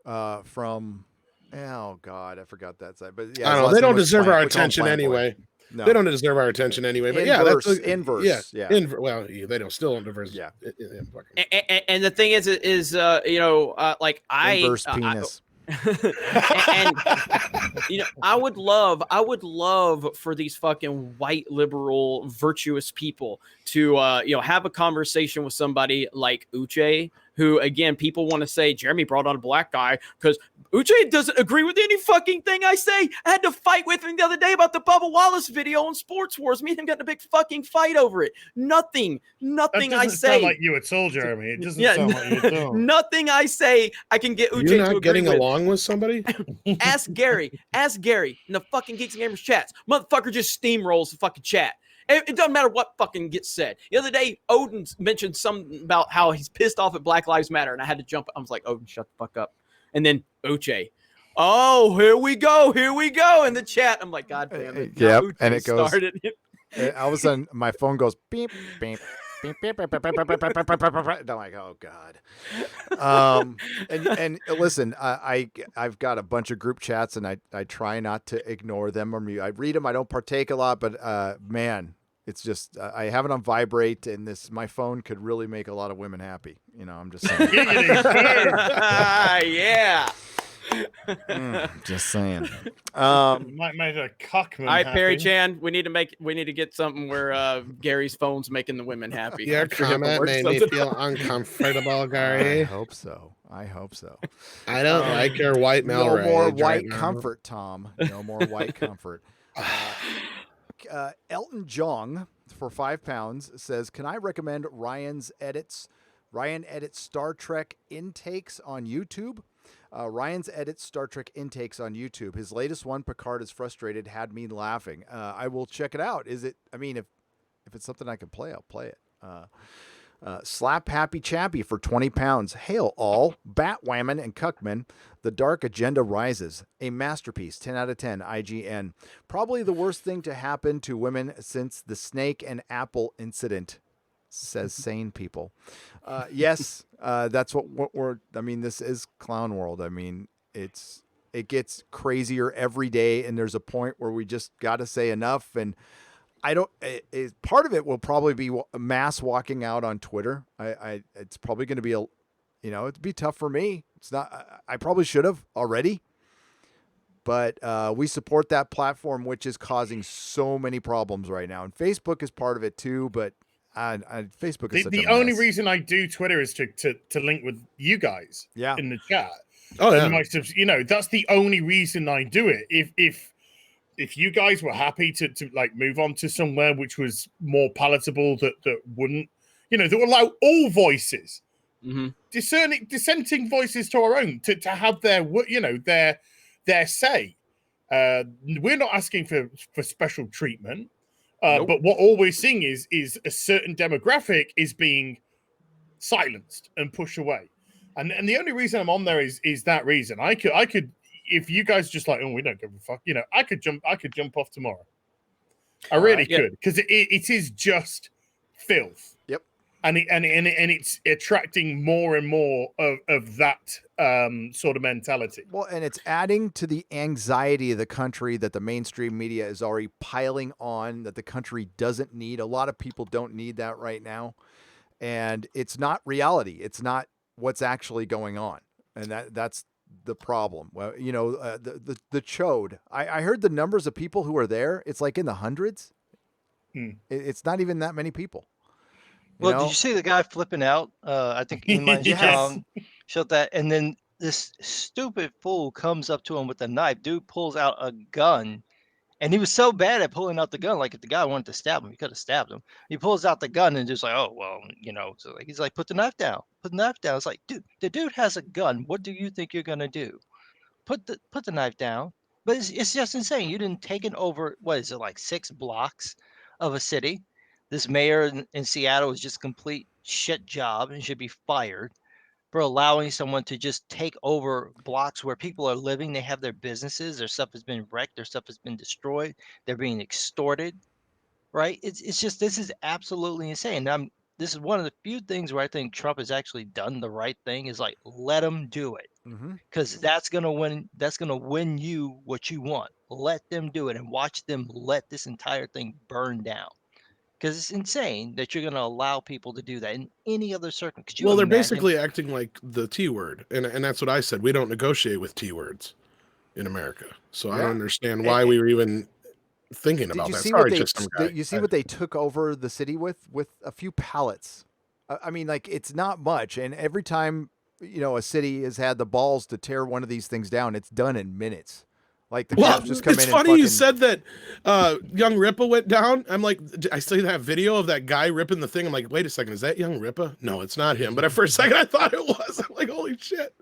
from Oh God, I forgot that side. But I yeah, don't his know. last They name don't was deserve Plant- our we call him attention Plant Boy. anyway. No. They don't deserve our attention anyway. But yeah, that's Inverse. Yeah. Well, they don't still don't deserve. Yeah. And the thing is like Inverse penis. and I would love for these fucking white liberal virtuous people to have a conversation with somebody like Uche, who again people want to say Jeremy brought on a black guy because Uche doesn't agree with any fucking thing I say. I had to fight with him the other day about the Bubba Wallace video on Sports Wars. Me and him got in a big fucking fight over it. Nothing That I doesn't say. sound like you at all, Jeremy. It doesn't sound like you at all. Nothing I say I can get Uche You're to not agree getting with. along with somebody? Ask Gary in the fucking Geeks and Gamers chats. Motherfucker just steamrolls the fucking chat. It doesn't matter what fucking gets said. The other day, Odin mentioned something about how he's pissed off at Black Lives Matter, and I had to jump. I was like, Odin, shut the fuck up. And then Uche, oh, here we go in the chat. I'm like, God damn it. Yep, Uche and it goes. started. All of a sudden, my phone goes beep, beep. Beep, beep, beep, beep, beep, beep, beep, beep, beep, beep, beep. I'm like, oh God. And listen, I've got a bunch of group chats, and I try not to ignore them or I read them. I don't partake a lot, but man, it's just I have it on vibrate, and my phone could really make a lot of women happy. I'm just saying. Yeah. Just saying. Might make a cockman. All right, Perry happy. Chan, we need to get something where Gary's phone's making the women happy. Your comment made me feel uncomfortable, Gary. I hope so. I don't like your white male No more rage white right now. comfort, Tom. No more white comfort. Elton Jong for £5 says, "Can I recommend Ryan edits Star Trek intakes on YouTube?" Ryan's edits Star Trek intakes on YouTube. His latest one, Picard is Frustrated, had me laughing. I will check it out. If it's something I can play, I'll play it. Slap Happy Chappy for £20. Hail all, Batwhammon and Cuckman. The Dark Agenda Rises. A masterpiece, 10 out of 10, IGN. Probably the worst thing to happen to women since the snake and apple incident, says Sane People. Yes, that's what we're, this is Clown World. It gets crazier every day, and there's a point where we just got to say enough. And part of it will probably be mass walking out on Twitter. It's probably going to be it'd be tough for me. It's not, I probably should have already, but we support that platform, which is causing so many problems right now. And Facebook is part of it too, but Facebook is such the a only mess. reason I do Twitter is to link with you guys in the chat. Oh, yeah. And that's the only reason I do it. If you guys were happy to like move on to somewhere which was more palatable, that wouldn't, that would allow all voices, dissenting voices to our own, to have their say. We're not asking for special treatment, Nope. but what all we're seeing is a certain demographic is being silenced and pushed away. And the only reason I'm on there is that reason. I could. If you guys just like, oh, we don't give a fuck, I could jump off tomorrow. I really could, because it is just filth. Yep. And it's attracting more and more of that sort of mentality. Well, and it's adding to the anxiety of the country that the mainstream media is already piling on, that the country doesn't need. A lot of people don't need that right now. And it's not reality. It's not what's actually going on. And that's the problem. Well, the chode. I heard the numbers of people who are there. It's like in the hundreds. It's not even that many people. Well, did you see the guy flipping out? I think Iman Chong showed that, and then this stupid fool comes up to him with a knife. Dude pulls out a gun, and he was so bad at pulling out the gun. Like if the guy wanted to stab him, he could have stabbed him. He pulls out the gun and just like, oh well, So like, he's like, put the knife down. Put the knife down. It's like, dude, the dude has a gun. What do you think you're gonna do? Put the knife down. But it's just insane. You didn't take it over. What is it, like 6 blocks of a city? This mayor in Seattle is just a complete shit job and should be fired for allowing someone to just take over blocks where people are living. They have their businesses, their stuff has been wrecked, their stuff has been destroyed, they're being extorted, right? It's just, this is absolutely insane. This is one of the few things where I think Trump has actually done the right thing, is like, let him do it. because that's gonna win. That's gonna win you what you want. Let them do it and watch them let this entire thing burn down. Because it's insane that you're gonna allow people to do that in any other circumstance. Could you Well, they're imagine? basically acting like the T word, and that's what I said. We don't negotiate with T words in America, so I Yeah. don't understand why we were even thinking Did about you that. see Sorry, what just some guy. you see what they took over the city with a few pallets? I mean, like, it's not much, and every time a city has had the balls to tear one of these things down, it's done in minutes. Like the Well, cops just come it's in funny and you fucking. said that Young Rippa went down. I'm like, I see that video of that guy ripping the thing. I'm like, wait a second, is that Young Rippa? No, it's not him. But for a second, I thought it was. I'm like, holy shit.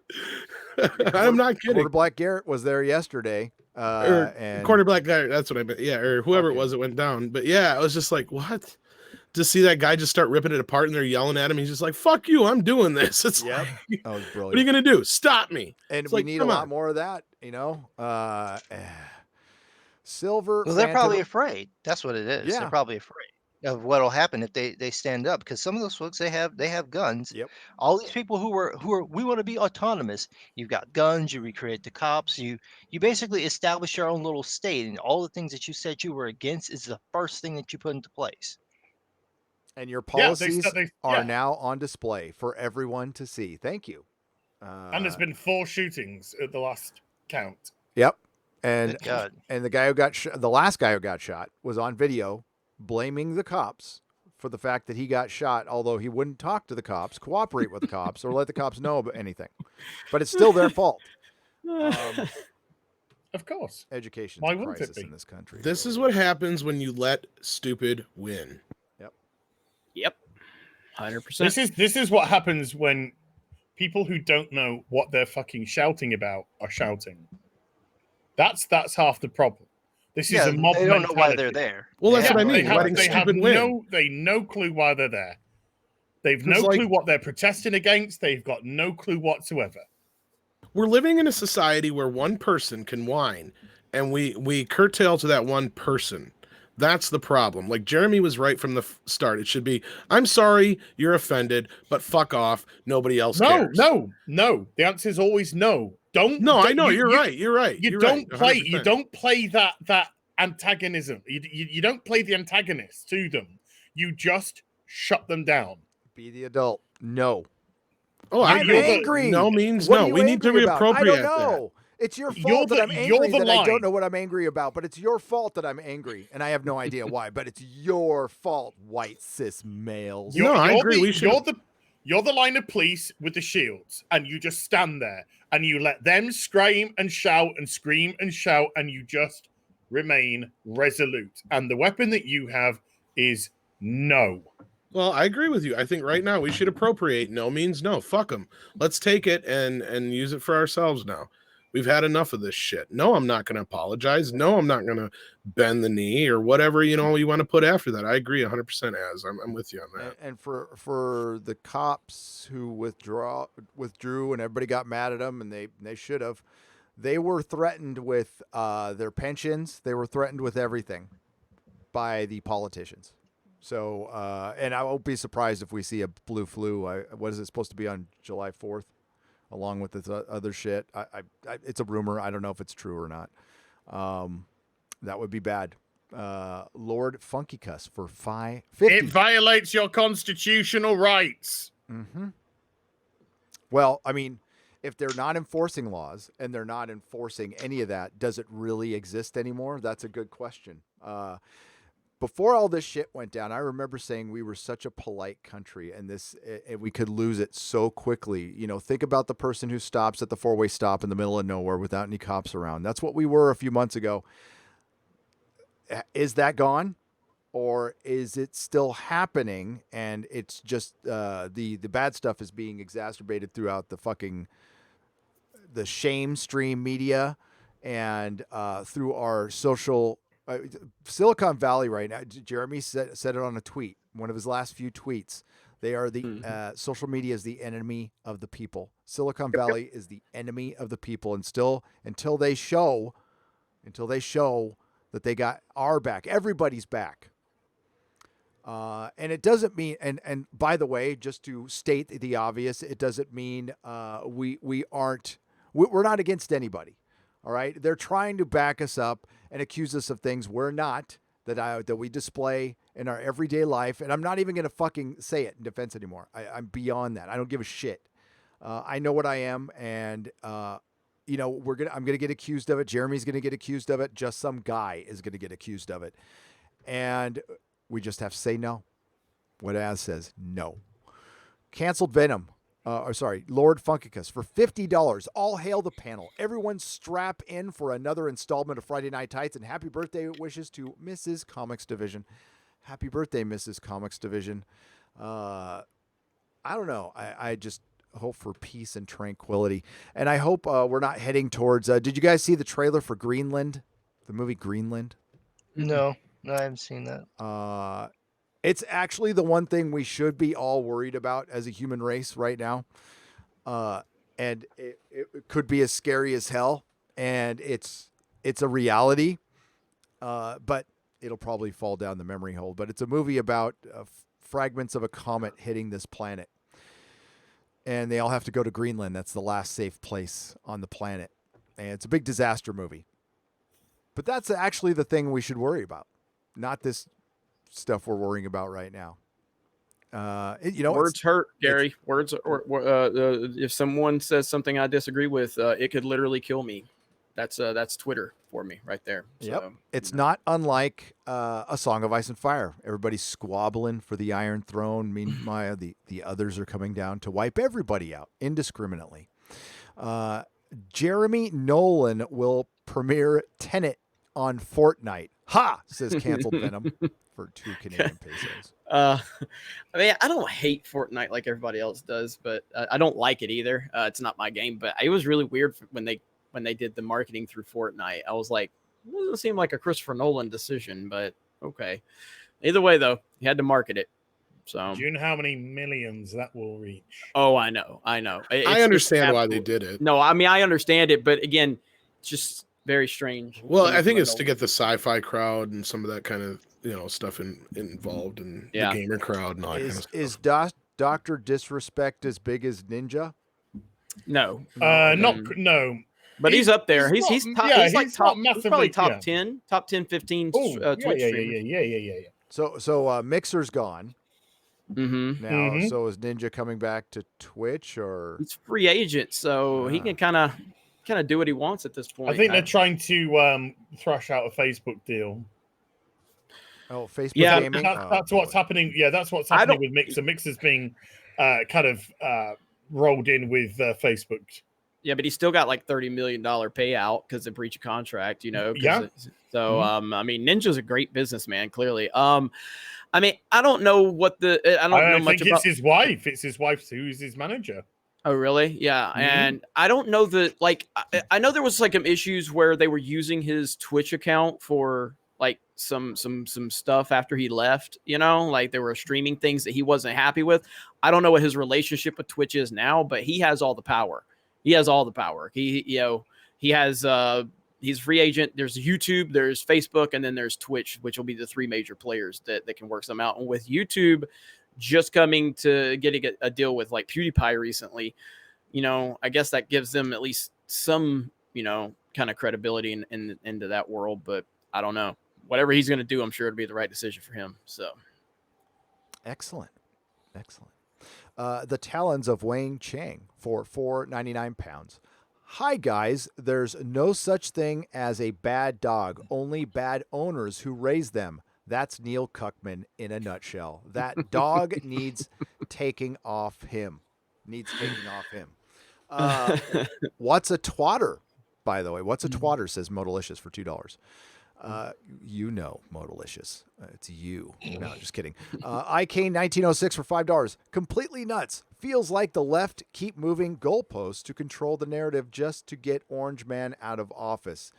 I'm not kidding. Quarter Black Garrett was there yesterday. Or And Quarter Black Guy, that's what I meant. Yeah, or whoever it was that went down. But yeah, I was just like, what? To see that guy just start ripping it apart and they're yelling at him. He's just like, fuck you, I'm doing this. It's Yep. like, That was brilliant. what are you going to do? Stop me. And It's we like, need a come lot on. more of that, Silver. Well, they're probably Phantom- afraid. That's what it is. Yeah. They're probably afraid of what'll happen if they stand up. Because some of those folks they have guns. Yep. All these people who are we want to be autonomous. You've got guns. You recreate the cops. You basically establish your own little state, and all the things that you said you were against is the first thing that you put into place. And your Yeah, policies they- are yeah. now on display for everyone to see. Thank you. And there's been 4 shootings at the last count. Yep. And Good God. and the guy who got the last guy who got shot was on video blaming the cops for the fact that he got shot, although he wouldn't talk to the cops, cooperate with the cops, or let the cops know about anything. But it's still their fault. Of course. Education's Why a wouldn't it crisis be? in this country. This is what happens when you let stupid win. Yep. 100%. This is what happens when people who don't know what they're fucking shouting about are shouting. That's half the problem. This is a mob they don't mentality. know why they're there. Well, that's what I mean. They have, Letting they have stupid win. no clue why they're there. They've 'Cause, no like- clue what they're protesting against. They've got no clue whatsoever. We're living in a society where one person can whine, and we curtail to that one person. That's the problem. Like Jeremy was right from the start. It should be, I'm sorry, you're offended, but fuck off. Nobody else cares. No. The answer is always no. Don't. No, I know. You- You're you- right. You're right. You You're don't right, play. 100%. You don't play that antagonism. You don't play the antagonist to them. You just shut them down. Be the adult. No. Oh, I'm angry. No means What are no. you We need to angry about? I reappropriate don't that. know. It's your You're fault that the- I'm you're angry the that I line. don't know what I'm angry about, but it's your fault that I'm angry, and I have no idea why, but it's your fault, white cis males. I agree. We should. You're the line of police with the shields, and you just stand there and you let them scream and shout and scream and shout, and you just remain resolute. And the weapon that you have is no. Well, I agree with you. I think right now we should appropriate. No means no. Fuck them. Let's take it and use it for ourselves now. We've had enough of this shit. No, I'm not going to apologize. No, I'm not going to bend the knee or whatever, you want to put after that. I agree 100%, Az. I'm with you on that. And for the cops who withdrew and everybody got mad at them, and they should have, they were threatened with their pensions. They were threatened with everything by the politicians. So, and I won't be surprised if we see a blue flu. What is it supposed to be on July 4th? Along with this other shit. It's a rumor. I don't know if it's true or not. That would be bad. Lord Funky Cuss for $5.50. It violates your constitutional rights. Mm-hmm. Well, I mean, if they're not enforcing laws and they're not enforcing any of that, does it really exist anymore? That's a good question. Before all this shit went down, I remember saying we were such a polite country and we could lose it so quickly. Think about the person who stops at the 4-way stop in the middle of nowhere without any cops around. That's what we were a few months ago. Is that gone? Or is it still happening and it's just the bad stuff is being exacerbated throughout the shame stream media and through our social Silicon Valley right now, Jeremy said it on a tweet, one of his last few tweets. They are the social media is the enemy of the people. Silicon Valley is the enemy of the people, and still until they show that they got our back, everybody's back. And it doesn't mean, and by the way, just to state the obvious, it doesn't mean we aren't We're not against anybody. All right. They're trying to back us up and accuse us of things we're not, that we display in our everyday life. And I'm not even going to fucking say it in defense anymore. I'm beyond that. I don't give a shit. I know what I am. And, I'm going to get accused of it. Jeremy's going to get accused of it. Just some guy is going to get accused of it. And we just have to say no. What Az says, no. Canceled Venom. Lord Funkicus for $50. All hail the panel. Everyone strap in for another installment of Friday Night Tights, and happy birthday wishes to Mrs. Comics Division. Happy birthday, Mrs. Comics Division. I don't know. I just hope for peace and tranquility. And I hope we're not heading towards... did you guys see the trailer for Greenland? The movie Greenland? No, I haven't seen that. It's actually the one thing we should be all worried about as a human race right now. And it could be as scary as hell. And it's a reality. But it'll probably fall down the memory hole. But it's a movie about fragments of a comet hitting this planet. And they all have to go to Greenland. That's the last safe place on the planet. And it's a big disaster movie. But that's actually the thing we should worry about. Not this stuff we're worrying about right now. Words hurt, Gary. Words, if someone says something I disagree with, it could literally kill me. That's Twitter for me right there. Yep. So, it's not unlike A Song of Ice and Fire. Everybody's squabbling for the Iron Throne. Meanwhile, the others are coming down to wipe everybody out indiscriminately. Jeremy Nolan will premiere Tenet on Fortnite. Ha! Says Canceled Venom for 2 Canadian pesos. I mean, I don't hate Fortnite like everybody else does, but I don't like it either. It's not my game, but it was really weird when they did the marketing through Fortnite. I was like, it doesn't seem like a Christopher Nolan decision, but okay. Either way, though, you had to market it. So, do you know how many millions that will reach? Oh, I know. I understand why they did it. No, I mean, I understand it, but again, it's just very strange. Well, I think it's to get the sci-fi crowd and some of that kind of stuff involved in the gamer crowd and all that kind of stuff. Is Dr. Disrespect as big as Ninja? No. No. But he's up there. He's top. Yeah, he's like top. He's probably top 10, 15 Twitch streamers. Yeah. So Mixer's gone. Mm-hmm. Now, so is Ninja coming back to Twitch, or he's free agent, so he can kind of do what he wants at this point. I think they're trying to thrash out a Facebook deal. Oh, Facebook gaming. That's what's happening. Yeah, that's what's happening with Mixer. Mixer's being kind of rolled in with Facebook. Yeah, but he's still got like $30 million payout because of breach of contract. Yeah. So I mean, Ninja's a great businessman. Clearly. I mean, I don't know what I don't know much about. It's his wife. It's his wife who's his manager. Oh, really? Yeah. And I don't know I know there was like some issues where they were using his Twitch account for like some stuff after he left, like there were streaming things that he wasn't happy with. I don't know what his relationship with Twitch is now, but he has all the power. He has all the power. He has, he's free agent. There's YouTube, there's Facebook, and then there's Twitch, which will be the 3 major players that can work some out. And with YouTube just coming to getting a deal with like PewDiePie recently, I guess that gives them at least some, kind of credibility into that world. But I don't know. Whatever he's going to do, I'm sure it'll be the right decision for him. So, excellent. The Talons of Wang Chang for £4.99. Hi, guys. There's no such thing as a bad dog, only bad owners who raise them. That's Neil Cuckman in a nutshell. That dog needs taking off him. What's a twatter, by the way? What's a twatter, says Modalicious for $2. Modalicious. It's you. No, just kidding. IK1906 for $5. Completely nuts. Feels like the left keep moving goalposts to control the narrative just to get Orange Man out of office.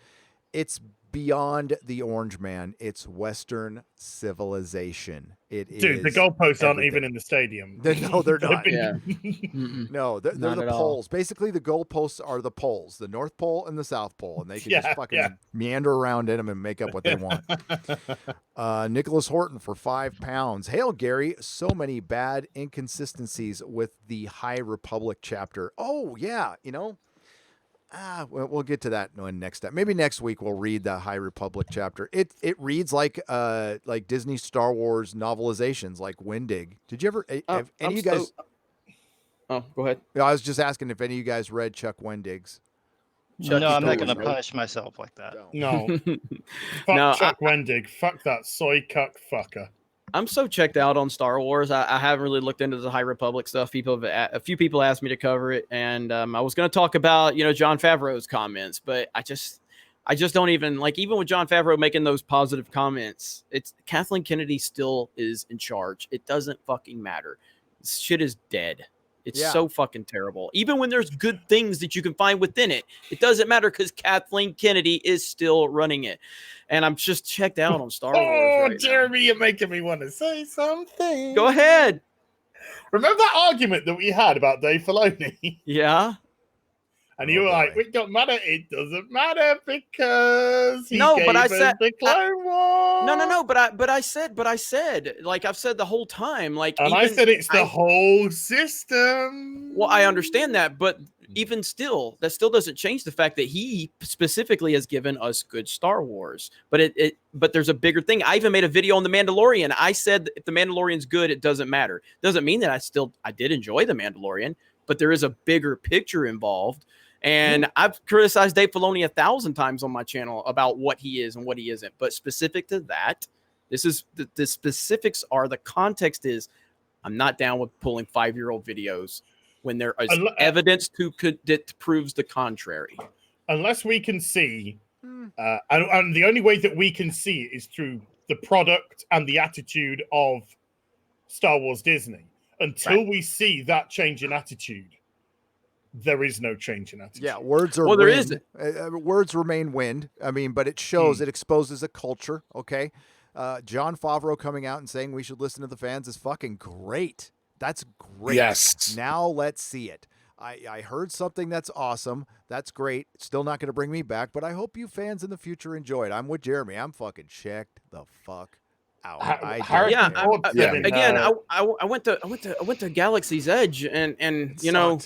It's beyond the Orange Man. It's Western civilization. Dude, the goalposts aren't even in the stadium. No, they're not. Yeah. No, they're the poles. Basically, the goalposts are the poles, the North Pole and the South Pole, and they can just fucking meander around in them and make up what they want. Nicholas Horton for £5. Hail, Gary. So many bad inconsistencies with the High Republic chapter. Oh, yeah. we'll get to that next time. Maybe next week we'll read the High Republic chapter. It reads like Disney Star Wars novelizations, like Wendig. Did you ever? Have any of you guys? Oh, go ahead. I was just asking if any of you guys read Chuck Wendig's. No, I'm not going to Nope. punish myself like that. No. Fuck No, Chuck Wendig. Fuck that soy cuck fucker. I'm so checked out on Star Wars. I haven't really looked into the High Republic stuff. A few people asked me to cover it, and I was going to talk about Jon Favreau's comments, but I just don't even like. Even with Jon Favreau making those positive comments, it's Kathleen Kennedy still is in charge. It doesn't fucking matter. This shit is dead. It's so fucking terrible. Even when there's good things that you can find within it, it doesn't matter because Kathleen Kennedy is still running it. And I'm just checked out on Star Wars. Right Jeremy, you're making me want to say something. Go ahead. Remember that argument that we had about Dave Filoni? Yeah. And you were like, it don't matter. It doesn't matter because he no, gave but I us said the Clone Wars. No. But I said, like I've said the whole time, like, and I said it's the whole system. Well, I understand that, but even still, that still doesn't change the fact that he specifically has given us good Star Wars. But but there's a bigger thing. I even made a video on The Mandalorian. I said if The Mandalorian's good, it doesn't matter. Doesn't mean that I did enjoy The Mandalorian, but there is a bigger picture involved. And I've criticized Dave Filoni 1,000 times on my channel about what he is and what he isn't. But specific to that, this is the specifics are the context is I'm not down with pulling 5-year-old videos when there is evidence that proves the contrary. Unless we can see, and the only way that we can see it is through the product and the attitude of Star Wars Disney. Until we see that change in attitude, there is no change in attitude. Yeah, words are well, there is words remain wind. I mean, but it shows, it exposes a culture. Okay, Jon Favreau coming out and saying we should listen to the fans is fucking great. That's great. Yes. Now let's see it. I heard something that's awesome. That's great. It's still not going to bring me back, but I hope you fans in the future enjoy it. I'm with Jeremy. I'm fucking checked the fuck out. Again, I went to Galaxy's Edge, and you know.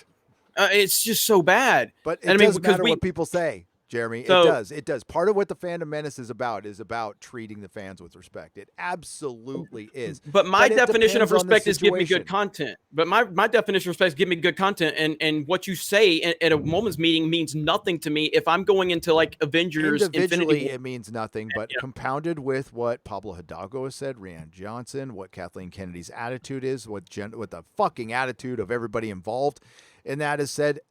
It's just so bad. But it doesn't matter what people say, Jeremy. It does. Part of what the Fandom Menace is about treating the fans with respect. It absolutely is. But my definition of respect is give me good content. But my definition of respect is give me good content. And what you say at a moment's meeting means nothing to me if I'm going into like Avengers Individually, it means nothing. But compounded with what Pablo Hidalgo has said, Rian Johnson, what Kathleen Kennedy's attitude is, what the fucking attitude of everybody involved, and that is said,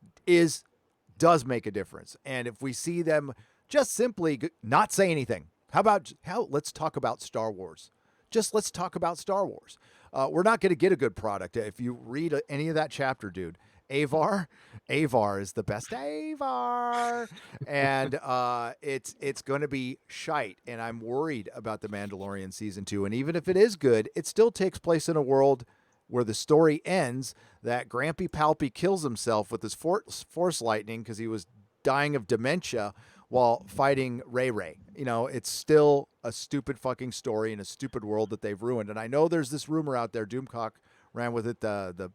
does make a difference. And if we see them just simply not say anything, let's talk about Star Wars. Let's talk about Star Wars. We're not going to get a good product. If you read any of that chapter, dude, Avar is the best Avar. And it's going to be shite. And I'm worried about The Mandalorian Season 2. And even if it is good, it still takes place in a world where the story ends that Grampy Palpy kills himself with his force lightning because he was dying of dementia while fighting Ray Ray. You know, it's still a stupid fucking story in a stupid world that they've ruined. And I know there's this rumor out there. Doomcock ran with it. The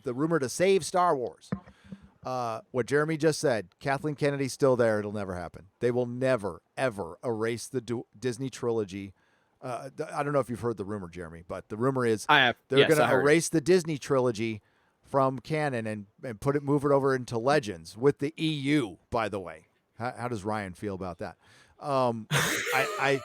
rumor to save Star Wars. What Jeremy just said, Kathleen Kennedy's still there. It'll never happen. They will never ever erase the Disney trilogy. I don't know if you've heard the rumor, Jeremy, but the rumor is they're going to erase the Disney trilogy from canon and move it over into Legends with the EU, by the way. How does Ryan feel about that? I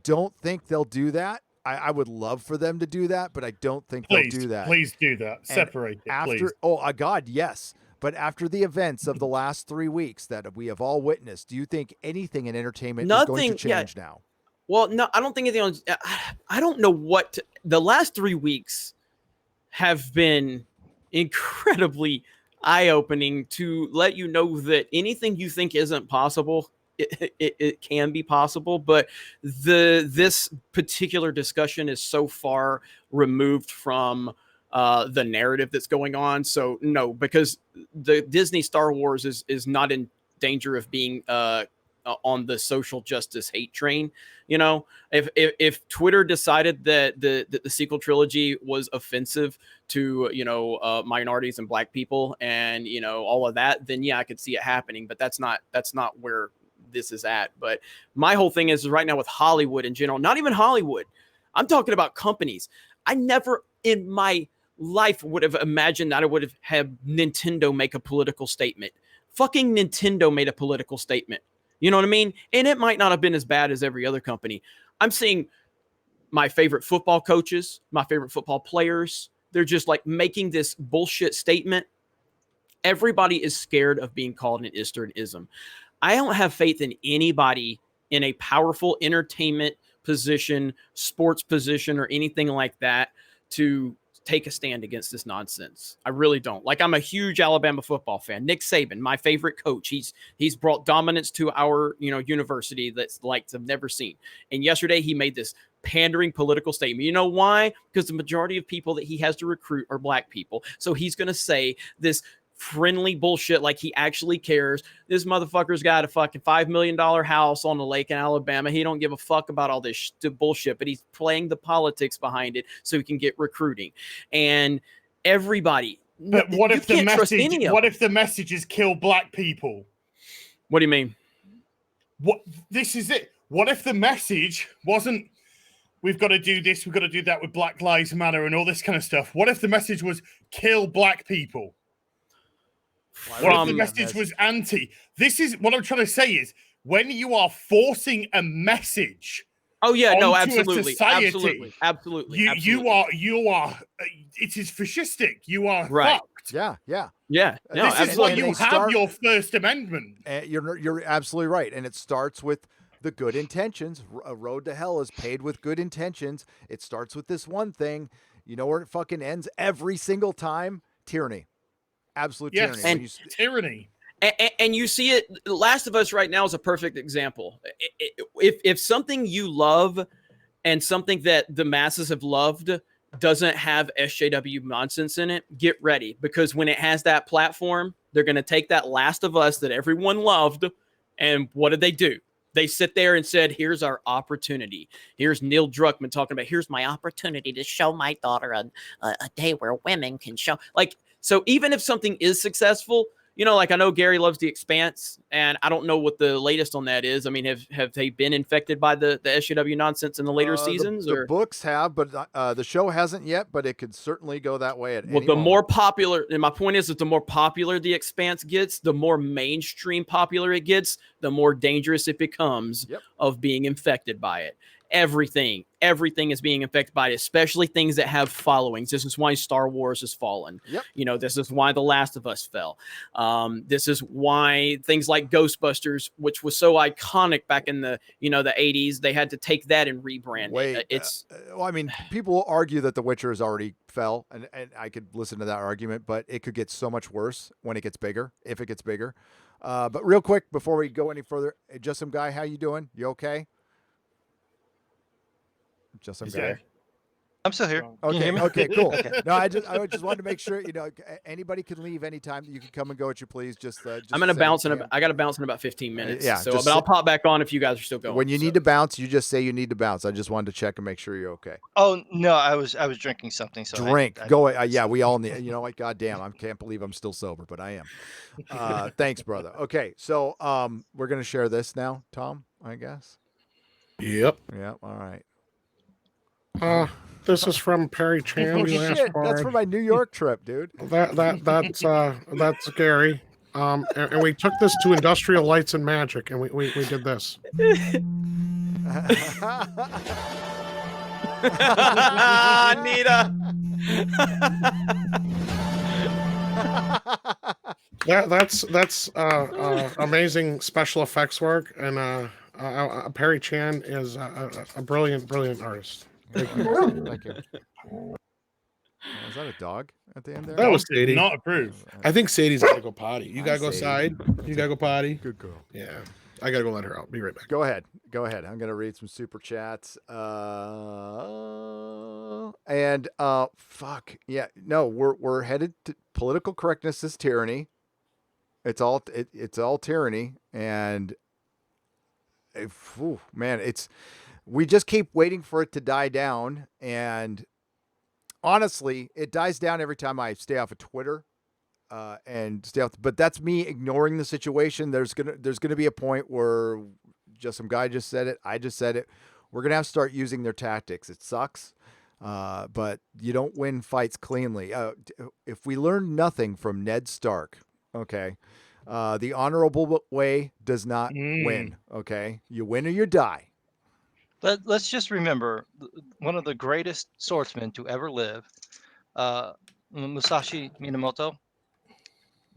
don't think they'll do that. I would love for them to do that, but I don't think they'll do that. Please do that. Separate it, please. Oh, God, yes. But after the events of the last 3 weeks that we have all witnessed, do you think anything in entertainment is going to change now? Well, no, I don't think anything. I don't know what the last 3 weeks have been incredibly eye-opening to let you know that anything you think isn't possible, it can be possible. But this particular discussion is so far removed from the narrative that's going on. So no, because the Disney Star Wars is not in danger of being on the social justice hate train. You know, if Twitter decided that the sequel trilogy was offensive to, you know, minorities and black people and, you know, all of that, then yeah, I could see it happening. But that's not where this is at. But my whole thing is right now with Hollywood in general, not even Hollywood. I'm talking about companies. I never in my life would have imagined that I would have had Nintendo make a political statement. Fucking Nintendo made a political statement. You know what I mean? And it might not have been as bad as every other company. I'm seeing my favorite football coaches, my favorite football players, they're just like making this bullshit statement. Everybody is scared of being called an ister and ism. I don't have faith in anybody in a powerful entertainment position, sports position, or anything like that to take a stand against this nonsense. I really don't. Like, I'm a huge Alabama football fan. Nick Saban, my favorite coach. He's brought dominance to our, you know, university that's like I've never seen. And yesterday he made this pandering political statement. You know why? Because the majority of people that he has to recruit are black people. So he's going to say this friendly bullshit like he actually cares. This motherfucker's got a fucking $5 million house on the lake in Alabama. He don't give a fuck about all this bullshit, but he's playing the politics behind it so he can get recruiting. And everybody, but what if the message is kill black people? What do you mean? What, this is it. What if the message wasn't we've got to do this, we've got to do that with Black Lives Matter and all this kind of stuff? What if the message was kill black people? What if the message was anti? This is what I'm trying to say is when you are forcing a message. Oh yeah, no, absolutely, absolutely. You are. It is fascistic. You are right. fucked. Yeah. No, this is why you have your First Amendment. You're absolutely right, and it starts with the good intentions. A road to hell is paved with good intentions. It starts with this one thing. You know where it fucking ends every single time? Tyranny. Absolute tyranny. And tyranny. And you see it. Last of Us right now is a perfect example. If something you love and something that the masses have loved doesn't have SJW nonsense in it, get ready, because when it has that platform, they're going to take that Last of Us that everyone loved, and what did they do? They sit there and said, here's our opportunity. Here's Neil Druckmann talking about, here's my opportunity to show my daughter a day where women can show. Like, so even if something is successful, you know, like I know Gary loves The Expanse, and I don't know what the latest on that is. I mean, have they been infected by the SJW nonsense in the later seasons? The books have, but the show hasn't yet, but it could certainly go that way at any moment. More popular, and my point is that the more popular The Expanse gets, the more mainstream popular it gets, the more dangerous it becomes of being infected by it. Everything is being affected by it, especially things that have followings. This is why Star Wars has fallen. You know, this is why The Last of Us fell. This is why things like Ghostbusters, which was so iconic back in the, you know, the 80s, they had to take that and rebrand it. Well, I mean, people will argue that The Witcher has already fell, and I could listen to that argument, but it could get so much worse when it gets bigger, if it gets bigger. But real quick, before we go any further, Just Some Guy, how you doing? You okay? Just Some Guy. I'm still here. Okay, cool. No, I just wanted to make sure, you know, anybody can leave anytime. You can come and go at your please. I'm gonna bounce I got to bounce in about 15 minutes. Yeah, so but I'll pop back on if you guys are still going. When you need to bounce, you just say you need to bounce. I just wanted to check and make sure you're okay. Oh no, I was drinking something. So Go. Yeah, we all need. You know what? God damn, I can't believe I'm still sober, but I am. Thanks, brother. Okay, so we're gonna share this now, Tom. I guess. Yep. All right. This is from Perry Chan. Shit, that's from my New York trip, dude. That's Gary. And we took this to Industrial Lights and Magic, and we did this. Anita. That's amazing special effects work, and Perry Chan is a brilliant artist. Thank you. Thank you. Is that a dog at the end there? That was Sadie. Not approved. I think Sadie's got to go potty. You got to go side. You got to go potty. Good girl. Yeah. I got to go let her out. Be right back. Go ahead. I'm going to read some super chats. Fuck. Yeah. No, we're headed to political correctness is tyranny. It's all tyranny. And Man, we just keep waiting for it to die down, and honestly, it dies down every time I stay off of Twitter. And stay off, but that's me ignoring the situation. There's gonna be a point where just some guy just said it. I just said it. We're gonna have to start using their tactics. It sucks, but you don't win fights cleanly. If we learn nothing from Ned Stark, okay, the honorable way does not win. Okay, you win or you die. Let's just remember one of the greatest swordsmen to ever live, Musashi Minamoto.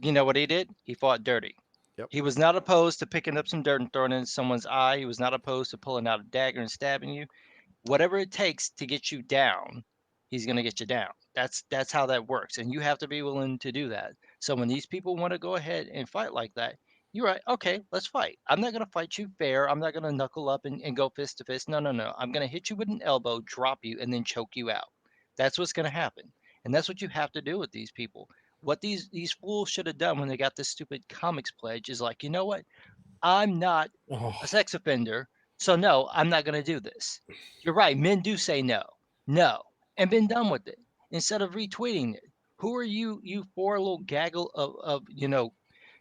You know what he did? He fought dirty. Yep. He was not opposed to picking up some dirt and throwing it in someone's eye. He was not opposed to pulling out a dagger and stabbing you. Whatever it takes to get you down, he's going to get you down. That's how that works, and you have to be willing to do that. So when these people want to go ahead and fight like that, you're right. Okay, let's fight. I'm not going to fight you fair. I'm not going to knuckle up and go fist to fist. No, no, no. I'm going to hit you with an elbow, drop you, and then choke you out. That's what's going to happen, and that's what you have to do with these people. What these fools should have done when they got this stupid comics pledge is like, you know what? I'm not a sex offender, so no, I'm not going to do this. You're right. Men do say no, no, and been done with it instead of retweeting it. Who are you four little gaggle of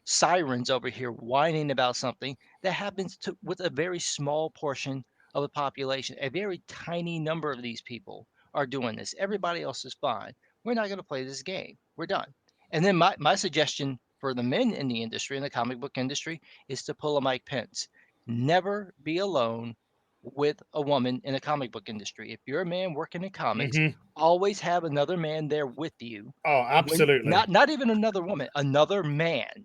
sirens over here whining about something that happens to with a very small portion of the population? A very tiny number of these people are doing this. Everybody else is fine. We're not going to play this game. We're done. And then my suggestion for the men in the industry, in the comic book industry, is to pull a Mike Pence. Never be alone with a woman in the comic book industry. If you're a man working in comics, always have another man there with you. Oh, absolutely. Not even another woman, another man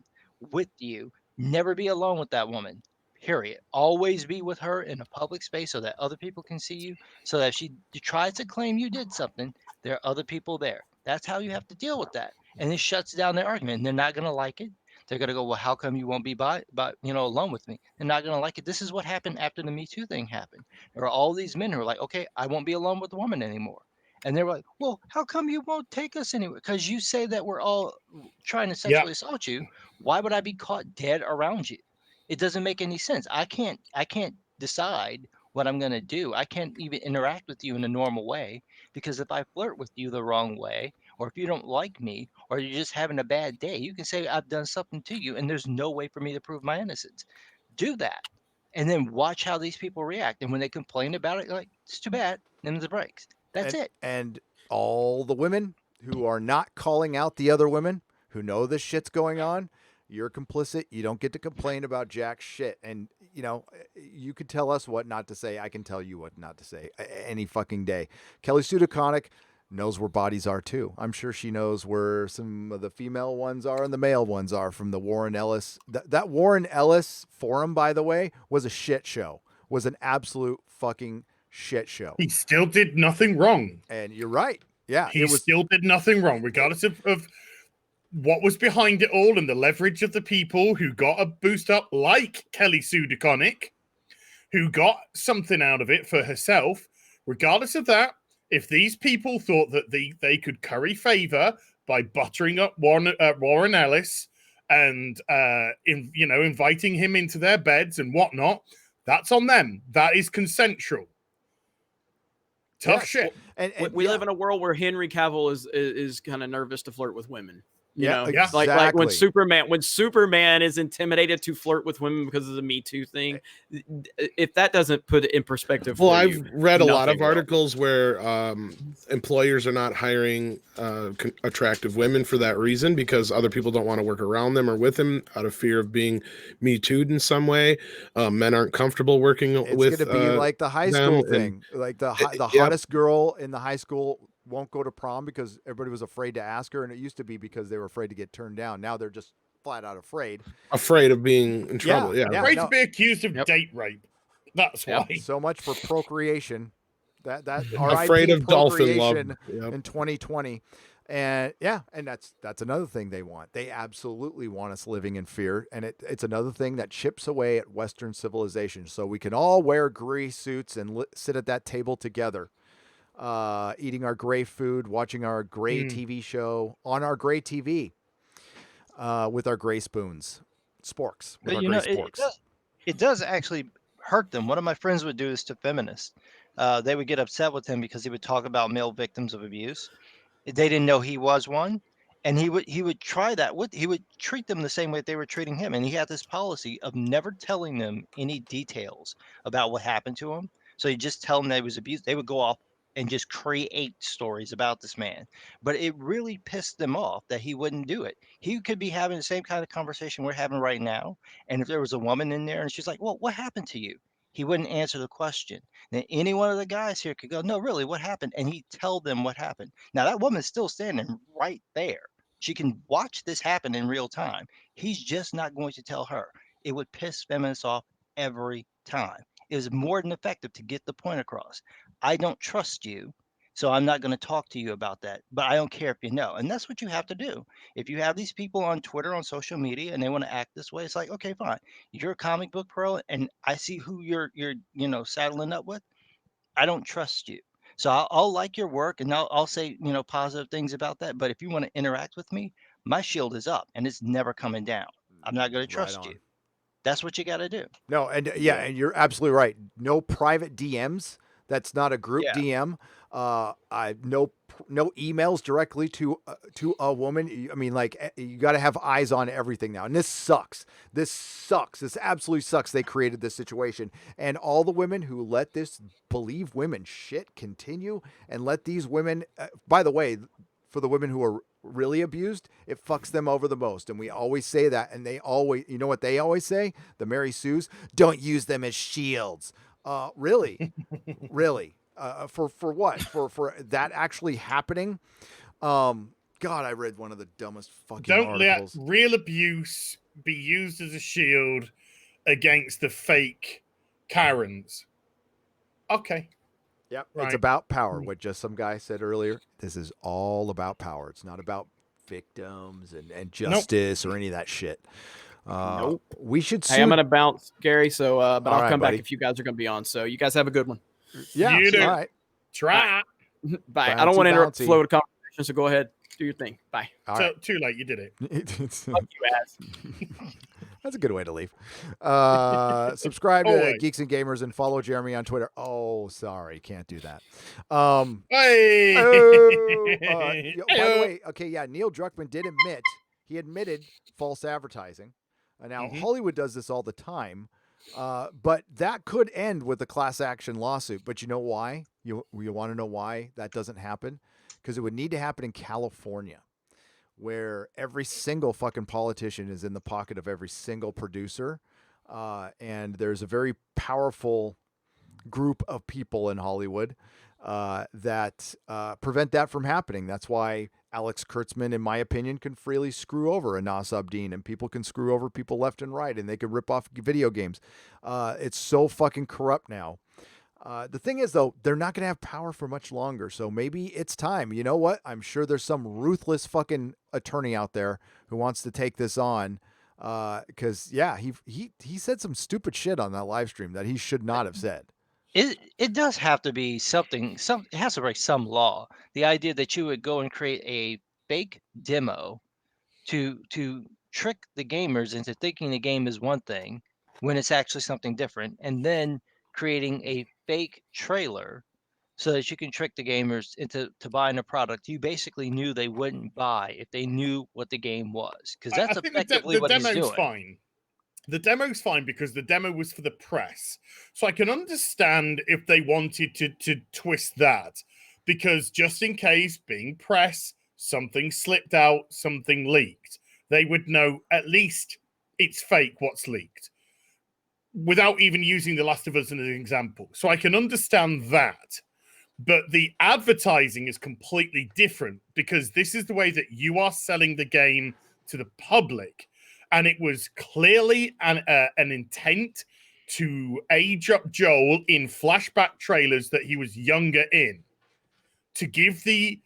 with you. Never be alone with that woman. Period. Always be with her in a public space so that other people can see you. So that if she tries to claim you did something, there are other people there. That's how you have to deal with that. And it shuts down their argument. And they're not going to like it. They're going to go, well, how come you won't be alone with me? They're not going to like it. This is what happened after the Me Too thing happened. There are all these men who are like, okay, I won't be alone with a woman anymore. And they're like, well, how come you won't take us anywhere? Because you say that we're all trying to sexually assault you. Why would I be caught dead around you? It doesn't make any sense. I can't decide what I'm going to do. I can't even interact with you in a normal way because if I flirt with you the wrong way, or if you don't like me, or you're just having a bad day, you can say I've done something to you and there's no way for me to prove my innocence. Do that. And then watch how these people react. And when they complain about it, like, it's too bad. Then the breaks. That's it. And all the women who are not calling out the other women who know this shit's going on, you're complicit. You don't get to complain about jack shit. And, you could tell us what not to say. I can tell you what not to say any fucking day. Kelly Sue DeConnick knows where bodies are too. I'm sure she knows where some of the female ones are and the male ones are from the Warren Ellis. That Warren Ellis forum, by the way, was a shit show. Was an absolute fucking shit show. He still did nothing wrong. And you're right. Yeah. He still did nothing wrong, regardless of what was behind it all and the leverage of the people who got a boost up, like Kelly Sue DeConnick, who got something out of it for herself. Regardless of that, if these people thought that they could curry favor by buttering up Warren Ellis and inviting him into their beds and whatnot, that's on them. That is consensual. Tough shit. And we live in a world where Henry Cavill is kind of nervous to flirt with women. Exactly. Like when Superman is intimidated to flirt with women because of the Me Too thing. If that doesn't put it in perspective, well, I've read a lot of articles where employers are not hiring attractive women for that reason because other people don't want to work around them or with them out of fear of being Me Too'd in some way. Men aren't comfortable working with. It's going to be like the high school thing, like the hottest girl in the high school won't go to prom because everybody was afraid to ask her, and it used to be because they were afraid to get turned down. Now they're just flat out afraid of being in trouble. Afraid to be accused of date rape. That's why. So much for procreation. That afraid of dolphin love in 2020. And and that's another thing they want. They absolutely want us living in fear, and it's another thing that chips away at Western civilization. So we can all wear gray suits and sit at that table together. Eating our gray food, watching our gray TV show on our gray TV with our gray spoons, sporks. With our gray sporks. It does actually hurt them. One of my friends would do this to feminists. They would get upset with him because he would talk about male victims of abuse. They didn't know he was one, and he would try that with he would treat them the same way they were treating him, and he had this policy of never telling them any details about what happened to him. So he just tell them that he was abused. They would go off and just create stories about this man. But it really pissed them off that he wouldn't do it. He could be having the same kind of conversation we're having right now, and if there was a woman in there and she's like, "Well, what happened to you?" He wouldn't answer the question. Then any one of the guys here could go, "No, really, what happened?" And he'd tell them what happened. Now that woman's still standing right there. She can watch this happen in real time. He's just not going to tell her. It would piss feminists off every time. It was more than effective to get the point across. I don't trust you, so I'm not going to talk to you about that. But I don't care if you know. And that's what you have to do. If you have these people on Twitter, on social media, and they want to act this way, it's like, okay, fine. You're a comic book pro, and I see who you're saddling up with. I don't trust you. So I'll like your work and I'll say, positive things about that. But if you want to interact with me, my shield is up and it's never coming down. I'm not going to Right trust you. on. That's what you got to do. No, and and you're absolutely right. No private DMs. That's not a group Yeah. DM. I no emails directly to a woman. I mean, like you got to have eyes on everything now, and this sucks. This sucks. This absolutely sucks. They created this situation, and all the women who let this believe women shit continue and let these women. By the way, for the women who are really abused, it fucks them over the most. And we always say that. And they always, you know what they always say? The Mary Sues, don't use them as shields. Really? Really? For what? For that actually happening? God, I read one of the dumbest fucking Don't let articles. real abuse be used as a shield against the fake Karens. Okay. Yep. Right. It's about power. What just some guy said earlier. This is all about power. It's not about victims and justice or any of that shit. Nope. We should sue. Hey, I'm gonna bounce, Gary. So, but All I'll right, come buddy. back if you guys are gonna be on. So, you guys have a good one. Yeah. You do. All right. Try. Bye. I don't want to interrupt the Bouncy. flow of the conversation, so go ahead, do your thing. Bye. All right. Too late. You did it. Fuck you, ass. That's a good way to leave. Subscribe to Always. Geeks and Gamers and follow Jeremy on Twitter. Oh, sorry. Can't do that. Hey. By the way, okay, yeah, Neil Druckmann did admit, he admitted false advertising. Now, Hollywood does this all the time, but that could end with a class action lawsuit. But you know why? You want to know why that doesn't happen? Because it would need to happen in California, where every single fucking politician is in the pocket of every single producer. And there's a very powerful group of people in Hollywood that prevent that from happening. That's why Alex Kurtzman, in my opinion, can freely screw over Anas Abdeen, and people can screw over people left and right, and they can rip off video games. It's so fucking corrupt now. The thing is, though, they're not going to have power for much longer. So maybe it's time. You know what? I'm sure there's some ruthless fucking attorney out there who wants to take this on. Because he said some stupid shit on that live stream that he should not have said. It does have to be something. It has to break some law. The idea that you would go and create a fake demo to trick the gamers into thinking the game is one thing when it's actually something different, and then creating a fake trailer so that you can trick the gamers into buying a product you basically knew they wouldn't buy if they knew what the game was, because that's I think effectively what he's demo's doing. fine. The demo's fine because the demo was for the press. So I can understand if they wanted to twist that, because just in case, being press, something slipped out, something leaked, they would know at least it's fake what's leaked, without even using The Last of Us as an example. So I can understand that. But the advertising is completely different, because this is the way that you are selling the game to the public. And it was clearly an intent to age up Joel in flashback trailers that he was younger in, to give the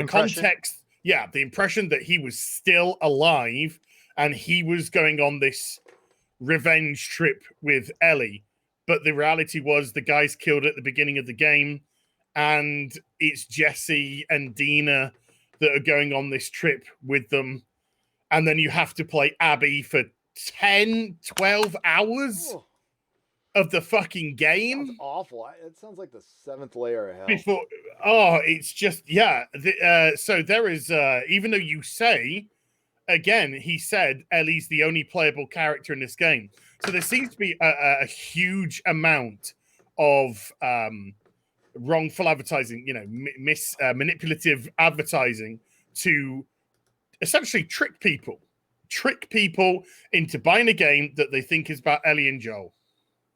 context, the impression that he was still alive and he was going on this revenge trip with Ellie. But the reality was the guy's killed at the beginning of the game, and it's Jesse and Dina that are going on this trip with them. And then you have to play Abby for 10, 12 hours of the fucking game. Sounds awful. It sounds like the 7th layer of hell. Before, it's just, yeah. So there is, even though you say, again, he said Ellie's the only playable character in this game. So there seems to be a huge amount of wrongful advertising, manipulative advertising to essentially trick people into buying a game that they think is about Ellie and Joel.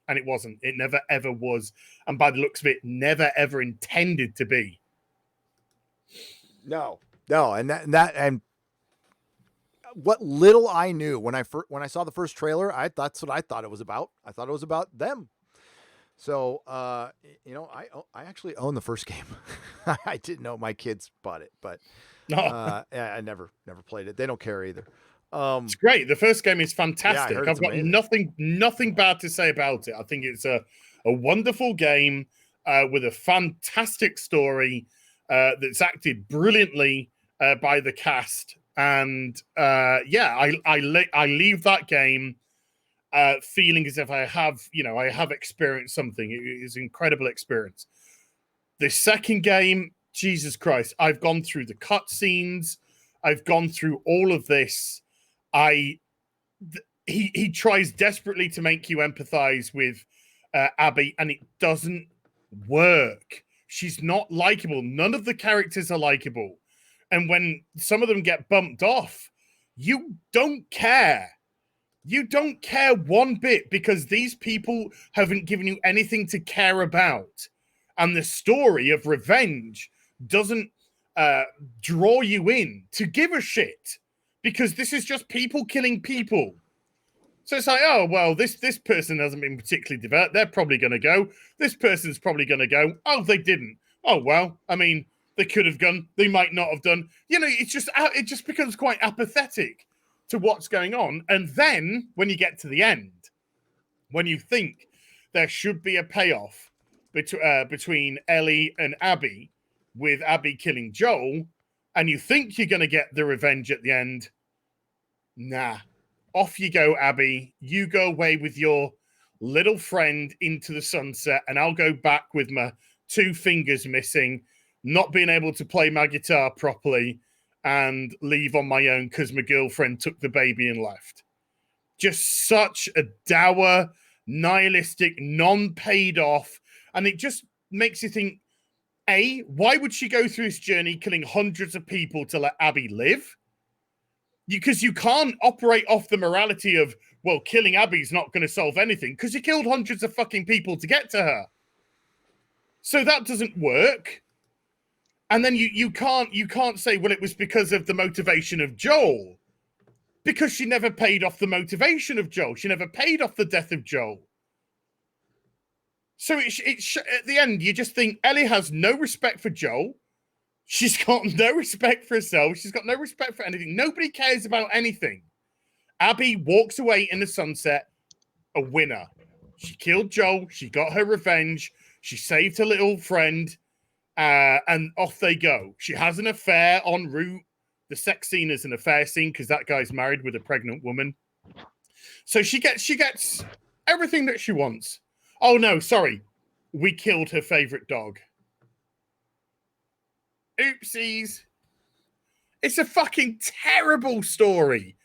And it wasn't. It never, ever was. And by the looks of it, never, ever intended to be. No. And what little I knew when I saw the first trailer, that's what I thought it was about. I thought it was about them. So, I actually own the first game. I didn't know my kids bought it, but I never played it. They don't care either. It's great. The first game is fantastic. Yeah, I've got nothing bad to say about it. I think it's a wonderful game with a fantastic story that's acted brilliantly by the cast. And I leave that game feeling as if I have experienced something. It is an incredible experience. The second game, Jesus Christ, I've gone through the cutscenes. I've gone through all of this. He tries desperately to make you empathize with Abby, and it doesn't work. She's not likable. None of the characters are likable. And when some of them get bumped off, you don't care. You don't care one bit because these people haven't given you anything to care about. And the story of revenge doesn't draw you in to give a shit. Because this is just people killing people. So it's like, oh, well, this person hasn't been particularly developed. They're probably going to go. This person's probably going to go. Oh, they didn't. Oh, well, I mean, they could have gone. They might not have done. It just becomes quite apathetic to what's going on. And then when you get to the end, when you think there should be a payoff between Ellie and Abby, with Abby killing Joel, and you think you're going to get the revenge at the end, nah. Off you go, Abby. You go away with your little friend into the sunset, and I'll go back with my 2 fingers missing, not being able to play my guitar properly, and leave on my own because my girlfriend took the baby and left. Just such a dour, nihilistic, non-paid off, and it just makes you think, A, why would she go through this journey killing hundreds of people to let Abby live? Because you can't operate off the morality of, well, killing Abby's not going to solve anything because you killed hundreds of fucking people to get to her. So that doesn't work. And then you can't say, well, it was because of the motivation of Joel. Because she never paid off the motivation of Joel. She never paid off the death of Joel. So at the end, you just think Ellie has no respect for Joel. She's got no respect for herself. She's got no respect for anything. Nobody cares about anything. Abby walks away in the sunset, a winner. She killed Joel. She got her revenge. She saved her little friend, and off they go. She has an affair en route. The sex scene is an affair scene because that guy's married with a pregnant woman. So she gets everything that she wants. Oh, no, sorry. We killed her favorite dog. Oopsies. It's a fucking terrible story.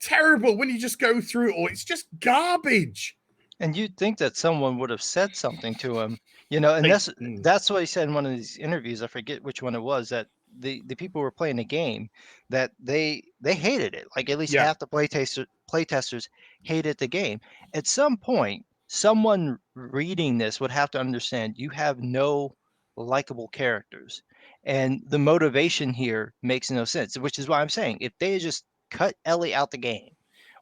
Terrible when you just go through it all. It's just garbage. And you'd think that someone would have said something to him, and that's what he said in one of these interviews. I forget which one it was, that the people who were playing the game, that they hated it. Like at least half the playtesters hated the game. At some point, someone reading this would have to understand you have no likable characters. And the motivation here makes no sense, which is why I'm saying if they just cut Ellie out the game,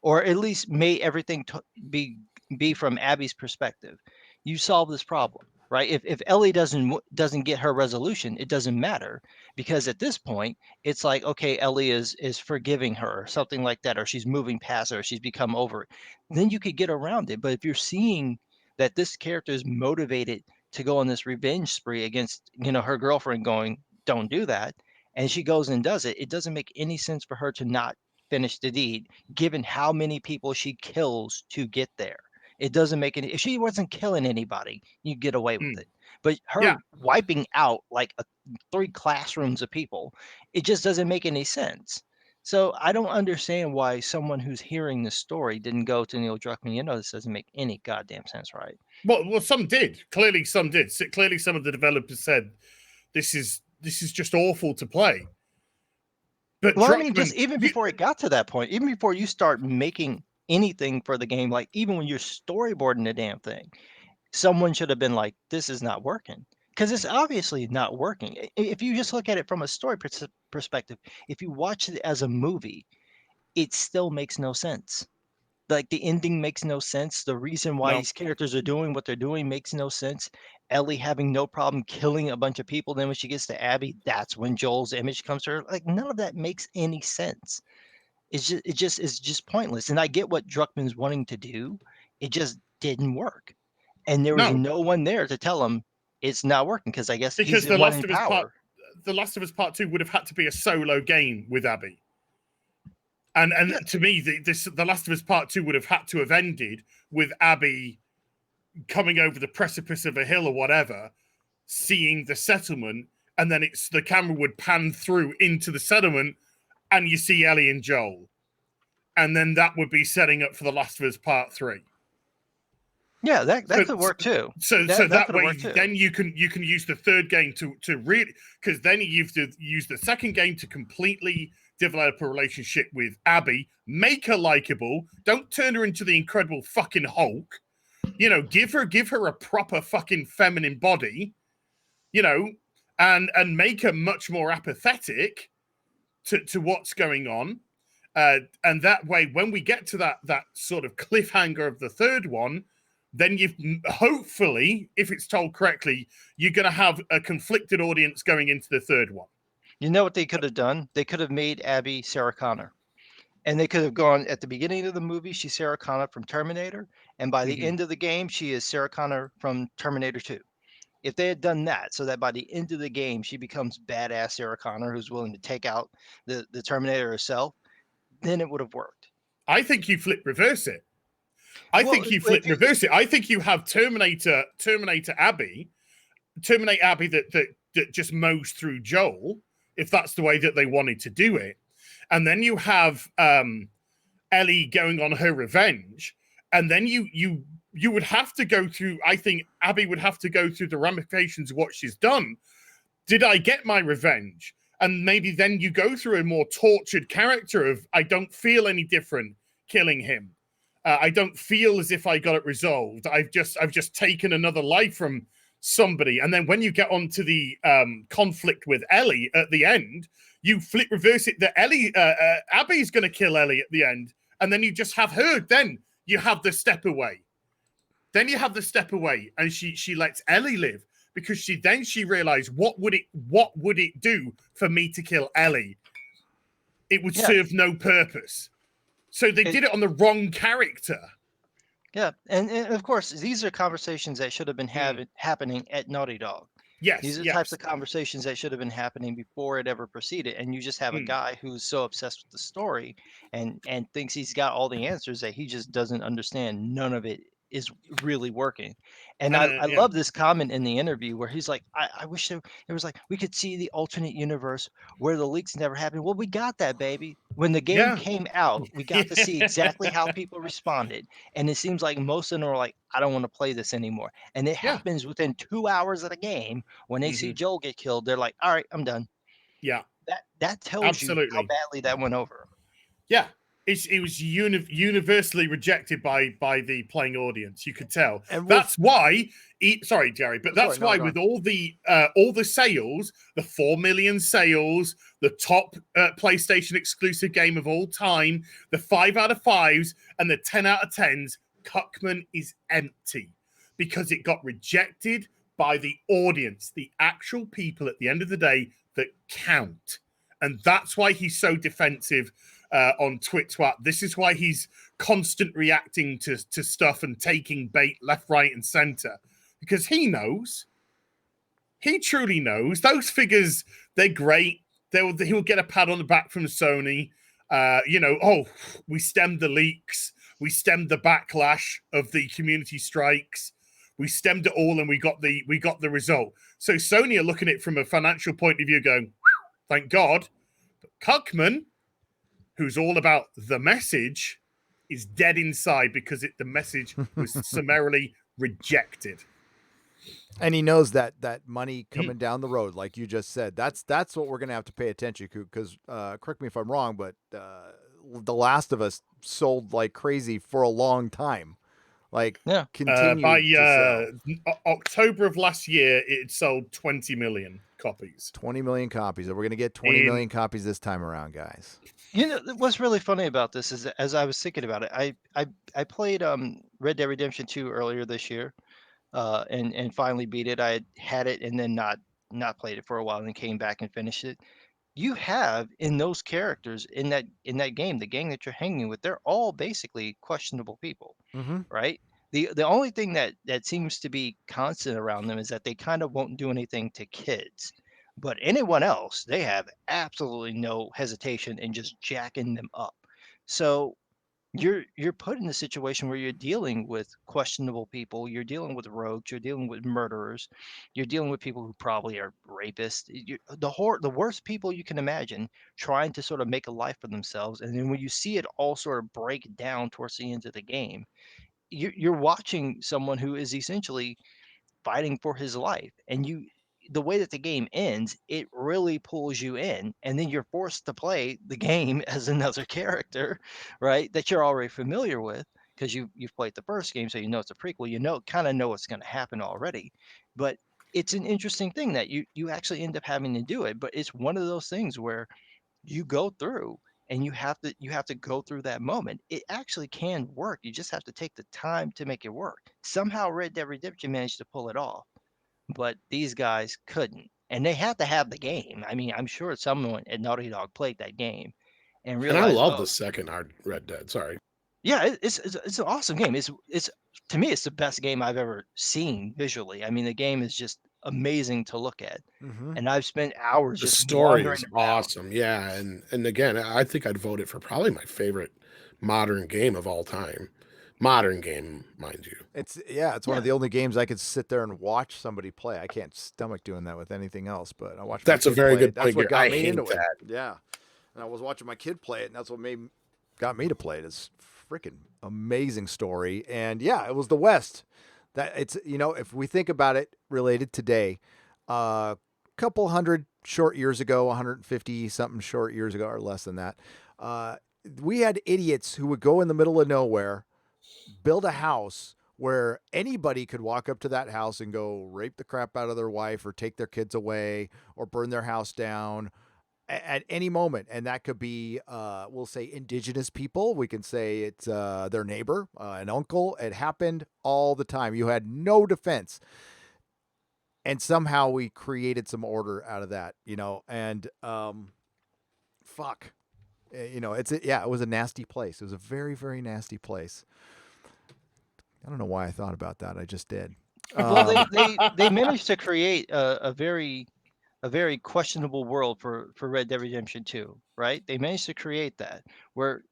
or at least made everything be from Abby's perspective, you solve this problem, right? If Ellie doesn't get her resolution, it doesn't matter, because at this point it's like, okay, Ellie is forgiving her, or something like that, or she's moving past her, or she's become over it. Then you could get around it. But if you're seeing that this character is motivated to go on this revenge spree against, her girlfriend, going, don't do that, and she goes and does it, it doesn't make any sense for her to not finish the deed, given how many people she kills to get there. It doesn't make any. If she wasn't killing anybody, you get away with it. But her Yeah. wiping out like 3 classrooms of people, it just doesn't make any sense. So I don't understand why someone who's hearing the story didn't go to Neil Druckmann. You know, this doesn't make any goddamn sense, right? Well, some did. Clearly, some did. Clearly, some of the developers said this is just awful to play. But Well, I Druckmann, mean, just even before it got to that point, even before you start making anything for the game, like even when you're storyboarding the damn thing, someone should have been like, "This is not working," because it's obviously not working. If you just look at it from a story perspective, if you watch it as a movie, it still makes no sense. Like the ending makes no sense. The reason why No. these characters are doing what they're doing makes no sense. Ellie having no problem killing a bunch of people. Then when she gets to Abby, that's when Joel's image comes to her. Like none of that makes any sense. It's just pointless. And I get what Druckmann's wanting to do. It just didn't work. And there was No. no one there to tell him it's not working because I guess Because he's the one in power. The Last of Us Part 2 would have had to be a solo game with Abby. And to me, the Last of Us Part 2 would have had to have ended with Abby coming over the precipice of a hill or whatever, seeing the settlement, and then the camera would pan through into the settlement, and you see Ellie and Joel. And then that would be setting up for the Last of Us Part 3. Yeah, that could work too. So that way, then you can use the third game to really, because then you've to use the second game to completely develop a relationship with Abby, make her likable, don't turn her into the Incredible fucking Hulk, you know, give her a proper fucking feminine body, you know, and make her much more apathetic to what's going on, and that way, when we get to that sort of cliffhanger of the third one, then you've hopefully, if it's told correctly, you're going to have a conflicted audience going into the third one. You know what they could have done? They could have made Abby Sarah Connor. And they could have gone at the beginning of the movie, she's Sarah Connor from Terminator. And by the end of the game, she is Sarah Connor from Terminator 2. If they had done that, so that by the end of the game, she becomes badass Sarah Connor, who's willing to take out the Terminator herself, then it would have worked. I think you reverse it. I think you have Terminator Abby, terminate Abby that just mows through Joel, if that's the way that they wanted to do it. And then you have Ellie going on her revenge. And then you would have to go through, I think Abby would have to go through the ramifications of what she's done. Did I get my revenge? And maybe then you go through a more tortured character of, I don't feel any different killing him. I don't feel as if I got it resolved. I've just taken another life from somebody. And then when you get onto the conflict with Ellie at the end, you reverse it that Abby's going to kill Ellie at the end. And then you just have her. Then you have the step away. Then you have the step away, and she lets Ellie live because she realized what would it do for me to kill Ellie? It would serve no purpose. So they did it on the wrong character. Yeah, and of course, these are conversations that should have been happening at Naughty Dog. Yes, these are the types of conversations that should have been happening before it ever proceeded. And you just have a guy who's so obsessed with the story and thinks he's got all the answers that he just doesn't understand. None of it is really working. And I love this comment in the interview where he's like, I wish there was like, we could see the alternate universe where the leaks never happened. Well, we got that, baby. When the game came out, we got to see exactly how people responded. And it seems like most of them are like, I don't want to play this anymore. And it happens within 2 hours of the game. When they see Joel get killed, they're like, all right, I'm done. Yeah. That tells you how badly that went over. Yeah. It was universally rejected by the playing audience. You could tell. And that's why. Sorry, Jerry, but that's why with all the sales, the 4 million sales, the top PlayStation exclusive game of all time, the 5 out of 5s, and the 10 out of 10s, Cuckman is empty because it got rejected by the audience, the actual people at the end of the day that count, and that's why he's so defensive. On TwitTwat. This is why he's constant reacting to stuff and taking bait left, right, and center. Because he knows. He truly knows. Those figures, they're great. He'll get a pat on the back from Sony. We stemmed the leaks, we stemmed the backlash of the community strikes, we stemmed it all, and we got the result. So Sony are looking at it from a financial point of view, going, thank God. But Cuckman, who's all about the message, is dead inside because the message was summarily rejected. And he knows that money coming down the road, like you just said, that's what we're gonna have to pay attention to. Because correct me if I'm wrong, but The Last of Us sold like crazy for a long time, like continued by to sell. October of last year, it sold 20 million copies. 20 million copies, and we're gonna get 20 million copies this time around, guys. You know what's really funny about this is that as I was thinking about it, I played Red Dead Redemption 2 earlier this year, and finally beat it. I had it and then not played it for a while, and then came back and finished it. You have in those characters in that game, the gang that you're hanging with, they're all basically questionable people, Mm-hmm. right? The only thing that seems to be constant around them is that they kind of won't do anything to kids. But anyone else, they have absolutely no hesitation in just jacking them up. So you're put in a situation where you're dealing with questionable people, you're dealing with rogues, you're dealing with murderers, you're dealing with people who probably are rapists, the worst people you can imagine, trying to sort of make a life for themselves. And then when you see it all sort of break down towards the end of the game, you're watching someone who is essentially fighting for his life. And the way that the game ends, it really pulls you in, and then you're forced to play the game as another character, right? That you're already familiar with because you've played the first game, so you know it's a prequel. Kind of know what's going to happen already. But it's an interesting thing that you actually end up having to do it. But it's one of those things where you go through and you have to go through that moment. It actually can work. You just have to take the time to make it work. Somehow Red Dead Redemption managed to pull it off, but these guys couldn't. And they had to have the game. I mean, I'm sure someone at Naughty Dog played that game and And I realized, love oh, the second Red Dead. Sorry. yeah, it's an awesome game. It's to me, it's the best game I've ever seen visually. I mean, the game is just amazing to look at, Mm-hmm. and I've spent hours The just story wandering is around. awesome. Yeah, and again, I think I'd vote it for probably my favorite modern game of all time. Modern game, mind you. It's one of the only games I could sit there and watch somebody play. I can't stomach doing that with anything else, but I watch my That's a kid very play good it. That's point, what Gary. got I me hate into it. that. Yeah. And I was watching my kid play it, and that's what got me to play it. It's freaking amazing story. And yeah, it was the West. That it's if we think about it related today, couple hundred short years ago, 150 something short years ago, or less than that, we had idiots who would go in the middle of nowhere, build a house where anybody could walk up to that house and go rape the crap out of their wife or take their kids away or burn their house down at any moment. And that could be, we'll say indigenous people. We can say it's their neighbor, an uncle. It happened all the time. You had no defense. And somehow we created some order out of that, and fuck. It was a nasty place. It was a very, very nasty place. I don't know why I thought about that. I just did. Well, they managed to create a very questionable world for Red Dead Redemption 2, right? They managed to create that where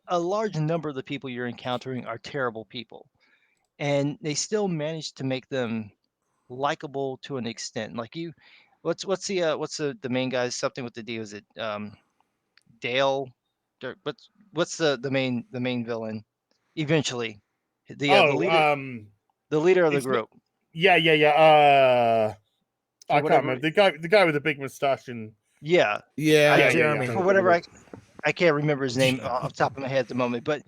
a large number of the people you're encountering are terrible people, and they still managed to make them likable to an extent. Like what's the main guy? Something with the D. Was it Dale? What's the main villain? Eventually, the leader of the it's group. yeah. I can't remember the guy with the big mustache and Yeah, Jeremy. for whatever I can't remember his name off the top of my head at the moment, but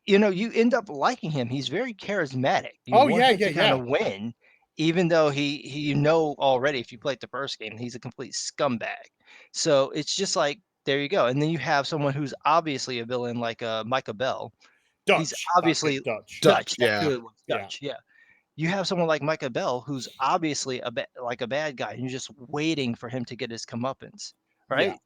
you end up liking him. He's very charismatic. You want him to kind of win, even though he already, if you played the first game, he's a complete scumbag. So it's just like, there you go. And then you have someone who's obviously a villain like Micah Bell. He's obviously Dutch. That's yeah. who it was, Dutch. Yeah. You have someone like Micah Bell who's obviously like a bad guy, and you're just waiting for him to get his comeuppance, right? Yeah.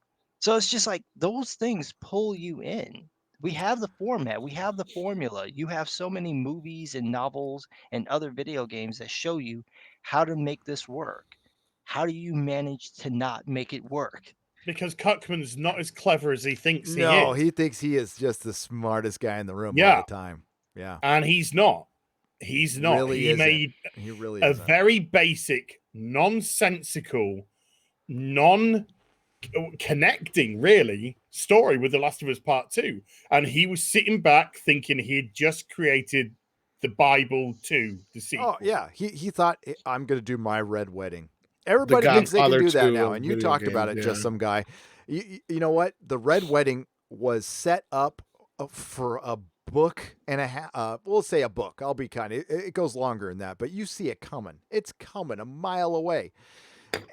So it's just like those things pull you in. We have the format, we have the formula. You have so many movies and novels and other video games that show you how to make this work. How do you manage to not make it work? Because Cuckman's not as clever as he thinks he No, is. he thinks he is just the smartest guy in the room all Yeah. the time. Yeah. And he's not. He's not. Really he isn't. made He really a isn't. very basic, nonsensical, non-connecting, really, story with The Last of Us Part 2. And he was sitting back thinking he had just created the Bible 2, the sequel. Oh, yeah. He thought, I'm going to do my Red Wedding. Everybody thinks they can Godfather do that 2 now. of And you video talked about games, it, Just yeah. Some Guy. You know what? The Red Wedding was set up for a book and a half. We'll say a book. I'll be kind. It goes longer than that, but you see it coming. It's coming a mile away.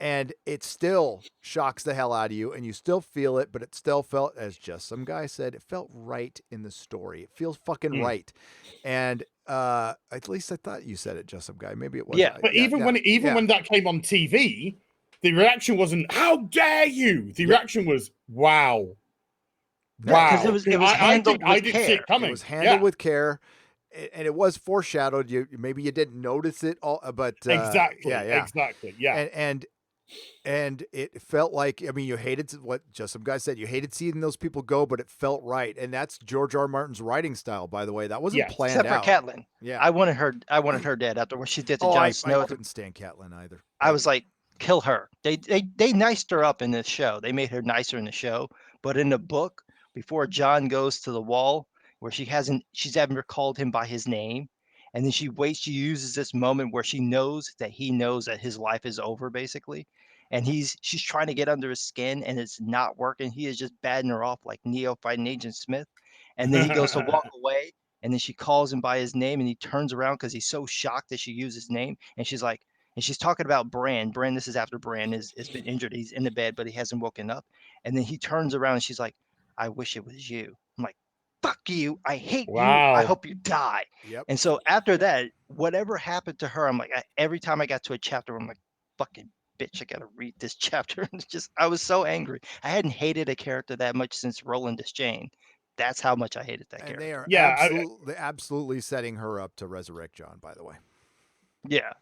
And it still shocks the hell out of you, and you still feel it, but it still felt, as Just Some Guy said, it felt right in the story. It feels fucking right. And at least I thought you said it, Just Some Guy. Maybe it was. Yeah, but even when that came on TV, the reaction wasn't "How dare you!" The reaction was "Wow, wow." Because it was handled I with didn't care. see it coming. It was handled with care, and it was foreshadowed. Maybe you didn't notice it all, but exactly, yeah, exactly, yeah. And it felt like, I mean, you hated what Just Some Guy said. You hated seeing those people go, but it felt right, and that's George R. R. Martin's writing style, by the way. That wasn't planned Except out. for Catelyn. Yeah, I wanted her dead after what she did to Jon I Snow. couldn't stand Catelyn either. I was like, kill her. They niced her up in this show. They made her nicer in the show, but in the book, before Jon goes to the wall, where she's ever called him by his name, and then she uses this moment where she knows that he knows that his life is over, basically, and she's trying to get under his skin, and it's not working. He is just batting her off like Neo fighting Agent Smith, and then he goes to walk away, and then she calls him by his name, and he turns around because he's so shocked that she used his name, and she's like. And she's talking about Bran. Bran, this is after Bran has been injured. He's in the bed, but he hasn't woken up. And then he turns around and she's like, I wish it was you. I'm like, fuck you. I hate you. I hope you die. Yep. And so after that, whatever happened to her, I'm like, every time I got to a chapter, I'm like, fucking bitch, I got to read this chapter. And I was so angry. I hadn't hated a character that much since Roland Deschain. That's how much I hated that character. They are Yeah, absolutely setting her up to resurrect Jon, by the way. Yeah.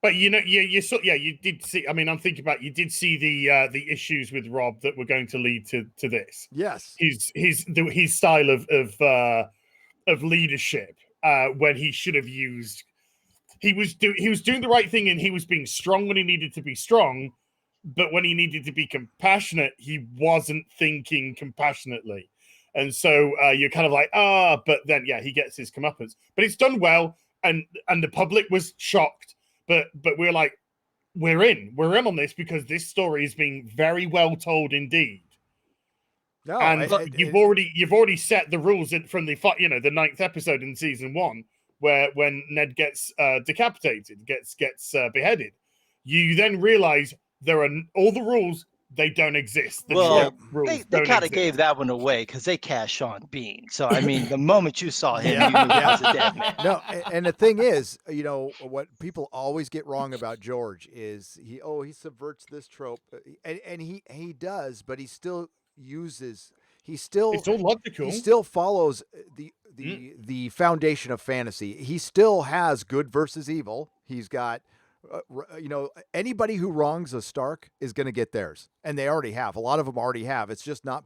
But you did see. I mean, I'm thinking about you did see the issues with Rob that were going to lead to this. Yes, his style of leadership when he should have used. He was doing the right thing and he was being strong when he needed to be strong, but when he needed to be compassionate, he wasn't thinking compassionately, and so you're kind of like but then he gets his comeuppance. But it's done well, and the public was shocked. But we're like, we're in on this because this story is being very well told indeed. No, and you've already set the rules from the the 9th episode in season 1, where when Ned gets decapitated, gets beheaded, you then realize there are all the rules. They don't exist. They kind of gave that one away because they cast Sean Bean. So I mean, the moment you saw him, you knew he was a dead man. No, and the thing is, what people always get wrong about George is he subverts this trope, and he does, but he still uses. It's all logical. He still follows the foundation of fantasy. He still has good versus evil. He's got. Anybody who wrongs a Stark is going to get theirs, and they already have. A lot of them already have. It's just not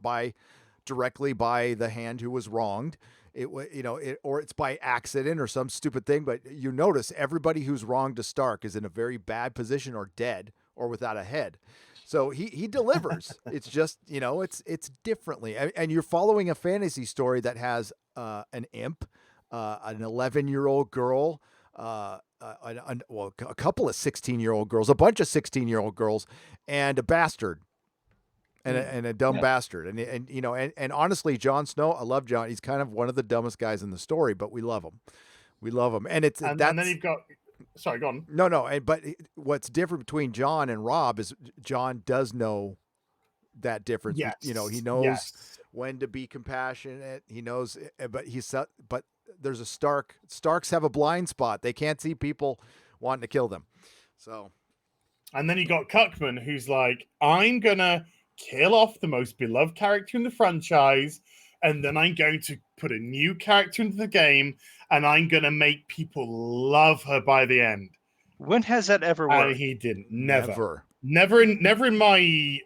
directly by the hand who was wronged. Or it's by accident or some stupid thing. But you notice everybody who's wronged a Stark is in a very bad position or dead or without a head. So he delivers. It's just it's differently, and you're following a fantasy story that has an imp, an 11-year-old girl. A couple of 16-year-old girls, a bunch of 16-year-old girls, and a bastard, and a dumb bastard, and honestly, Jon Snow, I love Jon. He's kind of one of the dumbest guys in the story, but we love him, and and then you've got. Sorry, go on. No, but what's different between Jon and Rob is Jon does know that difference. Yes. He knows when to be compassionate. He knows, but there's a Stark. Starks have a blind spot. They can't see people wanting to kill them. So, and then you got Cuckman, who's like, I'm gonna kill off the most beloved character in the franchise, and then I'm going to put a new character into the game, and I'm gonna make people love her by the end. When has that ever worked? And he didn't. Never in my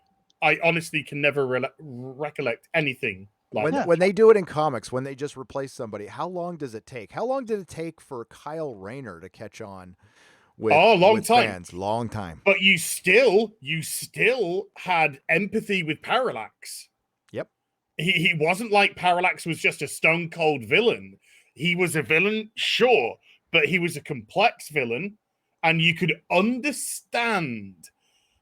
I honestly can never recollect anything like that. When they do it in comics, when they just replace somebody, how long does it take? How long did it take for Kyle Rayner to catch on with, long with time. fans? Long time. But you still had empathy with Parallax. Yep. He wasn't like Parallax was just a stone cold villain. He was a villain, sure, but he was a complex villain, and you could understand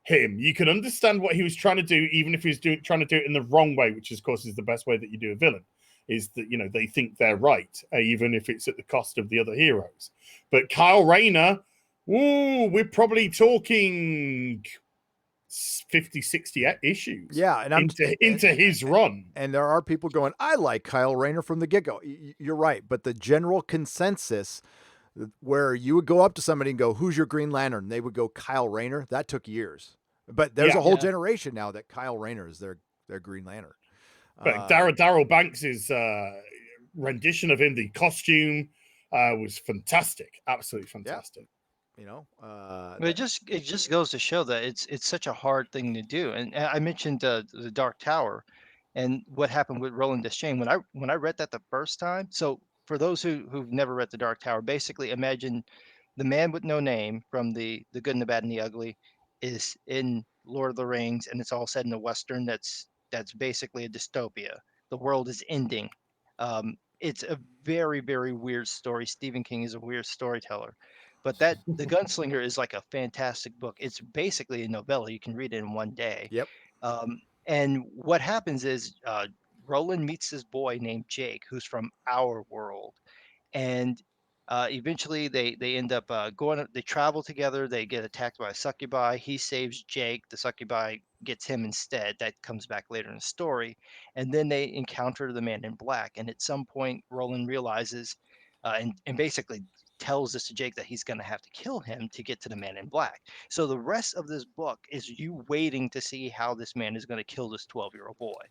him. You could understand what he was trying to do, even if he was trying to do it in the wrong way, which, of course, is the best way that you do a villain. Is that, you know, they think they're right, even if it's at the cost of the other heroes. But Kyle Rayner, we're probably talking 50, 60 issues. Yeah, and into his run. And there are people going, I like Kyle Rayner from the get-go. You're right, but the general consensus where you would go up to somebody and go, who's your Green Lantern? And they would go, Kyle Rayner. That took years. But there's a whole generation now that Kyle Rayner is their Green Lantern. But Darryl Banks' rendition of him, the costume, was fantastic. Absolutely fantastic. You know, it just goes to show that it's such a hard thing to do. And I mentioned the Dark Tower, and what happened with Roland Deschain when I read that the first time. So for those who've never read the Dark Tower, basically imagine the man with no name from the Good and the Bad and the Ugly is in Lord of the Rings, and it's all set in a Western that's basically a dystopia. The world is ending. It's a very, very weird story. Stephen King is a weird storyteller. But the Gunslinger is like a fantastic book. It's basically a novella. You can read it in one day. Yep. And what happens is Roland meets this boy named Jake, who's from our world. And eventually they end up they travel together. They get attacked by a succubi. He saves Jake. The succubi gets him instead. That comes back later in the story. And then they encounter the Man in Black. And at some point, Roland realizes and basically tells this to Jake that he's going to have to kill him to get to the Man in Black. So the rest of this book is you waiting to see how this man is going to kill this 12-year-old boy.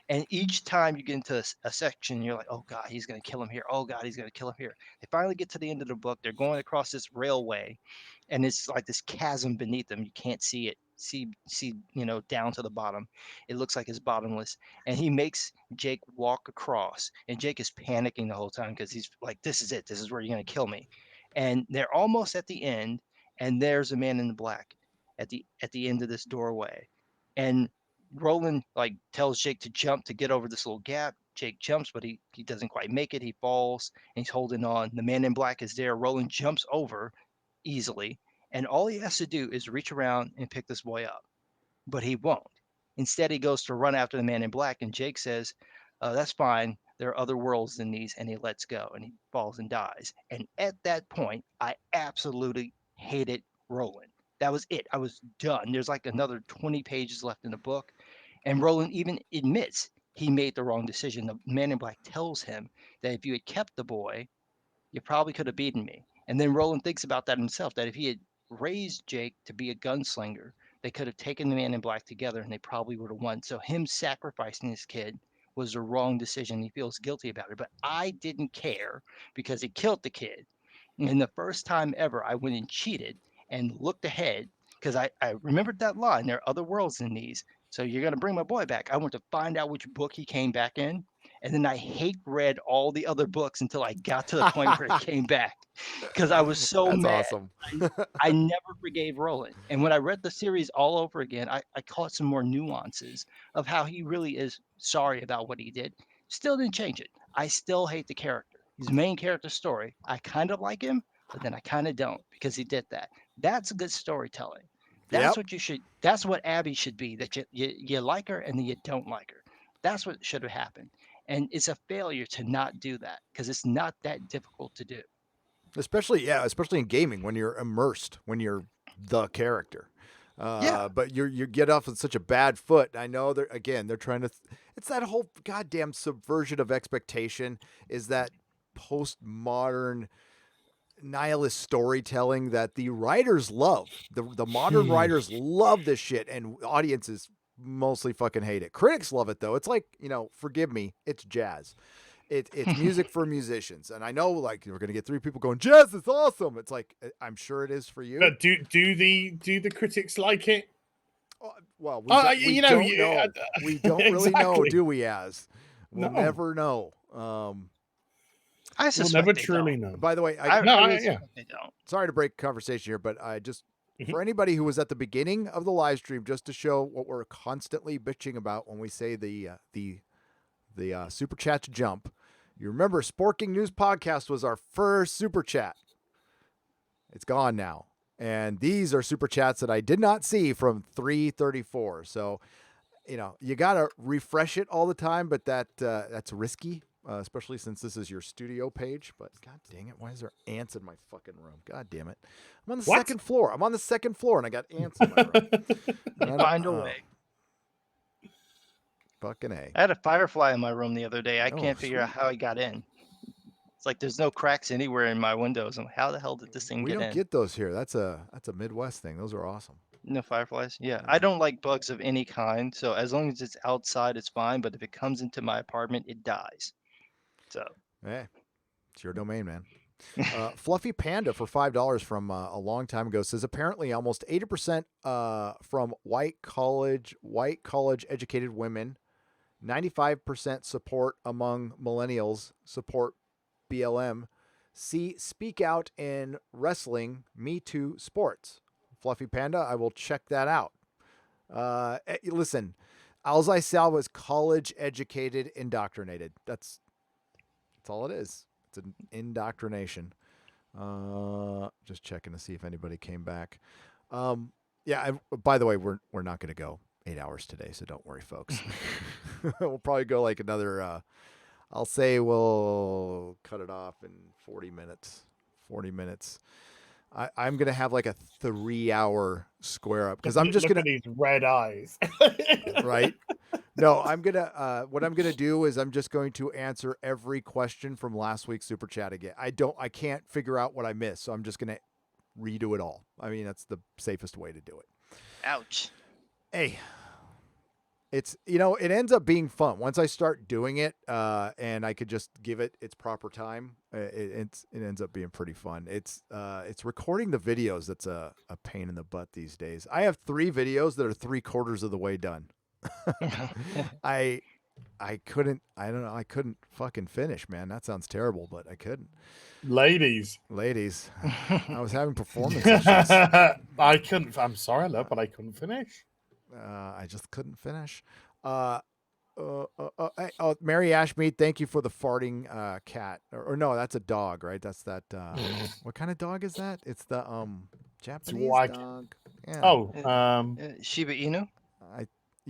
And each time you get into a section, you're like, oh God, he's going to kill him here. Oh God, he's going to kill him here. They finally get to the end of the book. They're going across this railway, and it's like this chasm beneath them. You can't see it. See, down to the bottom. It looks like it's bottomless. And he makes Jake walk across, and Jake is panicking the whole time because he's like, this is it. This is where you're going to kill me. And they're almost at the end, and there's a Man in Black at the end of this doorway. And Roland tells Jake to jump to get over this little gap. Jake jumps, but he doesn't quite make it. He falls, and he's holding on. The Man in Black is there. Roland jumps over easily, and all he has to do is reach around and pick this boy up. But he won't. Instead, he goes to run after the Man in Black, and Jake says, that's fine. There are other worlds than these, and he lets go, and he falls and dies. And at that point, I absolutely hated Roland. That was it. I was done. There's like another 20 pages left in the book, and Roland even admits he made the wrong decision. The Man in Black tells him that if you had kept the boy, you probably could have beaten me. And then Roland thinks about that himself, that if he had raised Jake to be a gunslinger, they could have taken the Man in Black together, and they probably would have won. So him sacrificing his kid was the wrong decision. He feels guilty about it, but I didn't care because he killed the kid. And the first time ever, I went and cheated and looked ahead because I remembered that line. There are other worlds than these. So you're going to bring my boy back. I want to find out which book he came back in. And then I read all the other books until I got to the point where he came back because I was so That's mad. awesome. I never forgave Roland. And when I read the series all over again, I caught some more nuances of how he really is sorry about what he did. Still didn't change it. I still hate the character. His main character story, I kind of like him, but then I kind of don't because he did that. That's good storytelling. That's what you should. That's what Abby should be. That you like her and then you don't like her. That's what should have happened. And it's a failure to not do that because it's not that difficult to do. Especially in gaming when you're immersed, when you're the character. But you get off on such a bad foot. I know they're trying to. It's that whole goddamn subversion of expectation. Is that postmodern nihilist storytelling that the writers love. The modern writers love this shit, and audiences mostly fucking hate it. Critics love it though. It's like, forgive me, it's jazz. It's music for musicians. And I know we're gonna get 3 people going, jazz is awesome. It's like, I'm sure it is for you. But do the critics like it? Well, you know, don't know. We don't really know, exactly. do we? As we'll No. never know. I We'll suspect never they truly don't. know. By the way, I No, really yeah. suspect they don't. sorry to break conversation here, but I just Mhm. for anybody who was at the beginning of the live stream, just to show what we're constantly bitching about when we say the super chat jump. You remember, Sporking News Podcast was our first super chat. It's gone now, and these are super chats that I did not see from 334. So, you gotta refresh it all the time, but that's risky. Especially since this is your studio page. But god dang it, why is there ants in my fucking room? God damn it. I'm on the What? second floor. I'm on the second floor and I got ants in my room. And, Find a way. Fucking A. I had a firefly in my room the other day. I Oh, can't figure out how he got in. It's like there's no cracks anywhere in my windows. I'm like, how the hell did this thing We get don't in? get those here. That's a Midwest thing. Those are awesome. No fireflies? Yeah. I don't like bugs of any kind. So as long as it's outside, it's fine. But if it comes into my apartment, it dies. So. Hey, it's your domain, man. Fluffy Panda for $5 from a long time ago says apparently almost 80% from white college educated women, 95% support among millennials support BLM. Speak out in wrestling, Me Too sports. Fluffy Panda, I will check that out. Listen, all I saw was college educated indoctrinated. That's all it is. It's an indoctrination. Just checking to see if anybody came back. By the way, we're not going to go 8 hours today, so don't worry, folks. We'll probably go like another. I'll say we'll cut it off in 40 minutes. 40 minutes. I'm gonna have like a 3-hour square up because I'm just Look gonna at these red eyes. right. No, I'm gonna. What I'm gonna do is I'm just going to answer every question from last week's super chat again. I can't figure out what I missed, so I'm just gonna redo it all. I mean, that's the safest way to do it. Ouch. Hey, it's it ends up being fun once I start doing it, and I could just give it its proper time. It ends up being pretty fun. It's recording the videos that's a pain in the butt these days. I have 3 videos that are 3/4 of the way done. I couldn't fucking finish, man. That sounds terrible, but I couldn't. Ladies, I was having performance issues. I couldn't. I'm sorry, love, but I couldn't finish. I just couldn't finish. Mary Ashmead, thank you for the farting cat. Or no, that's a dog, right? That's that. What kind of dog is that? It's the Japanese dog. Yeah. Oh, Shiba Inu.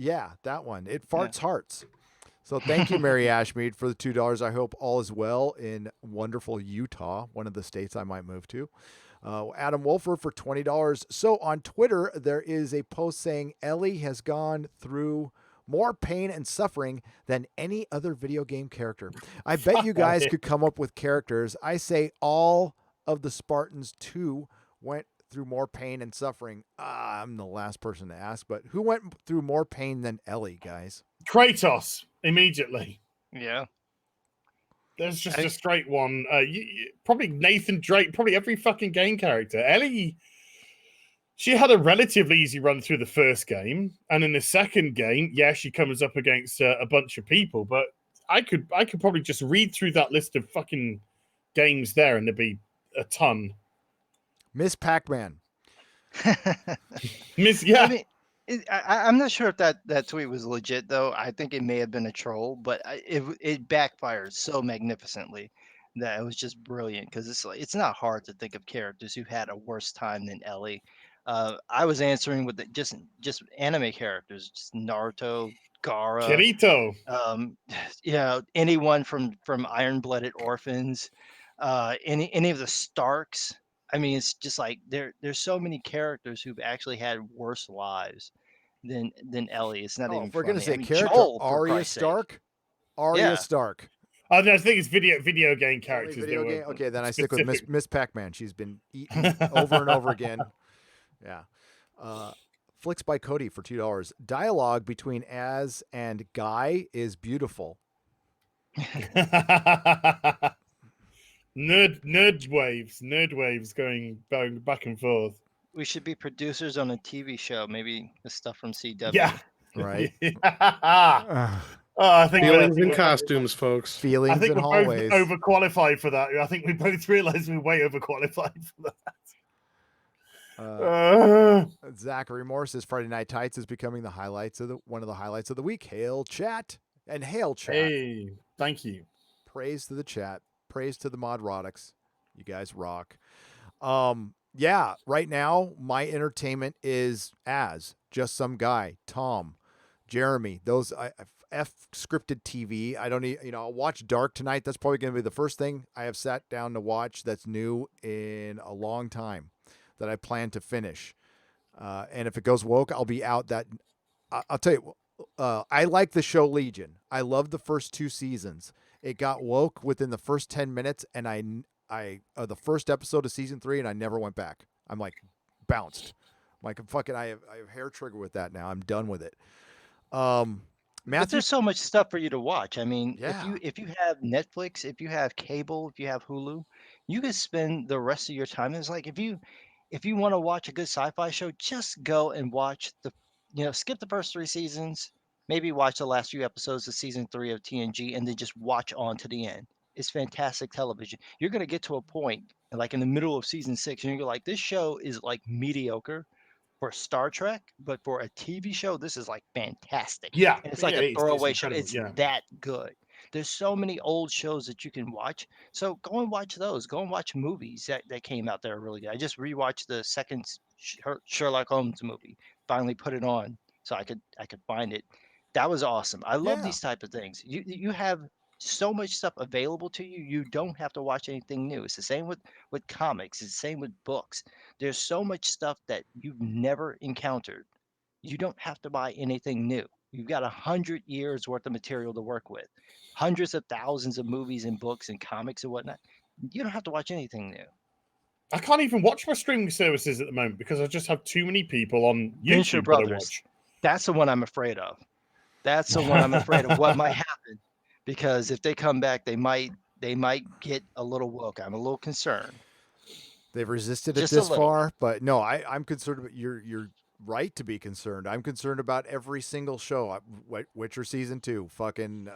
Yeah, that one. It farts hearts. So thank you, Mary Ashmead, for the $2. I hope all is well in wonderful Utah, one of the states I might move to. Adam Wolfer for $20. So on Twitter, there is a post saying Ellie has gone through more pain and suffering than any other video game character. I bet you guys could come up with characters. I say all of the Spartans 2 went through more pain and suffering. I'm the last person to ask, but who went through more pain than Ellie, guys? Kratos, immediately. Yeah. There's just a straight one. Probably Nathan Drake, probably every fucking game character. Ellie, she had a relatively easy run through the first game. And in the second game, yeah, she comes up against a bunch of people. But I could probably just read through that list of fucking games there and there'd be a ton. Miss Pac-Man. Yeah. I mean, I'm not sure if that tweet was legit though. I think it may have been a troll, but it backfired so magnificently that it was just brilliant because it's not hard to think of characters who had a worse time than Ellie. I was answering with just anime characters, just Naruto, Gaara, Kirito. Anyone from Iron-Blooded Orphans, any of the Starks. I mean, it's just like there's so many characters who've actually had worse lives than Ellie. It's not even. If we're funny. gonna say I mean, character, Joel, for Arya Christ's sake. Stark. Arya Stark. Oh, no, I think it's video game characters. Video game. Okay, then I stick with Miss Pac-Man. She's been eaten over and over again. Yeah. Flicks by Cody for $2. Dialogue between Az and Guy is beautiful. Nerd waves going back and forth. We should be producers on a TV show. Maybe the stuff from CW. Yeah. Right. I think Feelings we're, and costumes, folks. I Feelings think and we're hallways. both overqualified for that. I think we both realize we're way overqualified for that. Zachary Moore says Friday Night Tights is becoming the highlights of one of the highlights of the week. Hail chat and hail chat. Hey, thank you. Praise to the chat. Praise to the Modrotics. You guys rock. Yeah, right now my entertainment is just some guy, Tom, Jeremy. Those F scripted TV. I don't need, I'll watch Dark tonight. That's probably going to be the first thing I have sat down to watch that's new in a long time that I plan to finish. And if it goes woke, I'll be out that. I'll tell you, I like the show Legion. I love the first 2 seasons. It got woke within the first 10 minutes, and I the first episode of season 3, and I never went back. I'm like bounced. I'm like fucking. I have hair trigger with that now. I'm done with it. But there's so much stuff for you to watch. I mean, Yeah. if you have Netflix, if you have cable, if you have Hulu, you can spend the rest of your time. It's like if you want to watch a good sci-fi show, just go and watch skip the first 3 seasons, maybe watch the last few episodes of season 3 of TNG, and then just watch on to the end. It's fantastic television. You're gonna get to a point like in the middle of season 6, and you're like, this show is like mediocre for Star Trek, but for a TV show, this is like fantastic. Yeah, And it's like yeah, a it's throwaway show. incredible, It's yeah. that good. There's so many old shows that you can watch. So go and watch those. Go and watch movies that came out that are really good. I just rewatched the second Sherlock Holmes movie. Finally put it on so I could find it. That was awesome. I love Yeah. these type of things. You have so much stuff available to you. You don't have to watch anything new. It's the same with comics. It's the same with books. There's so much stuff that you've never encountered. You don't have to buy anything new. You've got 100 years worth of material to work with, hundreds of thousands of movies and books and comics and whatnot. You don't have to watch anything new. I can't even watch my streaming services at the moment because I just have too many people on Venture YouTube that I Brothers. watch. That's the one I'm afraid of. That's the one I'm afraid of what might happen, because if they come back, they might get a little woke. I'm a little concerned. They've resisted it Just a this little. far, but no, I'm concerned about you're right to be concerned. I'm concerned about every single show. Witcher season 2, fucking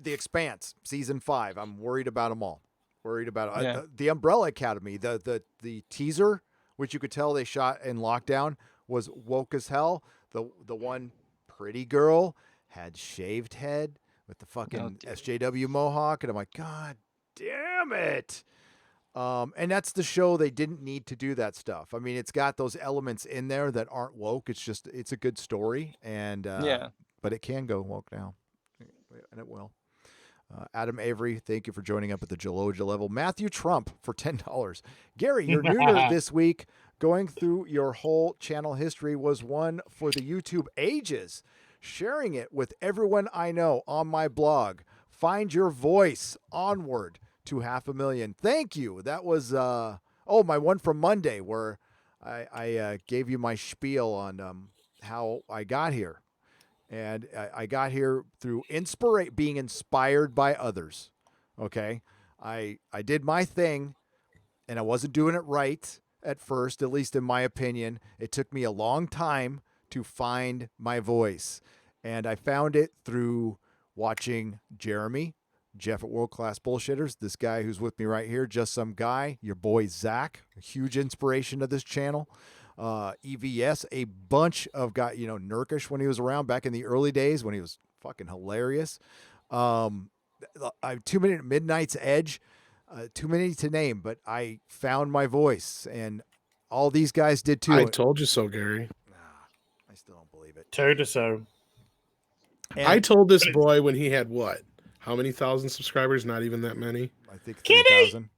The Expanse season 5. I'm worried about them all. Worried about Yeah. the Umbrella Academy. The teaser, which you could tell they shot in lockdown, was woke as hell. The one pretty girl had shaved head with the fucking SJW mohawk, and I'm like, God damn it. And that's the show they didn't need to do that stuff. I mean, it's got those elements in there that aren't woke. It's a good story, and Yeah. but it can go woke now, and it will. Adam Avery, thank you for joining up at the Geloja level. Matthew Trump for $10. Gary, your nooner this week, going through your whole channel history, was one for the YouTube ages. Sharing it with everyone I know on my blog. Find your voice. Onward to 500,000. Thank you. That was my one from Monday where I gave you my spiel on how I got here. And I got here through being inspired by others. Okay. I did my thing, and I wasn't doing it right at first, at least in my opinion. It took me a long time to find my voice. And I found it through watching Jeremy, Jeff at World Class Bullshitters, this guy who's with me right here, just some guy, your boy Zach, a huge inspiration of this channel. EVS, a bunch of guys, Nurkish when he was around back in the early days when he was fucking hilarious. Too many Midnight's Edge, too many to name, but I found my voice, and all these guys did too. I told you so, Gary. I still don't believe it. Told you so. I told this boy when he had what? How many thousand subscribers? Not even that many. I think 3,000.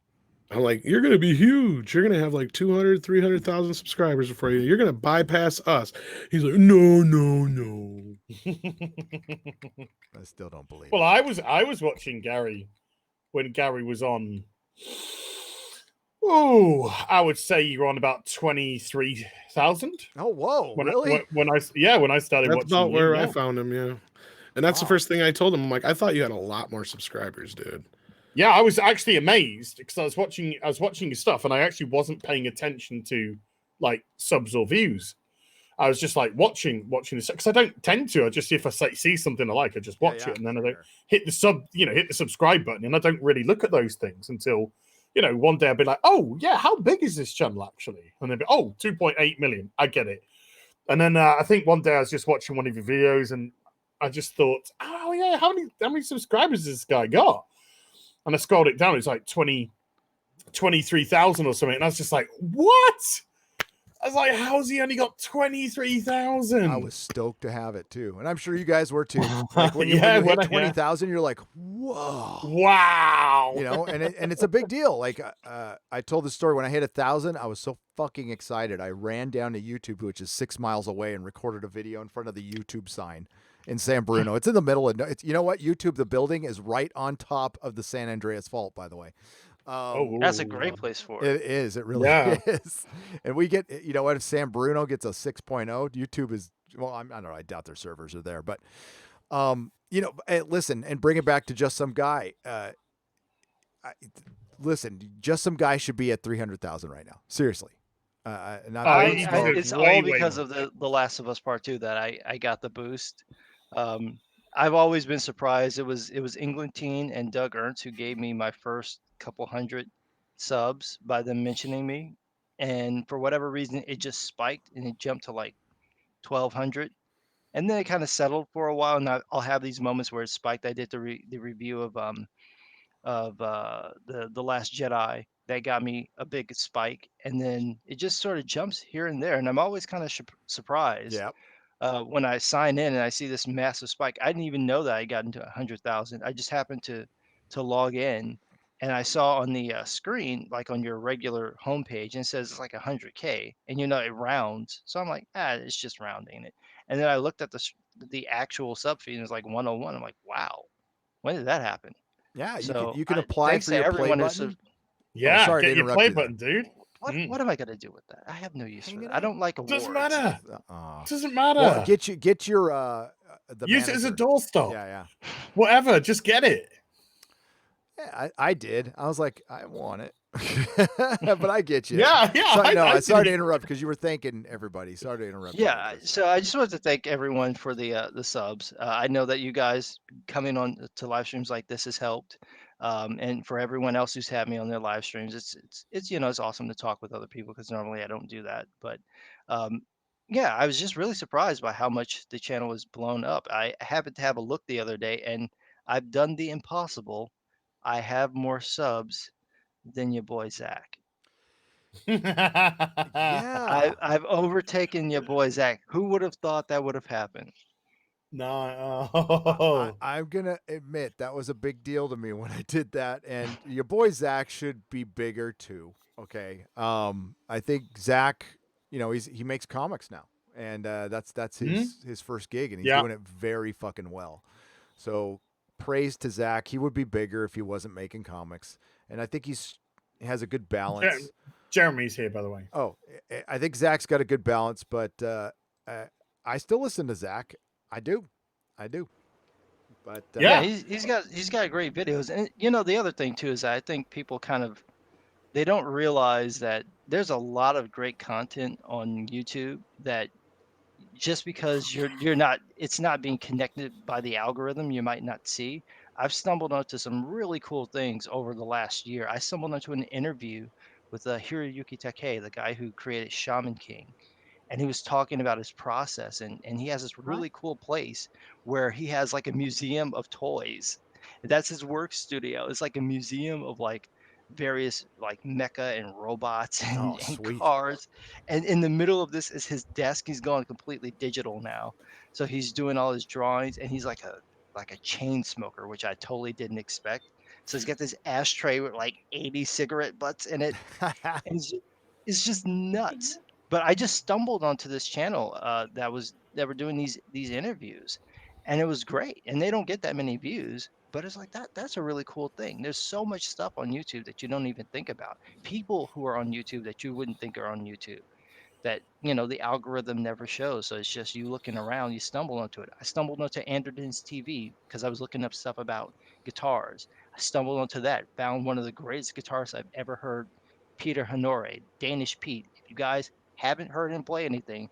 I'm like, you're going to be huge. You're going to have like 200, 300,000 subscribers before you. You're going to bypass us. He's like, no. I still don't believe Well, I was watching Gary when Gary was on. Oh, I would say you're on about 23,000. Oh, whoa, really? When I started That's watching. about where you, I found him, yeah. And that's the first thing I told him. I'm like, I thought you had a lot more subscribers, dude. Yeah, I was actually amazed because I was watching your stuff and I actually wasn't paying attention to like subs or views. I was just like watching this because I don't tend to. I just if I see something I like, I just watch it and then I don't hit the subscribe button, and I don't really look at those things until one day I'll be like, oh yeah, how big is this channel actually? And then be 2.8 million. I get it. And then I think one day I was just watching one of your videos and I just thought, oh yeah, how many subscribers has this guy got? And I scrolled it down. It's like 23,000 or something. And I was just like, what? I was like, how's he only got 23,000? I was stoked to have it too. And I'm sure you guys were too. Like when you hit 20,000, you're like, whoa. Wow. And it's a big deal. Like I told the story when I hit 1,000, I was so fucking excited. I ran down to YouTube, which is 6 miles away, and recorded a video in front of the YouTube sign in San Bruno. It's in the middle of you know what? YouTube, the building is right on top of the San Andreas Fault, by the way. That's a great place for it. It is. It really is. And we get, what if San Bruno gets a 6.0? YouTube is, well, I don't know. I doubt their servers are there, but, listen, and bring it back to Just Some Guy. Listen, Just Some Guy should be at 300,000 right now. Seriously. It's all because of the Last of Us Part 2 that I got the boost. I've always been surprised. It was Englentine and Doug Ernst who gave me my first couple hundred subs by them mentioning me, and for whatever reason it just spiked and it jumped to like 1,200, and then it kind of settled for a while. And I'll have these moments where it spiked. I did the review of the Last Jedi that got me a big spike, and then it just sort of jumps here and there, and I'm always kind of surprised. Yeah. When I sign in and I see this massive spike. I didn't even know that I got into 100,000. I just happened to log in, and I saw on the screen, like on your regular homepage, and it says it's like 100K, and it rounds. So I'm like, it's just rounding it. And then I looked at the actual sub feed, and it's like 101. I'm like, wow, when did that happen? Yeah, so you can apply for your play button. Yeah, sorry get your play button, dude. What am I gonna do with that? I have no use for that. I don't like awards. Doesn't matter. Doesn't matter. Well, get your the use it as a manager. doorstop. Yeah. Whatever, just get it. Yeah, I did. I was like, I want it. But I get you. Yeah. Sorry to interrupt because you were thanking everybody. Sorry to interrupt. Yeah, so I just wanted to thank everyone for the subs. I know that you guys coming on to live streams like this has helped, and for everyone else who's had me on their live streams, it's it's awesome to talk with other people because normally I don't do that. But yeah, I was just really surprised by how much the channel was blown up. I happened to have a look the other day, and I've done the impossible. I have more subs than your boy Zach. Yeah. I've overtaken your boy Zach. Who would have thought that would have happened? No. I'm gonna admit that was a big deal to me when I did that, and your boy Zach should be bigger too. Okay, I think Zach, he makes comics now, and that's his first gig, and he's doing it very fucking well. So praise to Zach. He would be bigger if he wasn't making comics, and I think he has a good balance. Jeremy's here, by the way. Oh, I think Zach's got a good balance, but I still listen to Zach. I do. But he's got great videos, and the other thing too is I think people they don't realize that there's a lot of great content on YouTube that just because it's not being connected by the algorithm, you might not see. I've stumbled onto some really cool things over the last year. I stumbled onto an interview with Hiroyuki Takei, the guy who created Shaman King. And he was talking about his process, and he has this really cool place where he has like a museum of toys. That's his work studio. It's like a museum of like various like mecha and robots and cars. And in the middle of this is his desk. He's gone completely digital now. So he's doing all his drawings, and he's like a chain smoker, which I totally didn't expect. So he's got this ashtray with like 80 cigarette butts in it. And it's just nuts. But I just stumbled onto this channel that were doing these interviews, and it was great. And they don't get that many views, but it's like that's a really cool thing. There's so much stuff on YouTube that you don't even think about. People who are on YouTube that you wouldn't think are on YouTube, that the algorithm never shows. So it's just you looking around, you stumble onto it. I stumbled onto Anderton's TV because I was looking up stuff about guitars. I stumbled onto that, found one of the greatest guitarists I've ever heard, Peter Honore, Danish Pete. If you guys haven't heard him play anything,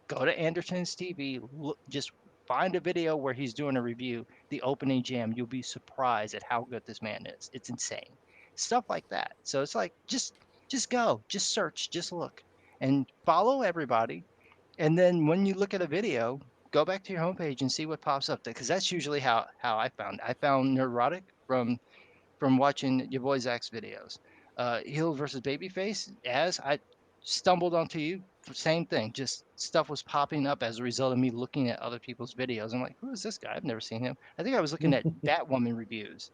go to Anderton's TV, look, just find a video where he's doing a review, the opening jam. You'll be surprised at how good this man is. It's insane. Stuff like that. So it's like just go, just search, just look, and follow everybody. And then when you look at a video, go back to your homepage and see what pops up. Because that's usually how I found. I found Nerdrotic from watching your boy Zach's videos. Heel versus Babyface, as I stumbled onto you, same thing. Just stuff was popping up as a result of me looking at other people's videos. I'm like, who is this guy? I've never seen him. I think I was looking at Batwoman reviews,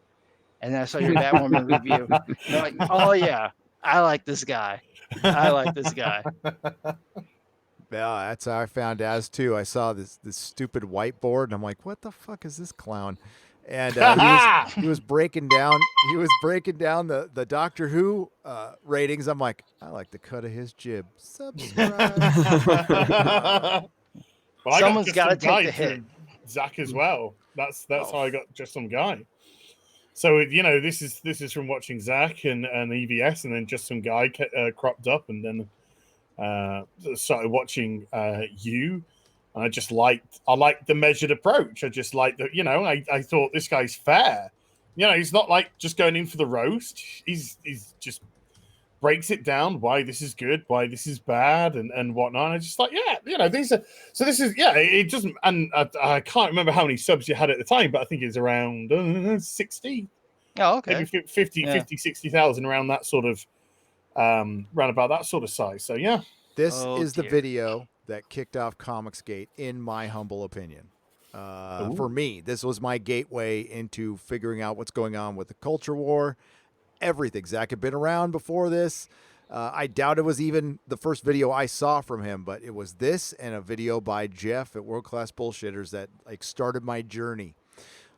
and then I saw your Batwoman review. And I'm like, oh yeah, I like this guy. I like this guy. Yeah, that's how I found Az too. I saw this stupid whiteboard, and I'm like, "What the fuck is this clown?" And he was breaking down the Doctor Who ratings. I'm like, I like the cut of his jib. Subscribe. Well, Someone's got gotta Just Some take Guy the hit. through Zach as well. That's how I got Just Some Guy. So this is from watching Zach and EVS, and then Just Some Guy cropped up, and then started watching you. And I liked the measured approach. I just liked that, I thought this guy's fair. He's not like just going in for the roast. He's just breaks it down why this is good, why this is bad, and whatnot. And I just thought, these are it doesn't, and I can't remember how many subs you had at the time, but I think it's around 60. Oh, okay. Maybe 50, 60,000, around that sort of round about that sort of size. So yeah. This is the video that kicked off Comicsgate, in my humble opinion. For me, this was my gateway into figuring out what's going on with the culture war, everything. Zach had been around before this. I doubt it was even the first video I saw from him, but it was this and a video by Jeff at World Class Bullshitters that started my journey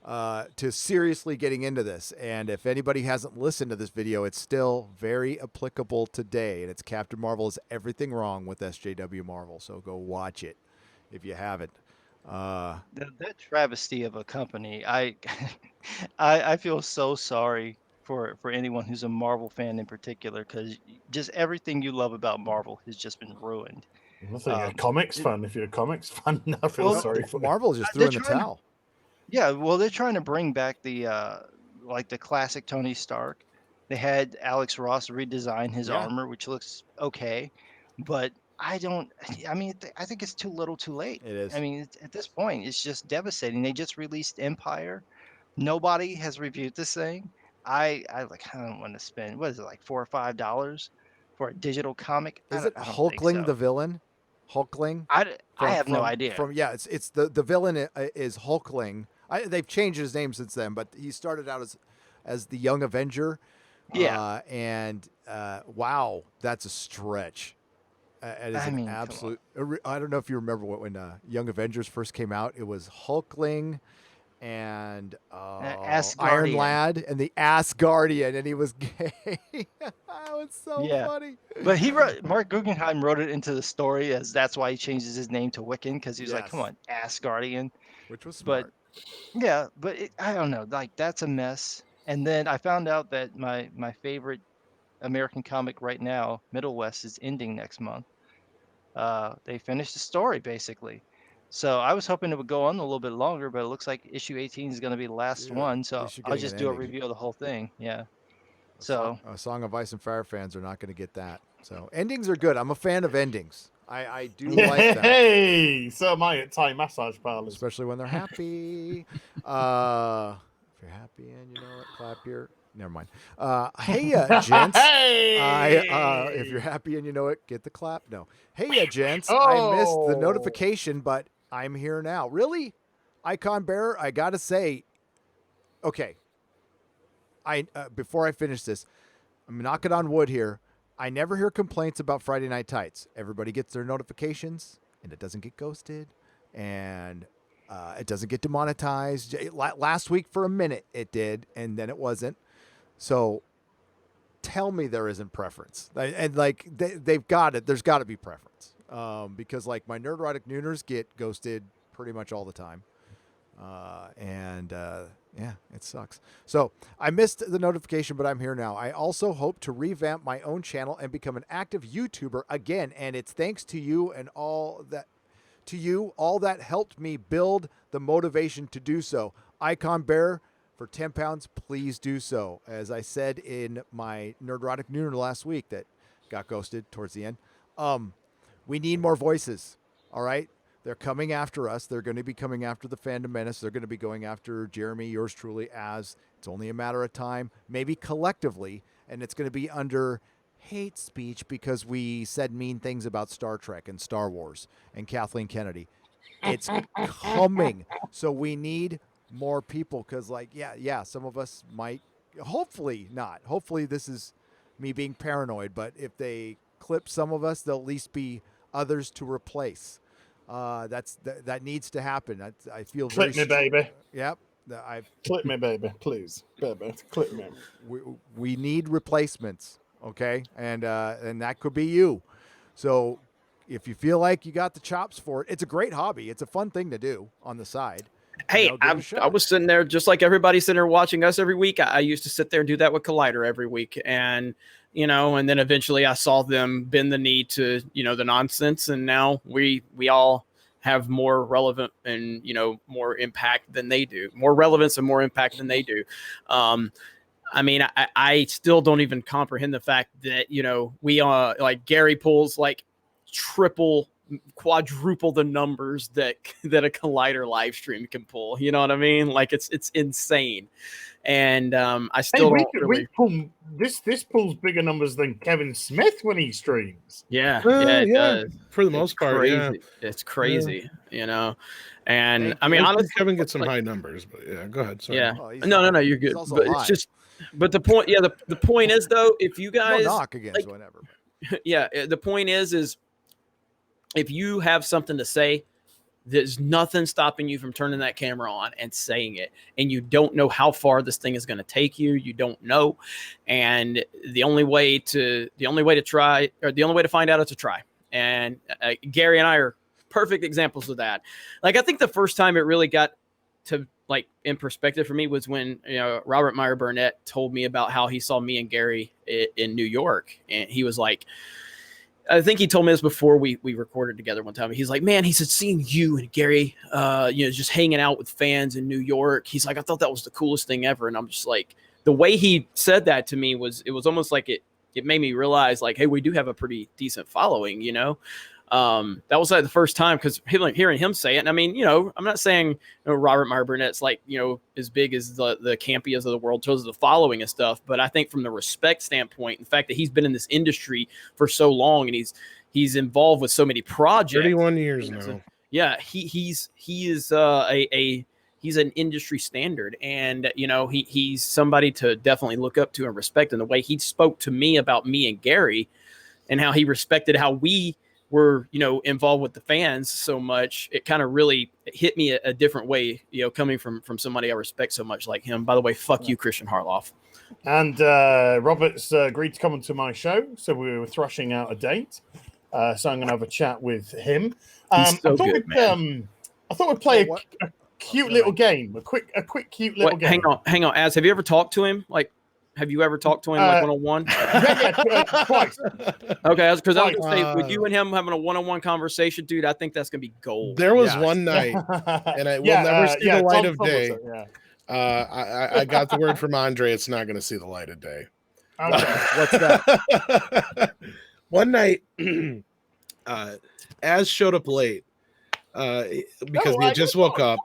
to seriously getting into this. And if anybody hasn't listened to this video, it's still very applicable today. And it's Captain Marvel's Everything Wrong with SJW Marvel. So go watch it if you haven't. That travesty of a company, I feel so sorry for anyone who's a Marvel fan in particular, because just everything you love about Marvel has just been ruined. If you're a comics fan, I feel sorry for Marvel just threw in the towel. Yeah, well, they're trying to bring back the the classic Tony Stark. They had Alex Ross redesign his armor, which looks okay, but I think it's too little, too late. It is. I mean, at this point, it's just devastating. They just released Empire. Nobody has reviewed this thing. I don't want to spend, what is it, like $4 or $5 for a digital comic? Is it Hulkling the villain? Hulkling? I have no idea. It's the villain is Hulkling. They've changed his name since then, but he started out as the Young Avenger. Yeah. Wow, that's a stretch. It is an absolute. I don't know if you remember when Young Avengers first came out. It was Hulkling and Iron Lad and the Asgardian, and he was gay. That was so funny. But Mark Guggenheim wrote it into the story as that's why he changes his name to Wiccan, because he was like, come on, Asgardian. Which was smart. But I don't know, like, that's a mess. And then I found out that my favorite American comic right now, Middle West, is ending next month. They finished the story basically. So I was hoping it would go on a little bit longer, but it looks like issue 18 is going to be the last one. So I'll just do a review of the whole thing. Yeah. A Song of Ice and Fire fans are not going to get that. So endings are good. I'm a fan of endings. I do like that. Hey, so am I at Thai massage parlors. Especially when they're happy. If you're happy and you know it, clap your. Never mind. Hey, gents. If you're happy and you know it, get the clap. No. Hey, gents. I missed the notification, but I'm here now. Really? Icon Bearer, I got to say, okay. Before I finish this, I'm knocking on wood here. I never hear complaints about Friday Night Tights. Everybody gets their notifications, and it doesn't get ghosted, and it doesn't get demonetized. Last week for a minute it did, and then it wasn't. So tell me there isn't preference. And like they've got it. There's got to be preference. Because like my Nerdrotic Nooners get ghosted pretty much all the time. Yeah, it sucks. So I missed the notification, but I'm here now. I also hope to revamp my own channel and become an active YouTuber again. And it's thanks to you and all that helped me build the motivation to do so. Icon Bear, for 10 pounds, please do so. As I said in my Nerdrotic Nooner last week that got ghosted towards the end, we need more voices. All right. They're coming after us. They're going to be coming after the Fandom Menace. They're going to be going after Jeremy, yours truly, as it's only a matter of time, maybe collectively, and it's going to be under hate speech because we said mean things about Star Trek and Star Wars and Kathleen Kennedy. It's coming. So we need more people because, like, yeah, some of us might, hopefully not. Hopefully this is me being paranoid, but if they clip some of us, there'll at least be others to replace. That needs to happen. I feel clip me, baby. Yep. Clip me, baby, please, baby, clip me. We need replacements, okay, and that could be you. So if you feel like you got the chops for it, it's a great hobby. It's a fun thing to do on the side. Hey, I was sitting there just like everybody sitting there watching us every week. I used to sit there and do that with Collider every week, and and then eventually I saw them bend the knee to the nonsense, and now we all have more relevant and more impact than they do, more relevance and more impact than they do. I mean, I still don't even comprehend the fact that we like Gary pulls like triple, quadruple the numbers that a Collider live stream can pull. You know what I mean? Like it's insane. And I still don't really pull this pulls bigger numbers than Kevin Smith when he streams. Yeah, it does. For the most part, crazy. yeah. It's crazy, And Thank I mean, you. honestly, Kevin gets some high numbers, but yeah, go ahead. Sorry. Yeah, no, you're good. But it's just, but the point, the point is though, if you guys knock against whatever. Yeah, the point is if you have something to say, there's nothing stopping you from turning that camera on and saying it. And you don't know how far this thing is going to take you. You don't know. And the only way to try, or the only way to find out is to try. And Gary and I are perfect examples of that. Like, I think the first time it really got to like in perspective for me was when Robert Meyer Burnett told me about how he saw me and Gary in New York. And he was like, I think he told me this before we recorded together one time. He's like, man, he said, seeing you and Gary, just hanging out with fans in New York. He's like, I thought that was the coolest thing ever. And I'm just like, the way he said that to me was almost like it made me realize like, hey, we do have a pretty decent following, That was like the first time because hearing him say it. And I mean, I'm not saying Robert Meyer Burnett's like, as big as the Campias of the world towards the following and stuff. But I think from the respect standpoint, the fact that he's been in this industry for so long and he's involved with so many projects. 31 years now. Yeah, he's an industry standard, and he's somebody to definitely look up to and respect. And the way he spoke to me about me and Gary, and how he respected how we were, involved with the fans so much, it kind of really hit me a different way, coming from somebody I respect so much like him. By the way, fuck you, Christian Harloff. And Robert's agreed to come onto my show, so we were thrashing out a date. So I'm going to have a chat with him. He's so good, man. I thought we'd play a cute little game, a quick cute little game. Hang on, Az, have you ever talked to him? Like, have you ever talked to him like one-on-one? Twice. Okay, because I was going to say, with you and him having a one-on-one conversation, dude, I think that's going to be gold. There was one night, and I will never see the light of day. I got the word from Andre. It's not going to see the light of day. Okay. What's that? One night, Az showed up late because he had just woke up.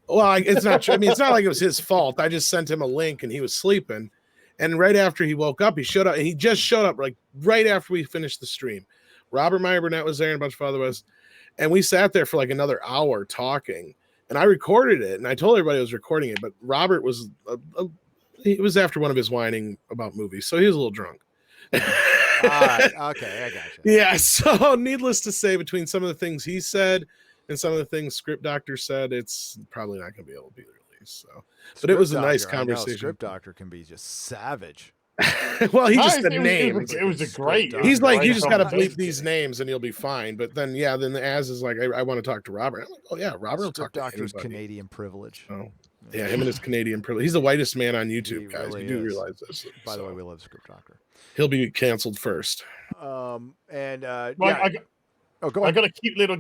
Well, it's not true. I mean, it's not like it was his fault. I just sent him a link, and he was sleeping. And right after he woke up, he showed up. And he just showed up like right after we finished the stream. Robert Meyer Burnett was there and a bunch of other of us. And we sat there for like another hour talking. And I recorded it. And I told everybody I was recording it. But Robert was, it was after one of his whining about movies. So he was a little drunk. All right. Okay, I gotcha. Yeah. So needless to say, between some of the things he said and some of the things Script Doctor said, it's probably not going to be able to be released. So, but it was a nice conversation. Script Doctor can be just savage. Well, he just Nice, said it names. was a great. He's like, you great just got to conversation. bleep these names and you'll be fine. But then, then the Az is like, I want to talk to Robert. I'm like, oh yeah, Robert will talk Script to Doctor's anybody. Canadian privilege. Oh, yeah, him and his Canadian privilege. He's the whitest man on YouTube, He guys. really You do is. realize this. By the way, we love Script Doctor. He'll be canceled first. Well, Right, yeah. Go on. I got a cute little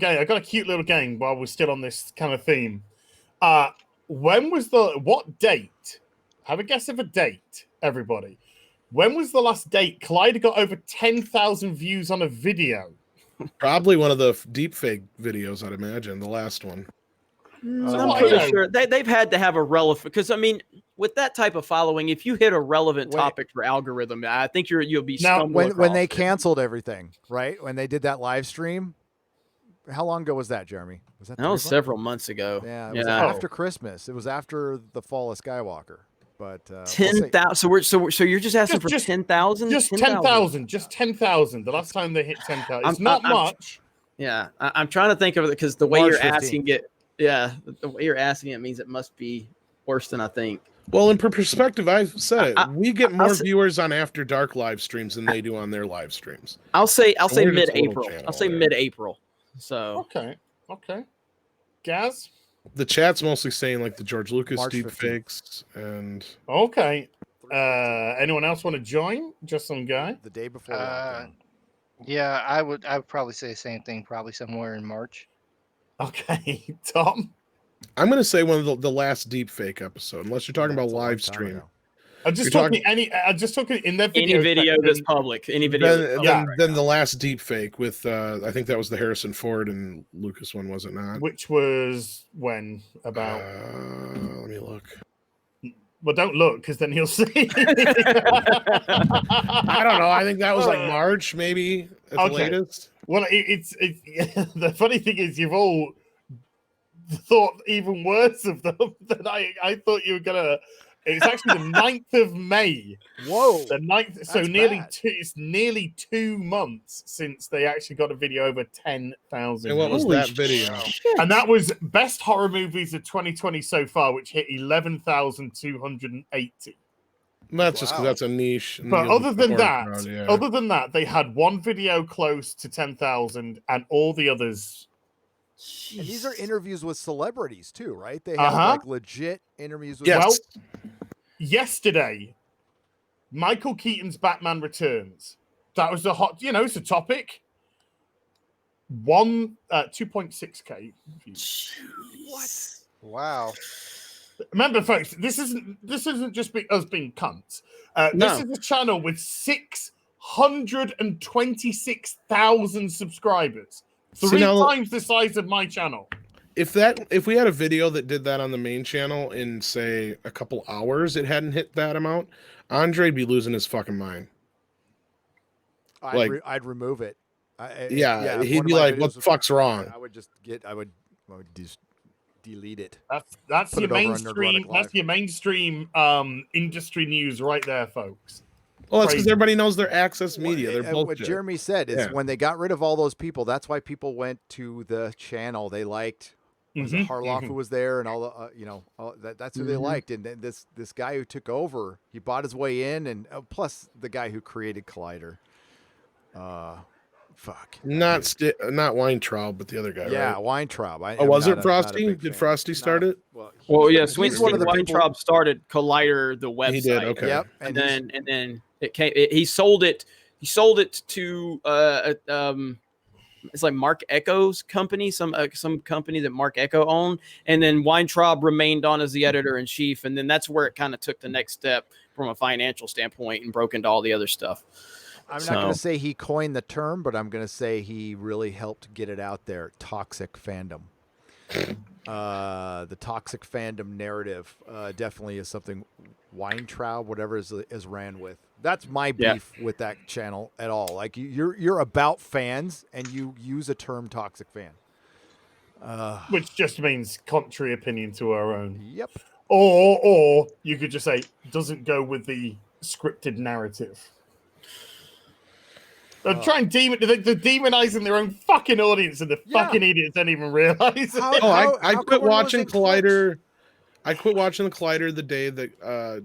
game while we're still on this kind of theme. When was what date? Have a guess of a date, everybody. When was the last date Collider got over 10,000 views on a video? Probably one of the deep fake videos, I'd imagine. The last one. I'm pretty sure they've had to have a relevant, because I mean, with that type of following, if you hit a relevant topic for algorithm, I think you'll be Now, stumbling when they across it. canceled everything, right? When they did that live stream, how long ago was that, Jeremy? Was that That was several months ago. Yeah, it was after Christmas. It was after the fall of Skywalker. But 10,000. So you're just asking for 10,000? Just 10,000. Just 10,000. The last time they hit 10,000. It's not much. Yeah, I'm trying to think of it because the way March you're 15th. asking it, the way you're asking it means it must be worse than I think. Well, in perspective, I've said it. We get more viewers on After Dark live streams than they do on their live streams. I'll say We're just a little mid-April. channel, I'll say yeah. mid-April. So Okay. Gaz? The chat's mostly saying like the George Lucas March deep 15th. fakes and Okay. Anyone else want to join? Just some guy? The day before lockdown. Yeah, I would probably say the same thing, probably somewhere in March. Okay. Tom? I'm going to say one of the last deep fake episode, unless you're talking about live stream. I'm just You're talking in their any video that's public, any video. that's public Then the last deep fake with I think that was the Harrison Ford and Lucas one, was it not? Which was when? About? Let me look. Well, don't look, because then he'll see. I don't know. I think that was like March, maybe at the latest. Well, it's the funny thing is you've all thought even worse of them than I thought you were gonna. It's actually the 9th of May. Whoa. The 9th. So That's nearly bad. it's nearly 2 months since they actually got a video over 10,000. And what was views. that video? And that was best horror movies of 2020 so far, which hit 11,280. That's just because that's a niche. But other than horror that, crowd, yeah. they had one video close to 10,000, and all the others. And these are interviews with celebrities too, right? They have like legit interviews with Well, yesterday, Michael Keaton's Batman Returns. That was it's a topic. 2.6K views. What? Wow. Remember, folks, this isn't just us being cunts. This is a channel with 626,000 subscribers. Three times the size of my channel. If we had a video that did that on the main channel in say a couple hours, it hadn't hit that amount, Andre'd be losing his fucking mind. I'd remove it. He'd be like, "What the fuck's wrong?" I would just delete it. That's Put your it over on mainstream. Nerdrotic Live. That's your mainstream industry news right there, folks. Well, it's because everybody knows they're access media. They're bullshit. What Jeremy said is when they got rid of all those people, that's why people went to the channel they liked. Harloff who was there, and all the that's who they liked. And then this guy who took over, he bought his way in, and plus the guy who created Collider. Not Weintraub, but the other guy. Yeah, right? Weintraub. Was it Frosty? Did Frosty start it? Well, yes. he's one of the Weintraub started Collider, the website. He did. Okay. Yep. And then it came. He sold it. He sold it to it's like Mark Echo's company, some company that Mark Echo owned, and then Weintraub remained on as the editor in chief, and then that's where it kind of took the next step from a financial standpoint and broke into all the other stuff. I'm not going to say he coined the term, but I'm going to say he really helped get it out there. Toxic fandom. The toxic fandom narrative definitely is something Weintraub, whatever is ran with. That's my beef with that channel at all. Like you're about fans and you use a term toxic fan. Which just means contrary opinion to our own. Yep. Or you could just say doesn't go with the scripted narrative. They're trying they're demonizing their own fucking audience, and the fucking idiots don't even realize it. I quit watching Collider. I quit watching the Collider the day that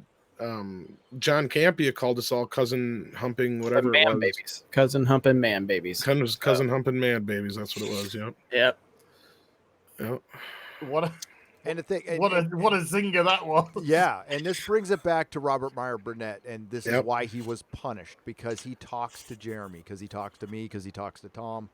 John Campia called us all cousin humping, whatever it Man was. babies. Cousin humping man babies. Cousin humping man babies. That's what it was. Yep. Yep. Yep. What a And the thing, what a zinger that was. Yeah, and this brings it back to Robert Meyer Burnett, and this is Yep. why he was punished, because he talks to Jeremy, because he talks to me, because he talks to Tom.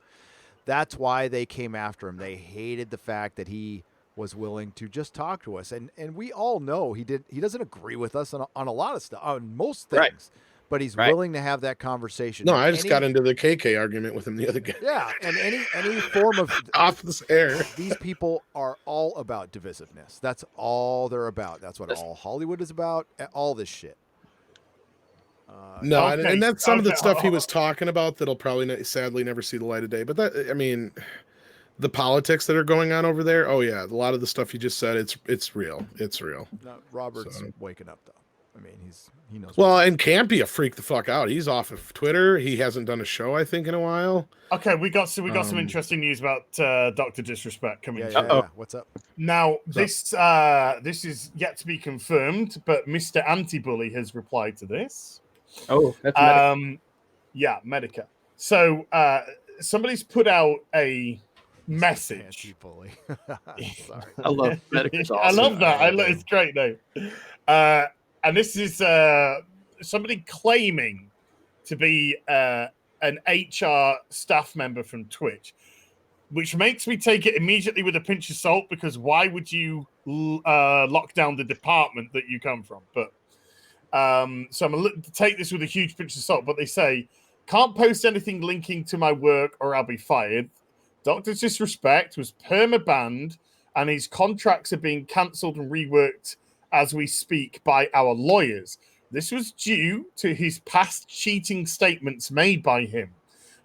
That's why they came after him. They hated the fact that he was willing to just talk to us, and we all know he doesn't agree with us on a lot of stuff, on most things. Right. But he's willing to have that conversation. No, I just got into the KK argument with him the other day. Yeah, and any form of off this air. These people are all about divisiveness. That's all they're about. That's what all Hollywood is about. All this shit. No, and that's some of the stuff he was talking about that'll probably sadly never see the light of day. But that, I mean, the politics that are going on over there. Oh yeah, a lot of the stuff you just said, it's real. It's real. No, Robert's waking up though. I mean, he knows. Well, and Campia freaked the fuck out. He's off of Twitter. He hasn't done a show, I think, in a while. Okay, we got some interesting news about Dr. Disrespect coming. Yeah. What's up? Now, this is yet to be confirmed, but Mr. Anti-Bully has replied to this. Oh, that's Medica. Yeah, Medica. So somebody's put out a message. Anti-Bully. Sorry. I love Medica's awesome. I love that. It's great though. And this is somebody claiming to be an HR staff member from Twitch, which makes me take it immediately with a pinch of salt, because why would you lock down the department that you come from? But so I'm going to take this with a huge pinch of salt. But they say, can't post anything linking to my work or I'll be fired. Dr. Disrespect was perma-banned and his contracts are being cancelled and reworked as we speak by our lawyers. This was due to his past cheating statements made by him.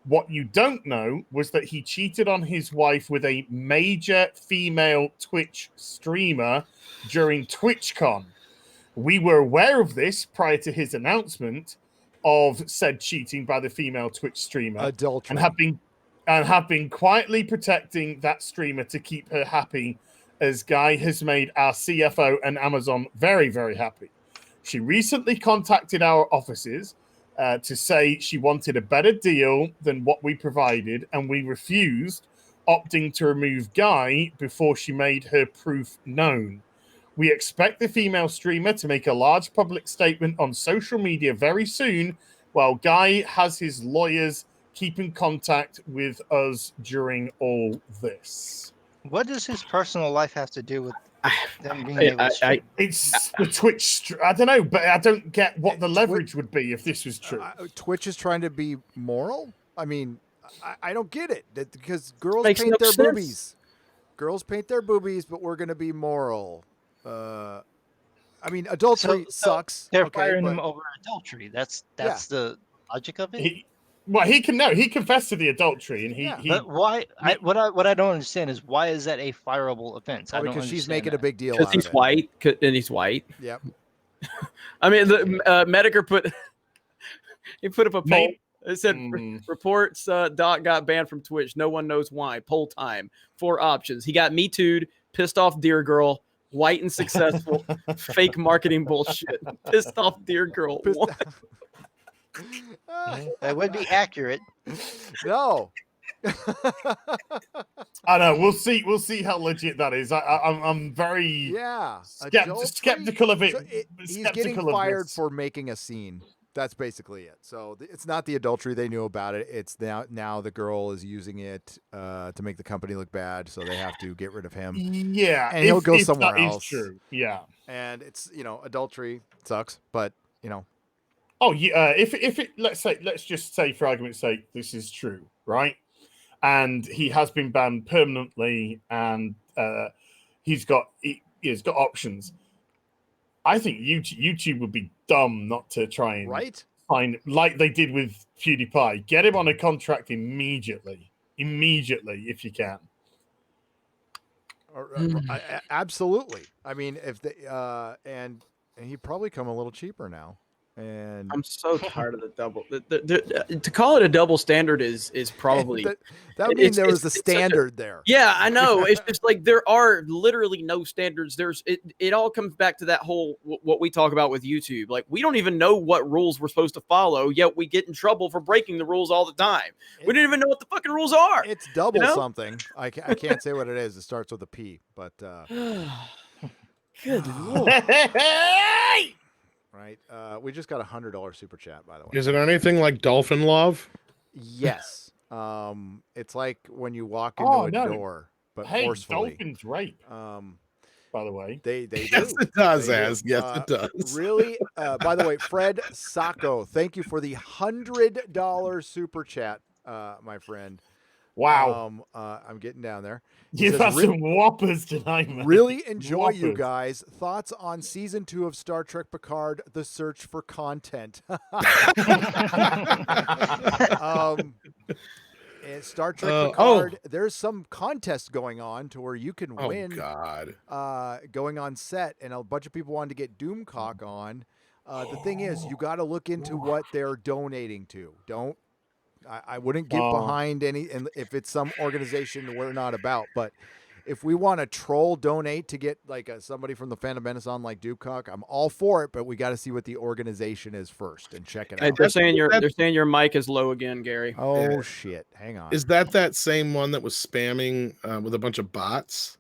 What you don't know was that he cheated on his wife with a major female Twitch streamer during TwitchCon. We were aware of this prior to his announcement of said cheating by the female Twitch streamer. Adultery. And have been quietly protecting that streamer to keep her happy, as Guy has made our CFO and Amazon very, very happy. She recently contacted our offices to say she wanted a better deal than what we provided, and we refused, opting to remove Guy before she made her proof known. We expect the female streamer to make a large public statement on social media very soon, while Guy has his lawyers keep in contact with us during all this. What does his personal life have to do with them being able to stream? It's the Twitch. I don't know, but I don't get what the leverage would be if this was true. Twitch is trying to be moral. I mean, I don't get it, because girls Makes paint no their sense. boobies. Girls paint their boobies, but we're going to be moral. I mean, adultery sucks. They're okay, firing but- him over adultery. That's the logic of it. He confessed to the adultery, and he But why? What I don't understand is, why is that a fireable offense? I don't because she's understand making that. a big deal Because out he's of it. white, and he's white. Yep. I mean, the Mediker he put up a poll. It said reports Doc got banned from Twitch. No one knows why. Poll time. 4 options. He got Me Too'd, pissed off Dear Girl, white and successful, fake marketing bullshit. Pissed off Dear Girl. That would be accurate. No. I know. We'll see how legit that is. I'm very skeptical of it. So he's getting fired for making a scene. That's basically it. So it's not the adultery they knew about it. It's now the girl is using it to make the company look bad, so they have to get rid of him. Yeah, and he'll go if somewhere that is else. true. Yeah, and it's adultery sucks, but Oh yeah, if it let's just say for argument's sake this is true, right? And he has been banned permanently, and he's got options. I think YouTube would be dumb not to try and find, like they did with PewDiePie, get him on a contract immediately if you can. Absolutely. I mean, if they and he'd probably come a little cheaper now. And I'm so tired of the double. To call it a double standard is probably that would mean there was a standard there. Yeah, I know. It's just like there are literally no standards. It all comes back to that whole what we talk about with YouTube. Like we don't even know what rules we're supposed to follow, yet we get in trouble for breaking the rules all the time. We don't even know what the fucking rules are. It's double something. I can't say what it is. It starts with a P, but good lord. Right. We just got $100 super chat, by the way. Is it anything like Dolphin Love? Yes. It's like when you walk into a door, but forcefully. Dolphins rape. By the way, they Yes, do. it does, They do. Az. Yes, it does. Really? By the way, Fred Sacco, thank you for the $100 super chat, my friend. Wow. I'm getting down there. You've had some whoppers tonight, man. Really enjoy you Whoppers. guys. Thoughts on season 2 of Star Trek Picard, The Search for Content? And Star Trek Picard, there's some contest going on to where you can win. God. Going on set, and a bunch of people wanted to get Doomcock on. The thing is, you got to look into what they're donating to. I wouldn't get behind any, and if it's some organization we're not about, but if we want to troll donate to get like somebody from the Phantom Menace on like Doomcock, I'm all for it, but we got to see what the organization is first and check it out. They're saying your mic is low again, Gary. Oh shit! Hang on. Is that same one that was spamming with a bunch of bots?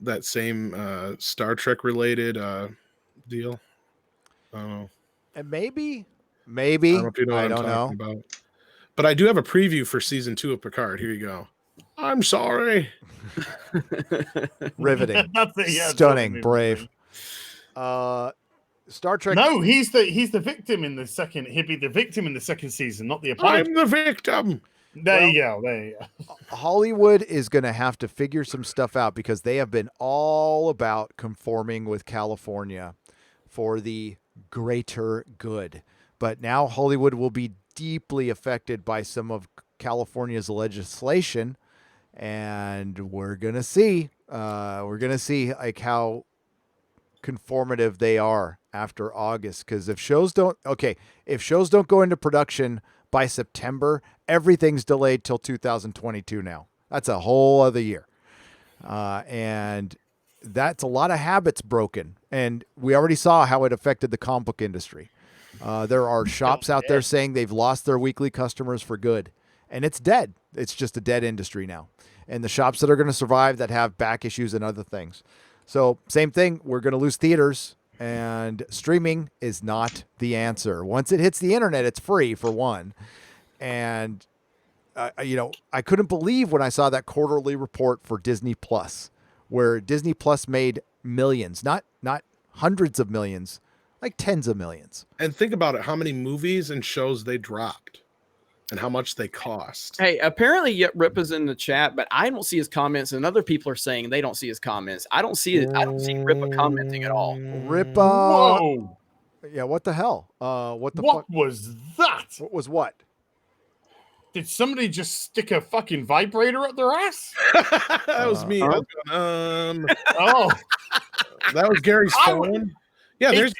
That same Star Trek related deal? Oh, and maybe. I don't know if you know what I I'm don't talking know. about. But I do have a preview for season 2 of Picard. Here you go. I'm sorry. Riveting. Yeah, Stunning. Brave. Star Trek. No, he's the victim in the second. He'd be the victim in the second season, not the opponent. I'm the victim. There you go. Hollywood is going to have to figure some stuff out because they have been all about conforming with California for the greater good. But now Hollywood will be deeply affected by some of California's legislation, and we're gonna see. We're gonna see like how conformative they are after August. Because if shows don't go into production by September, everything's delayed till 2022. Now that's a whole other year, and that's a lot of habits broken. And we already saw how it affected the comic book industry. There are shops out there saying they've lost their weekly customers for good, and it's dead. It's just a dead industry now. And the shops that are going to survive that have back issues and other things. So same thing. We're going to lose theaters, and streaming is not the answer. Once it hits the internet, it's free for one. And, I couldn't believe when I saw that quarterly report for Disney Plus, where Disney Plus made millions, not hundreds of millions, like tens of millions. And think about it, how many movies and shows they dropped and how much they cost. Hey, apparently Rip is in the chat, but I don't see his comments, and other people are saying they don't see his comments. I don't see Rippa commenting at all. Rippa. Whoa. Yeah, what the hell? What What was that? What was what? Did somebody just stick a fucking vibrator up their ass? That was me. Oh. That was Gary's phone. Yeah, there's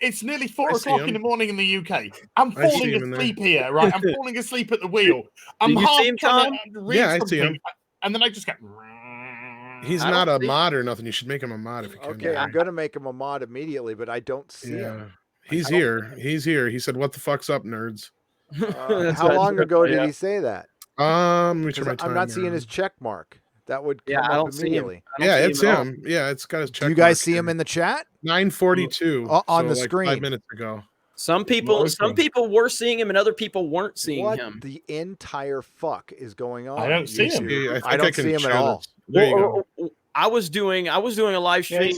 it's nearly 4 o'clock in the morning in the UK. I'm I see falling him in asleep here, right? I'm falling asleep at the wheel. I'm Did you see him, Tom? Yeah, I see him. And then I just go. He's not a mod or nothing. You should make him a mod if you can. Okay, I'm going to make him a mod immediately, but I don't see him. He's here. He's here. He said, "What the fuck's up, nerds?" How long ago did he say that? Let me check my I'm not seeing timeline. his check mark. That would come I up don't see him. immediately. Yeah, it's him. Yeah, it's got his check. Do you guys mark see him here. in the chat? 9:42 on the like screen. 5 minutes ago. Some people were seeing him, and other people weren't seeing What him. the entire fuck is going on? I don't see him. I don't see him at all. There you go. I was doing a live stream.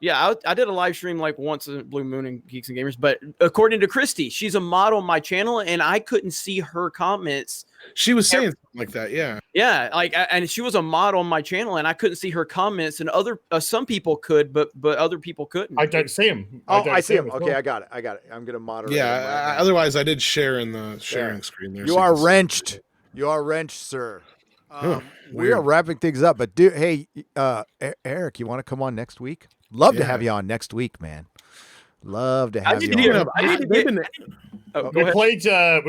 I did a live stream like once in Blue Moon and Geeks and Gamers. But according to Christy, she's a mod on my channel, and I couldn't see her comments. She was saying something like that. Yeah. Yeah, and she was a mod on my channel, and I couldn't see her comments. And other some people could, but other people couldn't. I don't see him. I see him. as Okay, well. I got it. I'm gonna moderate. him Yeah. right now. Otherwise, I did share in the sharing screen there. You so are can see. wrenched. You are wrenched, sir. We weird. are wrapping things up, but hey, Eric, you want to come on next week? Love to have you on next week, man. Love to I have need you to on. get. I need to They've get. been- Oh, go We ahead.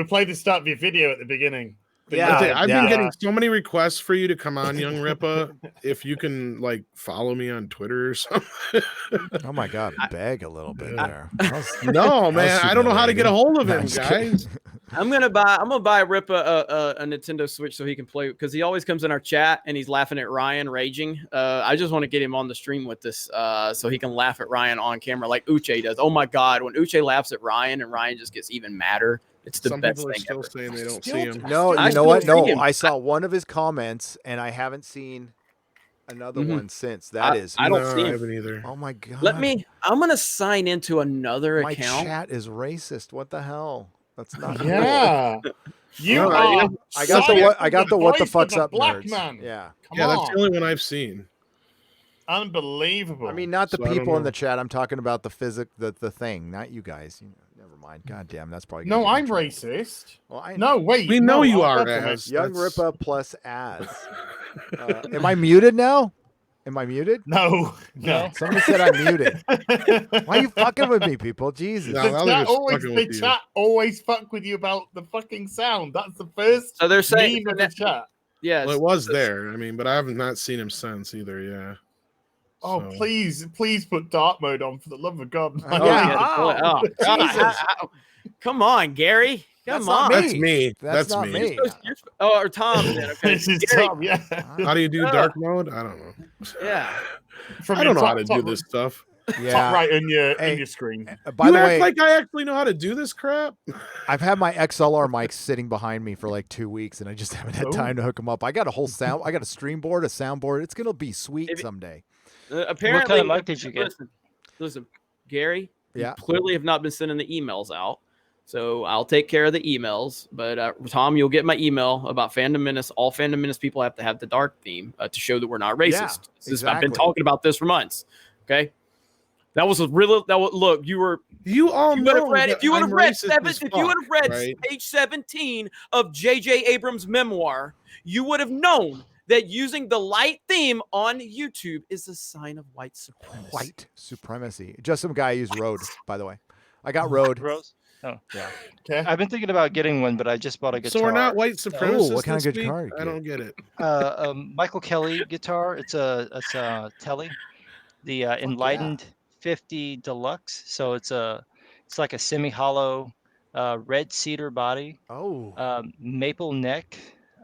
played the start of your video at the beginning. Yeah, I've yeah. been getting so many requests for you to come on, Young Ripa. If you can like follow me on Twitter or something. Oh my God, beg a little bit there. No, man, I don't know how to get a hold of No, him, I'm just kidding. guys. I'm gonna buy Rip a Nintendo Switch so he can play, because he always comes in our chat and he's laughing at Ryan raging. I just want to get him on the stream with this so he can laugh at Ryan on camera like Uche does. Oh my God, when Uche laughs at Ryan and Ryan just gets even madder, it's the Some best people are thing still ever. saying they don't see him. No, I you know still what? see No, him. I saw one of his comments, and I haven't seen another Mhm. one since. That is, I don't No, see I him. haven't either. oh my God. I'm gonna sign into another My account. chat is racist. What the hell? That's not cool. Yeah. You No, are. I got the signing what? I got the what the voice of fucks a up black nerds. man. Yeah. Come Yeah, on. that's the only one I've seen. Unbelievable. I mean, not the So I don't people in know. the chat. I'm talking about the the thing, not you guys. Never mind. God damn, that's probably. no, gonna I'm get me in racist. trouble. Well, I No, wait. We know no, you I'm are, definitely Az. Young That's- Ripa plus ads. Am I muted now? Am I muted? No, no. Somebody said I'm muted. Why are you fucking with me, people? Jesus. No, now they're just fucking with you. chat always fuck with you about the fucking sound. That's the first So they're saying, meme of the chat. yes. Well, it was there. I mean, but I have not seen him since either. Yeah. Oh, So- please put dark mode on for the love of God. Yeah. Oh, God. Jesus. Come on, Gary. Come That's on. not That's me. me. That's That's not me. me. Oh, or Tom then. Okay. This is Gary, Tom, yeah. How do you do dark mode? I don't know. yeah. From I your don't know how top- to top- do this stuff. Yeah. Top right in your Hey, screen. By You the act way, like I actually know how to do this crap. I've had my XLR mics sitting behind me for like 2 weeks, and I just haven't had Oh. time to hook them up. I got a whole sound. I got a stream board, a soundboard. It's gonna be sweet If- someday. Apparently, What kind of mic did you get? Listen, Gary. Yeah. You clearly have not been sending the emails out, so I'll take care of the emails. But Tom, you'll get my email about Fandom Menace. All Fandom Menace people have to have the dark theme to show that we're not racist. I've been exactly. talking about this for months. Okay. Look, you were. You all You would have know read that if you would I'm have read racist seven, as if you would have fuck, read right? page 17 of J.J. Abrams' memoir, you would have known that using the light theme on YouTube is a sign of white supremacy. White supremacy. Just some guy used Road, by the way. I got Road. Rose? Oh, Yeah. Okay. I've been thinking about getting one, but I just bought a guitar. So we're not white supremacists. what kind of this guitar week? you I don't get it. Michael Kelly guitar. It's a Telly, the Enlightened 50 Deluxe. So it's like a semi-hollow red cedar body, Oh. maple neck,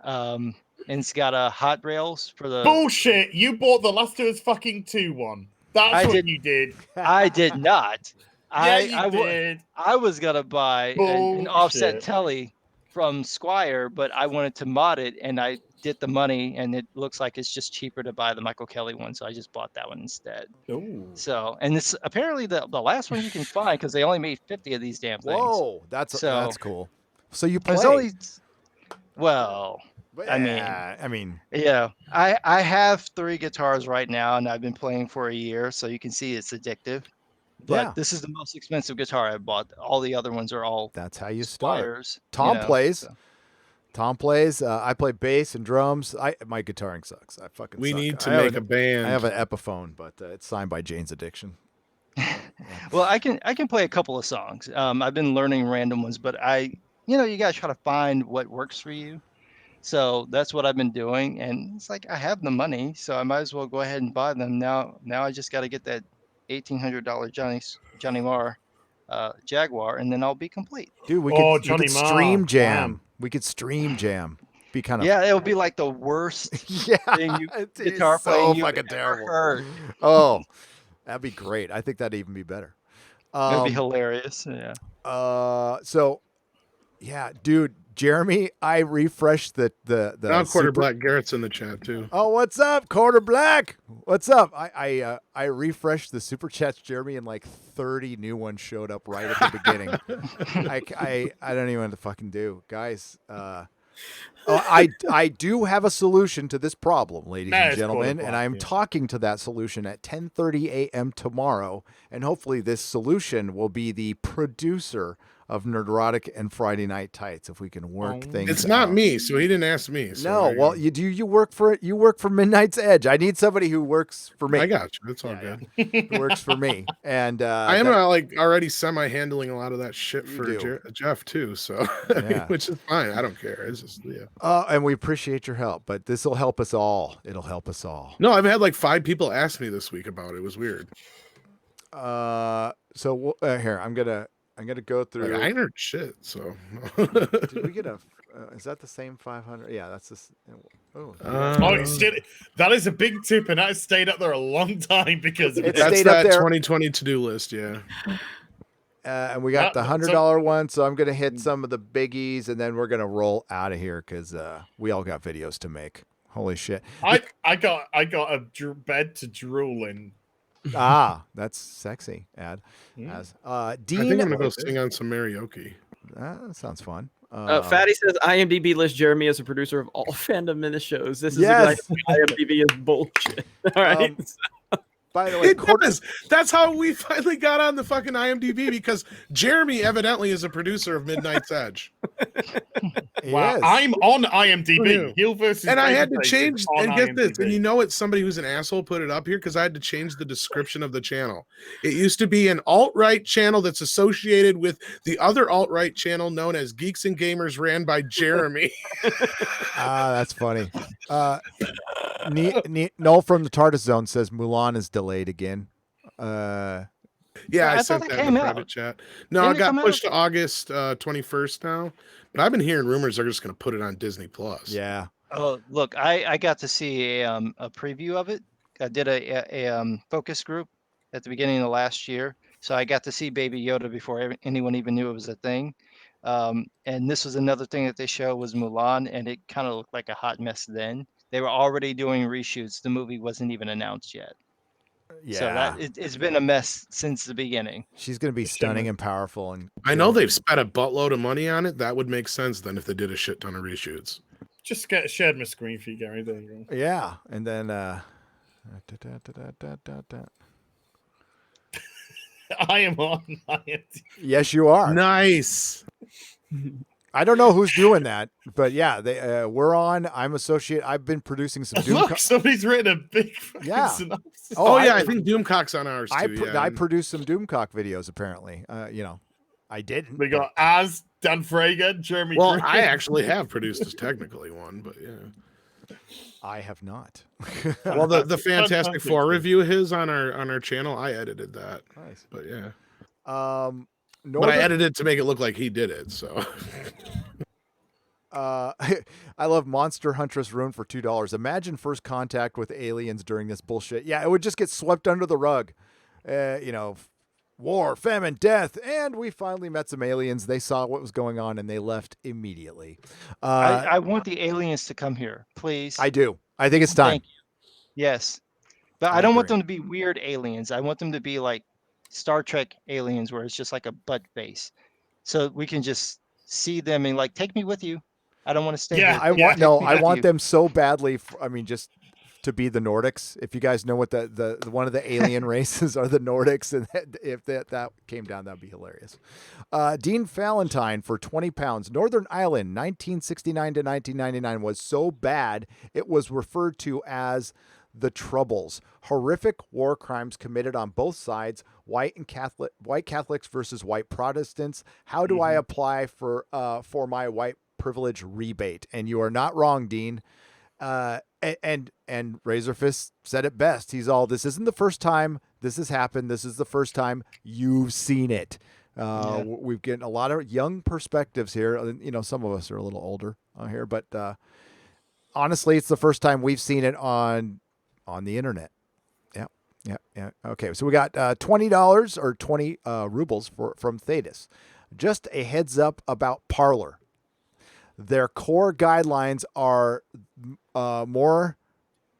and it's got hot rails for the. Bullshit! You bought the Last of Us fucking 2 one. That's I what did- you did. I did not. Yeah, you did. I was gonna buy an offset Bullshit. telly from Squire, but I wanted to mod it, and I did the money, and it looks like it's just cheaper to buy the Michael Kelly one, so I just bought that one instead. Ooh. So, and it's apparently the last one you can find because they only made 50 of these damn things. Whoa, that's So- cool. So you play? There's only, well, I mean, Yeah, I mean, yeah, I have 3 guitars right now, and I've been playing for a year, so you can see it's addictive. But Yeah. this is the most expensive guitar I bought. All the other ones are all that's how you start. Squires. Tom you know, plays. so. Tom plays. I play bass and drums. My guitaring sucks. I fucking. We suck. need to I have make an- a band. I have an Epiphone, but it's signed by Jane's Addiction. Well, I can play a couple of songs. I've been learning random ones, but you gotta try to find what works for you. So that's what I've been doing, and it's like I have the money, so I might as well go ahead and buy them now. Now I just got to get that $1,800 Johnny Marr Jaguar, and then I'll be complete. Dude, we Oh, could Johnny Marr, stream jam. damn. We could stream jam. Be kind of Yeah, it'll be like the worst yeah. thing you It is guitar so playing you've fucking ever terrible. heard. Oh, that'd be great. I think that'd even be better. It'd be hilarious. Yeah. So, yeah, dude, Jeremy, I refreshed the Now Quarter super- Black Garrett's in the chat too. Oh, what's up, Quarter Black? What's up? I refreshed the super chats, Jeremy, and like 30 new ones showed up right at the beginning. I don't even know what to fucking do, guys. I do have a solution to this problem, ladies and Nice, gentlemen, Quarter and Black, I'm yeah. talking to that solution at 10:30 a.m. tomorrow, and hopefully this solution will be the producer of Nerdrotic and Friday Night Tights if we can work things. It's not out. me, so he didn't ask me. So No, well, you work for it. You work for Midnight's Edge. I need somebody who works for me. I got you. It's all good. Who works for me, and I am like already semi-handling a lot of that shit for Jeff too. So, which is fine. I don't care. It's just and we appreciate your help, but this will help us all. It'll help us all. No, I've had like 5 people ask me this week about it. It was weird. So here I'm gonna go through. I heard shit. So did we get a? Is that the same 500? Yeah, that's this. That is a big tip, and that stayed up there a long time because of that's that 2020 to-do list. Yeah. And we got the $100 one, so I'm gonna hit some of the biggies, and then we're gonna roll out of here because we all got videos to make. Holy shit! I got a bed to drool in. That's sexy. Dean, I think I'm gonna go sing on some karaoke. That sounds fun. Fatty says IMDb lists Jeremy as a producer of all fandom mini shows. This is exactly IMDb is bullshit. All right. By the way, that's how we finally got on the fucking IMDb because Jeremy evidently is a producer of Midnight's Edge. Wow, I'm on IMDb. Heel versus and I had to change and get this. And you know it's somebody who's an asshole put it up here because I had to change the description of the channel. It used to be an alt-right channel that's associated with the other alt-right channel known as Geeks and Gamers, ran by Jeremy. That's funny. Noel from the TARDIS Zone says Mulan is delayed again. I sent that in the private chat. No, it got pushed to August 21st now. But I've been hearing rumors they're just going to put it on Disney Plus. Yeah. Oh, look, I got to see a preview of it. I did a focus group at the beginning of last year, so I got to see Baby Yoda before anyone even knew it was a thing. And this was another thing that they showed was Mulan, and it kind of looked like a hot mess then. They were already doing reshoots. The movie wasn't even announced yet. Yeah. So it's been a mess since the beginning. She's going to be stunning and powerful. And I know they've spent a buttload of money on it. That would make sense then if they did a shit ton of reshoots. Just shared my screen for you, Gary. There you go. Yeah. And then I am on IMDb. Yes, you are. Nice. I don't know who's doing that, but yeah, we're on. I'm associate. I've been producing some Doom. Look, somebody's written a big synopsis. I think Doomcock's on ours too. I produced some Doomcock videos. Apparently, I didn't. We got Dan Frager, Jeremy. Well, Green. I actually have produced technically one, but yeah, I have not. Well, the Fantastic Four review his on our channel, I edited that. Nice, but yeah. But I edited to make it look like he did it. So, I love Monster Huntress Rune for $2. Imagine first contact with aliens during this bullshit. Yeah, it would just get swept under the rug. War, famine, death, and we finally met some aliens. They saw what was going on and they left immediately. I want the aliens to come here, please. I do. I think it's time. Thank you. Yes, but I don't want them to be weird aliens. I want them to be like Star Trek aliens where it's just like a butt base, so we can just see them and like take me with you. I don't want to stay. Yeah, I want them so badly. Just to be the Nordics. If you guys know what the one of the alien races are, the Nordics, and if that came down, that'd be hilarious. Dean Valentine for £20. Northern Ireland, 1969 to 1999 was so bad it was referred to as the Troubles. Horrific war crimes committed on both sides, white Catholics versus white Protestants. How do I apply for my white privilege rebate? And you are not wrong, Dean. And Razorfist said it best. He's all, this isn't the first time this has happened. This is the first time you've seen it. We've getting a lot of young perspectives here. Some of us are a little older here, but honestly, it's the first time we've seen it on the internet. Yeah. Okay, so we got $20 or 20 rubles from Thetis. Just a heads up about Parler. Their core guidelines are more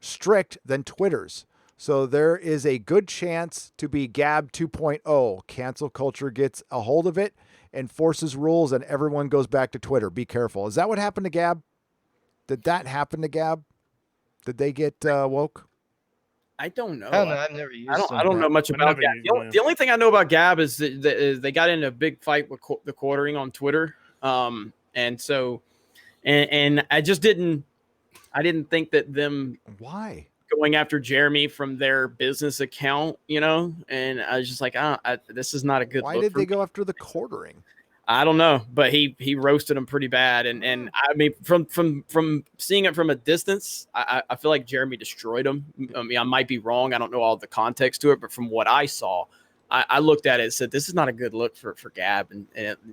strict than Twitter's. So there is a good chance to be Gab 2.0. Cancel culture gets a hold of it, enforces rules, and everyone goes back to Twitter. Be careful. Is that what happened to Gab? Did that happen to Gab? Did they get woke? I don't know. I don't know. I've never used I don't know much I've about never Gab. used The only thing I know about Gab is that they got into a big fight with the quartering on Twitter. And so, and I just didn't think that them Why going after Jeremy from their business account, and I was just like, this is not a good why look did for they me. go after the quartering? I don't know, but he roasted him pretty bad, and I mean from seeing it from a distance, I feel like Jeremy destroyed him. I mean, I might be wrong. I don't know all the context to it, but from what I saw, I looked at it and said this is not a good look for Gab, and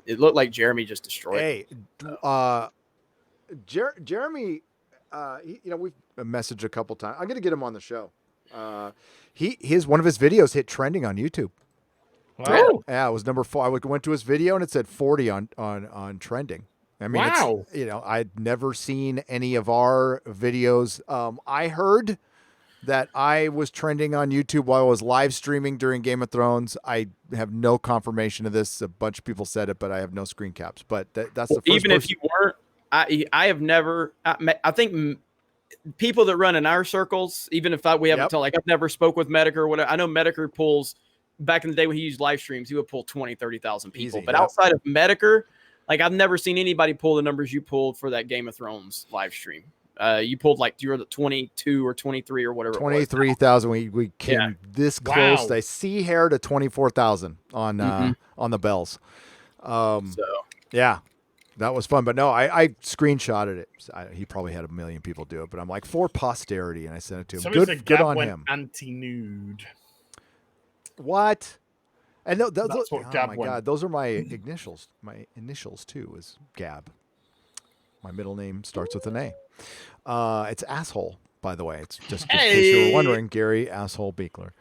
it looked like Jeremy just destroyed him. Jeremy, we've messaged a couple times. I'm gonna get him on the show. One of his videos hit trending on YouTube. Wow. Yeah, it was number 4. I went to his video and it said 40 on trending. I mean, Wow. I'd never seen any of our videos. I heard that I was trending on YouTube while I was live streaming during Game of Thrones. I have no confirmation of this. A bunch of people said it, but I have no screen caps. But that's the first. Even if you weren't, I have never. I think people that run in our circles, even if we haven't told, like I've never spoke with Medic or whatever. I know Medicer pulls. Back in the day when he used live streams, he would pull 20, 30,000 people. Easy, but outside of Medicer, like I've never seen anybody pull the numbers you pulled for that Game of Thrones live stream. You pulled you're the 22 or 23 or whatever. 23,000. We came this close. Wow. I see hair to 24,000 on the bells. Yeah, that was fun. But no, I screenshotted it. He probably had 1 million people do it, but I'm like, for posterity, and I sent it to him. So Good on him. Anti-nude. What? And That's what Gab went. God, those are my initials. My initials too is Gab. My middle name starts with an A. It's asshole, by the way. It's just in case you were wondering, Gary Asshole Beekler.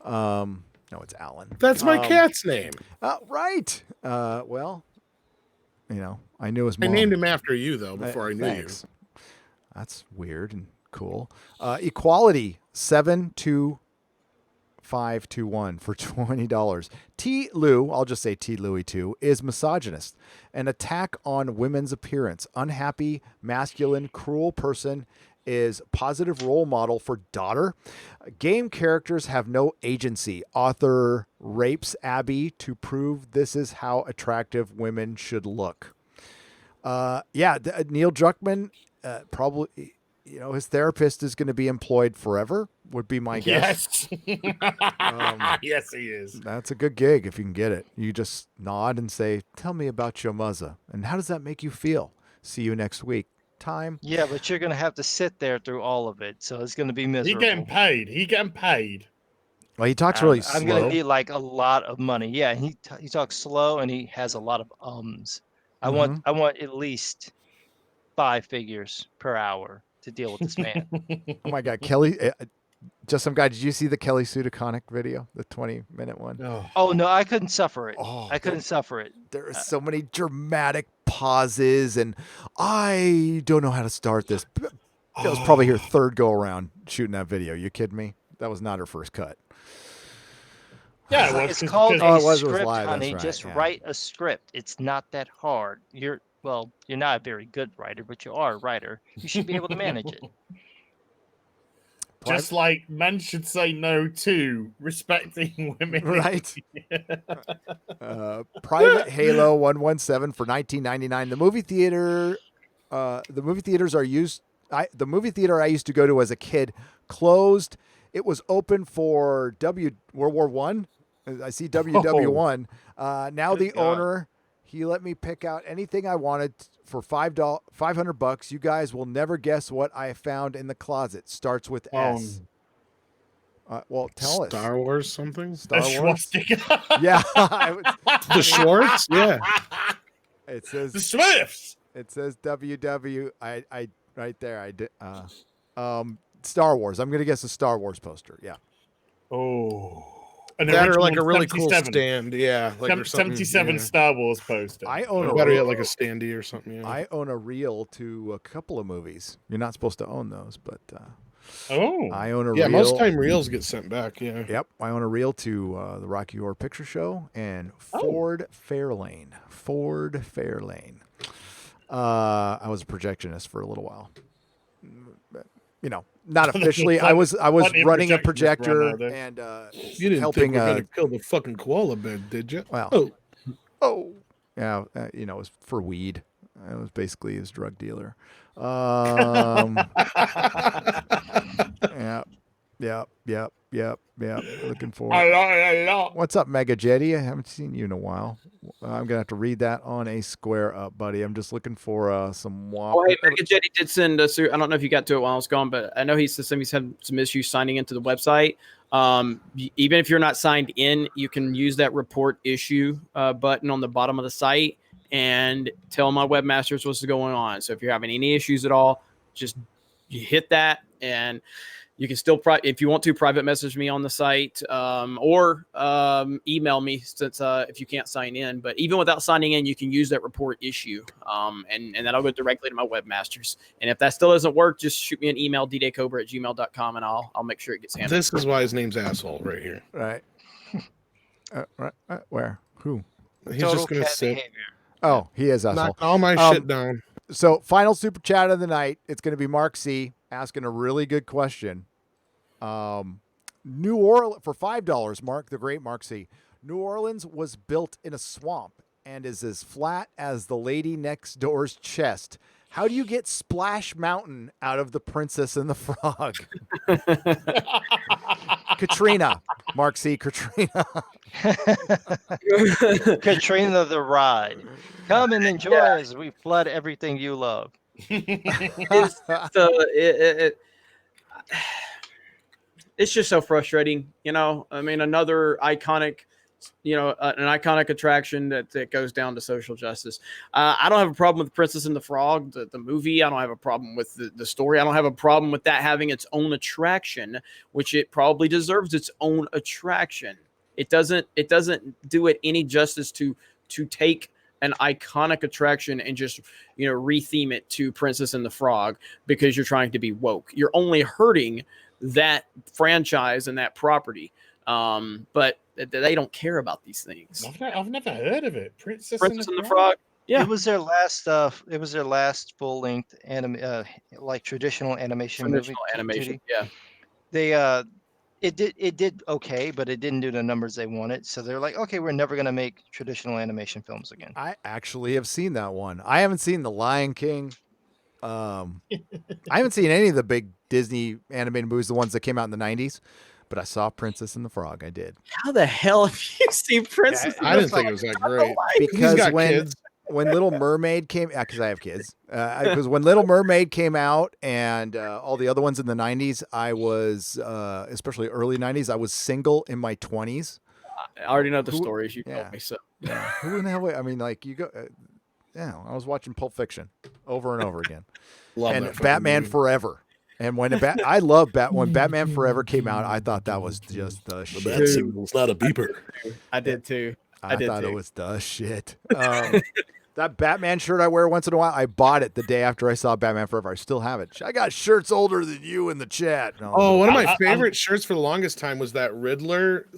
No, it's Alan. That's my cat's name. Right. Well, I knew his mom. I named him after you though before I knew thanks. You. That's weird and cool. Equality 72521 for $20. T. Lou, I'll just say T. Louie too, is misogynist. An attack on women's appearance. Unhappy, masculine, cruel person is positive role model for daughter. Game characters have no agency. Author rapes Abby to prove this is how attractive women should look. Neil Druckmann probably, his therapist is going to be employed forever, would be my guess. Yes. Yes, he is. That's a good gig if you can get it. You just nod and say, tell me about your mother. And how does that make you feel? See you next week. Time. Yeah, but you're going to have to sit there through all of it. So it's going to be miserable. He getting paid. Well, he talks really slow. I'm going to need a lot of money. Yeah, he talks slow and he has a lot of ums. I want at least 5 figures per hour to deal with this man. Oh my God, Kelly. Just some guy. Did you see the Kelly Sudaconic video, the 20-minute one? Oh no, I couldn't suffer it. I couldn't suffer it. There are so many dramatic pauses, and I don't know how to start this. That was probably her third go around shooting that video. You kidding me? That was not her first cut. Yeah, it's called a script, live, honey. right, Just yeah. write a script. It's not that hard. You're not a very good writer, but you are a writer. You should be able to manage it. Just like men should say no to respecting women. Right. Private Halo 117 for $19.99. The movie theaters are used. The movie theater I used to go to as a kid closed. It was open for World War One. I see WW1. Now the owner, he let me pick out anything I wanted for $500. You guys will never guess what I found in the closet. Starts with S. Well, tell us. Star Wars something? Star Wars? Yeah. The Schwartz? Yeah. It says the Swifts. It says WW. I right there. I did. Star Wars. I'm gonna guess a Star Wars poster. Yeah. Oh. That or like a really cool stand, yeah. Like 77 Star Wars poster. I own a better yet, like a standee or something. Yeah. I own a reel to a couple of movies. You're not supposed to own those, but I own a reel. Yeah, most time reels get sent back. Yeah. Yep, I own a reel to the Rocky Horror Picture Show and Ford Fairlane. Ford Fairlane. I was a projectionist for a little while. you know, not officially. I was Plenty of running a projections around projector there, and You didn't helping. think we're gonna kill the fucking koala bear, did you? Well, yeah, you know, it was for weed. It was basically his drug dealer. Yep. Looking for a lot. What's up, Mega Jetty? I haven't seen you in a while. I'm gonna have to read that on a square up, buddy. I'm just looking for some WAP. Oh, hey, Mega Jetty did send us. I don't know if you got to it while I was gone, but I know he's had some issues signing into the website. Even if you're not signed in, you can use that report issue button on the bottom of the site and tell my webmasters what's going on. So if you're having any issues at all, just you hit that, and you can still, if you want to, private message me on the site or email me since if you can't sign in. But even without signing in, you can use that report issue, and that'll go directly to my webmasters. And if that still doesn't work, just shoot me an email, ddcobra@gmail.com, and I'll make sure it gets handled. This is why his name's asshole right here. Right. Where? Who? He's just gonna sit. Oh, he is asshole. Knock all my shit down. So, final super chat of the night. It's going to be Mark C. asking a really good question. New Orleans for $5. Mark, the great Mark C. New Orleans was built in a swamp and is as flat as the lady next door's chest. How do you get Splash Mountain out of The Princess and the Frog? Katrina. Mark C. Katrina. Katrina the ride. Come and enjoy as we flood everything you love. It's just so frustrating, you know. I mean, another iconic, an iconic attraction that goes down to social justice. I don't have a problem with Princess and the Frog, the movie. I don't have a problem with the story. I don't have a problem with that having its own attraction, which it probably deserves its own attraction. It doesn't do it any justice to take an iconic attraction and just retheme it to Princess and the Frog because you're trying to be woke. You're only hurting that franchise and that property. But they don't care about these things. I've never heard of it. Princess and the Frog. Yeah, it was their last. It was their last full length like traditional animation movie. Animation. Yeah. They it did okay, but it didn't do the numbers they wanted. So they're like, okay, we're never gonna make traditional animation films again. I actually have seen that one. I haven't seen The Lion King. I haven't seen any of the big Disney animated movies, the ones that came out in the 90s. But I saw Princess and the Frog. I did. How the hell have you seen Princess? I didn't think it was that great. Because when Little Mermaid came, because I have kids. Because when Little Mermaid came out and all the other ones in the 90s, I was, especially early 90s, I was single in my 20s. I already know the stories you told me. So who in the hell? I mean, like you go. I was watching Pulp Fiction over and over again. And Batman Forever. And when I love when Batman Forever came out, I thought that was just the shit. Bat signal's not a beeper. I did too. I thought it was the shit. That Batman shirt I wear once in a while, I bought it the day after I saw Batman Forever. I still have it. I got shirts older than you in the chat. No, one of my favorite shirts for the longest time was that Riddler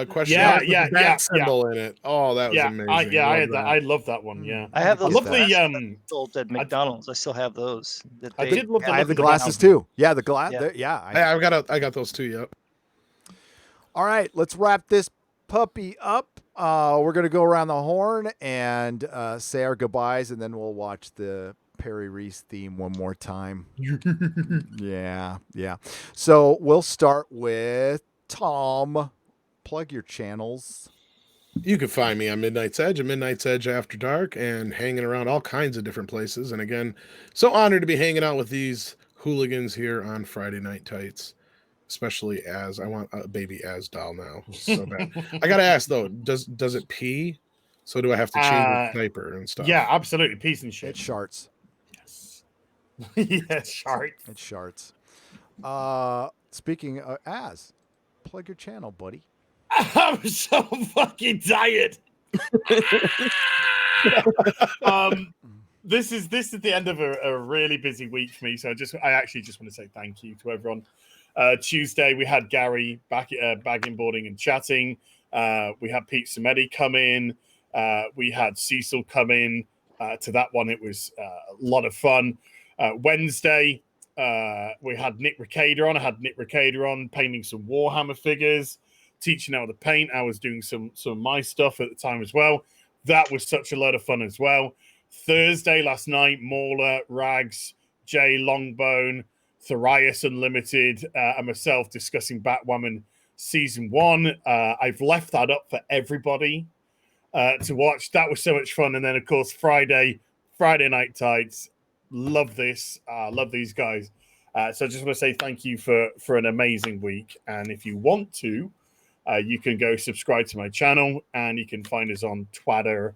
question. Yeah, symbol in it. Oh, that was amazing. I had that. I love that one. Yeah, I have those. I love the sold at McDonald's. I still have those. I have the glasses too. Yeah, the glass. Yeah. I got those too. Yep. All right, let's wrap this puppy up. We're gonna go around the horn and say our goodbyes, and then we'll watch the Perry Reese theme one more time. Yeah. So we'll start with Tom. Plug your channels. You can find me on Midnight's Edge and Midnight's Edge After Dark and hanging around all kinds of different places. And again, so honored to be hanging out with these hooligans here on Friday Night Tights, especially as I want a baby as doll now. So bad. I got to ask though, does it pee? So do I have to change the diaper and stuff? Yeah, absolutely. Pees and shit. It sharts. Yes. Yeah, sharts. It sharts. Speaking of plug your channel, buddy. I'm so fucking tired. This is the end of a really busy week for me. So I actually just want to say thank you to everyone. Tuesday we had Gary back at bagging, boarding, and chatting. We had Pete Samedi come in. We had Cecil come in to that one. It was a lot of fun. Wednesday We had Nick Ricada on. I had Nick Ricada on painting some Warhammer figures, teaching how to paint. I was doing some of my stuff at the time as well. That was such a lot of fun as well. Thursday last night, Mauler, Rags, Jay Longbone, Thorias Unlimited, and myself discussing Batwoman Season 1. I've left that up for everybody to watch. That was so much fun. And then, of course, Friday Night Tights. Love this. Love these guys. So I just want to say thank you for an amazing week. And if you want to, you can go subscribe to my channel and you can find us on Twitter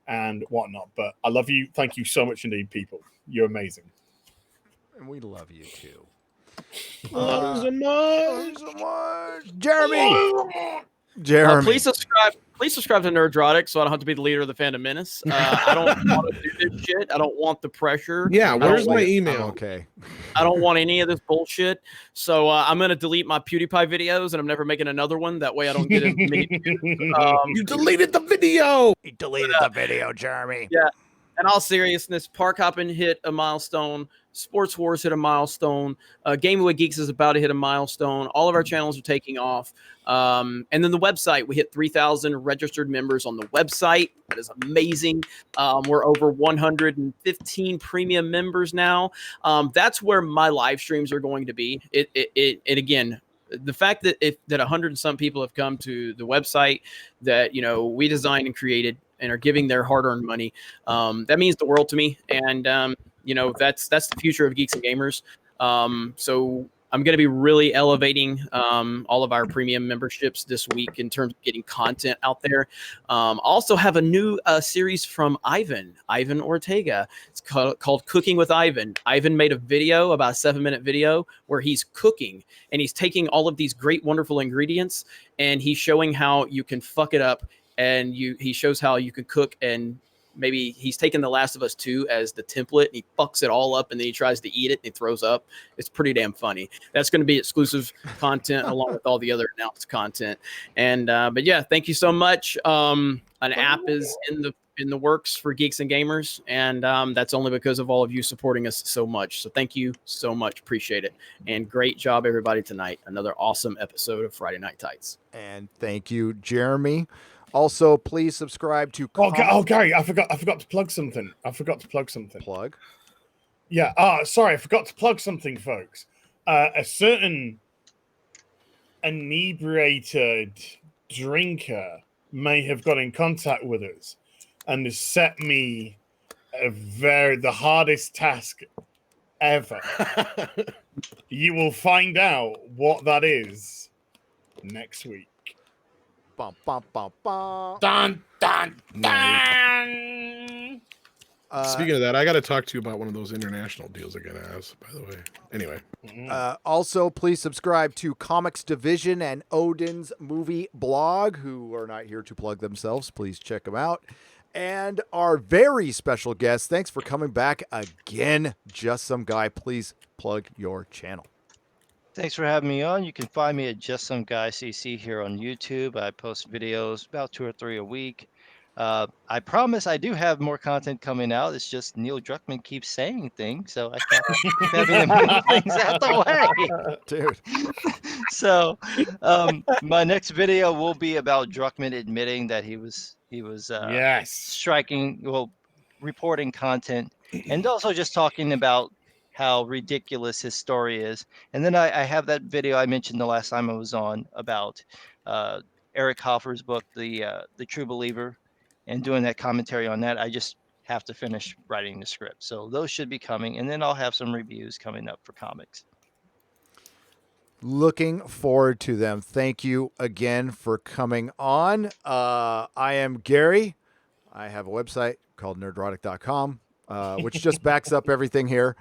and whatnot. But I love you. Thank you so much indeed, people. You're amazing. And we love you too. So much. Jeremy. Please subscribe to Nerdrotic so I don't have to be the leader of the Fandom Menace. I don't want to do this shit. I don't want the pressure. Yeah, where's my email? Okay. I don't want any of this bullshit. So I'm going to delete my PewDiePie videos and I'm never making another one. That way I don't get as many. You deleted the video. He deleted the video, Jeremy. Yeah. In all seriousness, Park Hopping hit a milestone. Sports Wars hit a milestone. Gaming with Geeks is about to hit a milestone. All of our channels are taking off. And then the website, we hit 3,000 registered members on the website. That is amazing. We're over 115 premium members now. That's where my live streams are going to be. And again, the fact that 100 and some people have come to the website that we designed and created and are giving their hard-earned money, that means the world to me. And that's the future of Geeks and Gamers. So I'm going to be really elevating all of our premium memberships this week in terms of getting content out there. Also have a new series from Ivan Ortega. It's called Cooking with Ivan. Ivan made a video, about a 7-minute video, where he's cooking and he's taking all of these great, wonderful ingredients and he's showing how you can fuck it up. And he shows how you can cook, and maybe he's taken The Last of Us 2 as the template. And he fucks it all up, and then he tries to eat it, and he throws up. It's pretty damn funny. That's going to be exclusive content along with all the other announced content. And but yeah, thank you so much. An app is in the works for Geeks and Gamers, and that's only because of all of you supporting us so much. So thank you so much. Appreciate it. And great job, everybody, tonight. Another awesome episode of Friday Night Tights. And thank you, Jeremy. Also, please subscribe to. Gary, I forgot to plug something. Plug? Yeah. Sorry, I forgot to plug something, folks. A certain inebriated drinker may have got in contact with us and has set me the hardest task ever. You will find out what that is next week. Bum, bum, bum, bum. Dun, dun, dun. Speaking of that, I got to talk to you about one of those international deals again, by the way. Anyway. Also, please subscribe to Comics Division and Odin's Movie Blog, who are not here to plug themselves. Please check them out. And our very special guest, thanks for coming back again, Just Some Guy. Please plug your channel. Thanks for having me on. You can find me at Just Some Guy CC here on YouTube. I post videos about 2 or 3 a week. I promise I do have more content coming out. It's just Neil Druckmann keeps saying things, so I can't keep having to move things out the way. Dude. So my next video will be about Druckmann admitting that he was reporting content, and also just talking about how ridiculous his story is. And then I have that video I mentioned the last time I was on about Eric Hoffer's book, The True Believer, and doing that commentary on that. I just have to finish writing the script. So those should be coming, and then I'll have some reviews coming up for comics. Looking forward to them. Thank you again for coming on. I am Gary. I have a website called nerdrotic.com, which just backs up everything here.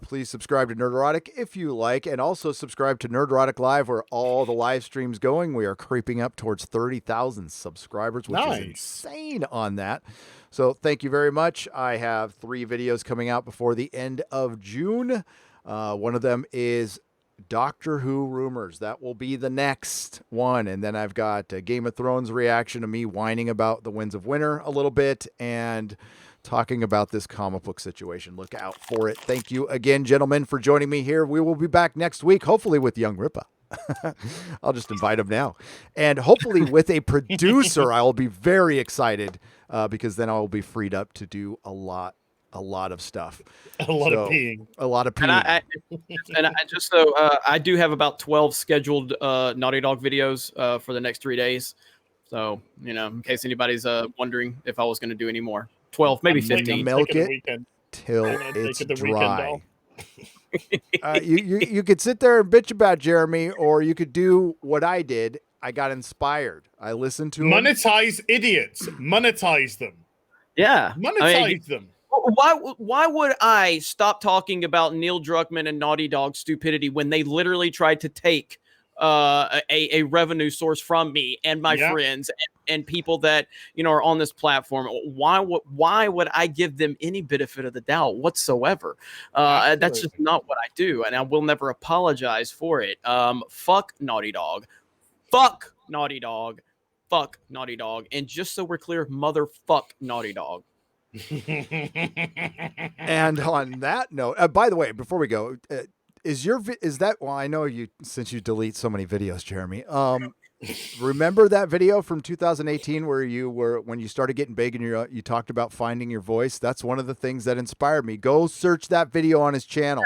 Please subscribe to Nerdrotic if you like, and also subscribe to Nerdrotic Live, where all the live streams going. We are creeping up towards 30,000 subscribers, which is insane on that. So thank you very much. I have 3 videos coming out before the end of June. One of them is Doctor Who rumors. That will be the next one. And then I've got a Game of Thrones reaction of me whining about the Winds of Winter a little bit, and talking about this comic book situation. Look out for it. Thank you again, gentlemen, for joining me here. We will be back next week, hopefully with young Ripa. I'll just invite him now. And hopefully with a producer. I will be very excited because then I will be freed up to do a lot of stuff. A lot of peeing. And I just I do have about 12 scheduled Naughty Dog videos for the next 3 days. So, in case anybody's wondering if I was going to do any more. 12, maybe 15. Milk it till it's dry. You could sit there and bitch about Jeremy, or you could do what I did. I got inspired. I listened to monetize idiots. Monetize them. Yeah. Monetize them. Why would I stop talking about Neil Druckmann and Naughty Dog stupidity when they literally tried to take a revenue source from me and my friends and people that are on this platform? Why would I give them any benefit of the doubt whatsoever? That's just not what I do, and I will never apologize for it. Fuck Naughty Dog. Fuck Naughty Dog. Fuck Naughty Dog. And just so we're clear, motherfuck Naughty Dog. And on that note, by the way, before we go, well, I know you, since you delete so many videos, Jeremy, remember that video from 2018 where when you started getting big and you talked about finding your voice? That's one of the things that inspired me. Go search that video on his channel.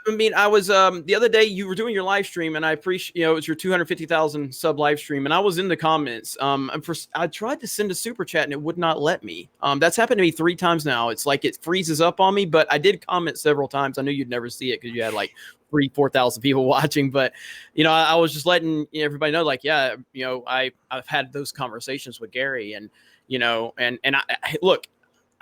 I mean, I was the other day you were doing your live stream, and I appreciate it was your 250,000 sub live stream, and I was in the comments. I tried to send a super chat and it would not let me. That's happened to me 3 times now. It's like it freezes up on me, but I did comment several times. I knew you'd never see it because you had like 4,000 people watching, but I was just letting everybody know, like, yeah, I've had those conversations with Gary, and I look.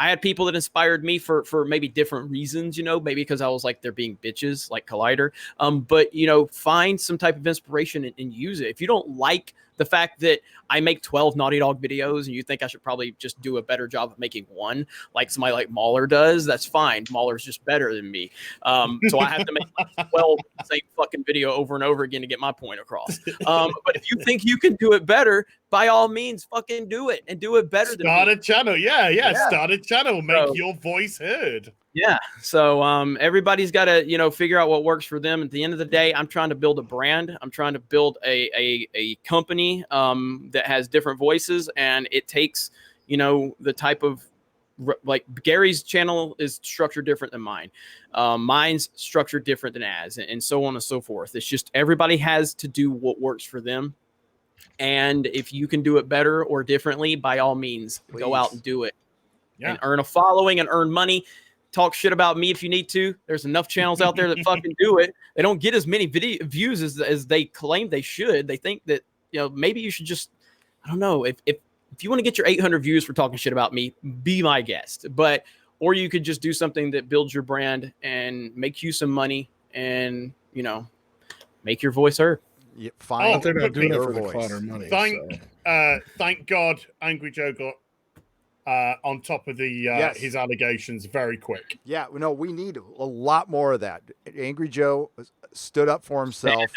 I had people that inspired me for maybe different reasons, maybe because I was like, they're being bitches like Collider. But, find some type of inspiration and use it. If you don't like the fact that I make 12 Naughty Dog videos and you think I should probably just do a better job of making one, like somebody like Mauler does, that's fine. Mauler's just better than me. So I have to make like 12 same fucking video over and over again to get my point across. But if you think you can do it better, by all means, fucking do it and do it better than me. Start a channel. Yeah. Start a channel. Make your voice heard. Yeah. So everybody's got to, figure out what works for them. At the end of the day, I'm trying to build a brand. I'm trying to build a company that has different voices, and it takes, the type of, like, Gary's channel is structured different than mine. Mine's structured different than Az, and so on and so forth. It's just everybody has to do what works for them. And if you can do it better or differently, by all means, go out and do it. Yeah. And earn a following and earn money. Talk shit about me if you need to. There's enough channels out there that fucking do it. They don't get as many video views as they claim they should. They think that, maybe you should just, I don't know, if you want to get your 800 views for talking shit about me, be my guest. Or you could just do something that builds your brand and make you some money and, make your voice heard. Yeah, fine. They're not doing it for the clout money. Thank God Angry Joe got on top of the his allegations very quick. Yeah, no, we need a lot more of that. Angry Joe stood up for himself.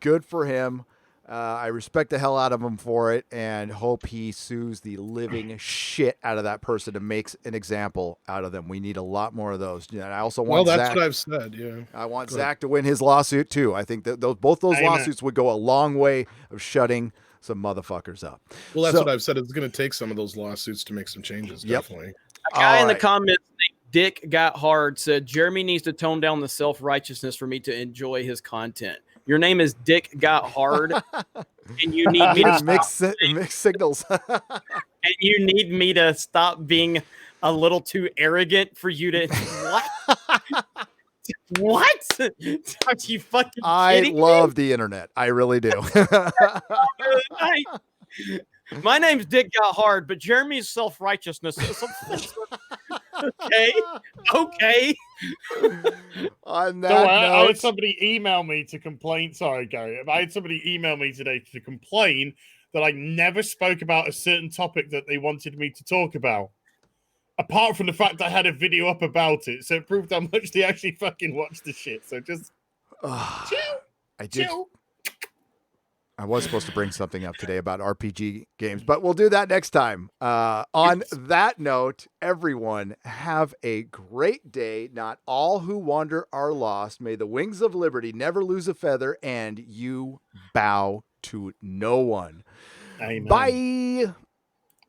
Good for him. I respect the hell out of him for it, and hope he sues the living shit out of that person and makes an example out of them. We need a lot more of those. And I also want that's Zach, what I've said. Yeah, I want Zach to win his lawsuit too. I think that both those lawsuits would go a long way of shutting some motherfuckers up. Well, that's what I've said. It's going to take some of those lawsuits to make some changes. Definitely. A guy in the comments, Dick Got Hard, said Jeremy needs to tone down the self-righteousness for me to enjoy his content. Your name is Dick Got Hard, and you need me to mix signals. And you need me to stop being a little too arrogant for you to what? Are you fucking kidding I love the internet. I really do. My name's Dick Got Hard, but Jeremy's self-righteousness is okay. On that I had somebody email me to complain. Sorry, Gary. I had somebody email me today to complain that I never spoke about a certain topic that they wanted me to talk about. Apart from the fact I had a video up about it, so it proved how much they actually fucking watched the shit. So just chill. I was supposed to bring something up today about RPG games, but we'll do that next time. On that note, everyone, have a great day. Not all who wander are lost. May the wings of liberty never lose a feather, and you bow to no one. Amen. Bye.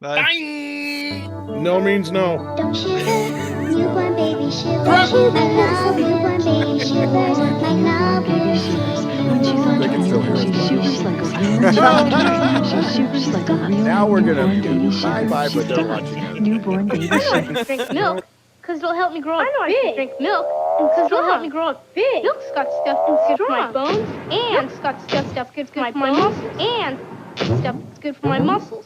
Bye. No means no. Don't shiver, newborn baby shiver, shiver, newborn baby shivers. My love will keep When she's They can still hear us, she but- shivers like a real she shivers like a real Now we're gonna newborn do baby bye-bye, shiver. but they're watching us. Newborn baby I know I shiver. should drink milk because it'll help me grow up big. I know I should drink milk because it'll help me grow up big. Milk's got stuff that's good for my bones, and it's got stuff that's good for my muscles, and stuff that's good for my muscles.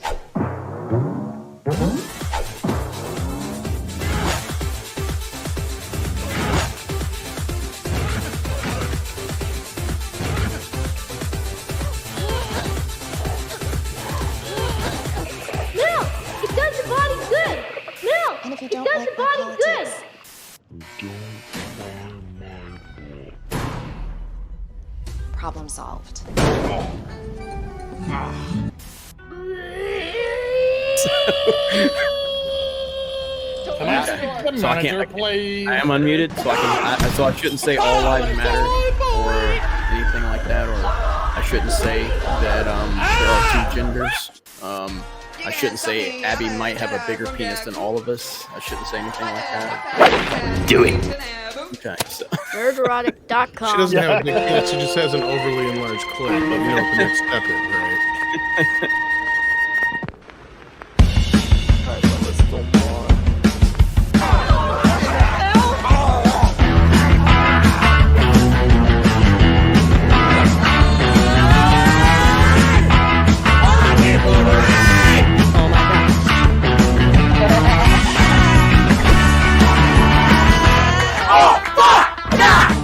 Milk! It does the body good! Milk! And if you It don't does like the my body good! politics, problem solved. Can I speak to the So I manager, can't. please? I am unmuted, so so I shouldn't say all lives matter or anything like that, or I shouldn't say that there are two genders. I shouldn't say Abby might have a bigger penis than all of us. I shouldn't say anything like that. Do it. Okay. So. Nerdrotic.com. She doesn't have a big penis. She just has an overly enlarged clit. But you know what the next step is, right? Oh my gosh.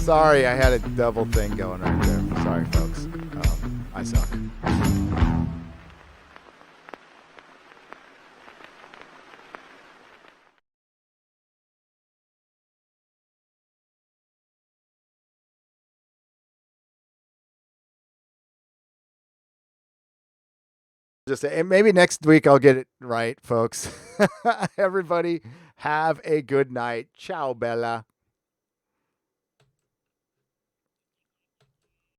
Sorry, I had a double thing going right there. Sorry, folks. I suck. Just and maybe next week I'll get it right, folks. Everybody, have a good night. Ciao, Bella.